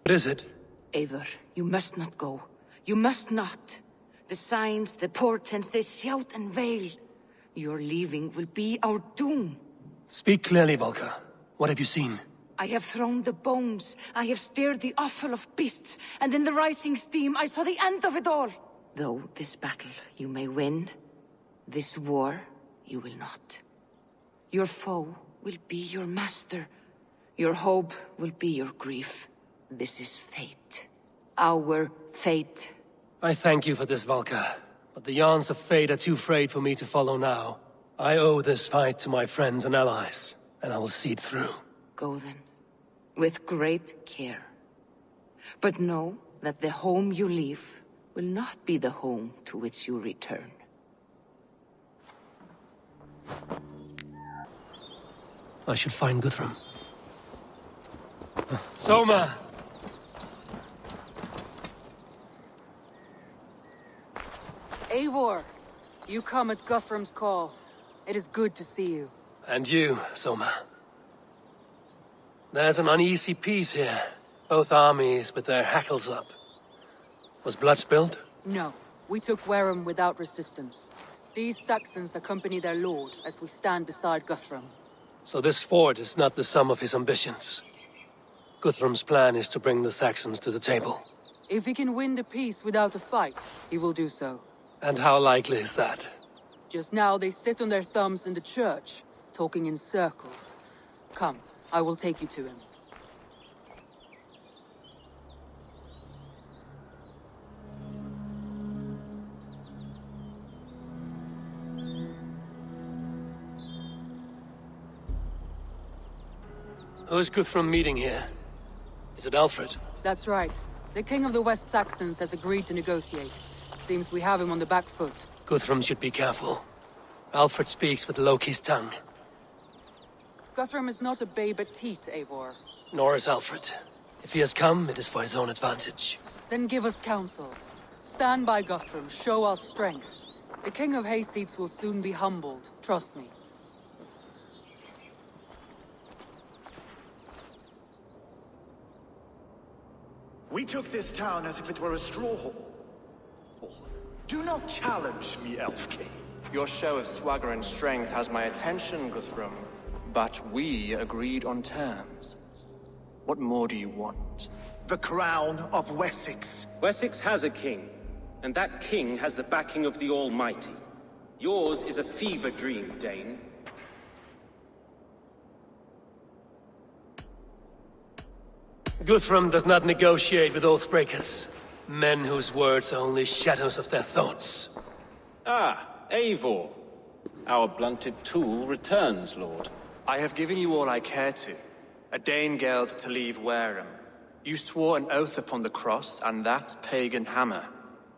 What is it? Eivor, you must not go. You must not. The signs, the portents, they shout and wail. Your leaving will be our doom. Speak clearly, Volker. What have you seen? I have thrown the bones, I have stirred the offal of beasts, and in the rising steam I saw the end of it all. Though this battle you may win, this war you will not. Your foe will be your master. Your hope will be your grief. This is fate. Our fate. I thank you for this, Volker. But the yarns of fate are too frayed for me to follow now. I owe this fight to my friends and allies, and I will see it through. Go then. With great care. But know that the home you leave will not be the home to which you return. I should find Guthrum. Soma! Eivor, you come at Guthrum's call. It is good to see you. And you, Soma. There's an uneasy peace here. Both armies with their hackles up. Was blood spilled? No, we took Wareham without resistance. These Saxons accompany their lord as we stand beside Guthrum. So this fort is not the sum of his ambitions. Guthrum's plan is to bring the Saxons to the table. If he can win the peace without a fight, he will do so. And how likely is that? Just now they sit on their thumbs in the church, talking in circles. Come, I will take you to him. Who is Guthrum meeting here? Is it Alfred? That's right. The King of the West Saxons has agreed to negotiate. Seems we have him on the back foot. Guthrum should be careful. Alfred speaks with Loki's tongue. Guthrum is not a babe at teat, Eivor. Nor is Alfred. If he has come, it is for his own advantage. Then give us counsel. Stand by Guthrum, show our strength. The King of Hayseeds will soon be humbled, trust me. We took this town as if it were a straw hall. Do not challenge me, Elf King. Your show of swagger and strength has my attention, Guthrum. But we agreed on terms. What more do you want? The crown of Wessex. Wessex has a king, and that king has the backing of the Almighty. Yours is a fever dream, Dane. Guthrum does not negotiate with oathbreakers. Men whose words are only shadows of their thoughts. Ah, Eivor. Our blunted tool returns, Lord. I have given you all I care to. A Danegeld to leave Wareham. You swore an oath upon the cross, and that pagan hammer.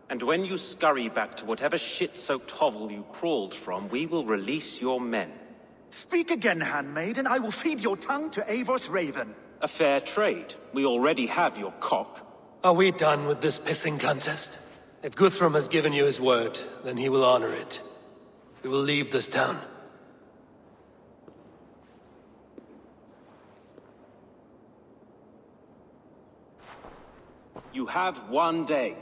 And when you scurry back to whatever shit-soaked hovel you crawled from, we will release your men. Speak again, handmaid, and I will feed your tongue to Eivor's raven. A fair trade. We already have your cock. Are we done with this pissing contest? If Guthrum has given you his word, then he will honor it. We will leave this town. You have one day.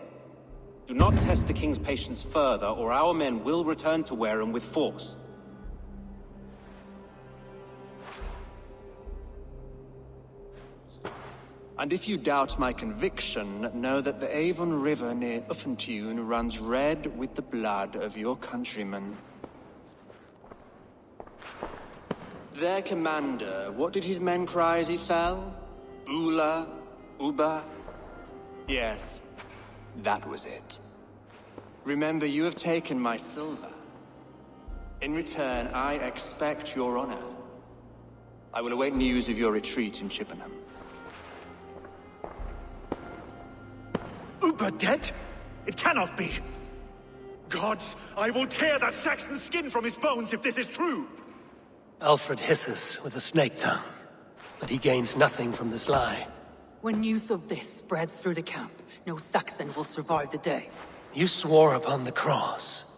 Do not test the king's patience further, or our men will return to Wareham with force. And if you doubt my conviction, know that the Avon River near Uffentune runs red with the blood of your countrymen. Their commander, what did his men cry as he fell? Ula? Uba? Yes, that was it. Remember, you have taken my silver. In return, I expect your honor. I will await news of your retreat in Chippenham. Uber dead? It cannot be. Gods, I will tear that Saxon skin from his bones if this is true. Alfred hisses with a snake tongue, but he gains nothing from this lie. When news of this spreads through the camp, no Saxon will survive the day. You swore upon the cross.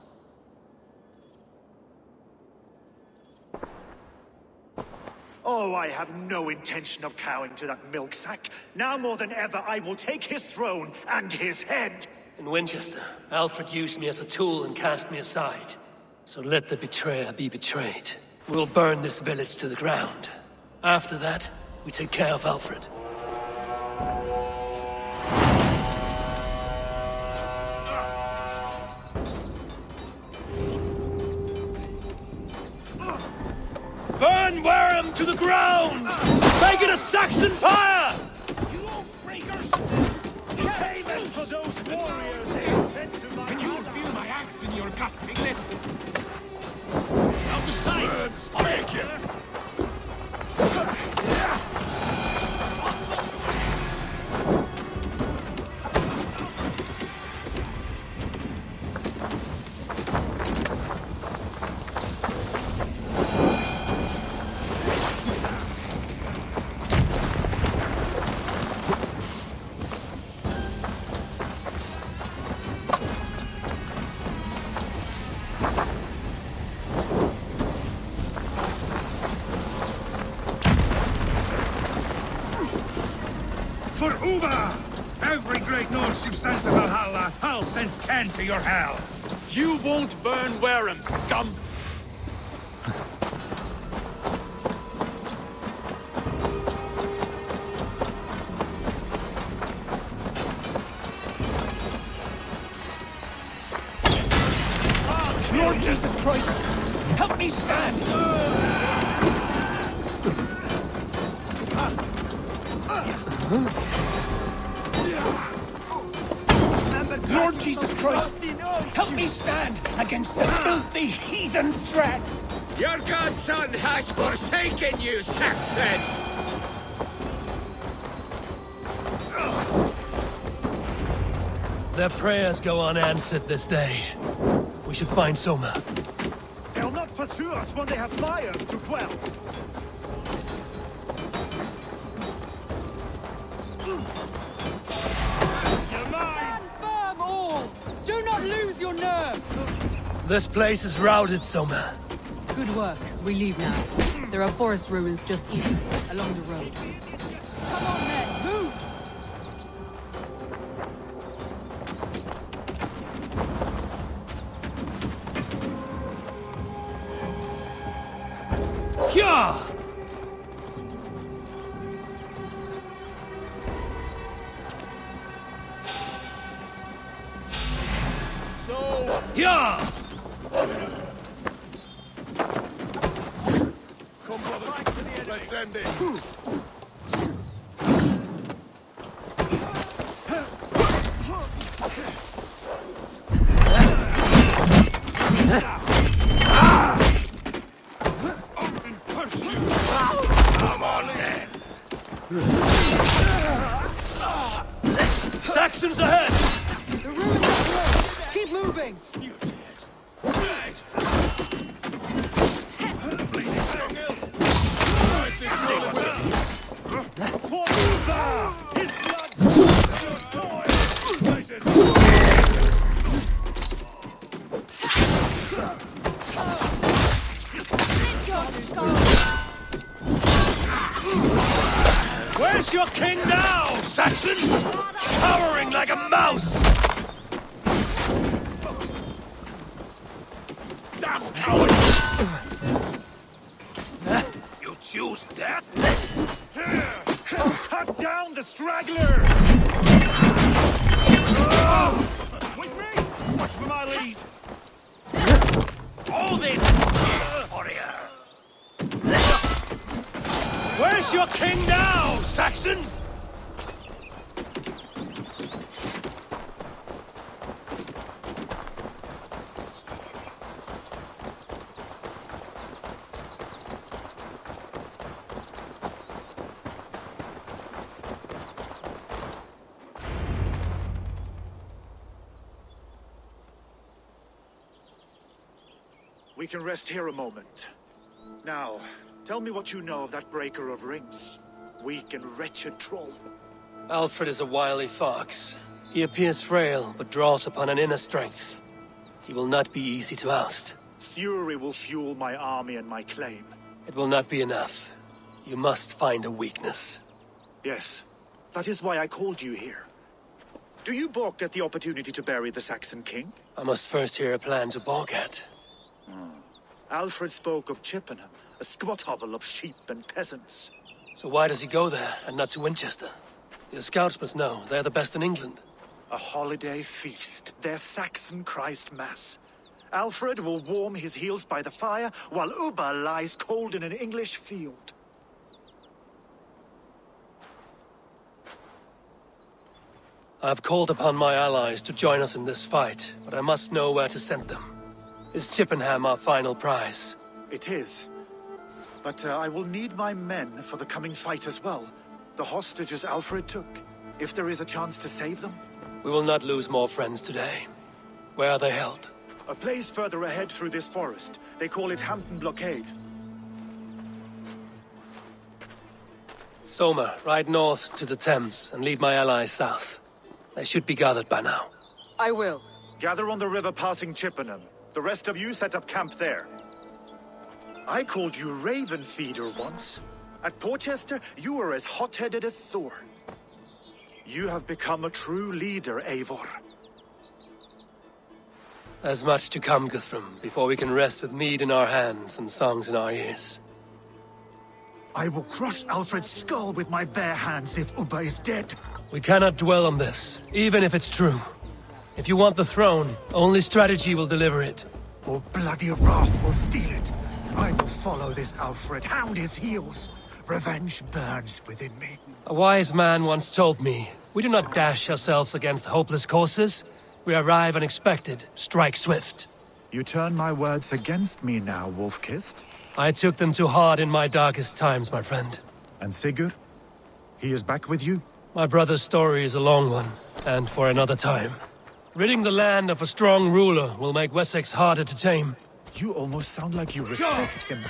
Oh, I have no intention of cowing to that milksack. Now more than ever, I will take his throne and his head. In Winchester, Alfred used me as a tool and cast me aside. So let the betrayer be betrayed. We'll burn this village to the ground. After that, we take care of Alfred. Burn Wareham to the ground! Make it a Saxon pyre! You oathbreakers! Payment for those warriors they have sent to my And you'll feel my axe in your gut, piglet! Out the sight! Take it! Every great Norse you've sent to Valhalla, I'll send 10 to your hell. You won't burn Wareham, scum! Lord Jesus Christ! Help me stand! Lord Jesus Christ! Help me stand against the filthy heathen threat! Your godson has forsaken you, Saxon! Their prayers go unanswered this day. We should find Soma. They'll not pursue us when they have fires to quell. Stand firm, all! Do not lose your nerve! This place is routed, Soma. Good work. We leave now. There are forest ruins just east of here, along the road. Come on, men, move! Kya! So... Yeah! Come, brother. Let's end it. Come on, then. Saxons ahead! The ruins are close! Keep moving! For Uber! His blood your soil! Where's your king now, Saxons? Cowering like a mouse! Damn coward! You choose death? Cut down the stragglers! With me! Watch for my lead! All this! Warrior! Where's your king now, Saxons? We can rest here a moment. Now, tell me what you know of that breaker of rings. Weak and wretched troll. Alfred is a wily fox. He appears frail, but draws upon an inner strength. He will not be easy to oust. Fury will fuel my army and my claim. It will not be enough. You must find a weakness. Yes, that is why I called you here. Do you balk at the opportunity to bury the Saxon king? I must first hear a plan to balk at. Alfred spoke of Chippenham, a squat hovel of sheep and peasants. So why does he go there, and not to Winchester? Your scouts must know, they're the best in England. A holiday feast, their Saxon Christ Mass. Alfred will warm his heels by the fire, while Uba lies cold in an English field. I've called upon my allies to join us in this fight, but I must know where to send them. Is Chippenham our final prize? It is. But I will need my men for the coming fight as well. The hostages Alfred took. If there is a chance to save them. We will not lose more friends today. Where are they held? A place further ahead through this forest. They call it Hampton Blockade. Soma, ride north to the Thames and lead my allies south. They should be gathered by now. I will. Gather on the river passing Chippenham. The rest of you set up camp there. I called you Raven Feeder once. At Porchester, you were as hot-headed as Thor. You have become a true leader, Eivor. There's much to come, Guthrum, before we can rest with mead in our hands and songs in our ears. I will crush Alfred's skull with my bare hands if Ubba is dead. We cannot dwell on this, even if it's true. If you want the throne, only strategy will deliver it. Or bloody wrath will steal it. I will follow this Alfred, hound his heels. Revenge burns within me. A wise man once told me, we do not dash ourselves against hopeless courses. We arrive unexpected, strike swift. You turn my words against me now, Wolf-Kissed. I took them too hard in my darkest times, my friend. And Sigurd? He is back with you? My brother's story is a long one, and for another time. Ridding the land of a strong ruler will make Wessex harder to tame. You almost sound like you respect him.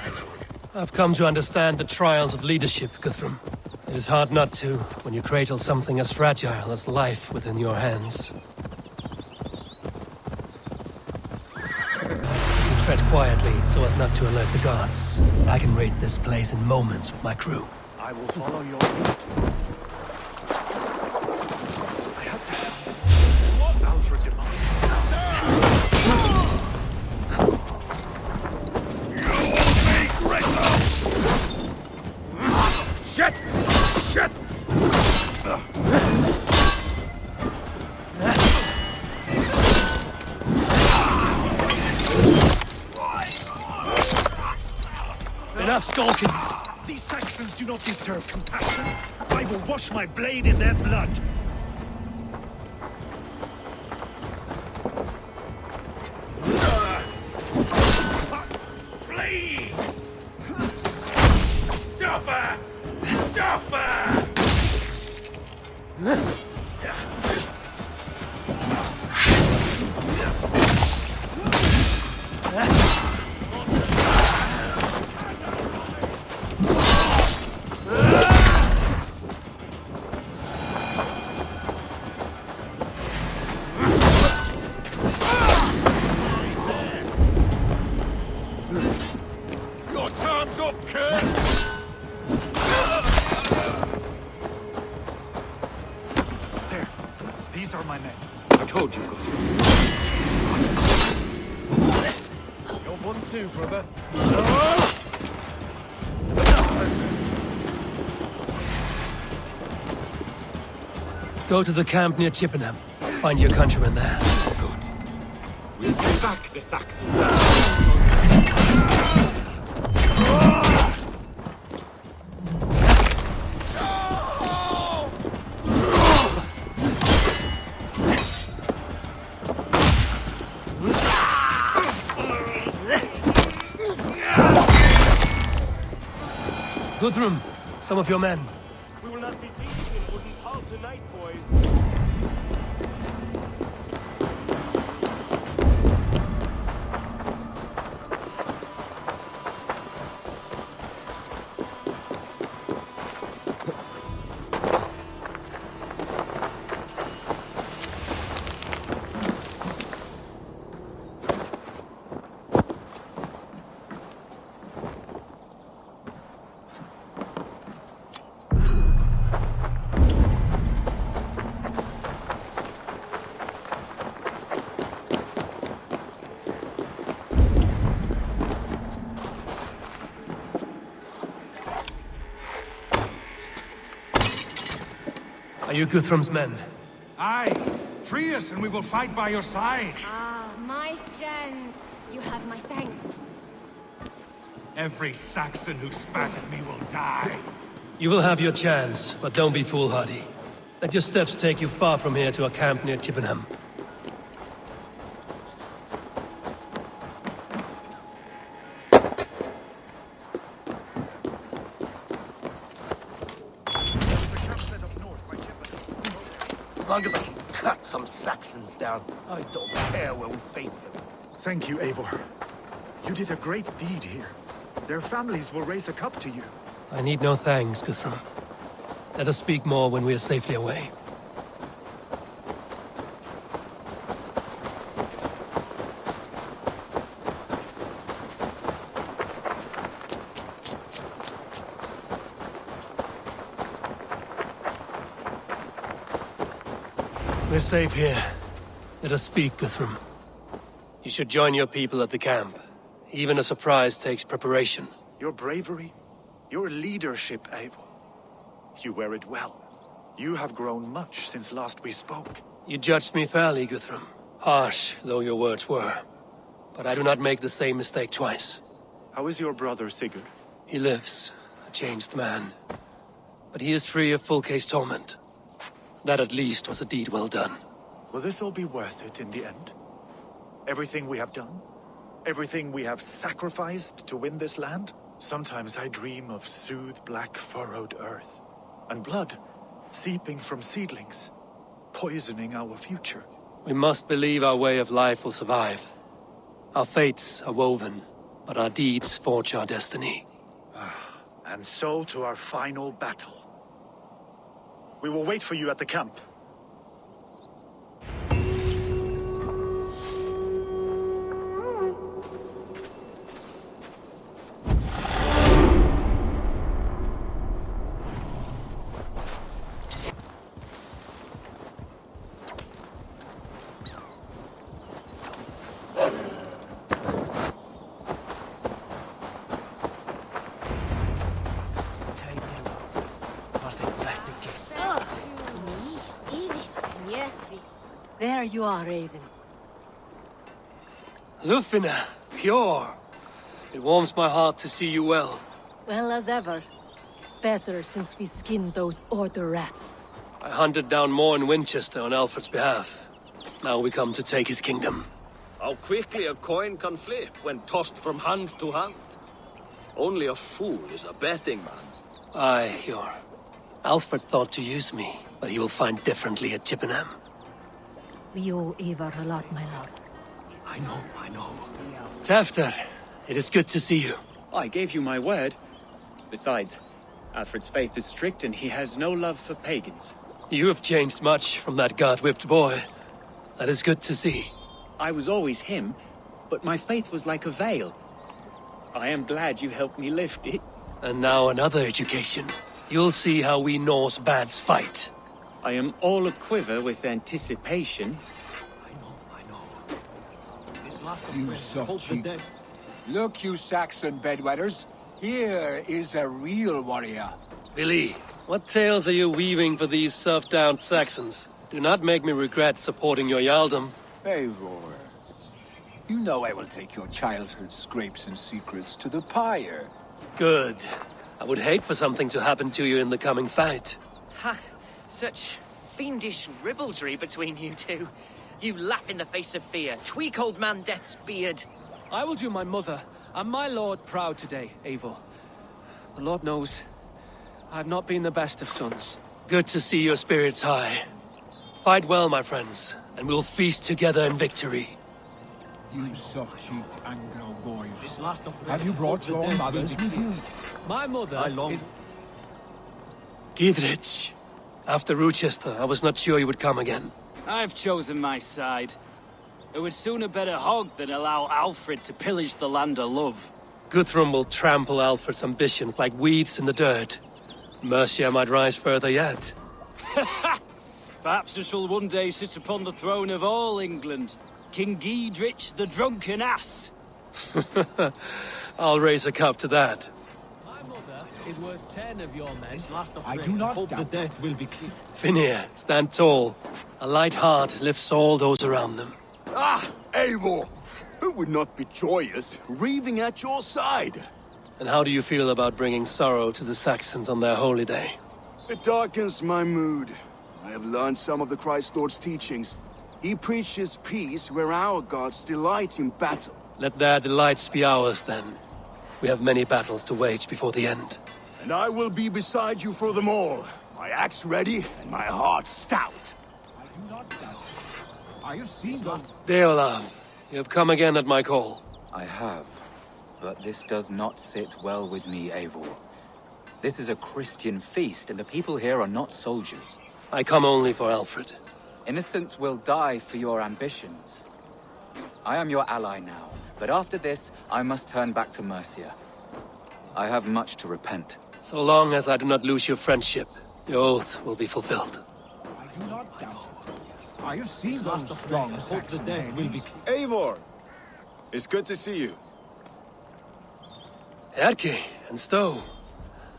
I've come to understand the trials of leadership, Guthrum. It is hard not to, when you cradle something as fragile as life within your hands. You tread quietly, so as not to alert the guards. I can raid this place in moments with my crew. I will follow your lead. I had to what Alfred demands. Shit! Shit! Enough skulking! These Saxons do not deserve compassion. I will wash my blade in their blood. Flee! Stop her! Stop her! Your time's up, Kurt! There. These are my men. I told you, Guthrum. You're one too, brother. Go to the camp near Chippenham. Find your countrymen there. Good. We'll pay back the Saxons. Guthrum, some of your men. We will not be beaten if we halt tonight, boys. Are you Guthrum's men? Aye. Free us and we will fight by your side. Ah, my friend. You have my thanks. Every Saxon who spat at me will die. You will have your chance, but don't be foolhardy. Let your steps take you far from here to a camp near Chippenham. As long as I can cut some Saxons down, I don't care where we face them. Thank you, Eivor. You did a great deed here. Their families will raise a cup to you. I need no thanks, Guthrum. Let us speak more when we are safely away. We're safe here. Let us speak, Guthrum. You should join your people at the camp. Even a surprise takes preparation. Your bravery, your leadership, Eivor. You wear it well. You have grown much since last we spoke. You judged me fairly, Guthrum. Harsh though your words were. But I do not make the same mistake twice. How is your brother, Sigurd? He lives, a changed man. But he is free of full case torment. That at least was a deed well done. Will this all be worth it in the end? Everything we have done? Everything we have sacrificed to win this land? Sometimes I dream of soothed black furrowed earth. And blood seeping from seedlings, poisoning our future. We must believe our way of life will survive. Our fates are woven, but our deeds forge our destiny. And so to our final battle. We will wait for you at the camp. There you are, Raven. Lufina, pure. It warms my heart to see you well. Well as ever. Better since we skinned those Order rats. I hunted down more in Winchester on Alfred's behalf. Now we come to take his kingdom. How quickly a coin can flip when tossed from hand to hand. Only a fool is a betting man. Aye, Hjor. Alfred thought to use me, but he will find differently at Chippenham. We owe Eivor a lot, my love. I know. Tafter, it is good to see you. I gave you my word. Besides, Alfred's faith is strict and he has no love for pagans. You have changed much from that god-whipped boy. That is good to see. I was always him, but my faith was like a veil. I am glad you helped me lift it. And now another education. You'll see how we Norse bads fight. I am all aquiver with anticipation. I know. This last You soft-cheeked. Look, you Saxon bedwetters. Here is a real warrior. Billy, what tales are you weaving for these self-downed Saxons? Do not make me regret supporting your Jarldom. Eivor, you know I will take your childhood scrapes and secrets to the pyre. Good. I would hate for something to happen to you in the coming fight. Ha! Such fiendish ribaldry between you two. You laugh in the face of fear, tweak old man Death's beard. I will do my mother and my lord proud today, Eivor. The Lord knows, I have not been the best of sons. Good to see your spirits high. Fight well, my friends, and we'll feast together in victory. You soft-cheeked Anglo boys. This last of Have you brought your mothers with you? My mother is... Gidrich. After Rochester, I was not sure you would come again. I've chosen my side. It would sooner bet a hog than allow Alfred to pillage the land of love. Guthrum will trample Alfred's ambitions like weeds in the dirt. Mercia might rise further yet. Perhaps I shall one day sit upon the throne of all England. King Giedrich the drunken ass. I'll raise a cup to that. My mother is worth 10 of your men. This last of I do not hope the doubt debt will be clear. Finir, stand tall. A light heart lifts all those around them. Ah, Eivor! Who would not be joyous, raving at your side? And how do you feel about bringing sorrow to the Saxons on their holy day? It darkens my mood. I have learned some of the Christ Lord's teachings. He preaches peace where our gods delight in battle. Let their delights be ours, then. We have many battles to wage before the end. And I will be beside you for them all. My axe ready and my heart stout. I do not doubt. I have seen those... Deolav, you have come again at my call. I have. But this does not sit well with me, Eivor. This is a Christian feast, and the people here are not soldiers. I come only for Alfred. Innocents will die for your ambitions. I am your ally now, but after this, I must turn back to Mercia. I have much to repent. So long as I do not lose your friendship, the oath will be fulfilled. I do not doubt it. I have seen those strong Saxon names. Eivor! It's good to see you. Erke and Stowe.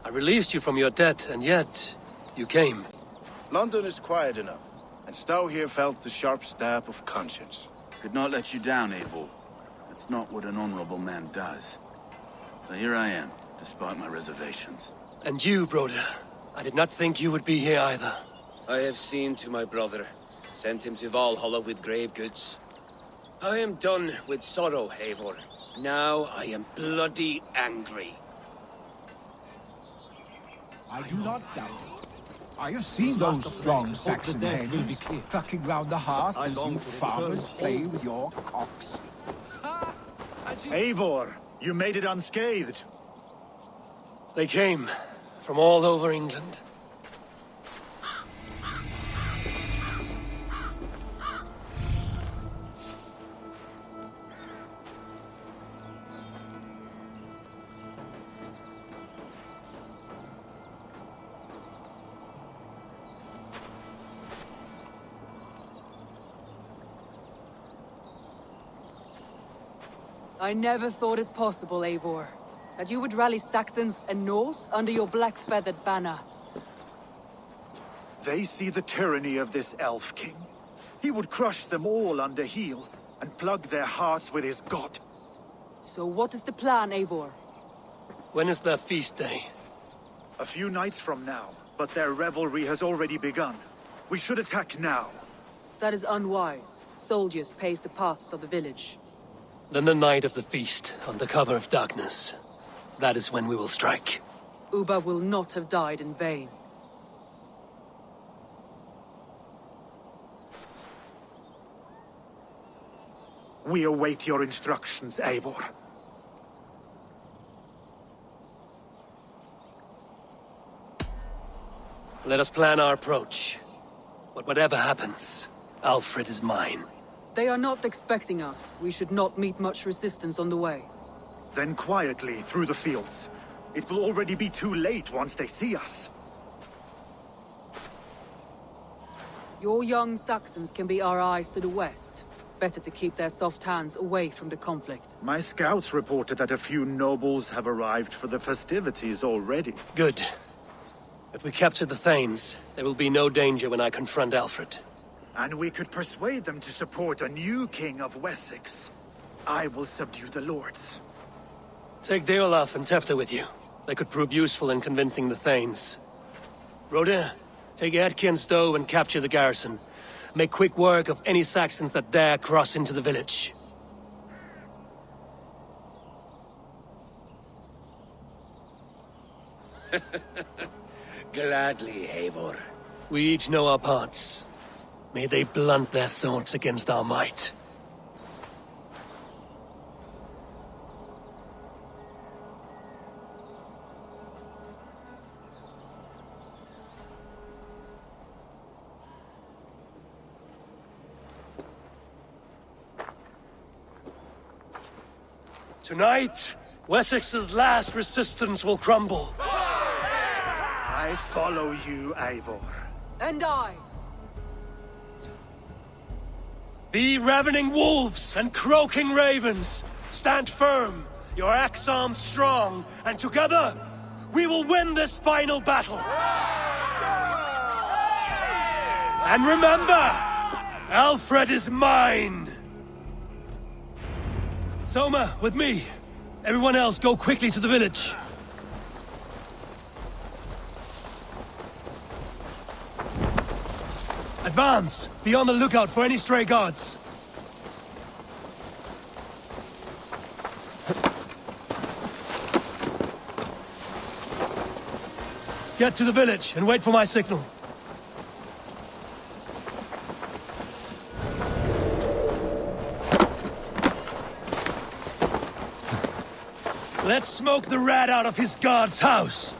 I released you from your debt, and yet you came. London is quiet enough, and Stowe here felt the sharp stab of conscience. Could not let you down, Eivor. That's not what an honorable man does. So here I am, despite my reservations. And you, Broder. I did not think you would be here either. I have seen to my brother, sent him to Valhalla with grave goods. I am done with sorrow, Eivor. Now I am bloody angry. I do not doubt it. I have seen those strong Saxon names clucking round the hearth as you farmers play with your cocks. Eivor, you made it unscathed. They came from all over England. I never thought it possible, Eivor, that you would rally Saxons and Norse under your black-feathered banner. They see the tyranny of this elf king. He would crush them all under heel and plug their hearts with his god. So what is the plan, Eivor? When is their feast day? A few nights from now, but their revelry has already begun. We should attack now. That is unwise. Soldiers pace the paths of the village. Then the night of the feast, under cover of darkness. That is when we will strike. Ubba will not have died in vain. We await your instructions, Eivor. Let us plan our approach. But whatever happens, Alfred is mine. They are not expecting us. We should not meet much resistance on the way. Then quietly through the fields. It will already be too late once they see us. Your young Saxons can be our eyes to the west. Better to keep their soft hands away from the conflict. My scouts reported that a few nobles have arrived for the festivities already. Good. If we capture the Thanes, there will be no danger when I confront Alfred. And we could persuade them to support a new king of Wessex. I will subdue the lords. Take Deolaf and Tefta with you. They could prove useful in convincing the Thanes. Rhoda, take Erke and Stowe and capture the garrison. Make quick work of any Saxons that dare cross into the village. Gladly, Eivor. We each know our parts. May they blunt their swords against our might. Tonight, Wessex's last resistance will crumble. I follow you, Eivor. And I. Be ravening wolves and croaking ravens. Stand firm, your axe arms strong, and together, we will win this final battle. And remember, Alfred is mine. Soma, with me. Everyone else, go quickly to the village. Advance! Be on the lookout for any stray guards. Get to the village and wait for my signal. Let's smoke the rat out of his guard's house.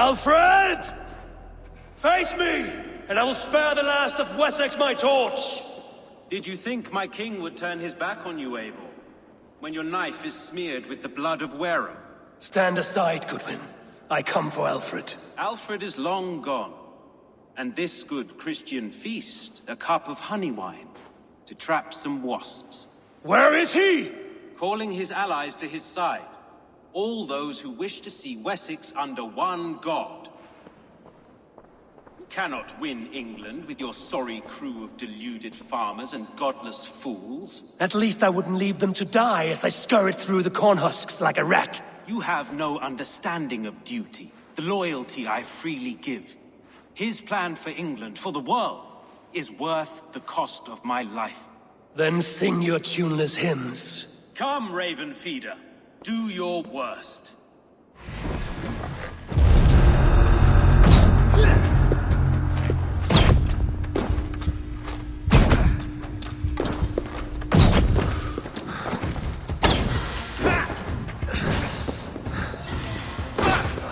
Alfred! Face me, and I will spare the last of Wessex my torch! Did you think my king would turn his back on you, Eivor? When your knife is smeared with the blood of Wareham? Stand aside, Goodwin. I come for Alfred. Alfred is long gone. And this good Christian feast, a cup of honey wine, to trap some wasps. Where is he? Calling his allies to his side. All those who wish to see Wessex under one god. You cannot win England with your sorry crew of deluded farmers and godless fools. At least I wouldn't leave them to die as I scurried through the corn husks like a rat. You have no understanding of duty, the loyalty I freely give. His plan for England, for the world, is worth the cost of my life. Then sing your tuneless hymns. Come, Raven Feeder. Do your worst.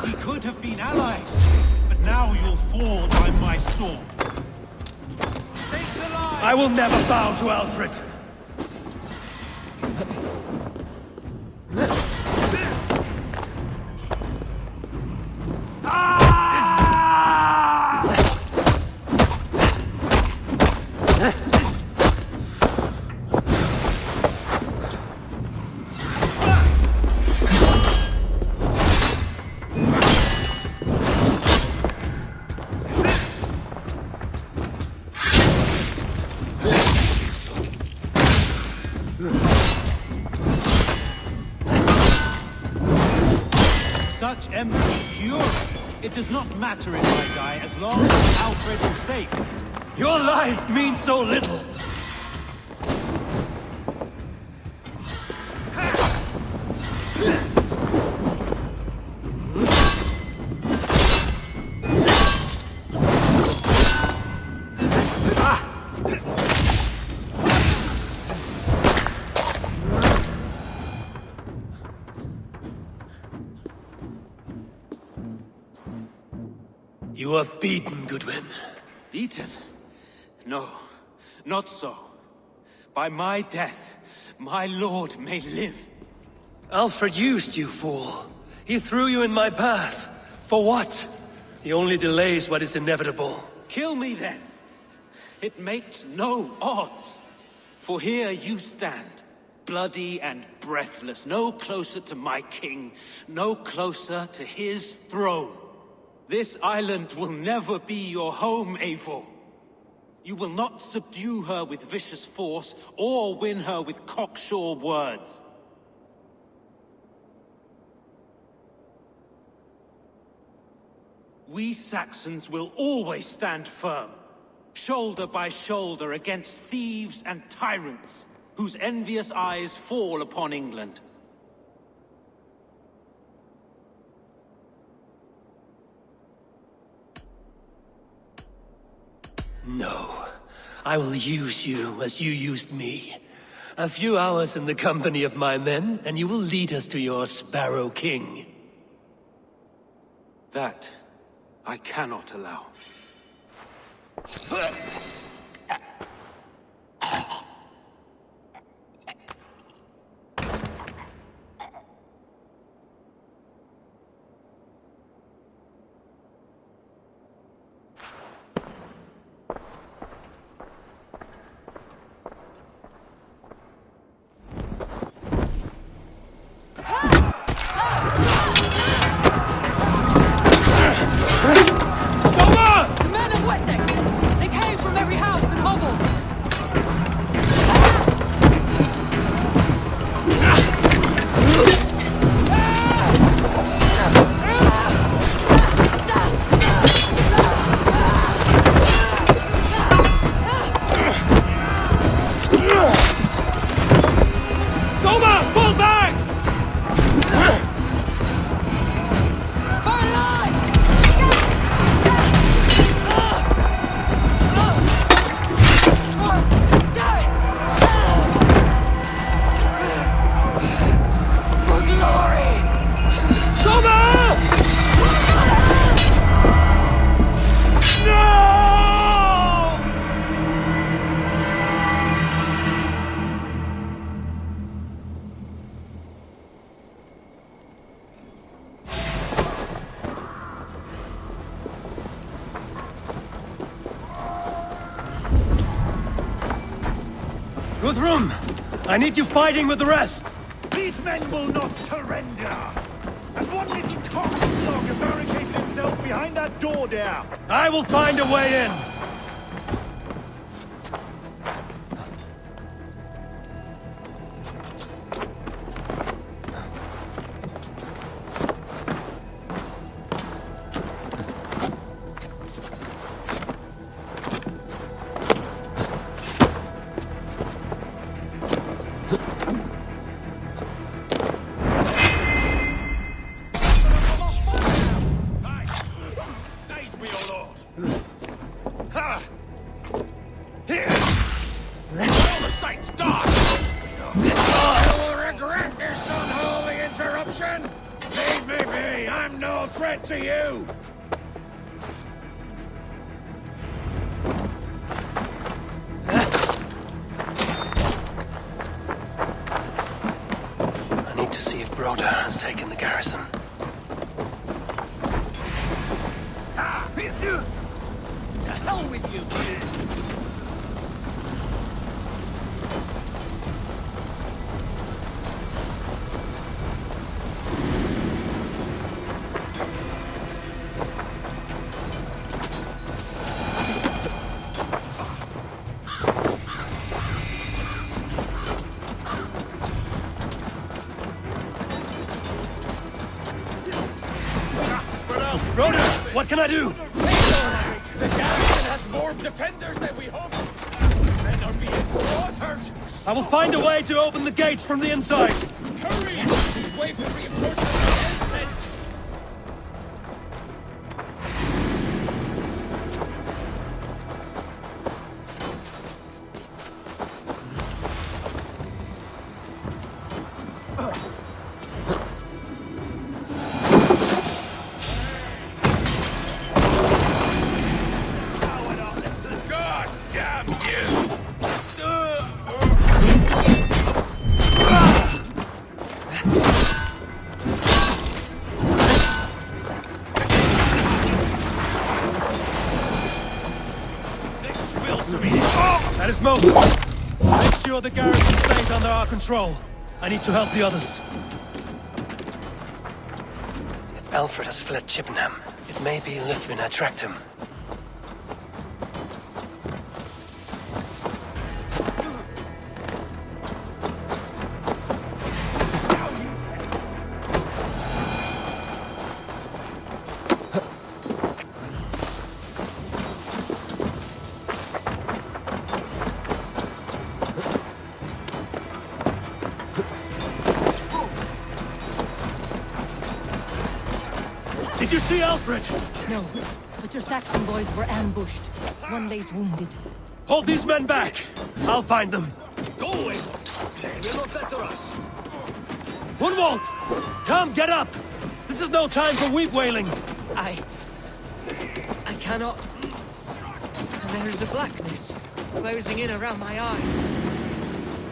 We could have been allies, but now you'll fall by my sword. I will never bow to Alfred. Such empty fury. It does not matter if I die as long as Alfred is safe. Your life means so little. You are beaten, Goodwin. Beaten? No, not so. By my death, my lord may live. Alfred used you, fool. He threw you in my path. For what? He only delays what is inevitable. Kill me then. It makes no odds. For here you stand, bloody and breathless, no closer to my king, no closer to his throne. This island will never be your home, Eivor. You will not subdue her with vicious force, or win her with cocksure words. We Saxons will always stand firm, shoulder by shoulder against thieves and tyrants, whose envious eyes fall upon England. No. I will use you as you used me. A few hours in the company of my men, and you will lead us to your Sparrow King. That I cannot allow. The men of Wessex! They came from every house! Guthrum! I need you fighting with the rest! These men will not surrender! And one little cockslogger barricaded himself behind that door there! I will find a way in! What can I do? The garrison has more defenders than we hoped. Men are being slaughtered. I will find a way to open the gates from the inside. Hurry! These waves of reinforcements are insensed. That is most. Make sure the garrison stays under our control. I need to help the others. If Alfred has fled Chippenham, it may be Lythrin had tracked him. Did you see Alfred? No, but your Saxon boys were ambushed. One lays wounded. Hold these men back! I'll find them. Go away! They will not better us. Hunwald! Come, get up! This is no time for weep-wailing! I cannot. And there is a blackness closing in around my eyes.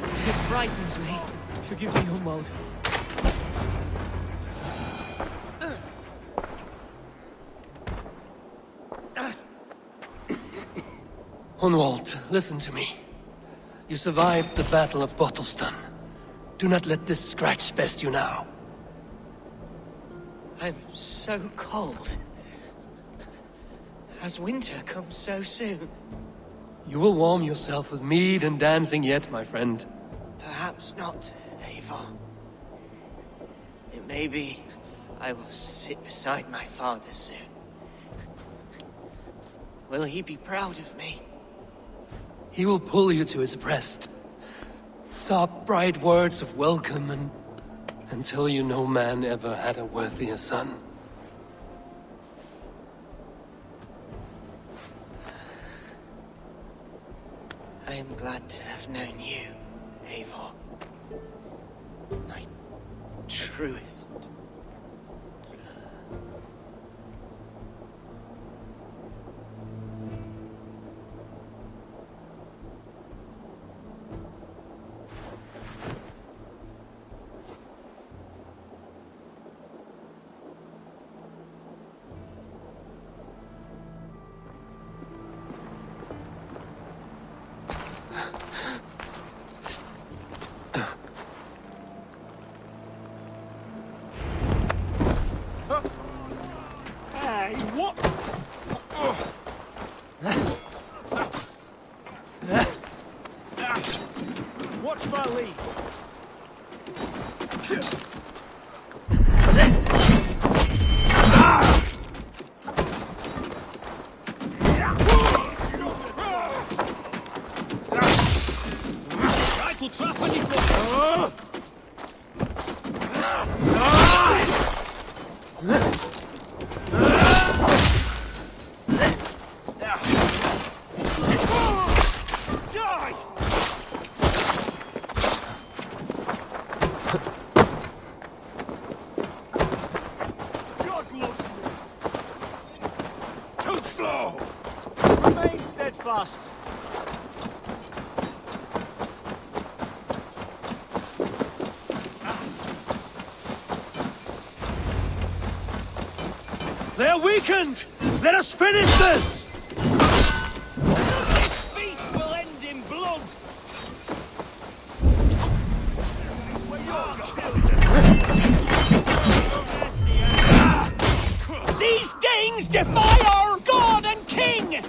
It frightens me. Forgive me, Hunwald. Hunwald, listen to me. You survived the Battle of Bottleston. Do not let this scratch best you now. I'm so cold. Has winter come so soon? You will warm yourself with mead and dancing yet, my friend. Perhaps not, Eivor. It may be I will sit beside my father soon. Will he be proud of me? He will pull you to his breast. Sob bright words of welcome and tell you no man ever had a worthier son. I am glad to have known you, Eivor. My truest. Watch my lead. Rifle trap on your foot. Too slow! Remain steadfast. They're weakened! Let us finish this! This feast will end in blood! These Danes defy our god and king!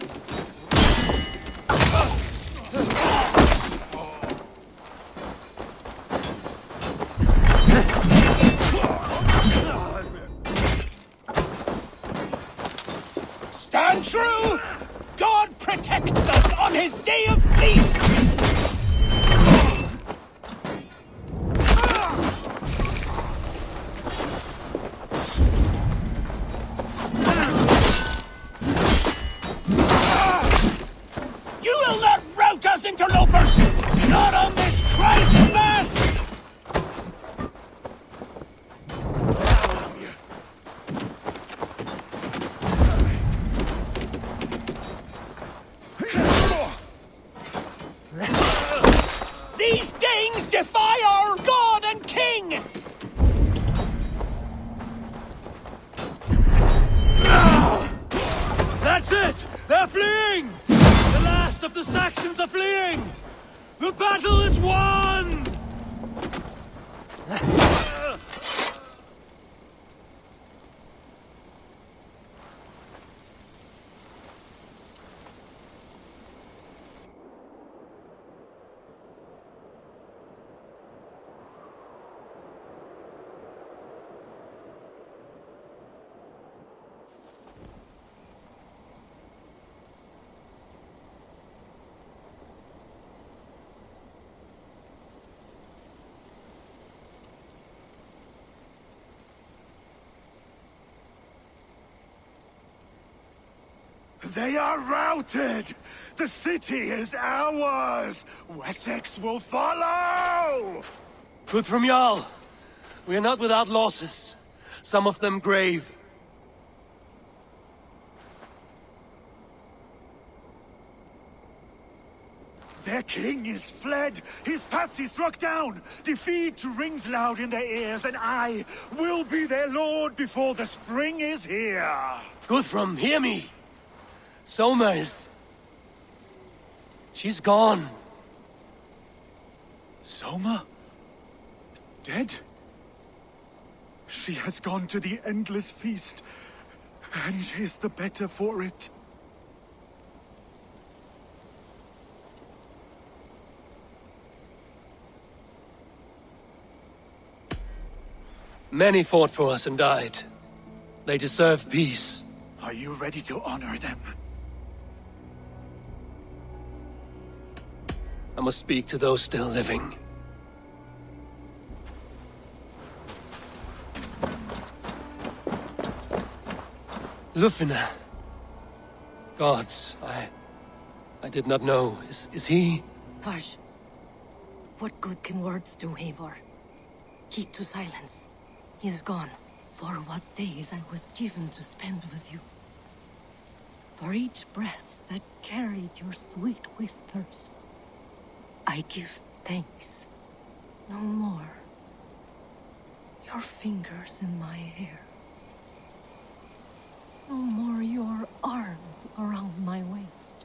Stand true! God protects us on his day of feast! You will not rout us, interlopers! Not on this Christ Mass! These Danes defy our god and king! That's it! They're fleeing! The last of the Saxons are fleeing! The battle is won! They are routed! The city is ours! Wessex will follow! Good from Jarl. We are not without losses. Some of them grave. Their king is fled! His patsy struck down! Defeat rings loud in their ears, and I will be their lord before the spring is here! Guthrum, hear me! Soma is... she's gone. Soma? Dead? She has gone to the endless feast, and is the better for it. Many fought for us and died. They deserve peace. Are you ready to honor them? I must speak to those still living. Lufina. Gods, I did not know. Is he? Hush. What good can words do, Eivor? Keep to silence. He's gone. For what days I was given to spend with you. For each breath that carried your sweet whispers. I give thanks. No more. Your fingers in my hair. No more your arms around my waist.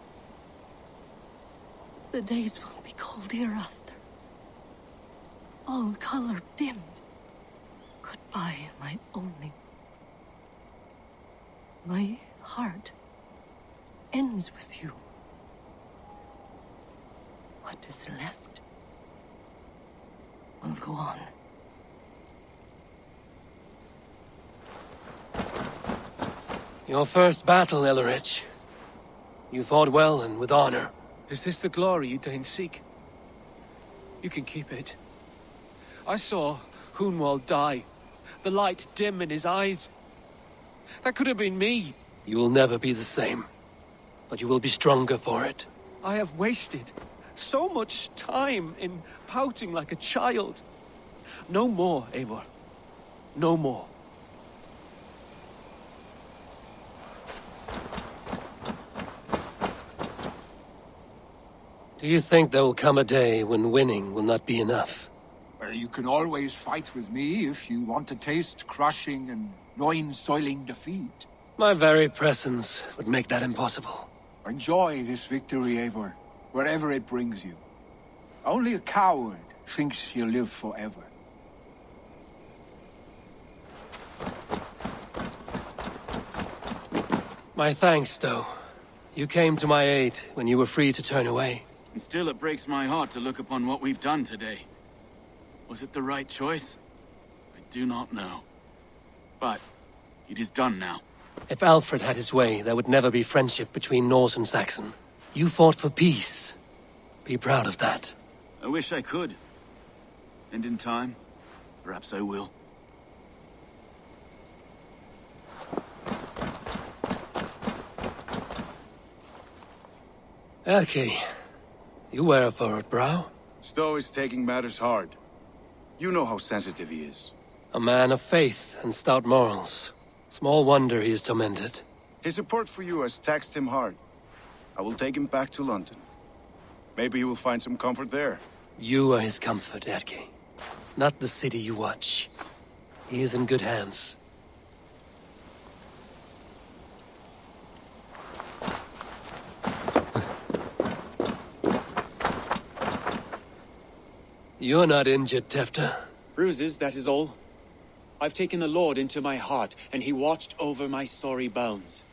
The days will be cold hereafter. All color dimmed. Goodbye, my only. My heart ends with you. What is left will go on. Your first battle, Elrich. You fought well and with honor. Is this the glory you deign seek? You can keep it. I saw Hunwald die, the light dim in his eyes. That could have been me. You will never be the same, but you will be stronger for it. I have wasted so much time in pouting like a child. No more, Eivor. No more. Do you think there will come a day when winning will not be enough? Well, you can always fight with me if you want to taste crushing and loin-soiling defeat. My very presence would make that impossible. Enjoy this victory, Eivor, wherever it brings you. Only a coward thinks he'll live forever. My thanks, though. You came to my aid when you were free to turn away. And still it breaks my heart to look upon what we've done today. Was it the right choice? I do not know. But it is done now. If Alfred had his way, there would never be friendship between Norse and Saxon. You fought for peace. Be proud of that. I wish I could. And in time, perhaps I will. Erki, you wear a furrowed brow. Stowe is taking matters hard. You know how sensitive he is. A man of faith and stout morals. Small wonder he is tormented. His support for you has taxed him hard. I will take him back to London. Maybe he will find some comfort there. You are his comfort, Erki. Not the city you watch. He is in good hands. You're not injured, Tefta. Bruises, that is all. I've taken the Lord into my heart, and he watched over my sorry bones.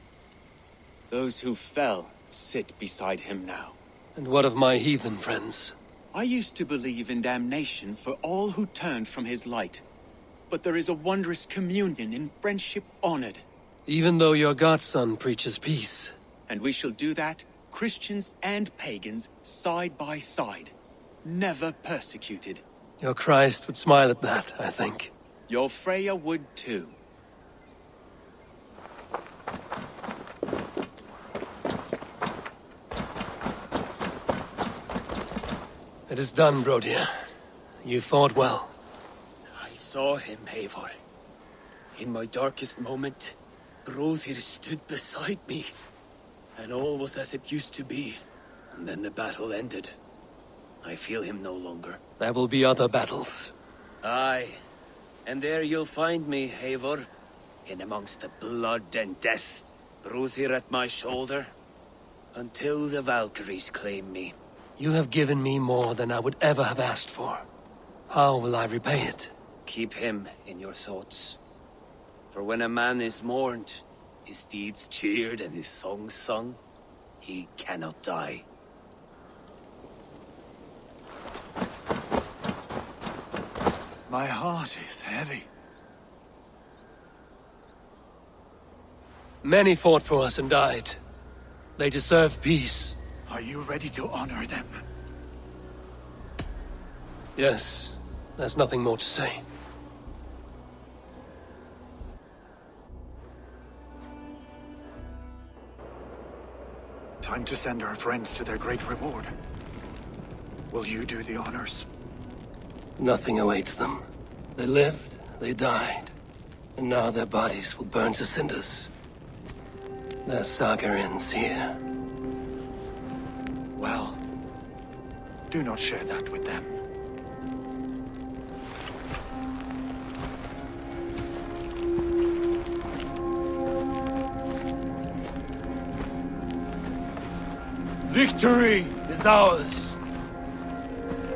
Those who fell sit beside him now. And what of my heathen friends? I used to believe in damnation for all who turned from his light. But there is a wondrous communion in friendship honored. Even though your godson preaches peace. And we shall do that, Christians and pagans, side by side. Never persecuted. Your Christ would smile at that, I think. Your Freya would too. It is done, Brodir. You fought well. I saw him, Eivor. In my darkest moment, Brodir stood beside me. And all was as it used to be. And then the battle ended. I feel him no longer. There will be other battles. Aye. And there you'll find me, Eivor. In amongst the blood and death. Brodir at my shoulder. Until the Valkyries claim me. You have given me more than I would ever have asked for. How will I repay it? Keep him in your thoughts. For when a man is mourned, his deeds cheered and his songs sung, he cannot die. My heart is heavy. Many fought for us and died. They deserve peace. Are you ready to honor them? Yes. There's nothing more to say. Time to send our friends to their great reward. Will you do the honors? Nothing awaits them. They lived, they died, and now their bodies will burn to cinders. Their saga ends here. Well, do not share that with them. Victory is ours.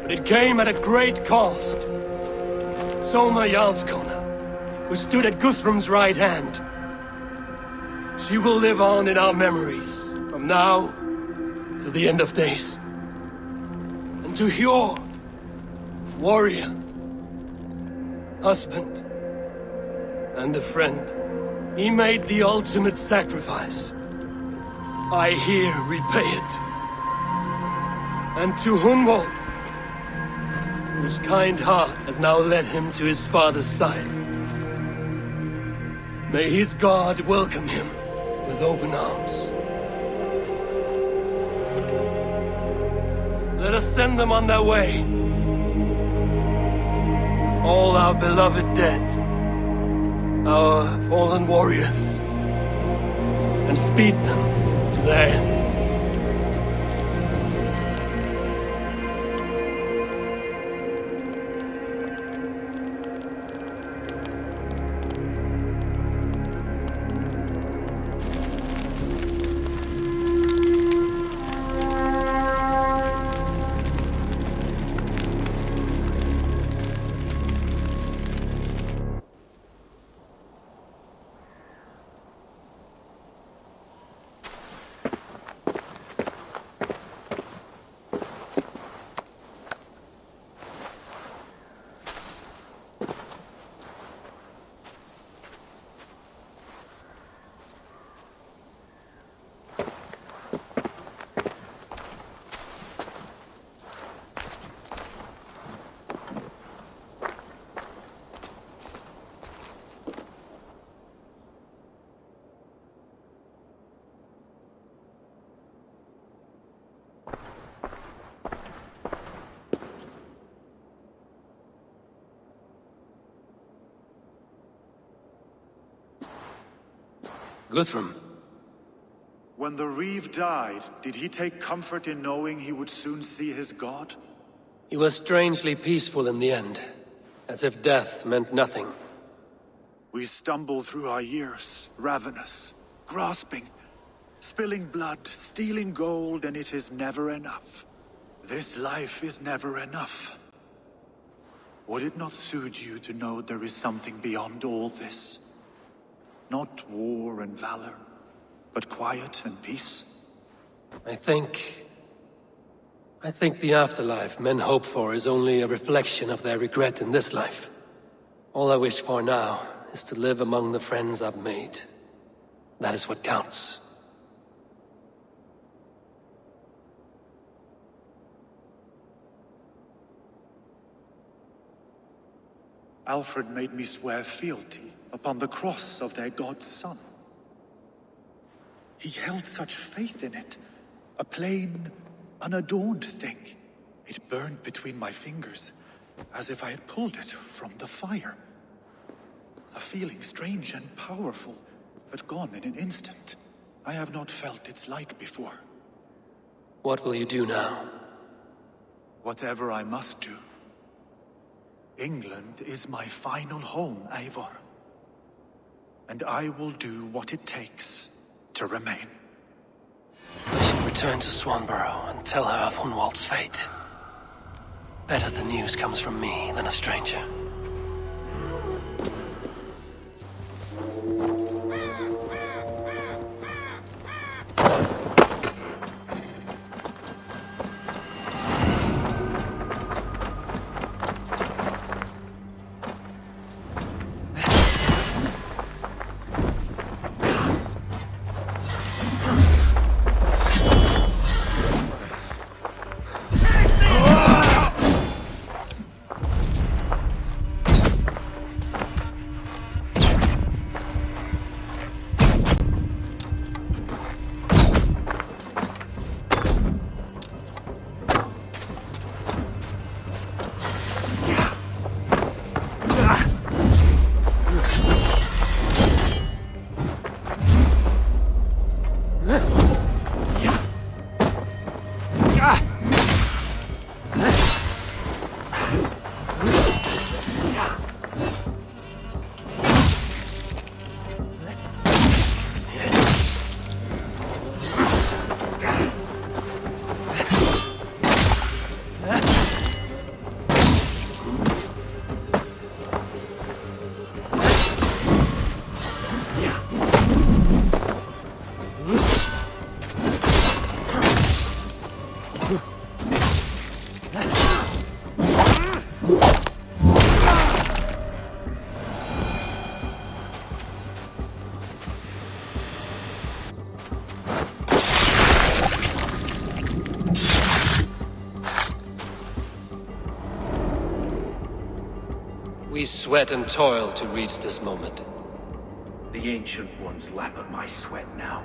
But it came at a great cost. Soma Jarlskona, who stood at Guthrum's right hand. She will live on in our memories, from now to the end of days. And to Hjor, warrior, husband, and a friend. He made the ultimate sacrifice. I here repay it. And to Hunwald, whose kind heart has now led him to his father's side, may his God welcome him with open arms. Let us send them on their way. All our beloved dead, our fallen warriors, and speed them to their end. Guthrum. When the Reeve died, did he take comfort in knowing he would soon see his god? He was strangely peaceful in the end, as if death meant nothing. We stumble through our years, ravenous, grasping, spilling blood, stealing gold, and it is never enough. This life is never enough. Would it not soothe you to know there is something beyond all this? Not war and valor, but quiet and peace? I think the afterlife men hope for is only a reflection of their regret in this life. All I wish for now is to live among the friends I've made. That is what counts. Alfred made me swear fealty upon the cross of their god's son. He held such faith in it, a plain, unadorned thing. It burned between my fingers, as if I had pulled it from the fire. A feeling strange and powerful, but gone in an instant. I have not felt its like before. What will you do now? Whatever I must do. England is my final home, Eivor. And I will do what it takes to remain. I should return to Swanborough and tell her of Hunwald's fate. Better the news comes from me than a stranger. We sweat and toil to reach this moment. The Ancient Ones lap at my sweat now.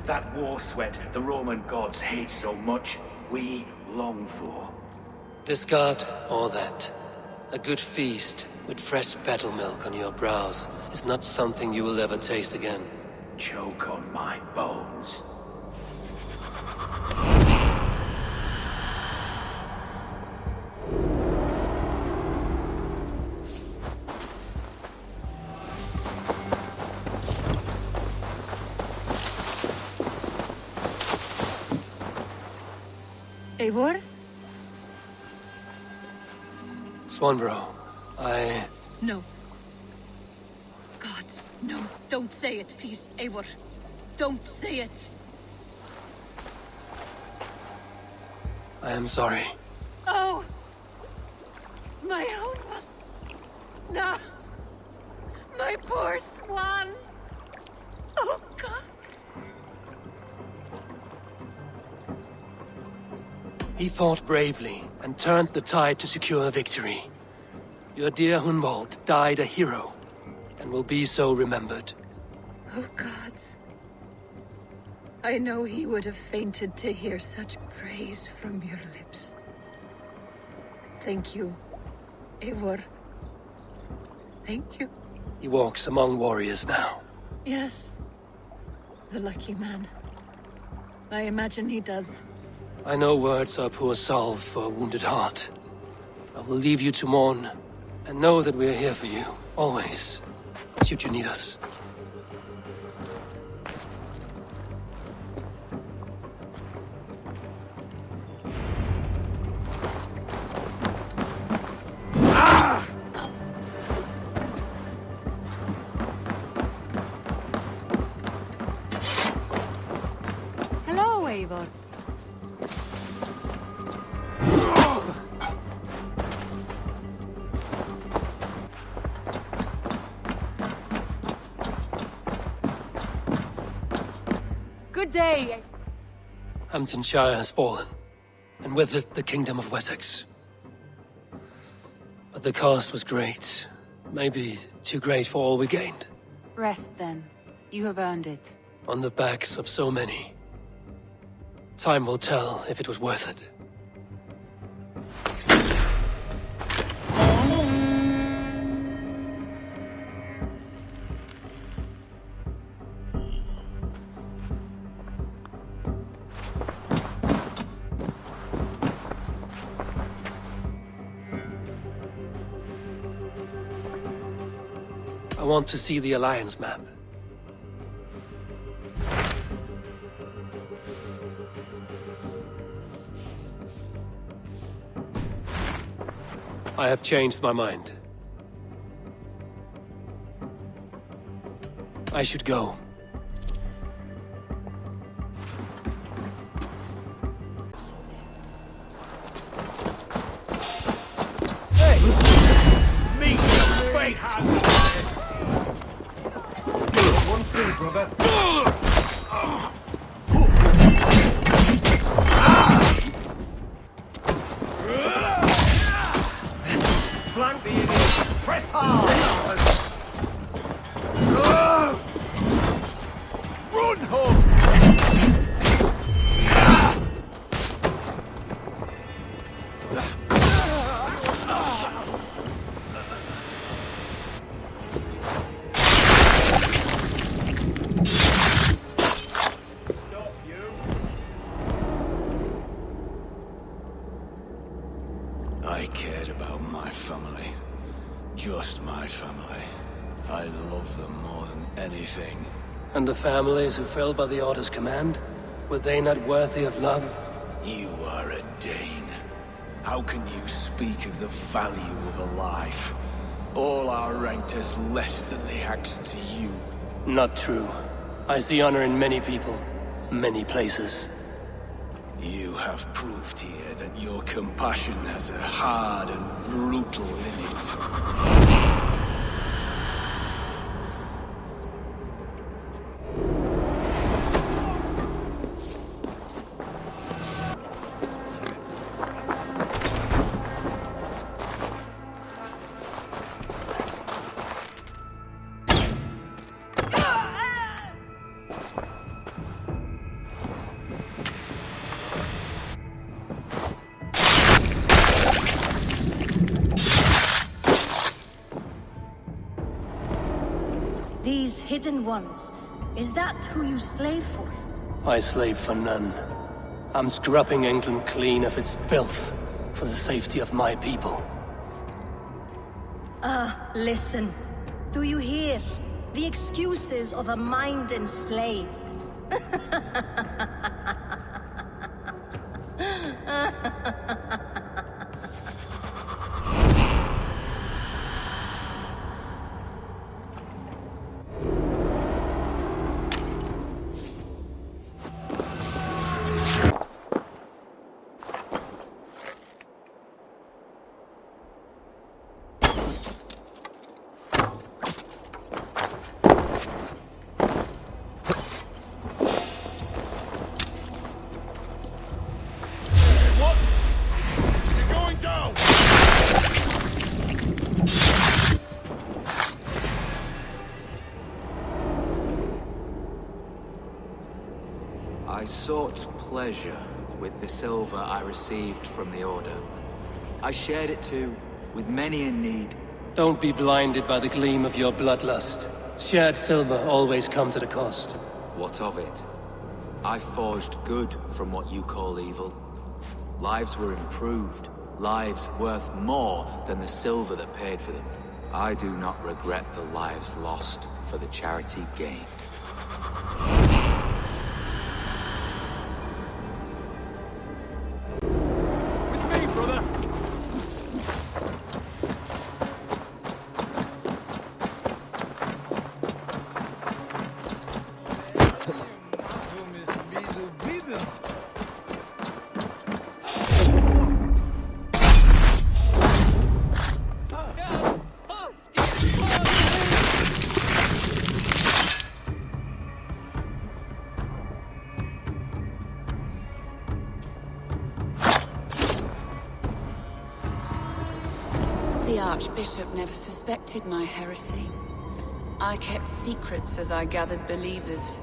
That war sweat the Roman gods hate so much, we long for. This god or that. A good feast with fresh battle milk on your brows is not something you will ever taste again. Choke on my bones. Eivor? Swanborough, No. Gods, no. Don't say it, please, Eivor. Don't say it. I am sorry. Oh! My own one. No. My poor swan. Oh, gods. He fought bravely and turned the tide to secure victory. Your dear Hunwald died a hero, and will be so remembered. Oh, gods. I know he would have fainted to hear such praise from your lips. Thank you, Eivor. Thank you. He walks among warriors now. Yes. The lucky man. I imagine he does. I know words are poor salve for a wounded heart. I will leave you to mourn, and know that we are here for you, always, should you need us. Hello, Eivor. Good day. Hamptonshire has fallen, and with it the Kingdom of Wessex. But the cost was great. Maybe too great for all we gained. Rest then. You have earned it. On the backs of so many. Time will tell if it was worth it. I want to see the Alliance map. I have changed my mind. I should go. Meet your fate! One thing, brother. Flank the enemy! Press hard! Run home! I cared about my family. Just my family. I love them more than anything. And the families who fell by the Order's command? Were they not worthy of love? You are a Dane. How can you speak of the value of a life? All are ranked as less than the axe to you. Not true. I see honor in many people, many places. You have proved here that your compassion has a hard and brutal limit. hidden ones. Is that who you slave for? I slave for none. I'm scrubbing England clean of its filth for the safety of my people. Listen. Do you hear? The excuses of a mind enslaved. I sought pleasure with the silver I received from the Order. I shared it too, with many in need. Don't be blinded by the gleam of your bloodlust. Shared silver always comes at a cost. What of it? I forged good from what you call evil. Lives were improved, lives worth more than the silver that paid for them. I do not regret the lives lost for the charity gained. The Archbishop never suspected my heresy. I kept secrets as I gathered believers.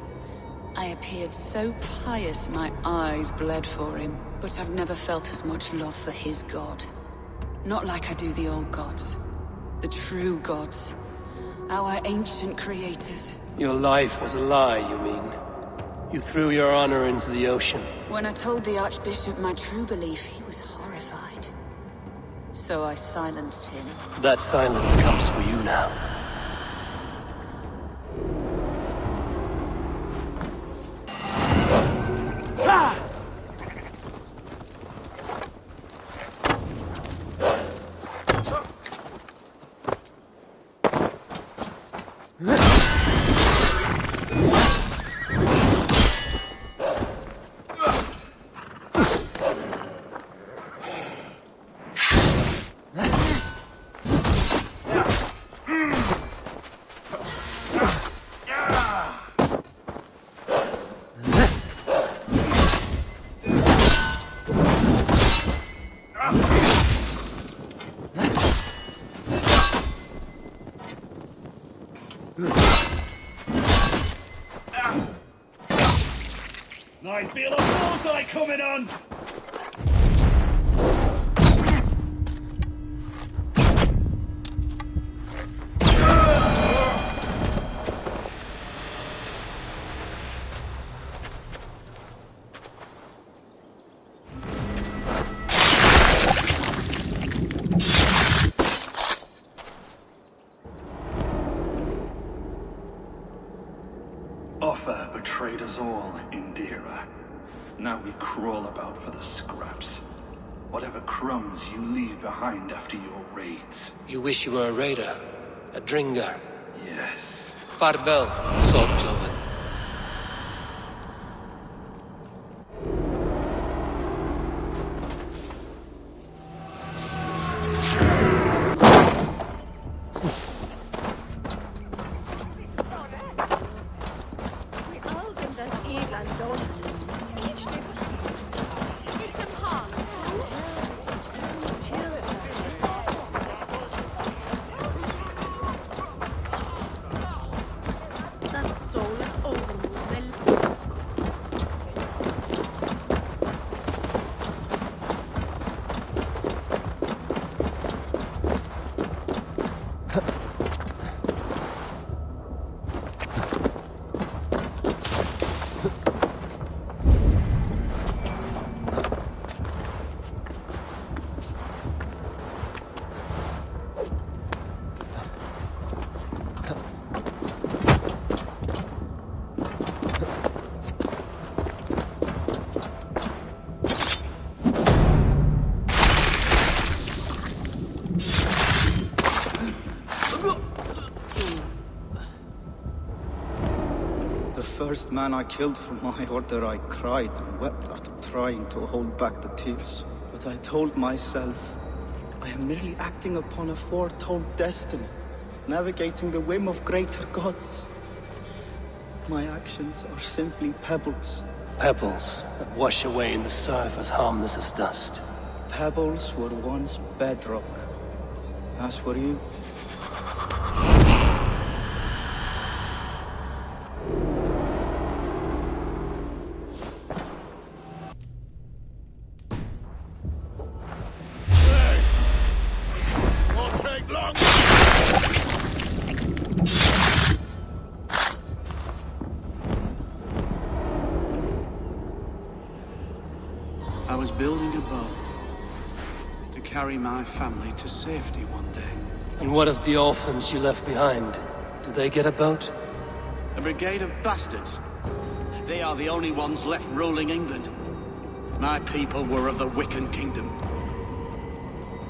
I appeared so pious my eyes bled for him. But I've never felt as much love for his god. Not like I do the old gods. The true gods. Our ancient creators. Your life was a lie, you mean? You threw your honor into the ocean. When I told the Archbishop my true belief, he was horrified. So I silenced him. That silence comes for you now. I feel a bullseye coming on! Offa betrayed us all, Indira. Now we crawl about for the scraps. Whatever crumbs you leave behind after your raids. You wish you were a raider? A Dringar? Yes. Farvel, Swordcloven. first man I killed for my order, I cried and wept after trying to hold back the tears. But I told myself, I am merely acting upon a foretold destiny, navigating the whim of greater gods. My actions are simply pebbles. Pebbles that wash away in the surf as harmless as dust. Pebbles were once bedrock. As for you, I was building a boat to carry my family to safety one day. And what of the orphans you left behind? Do they get a boat? A brigade of bastards. They are the only ones left ruling England. My people were of the Wiccan kingdom.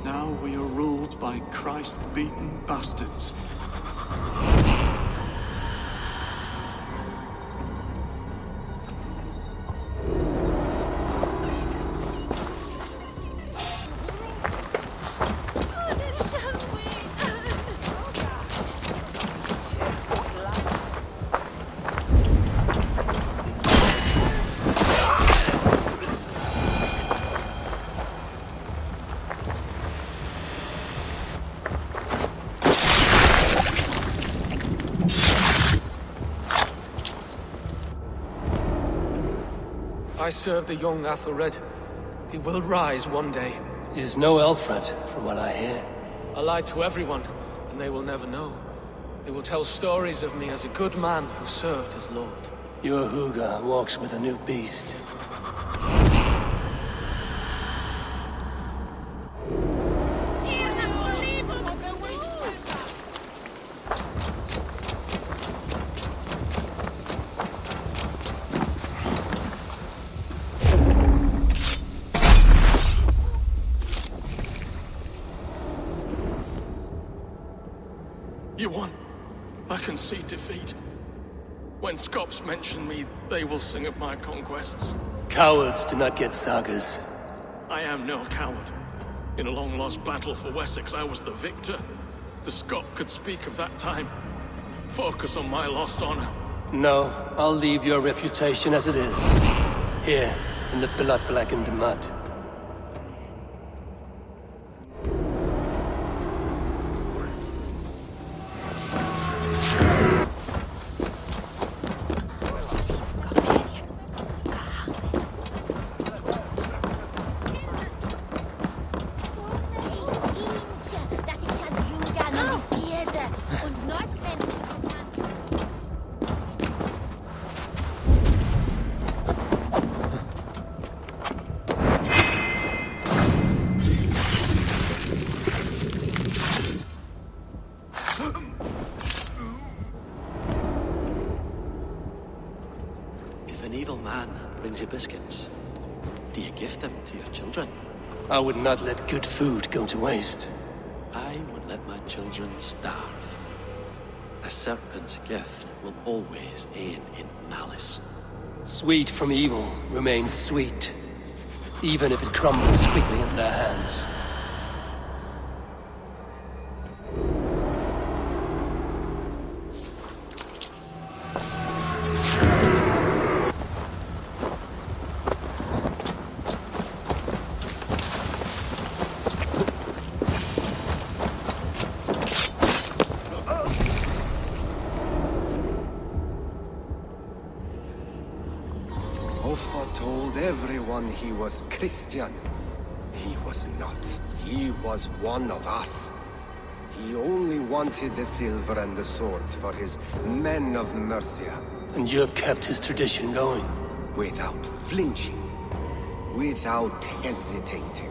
Now we are ruled by Christ-beaten bastards. I serve the young Athelred. He will rise one day. He's no Alfred, from what I hear. I lied to everyone, and they will never know. They will tell stories of me as a good man who served his lord. Your Huga walks with a new beast. You won. I can see defeat. When Scops mention me, they will sing of my conquests. Cowards do not get sagas. I am no coward. In a long-lost battle for Wessex, I was the victor. The Scot could speak of that time. Focus on my lost honor. No, I'll leave your reputation as it is. Here, in the blood-blackened mud. If an evil man brings you biscuits, do you give them to your children? I would not let good food go to waste. I would let my children starve. A serpent's gift will always end in malice. Sweet from evil remains sweet, even if it crumbles quickly in their hands. Offa told everyone he was Christian. He was not. He was one of us. He only wanted the silver and the swords for his men of Mercia. And you have kept his tradition going? Without flinching. Without hesitating.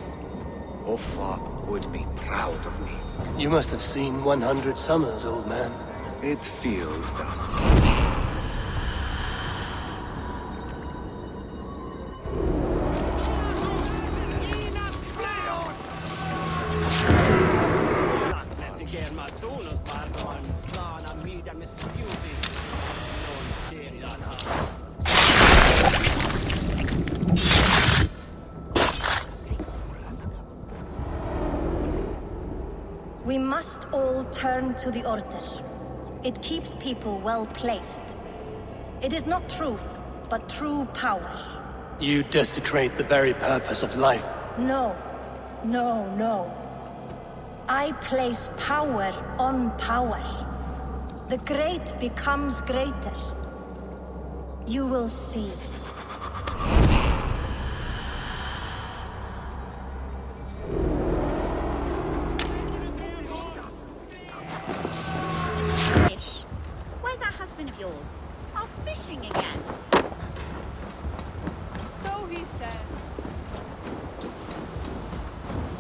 Offa would be proud of me. You must have seen 100 summers, old man. It feels thus. Amazonas var en slana middag med spjuting. Någon sten i den här. We must all turn to the Order. It keeps people well placed. It is not truth, but true power. You desecrate the very purpose of life. No. No, no. I place power on power. The great becomes greater. You will see. Fish. Where's that husband of yours? Off fishing again. So he said.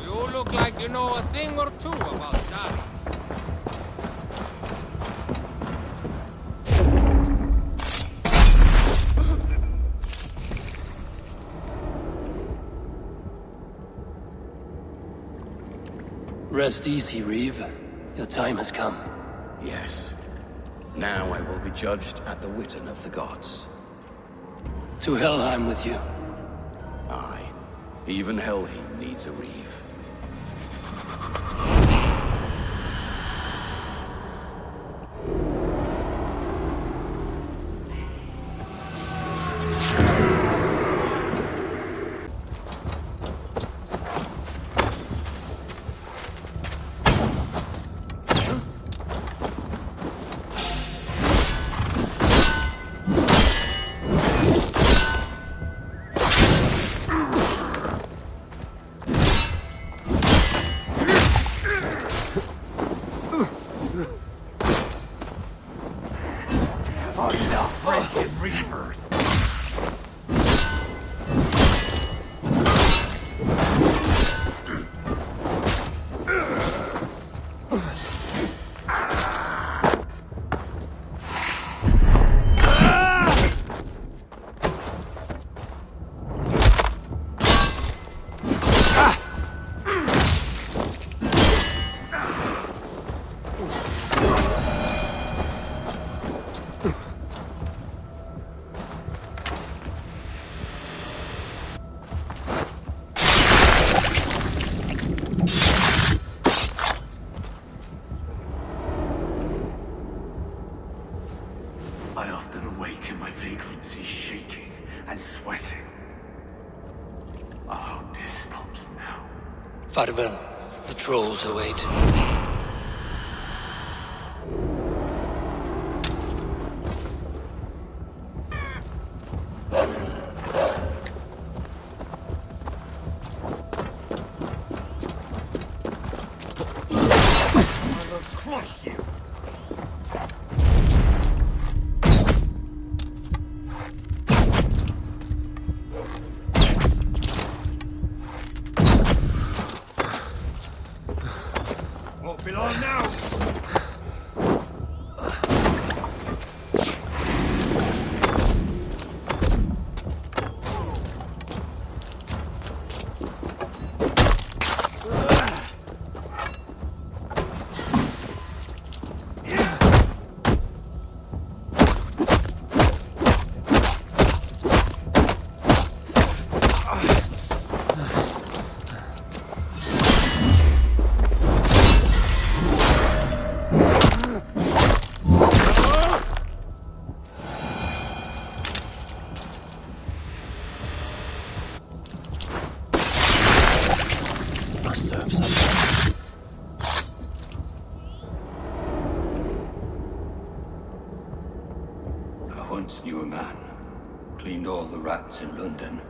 You look like you know a thing or two about that. Rest easy, Reeve. Your time has come. Yes. Now I will be judged at the Witten of the gods. To Helheim with you. Aye. Even Helheim needs a Reeve. I often awake in my vagrancy, shaking and sweating. I hope this stops now. Farewell. The trolls await. I will crush you. Won't be long now. I once knew a man, cleaned all the rats in London.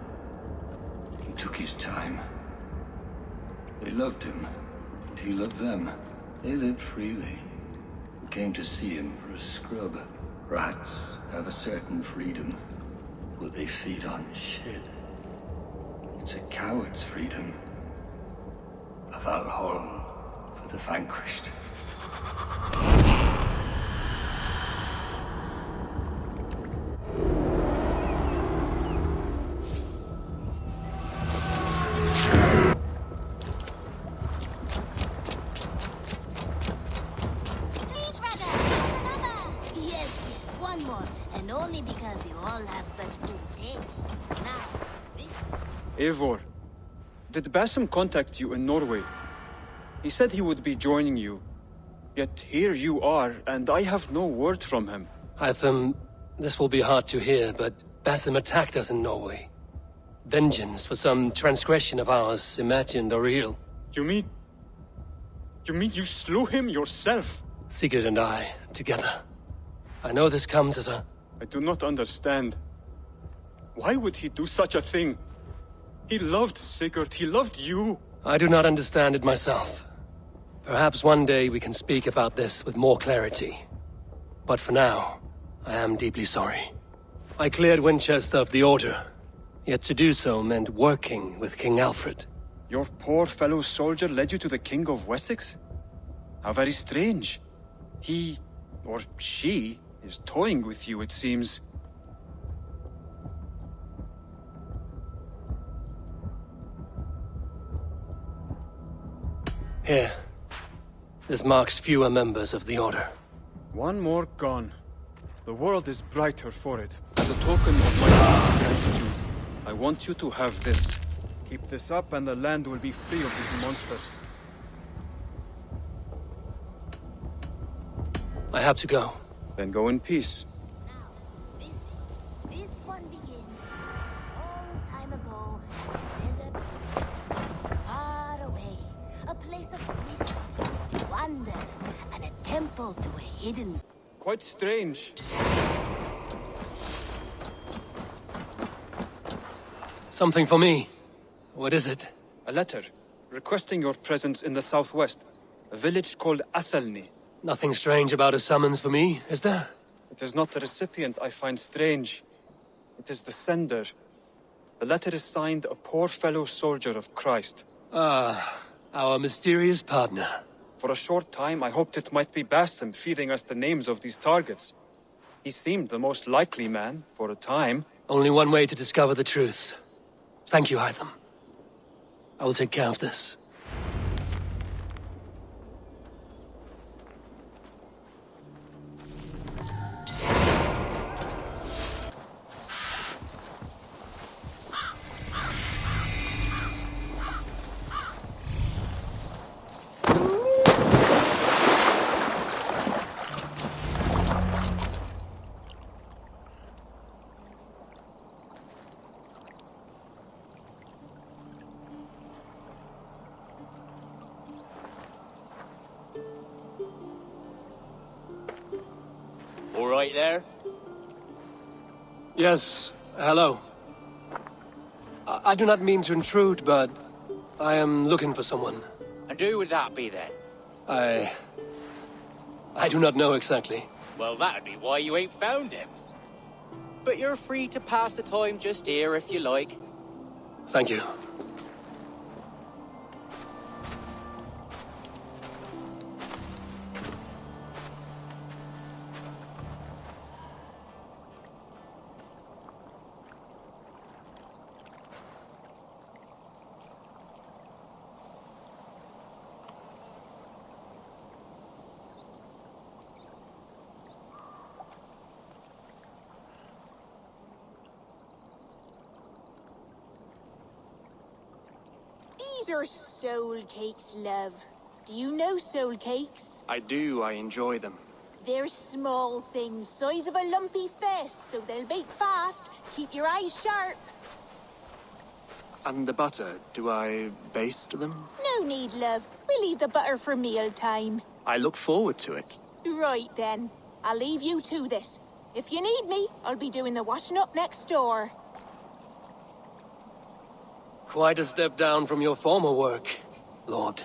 He took his time. They loved him, and he loved them. They lived freely. We came to see him for a scrub. Rats have a certain freedom, but they feed on shit. It's a coward's freedom. A Valhalla for the vanquished. Yes, yes, one more. And only because you all have such good taste. Now, Eivor, did Basim contact you in Norway? He said he would be joining you. Yet here you are, and I have no word from him. Hytham, this will be hard to hear, but Basim attacked us in Norway. Vengeance for some transgression of ours, imagined or real. You mean you slew him yourself? Sigurd and I, together. I know this comes as a... I do not understand. Why would he do such a thing? He loved Sigurd, he loved you. I do not understand it myself. Perhaps one day we can speak about this with more clarity. But for now, I am deeply sorry. I cleared Winchester of the Order, yet to do so meant working with King Alfred. Your poor fellow soldier led you to the King of Wessex? How very strange. He, or she, is toying with you, it seems. Here. This marks fewer members of the Order. One more gone. The world is brighter for it. As a token of my gratitude, I want you to have this. Keep this up and the land will be free of these monsters. I have to go. Then go in peace. This one begins long time ago in a desert far away. A place of wisdom, wonder, and a temple to a hidden... Quite strange. Something for me. What is it? A letter, requesting your presence in the southwest. A village called Athelney. Nothing strange about a summons for me, is there? It is not the recipient I find strange. It is the sender. The letter is signed a poor fellow soldier of Christ. Ah, our mysterious partner. For a short time, I hoped it might be Basim feeding us the names of these targets. He seemed the most likely man, for a time. Only one way to discover the truth. Thank you, Hytham. I will take care of this. All right there? Yes, hello. I do not mean to intrude, but I am looking for someone. And who would that be then? I do not know exactly. Well, that'd be why you ain't found him. But you're free to pass the time just here if you like. Thank you. These are soul cakes, love. Do you know soul cakes? I do. I enjoy them. They're small things, size of a lumpy fist, so they'll bake fast. Keep your eyes sharp. And the butter, do I baste them? No need, love. We'll leave the butter for mealtime. I look forward to it. Right then. I'll leave you to this. If you need me, I'll be doing the washing up next door. Quite a step down from your former work, Lord.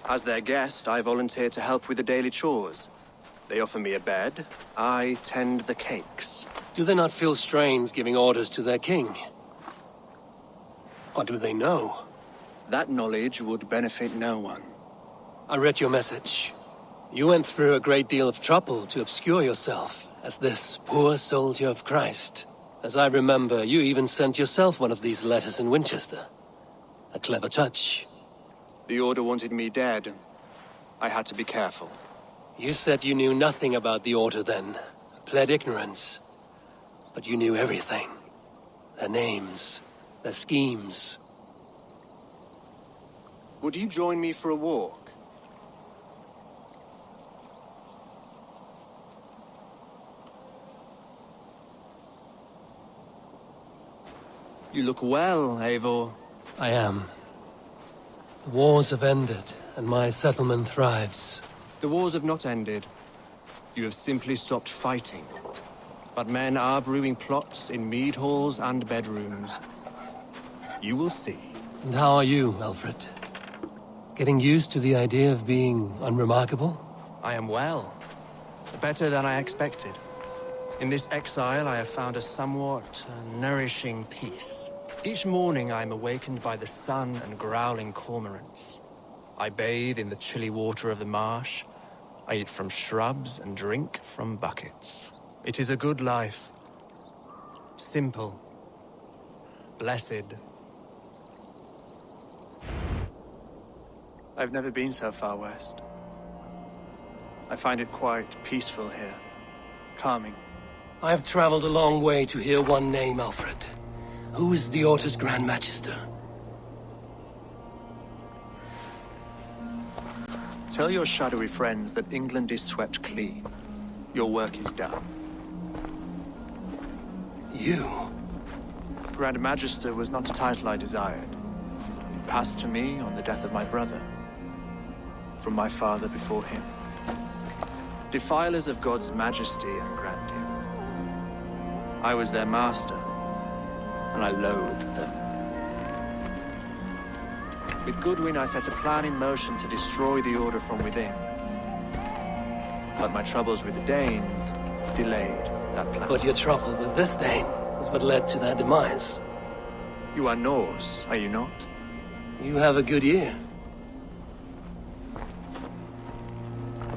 As their guest, I volunteered to help with the daily chores. They offer me a bed. I tend the cakes. Do they not feel strange giving orders to their king? Or do they know? That knowledge would benefit no one. I read your message. You went through a great deal of trouble to obscure yourself as this poor soldier of Christ. As I remember, you even sent yourself one of these letters in Winchester. A clever touch. The Order wanted me dead. I had to be careful. You said you knew nothing about the Order then. Pled ignorance. But you knew everything. their names, their schemes. Would you join me for a walk? You look well, Eivor. I am. The wars have ended, and my settlement thrives. The wars have not ended. You have simply stopped fighting. But men are brewing plots in mead halls and bedrooms. You will see. And how are you, Alfred? Getting used to the idea of being unremarkable? I am well. Better than I expected. In this exile, I have found a somewhat nourishing peace. Each morning, I am awakened by the sun and growling cormorants. I bathe in the chilly water of the marsh. I eat from shrubs and drink from buckets. It is a good life. Simple. Blessed. I've never been so far west. I find it quite peaceful here. Calming. I have traveled a long way to hear one name, Alfred. Who is the Order's Grand Magister? Tell your shadowy friends that England is swept clean. Your work is done. You? Grand Magister was not a title I desired. It passed to me on the death of my brother. From my father before him. Defilers of God's majesty and grandeur. I was their master, and I loathed them. With Goodwin, I set a plan in motion to destroy the Order from within. But my troubles with the Danes delayed that plan. But your trouble with this Dane was what led to their demise. You are Norse, are you not? You have a good ear.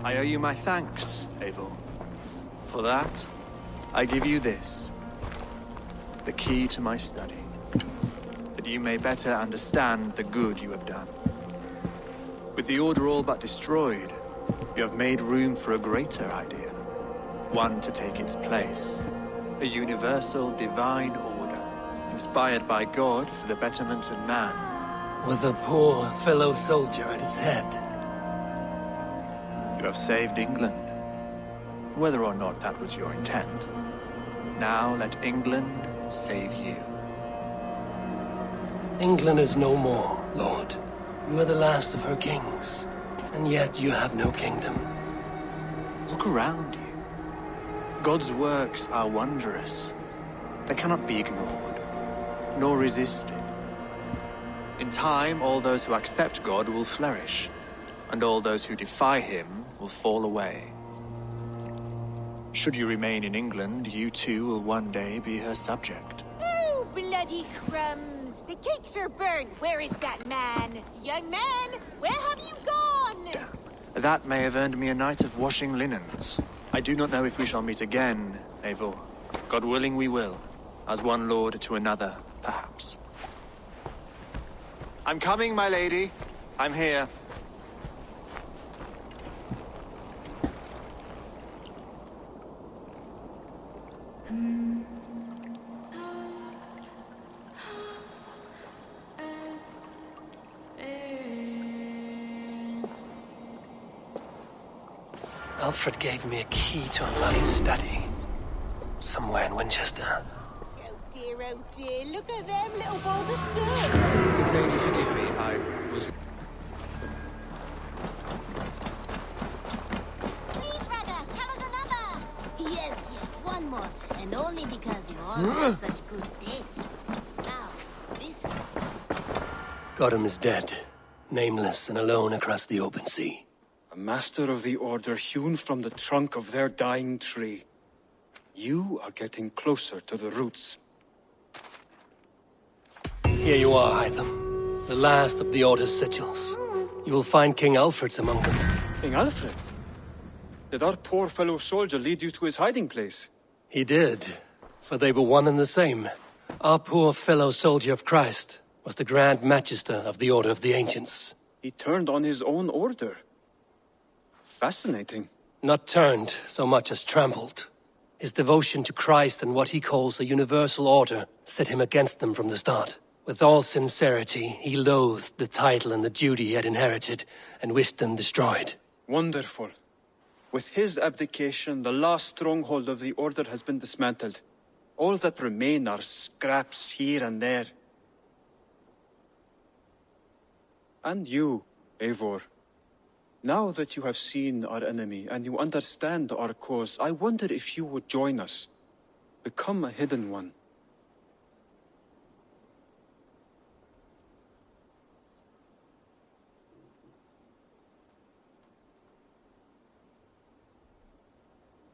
I owe you my thanks, Eivor. For that, I give you this. The key to my study. That you may better understand the good you have done. With the Order all but destroyed, you have made room for a greater idea. One to take its place. A universal divine order, inspired by God for the betterment of man. With a poor fellow soldier at its head. You have saved England. Whether or not that was your intent. Now let England save you. England is no more, Lord. You are the last of her kings, and yet you have no kingdom. Look around you. God's works are wondrous. They cannot be ignored, nor resisted. In time, all those who accept God will flourish, and all those who defy him will fall away. Should you remain in England, you too will one day be her subject. Oh, bloody crumbs! The cakes are burned. Where is that man? Young man, where have you gone? Damn. That may have earned me a night of washing linens. I do not know if we shall meet again, Eivor. God willing we will. As one lord to another, perhaps. I'm coming, my lady. I'm here. Alfred gave me a key to unlock his study. Somewhere in Winchester. Oh dear, look at them little balls of soot! Good lady, forgive me, I was... Please, Ragga, tell us another! Yes, yes, one more. And only because you all have such good taste. Now, this one. Gotham is dead, nameless and alone across the open sea. A master of the Order hewn from the trunk of their dying tree. You are getting closer to the roots. Here you are, Hytham. The last of the Order's sigils. You will find King Alfred's among them. King Alfred? Did our poor fellow soldier lead you to his hiding place? He did, for they were one and the same. Our poor fellow soldier of Christ was the Grand Magister of the Order of the Ancients. He turned on his own order. Fascinating. Not turned so much as trampled. His devotion to Christ and what he calls a universal order set him against them from the start. With all sincerity, he loathed the title and the duty he had inherited, and wished them destroyed. Wonderful. With his abdication, the last stronghold of the Order has been dismantled. All that remain are scraps here and there. And you, Eivor. Now that you have seen our enemy and you understand our cause, I wonder if you would join us. Become a hidden one.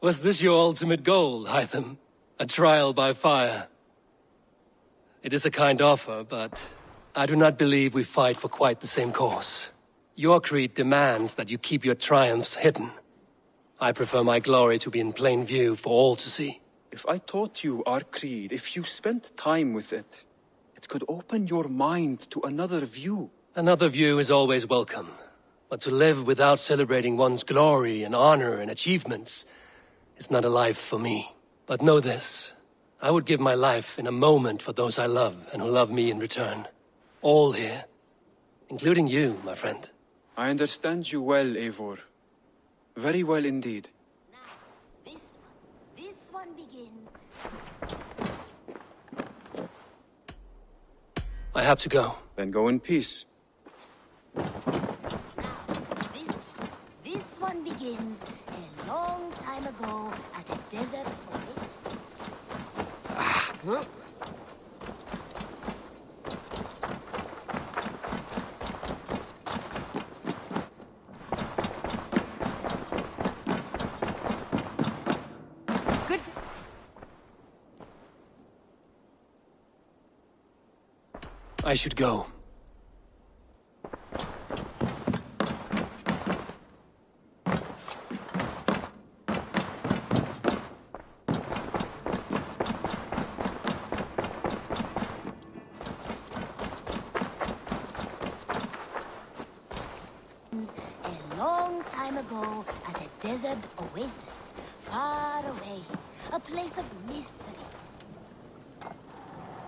Was this your ultimate goal, Hytham? A trial by fire? It is a kind offer, but I do not believe we fight for quite the same cause. Your creed demands that you keep your triumphs hidden. I prefer my glory to be in plain view for all to see. If I taught you our creed, if you spent time with it, it could open your mind to another view. Another view is always welcome. But to live without celebrating one's glory and honor and achievements is not a life for me. But know this, I would give my life in a moment for those I love and who love me in return. All here, including you, my friend. I understand you well, Eivor. Very well indeed. Now, this one begins. I have to go. Then go in peace. This one begins a long time ago at a desert oasis. I should go. A long time ago at a desert oasis, far away, a place of mystery.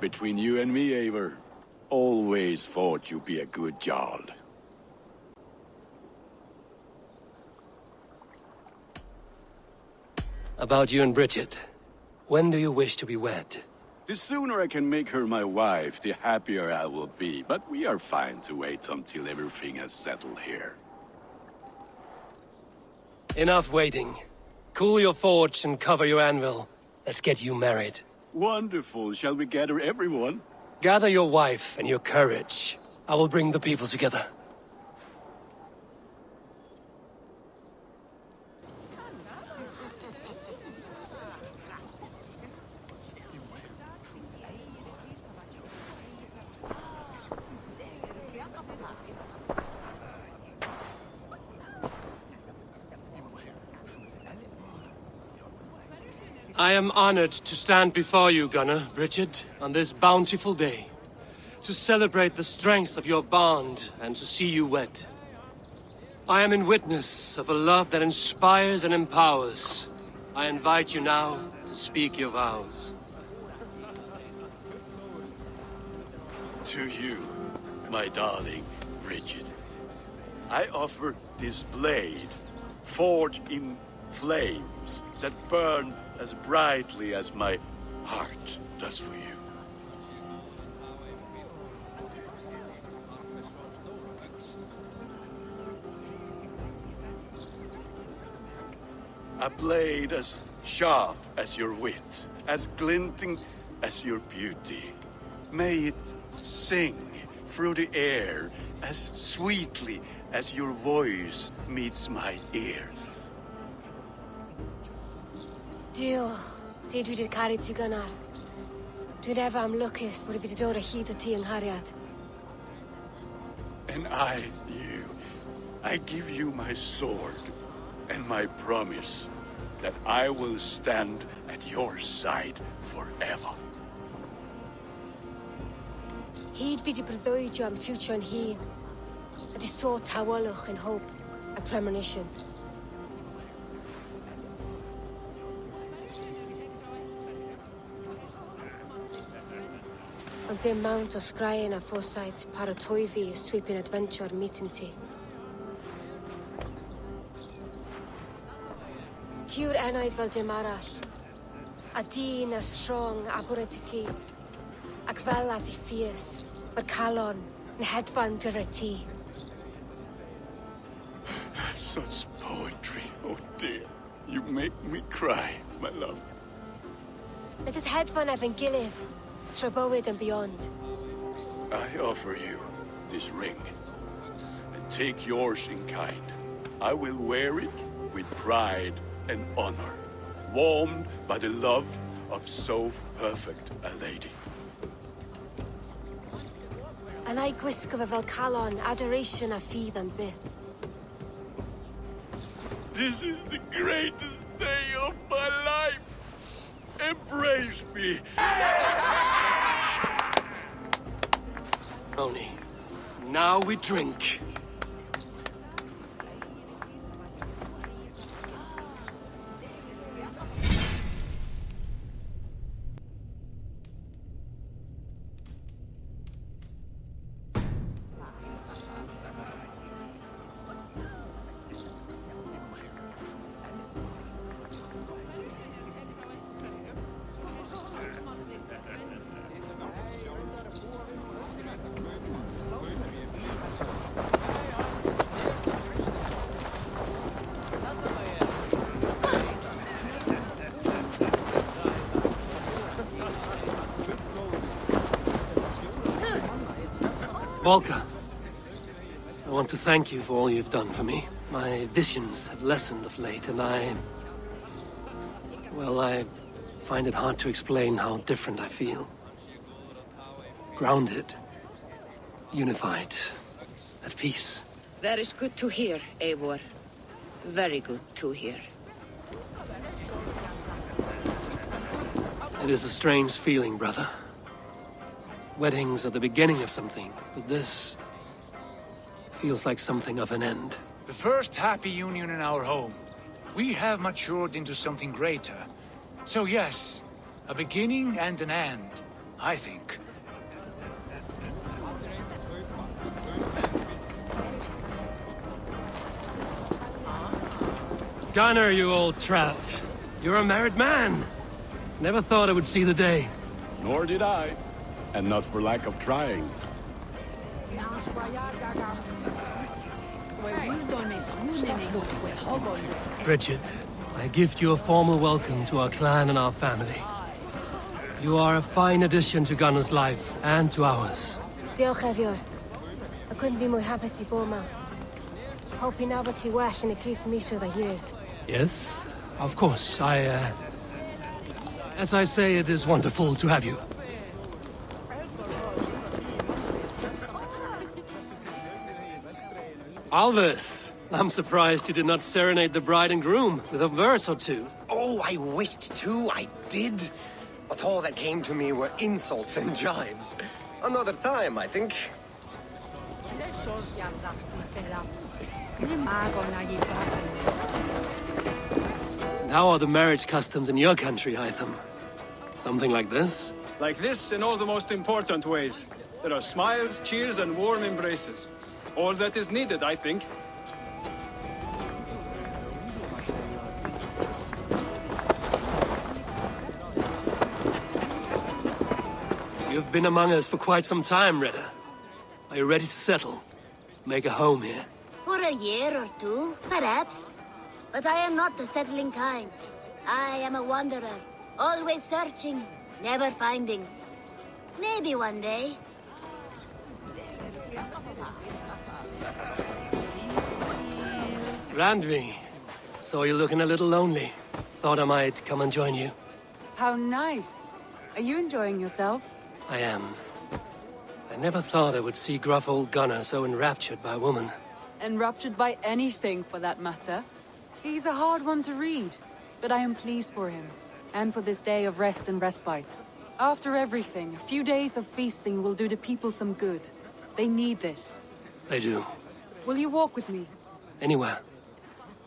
Between you and me, Eivor, always thought you'd be a good Jarl. About you and Bridget. When do you wish to be wed? The sooner I can make her my wife, the happier I will be. But we are fine to wait until everything has settled here. Enough waiting. Cool your forge and cover your anvil. Let's get you married. Wonderful. Shall we gather everyone? Gather your wife and your courage. I will bring the people together. I am honored to stand before you, Gunnar, Bridget, on this bountiful day, to celebrate the strength of your bond and to see you wed. I am in witness of a love that inspires and empowers. I invite you now to speak your vows. To you, my darling Bridget, I offer this blade, forged in flames that burn as brightly as my heart does for you. A blade as sharp as your wit, as glinting as your beauty. May it sing through the air as sweetly as your voice meets my ears. Dio, said we did carry to Gunnar. Dwi'n ever am lucas, but if it's door a heat of tea and Harriet. And I give you my sword and my promise that I will stand at your side forever. He'd be the brother am future and he. It is so tawalach and hope, a premonition. Ond dim mount o sgraen a ffosait paratoi fi y sweeping adventure meeting ti. Tiw'r enaid fel dim arall. A dyn a strong a bwrdd i ci. Ac fel as I ffies, mae'r calon yn hedfan dyr y ti. Such poetry, oh dear. You make me cry, my love. Let us hedfan efo'n gilydd, tro bywyd and beyond. I offer you this ring, and take yours in kind. I will wear it with pride and honor, warmed by the love of so perfect a lady. And I gwisgo fe fel calon, adoration a ffydd am byth. This is the greatest day of my life. Embrace me. Oni, now we drink. Volker, I want to thank you for all you've done for me. My visions have lessened of late, and I find it hard to explain how different I feel. Grounded, unified, at peace. That is good to hear, Eivor. Very good to hear. It is a strange feeling, brother. Weddings are the beginning of something, but this feels like something of an end. The first happy union in our home. We have matured into something greater. So yes, a beginning and an end, I think. Gunnar, you old trout. You're a married man. Never thought I would see the day. Nor did I. And not for lack of trying. Bridget, I gift you a formal welcome to our clan and our family. You are a fine addition to Gunnar's life and to ours. Diolch, Evior. I couldn't be more happy to be ma. Hoping now but ti well in a case me sure that years. Yes, of course. As I say, it is wonderful to have you. Alvis, I'm surprised you did not serenade the bride and groom with a verse or two. Oh, I wished to, I did. But all that came to me were insults and jibes. Another time, I think. And how are the marriage customs in your country, Hytham? Something like this? Like this in all the most important ways. There are smiles, cheers, and warm embraces. All that is needed, I think. You've been among us for quite some time, Reda. Are you ready to settle? Make a home here? For a year or two, perhaps. But I am not the settling kind. I am a wanderer, always searching, never finding. Maybe one day. Randvi, saw you looking a little lonely. Thought I might come and join you. How nice. Are you enjoying yourself? I am. I never thought I would see gruff old Gunnar so enraptured by a woman. Enraptured by anything, for that matter. He's a hard one to read, but I am pleased for him, and for this day of rest and respite. After everything, a few days of feasting will do the people some good. They need this. They do. Will you walk with me? Anywhere.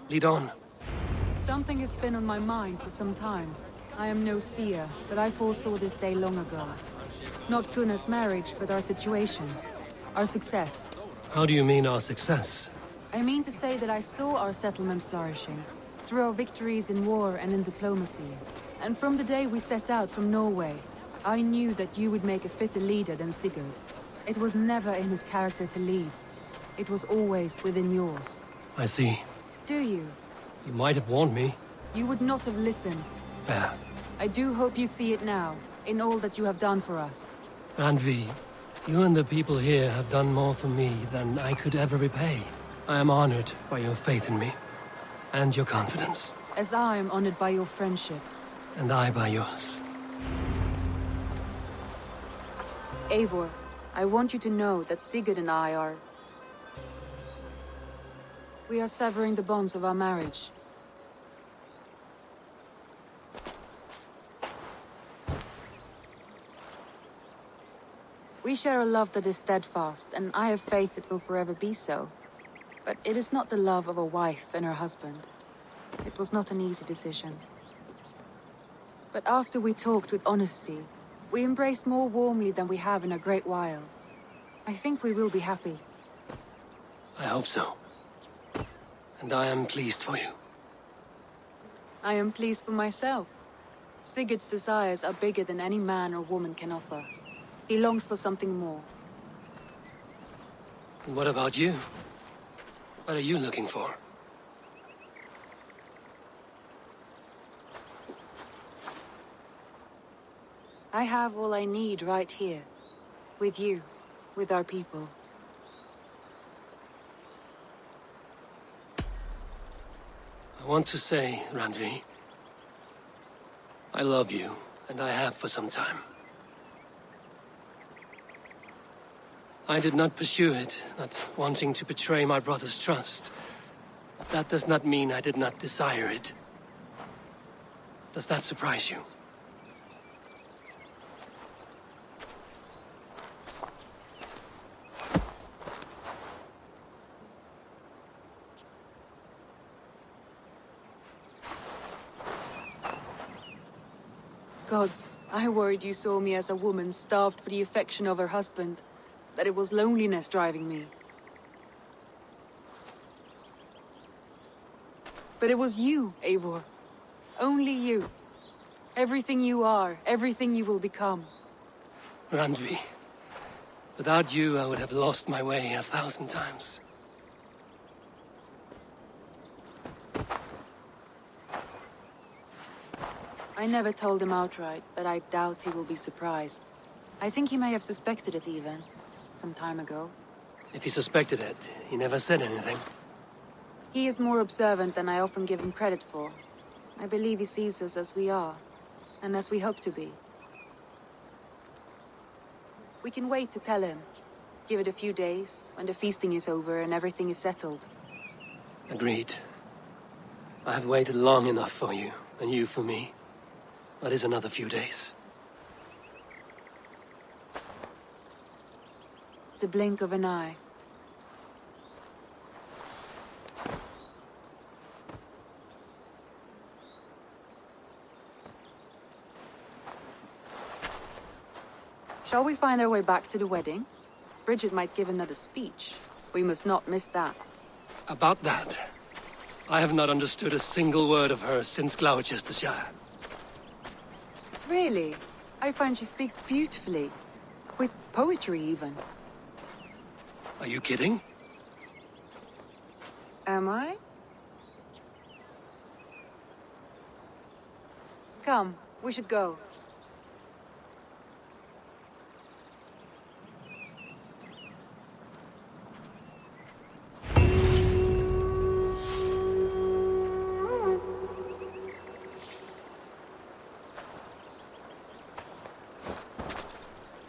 Lead on. Something has been on my mind for some time. I am no seer, but I foresaw this day long ago. Not Gunnar's marriage, but our situation. Our success. How do you mean our success? I mean to say that I saw our settlement flourishing, through our victories in war and in diplomacy. And from the day we set out from Norway, I knew that you would make a fitter leader than Sigurd. It was never in his character to lead. It was always within yours. I see. Do you? You might have warned me. You would not have listened. Fair. I do hope you see it now, in all that you have done for us. Randvi, you and the people here have done more for me than I could ever repay. I am honored by your faith in me, and your confidence. As I am honored by your friendship. And I by yours. Eivor, I want you to know that Sigurd and I are... We are severing the bonds of our marriage. We share a love that is steadfast, and I have faith it will forever be so. But it is not the love of a wife and her husband. It was not an easy decision. But after we talked with honesty, we embraced more warmly than we have in a great while. I think we will be happy. I hope so. And I am pleased for you. I am pleased for myself. Sigurd's desires are bigger than any man or woman can offer. He longs for something more. And what about you? What are you looking for? I have all I need right here. With you. With our people. I want to say, Randvi, I love you, and I have for some time. I did not pursue it, not wanting to betray my brother's trust. But that does not mean I did not desire it. Does that surprise you? Gods, I worried you saw me as a woman starved for the affection of her husband. That it was loneliness driving me. But it was you, Eivor. Only you. Everything you are, everything you will become. Randvi, without you I would have lost my way 1,000 times. I never told him outright, but I doubt he will be surprised. I think he may have suspected it even, some time ago. If he suspected it, he never said anything. He is more observant than I often give him credit for. I believe he sees us as we are, and as we hope to be. We can wait to tell him. Give it a few days, when the feasting is over and everything is settled. Agreed. I have waited long enough for you, and you for me. That is another few days. The blink of an eye. Shall we find our way back to the wedding? Bridget might give another speech. We must not miss that. About that, I have not understood a single word of hers since Gloucestershire. Really? I find she speaks beautifully. With poetry, even. Are you kidding? Am I? Come, we should go.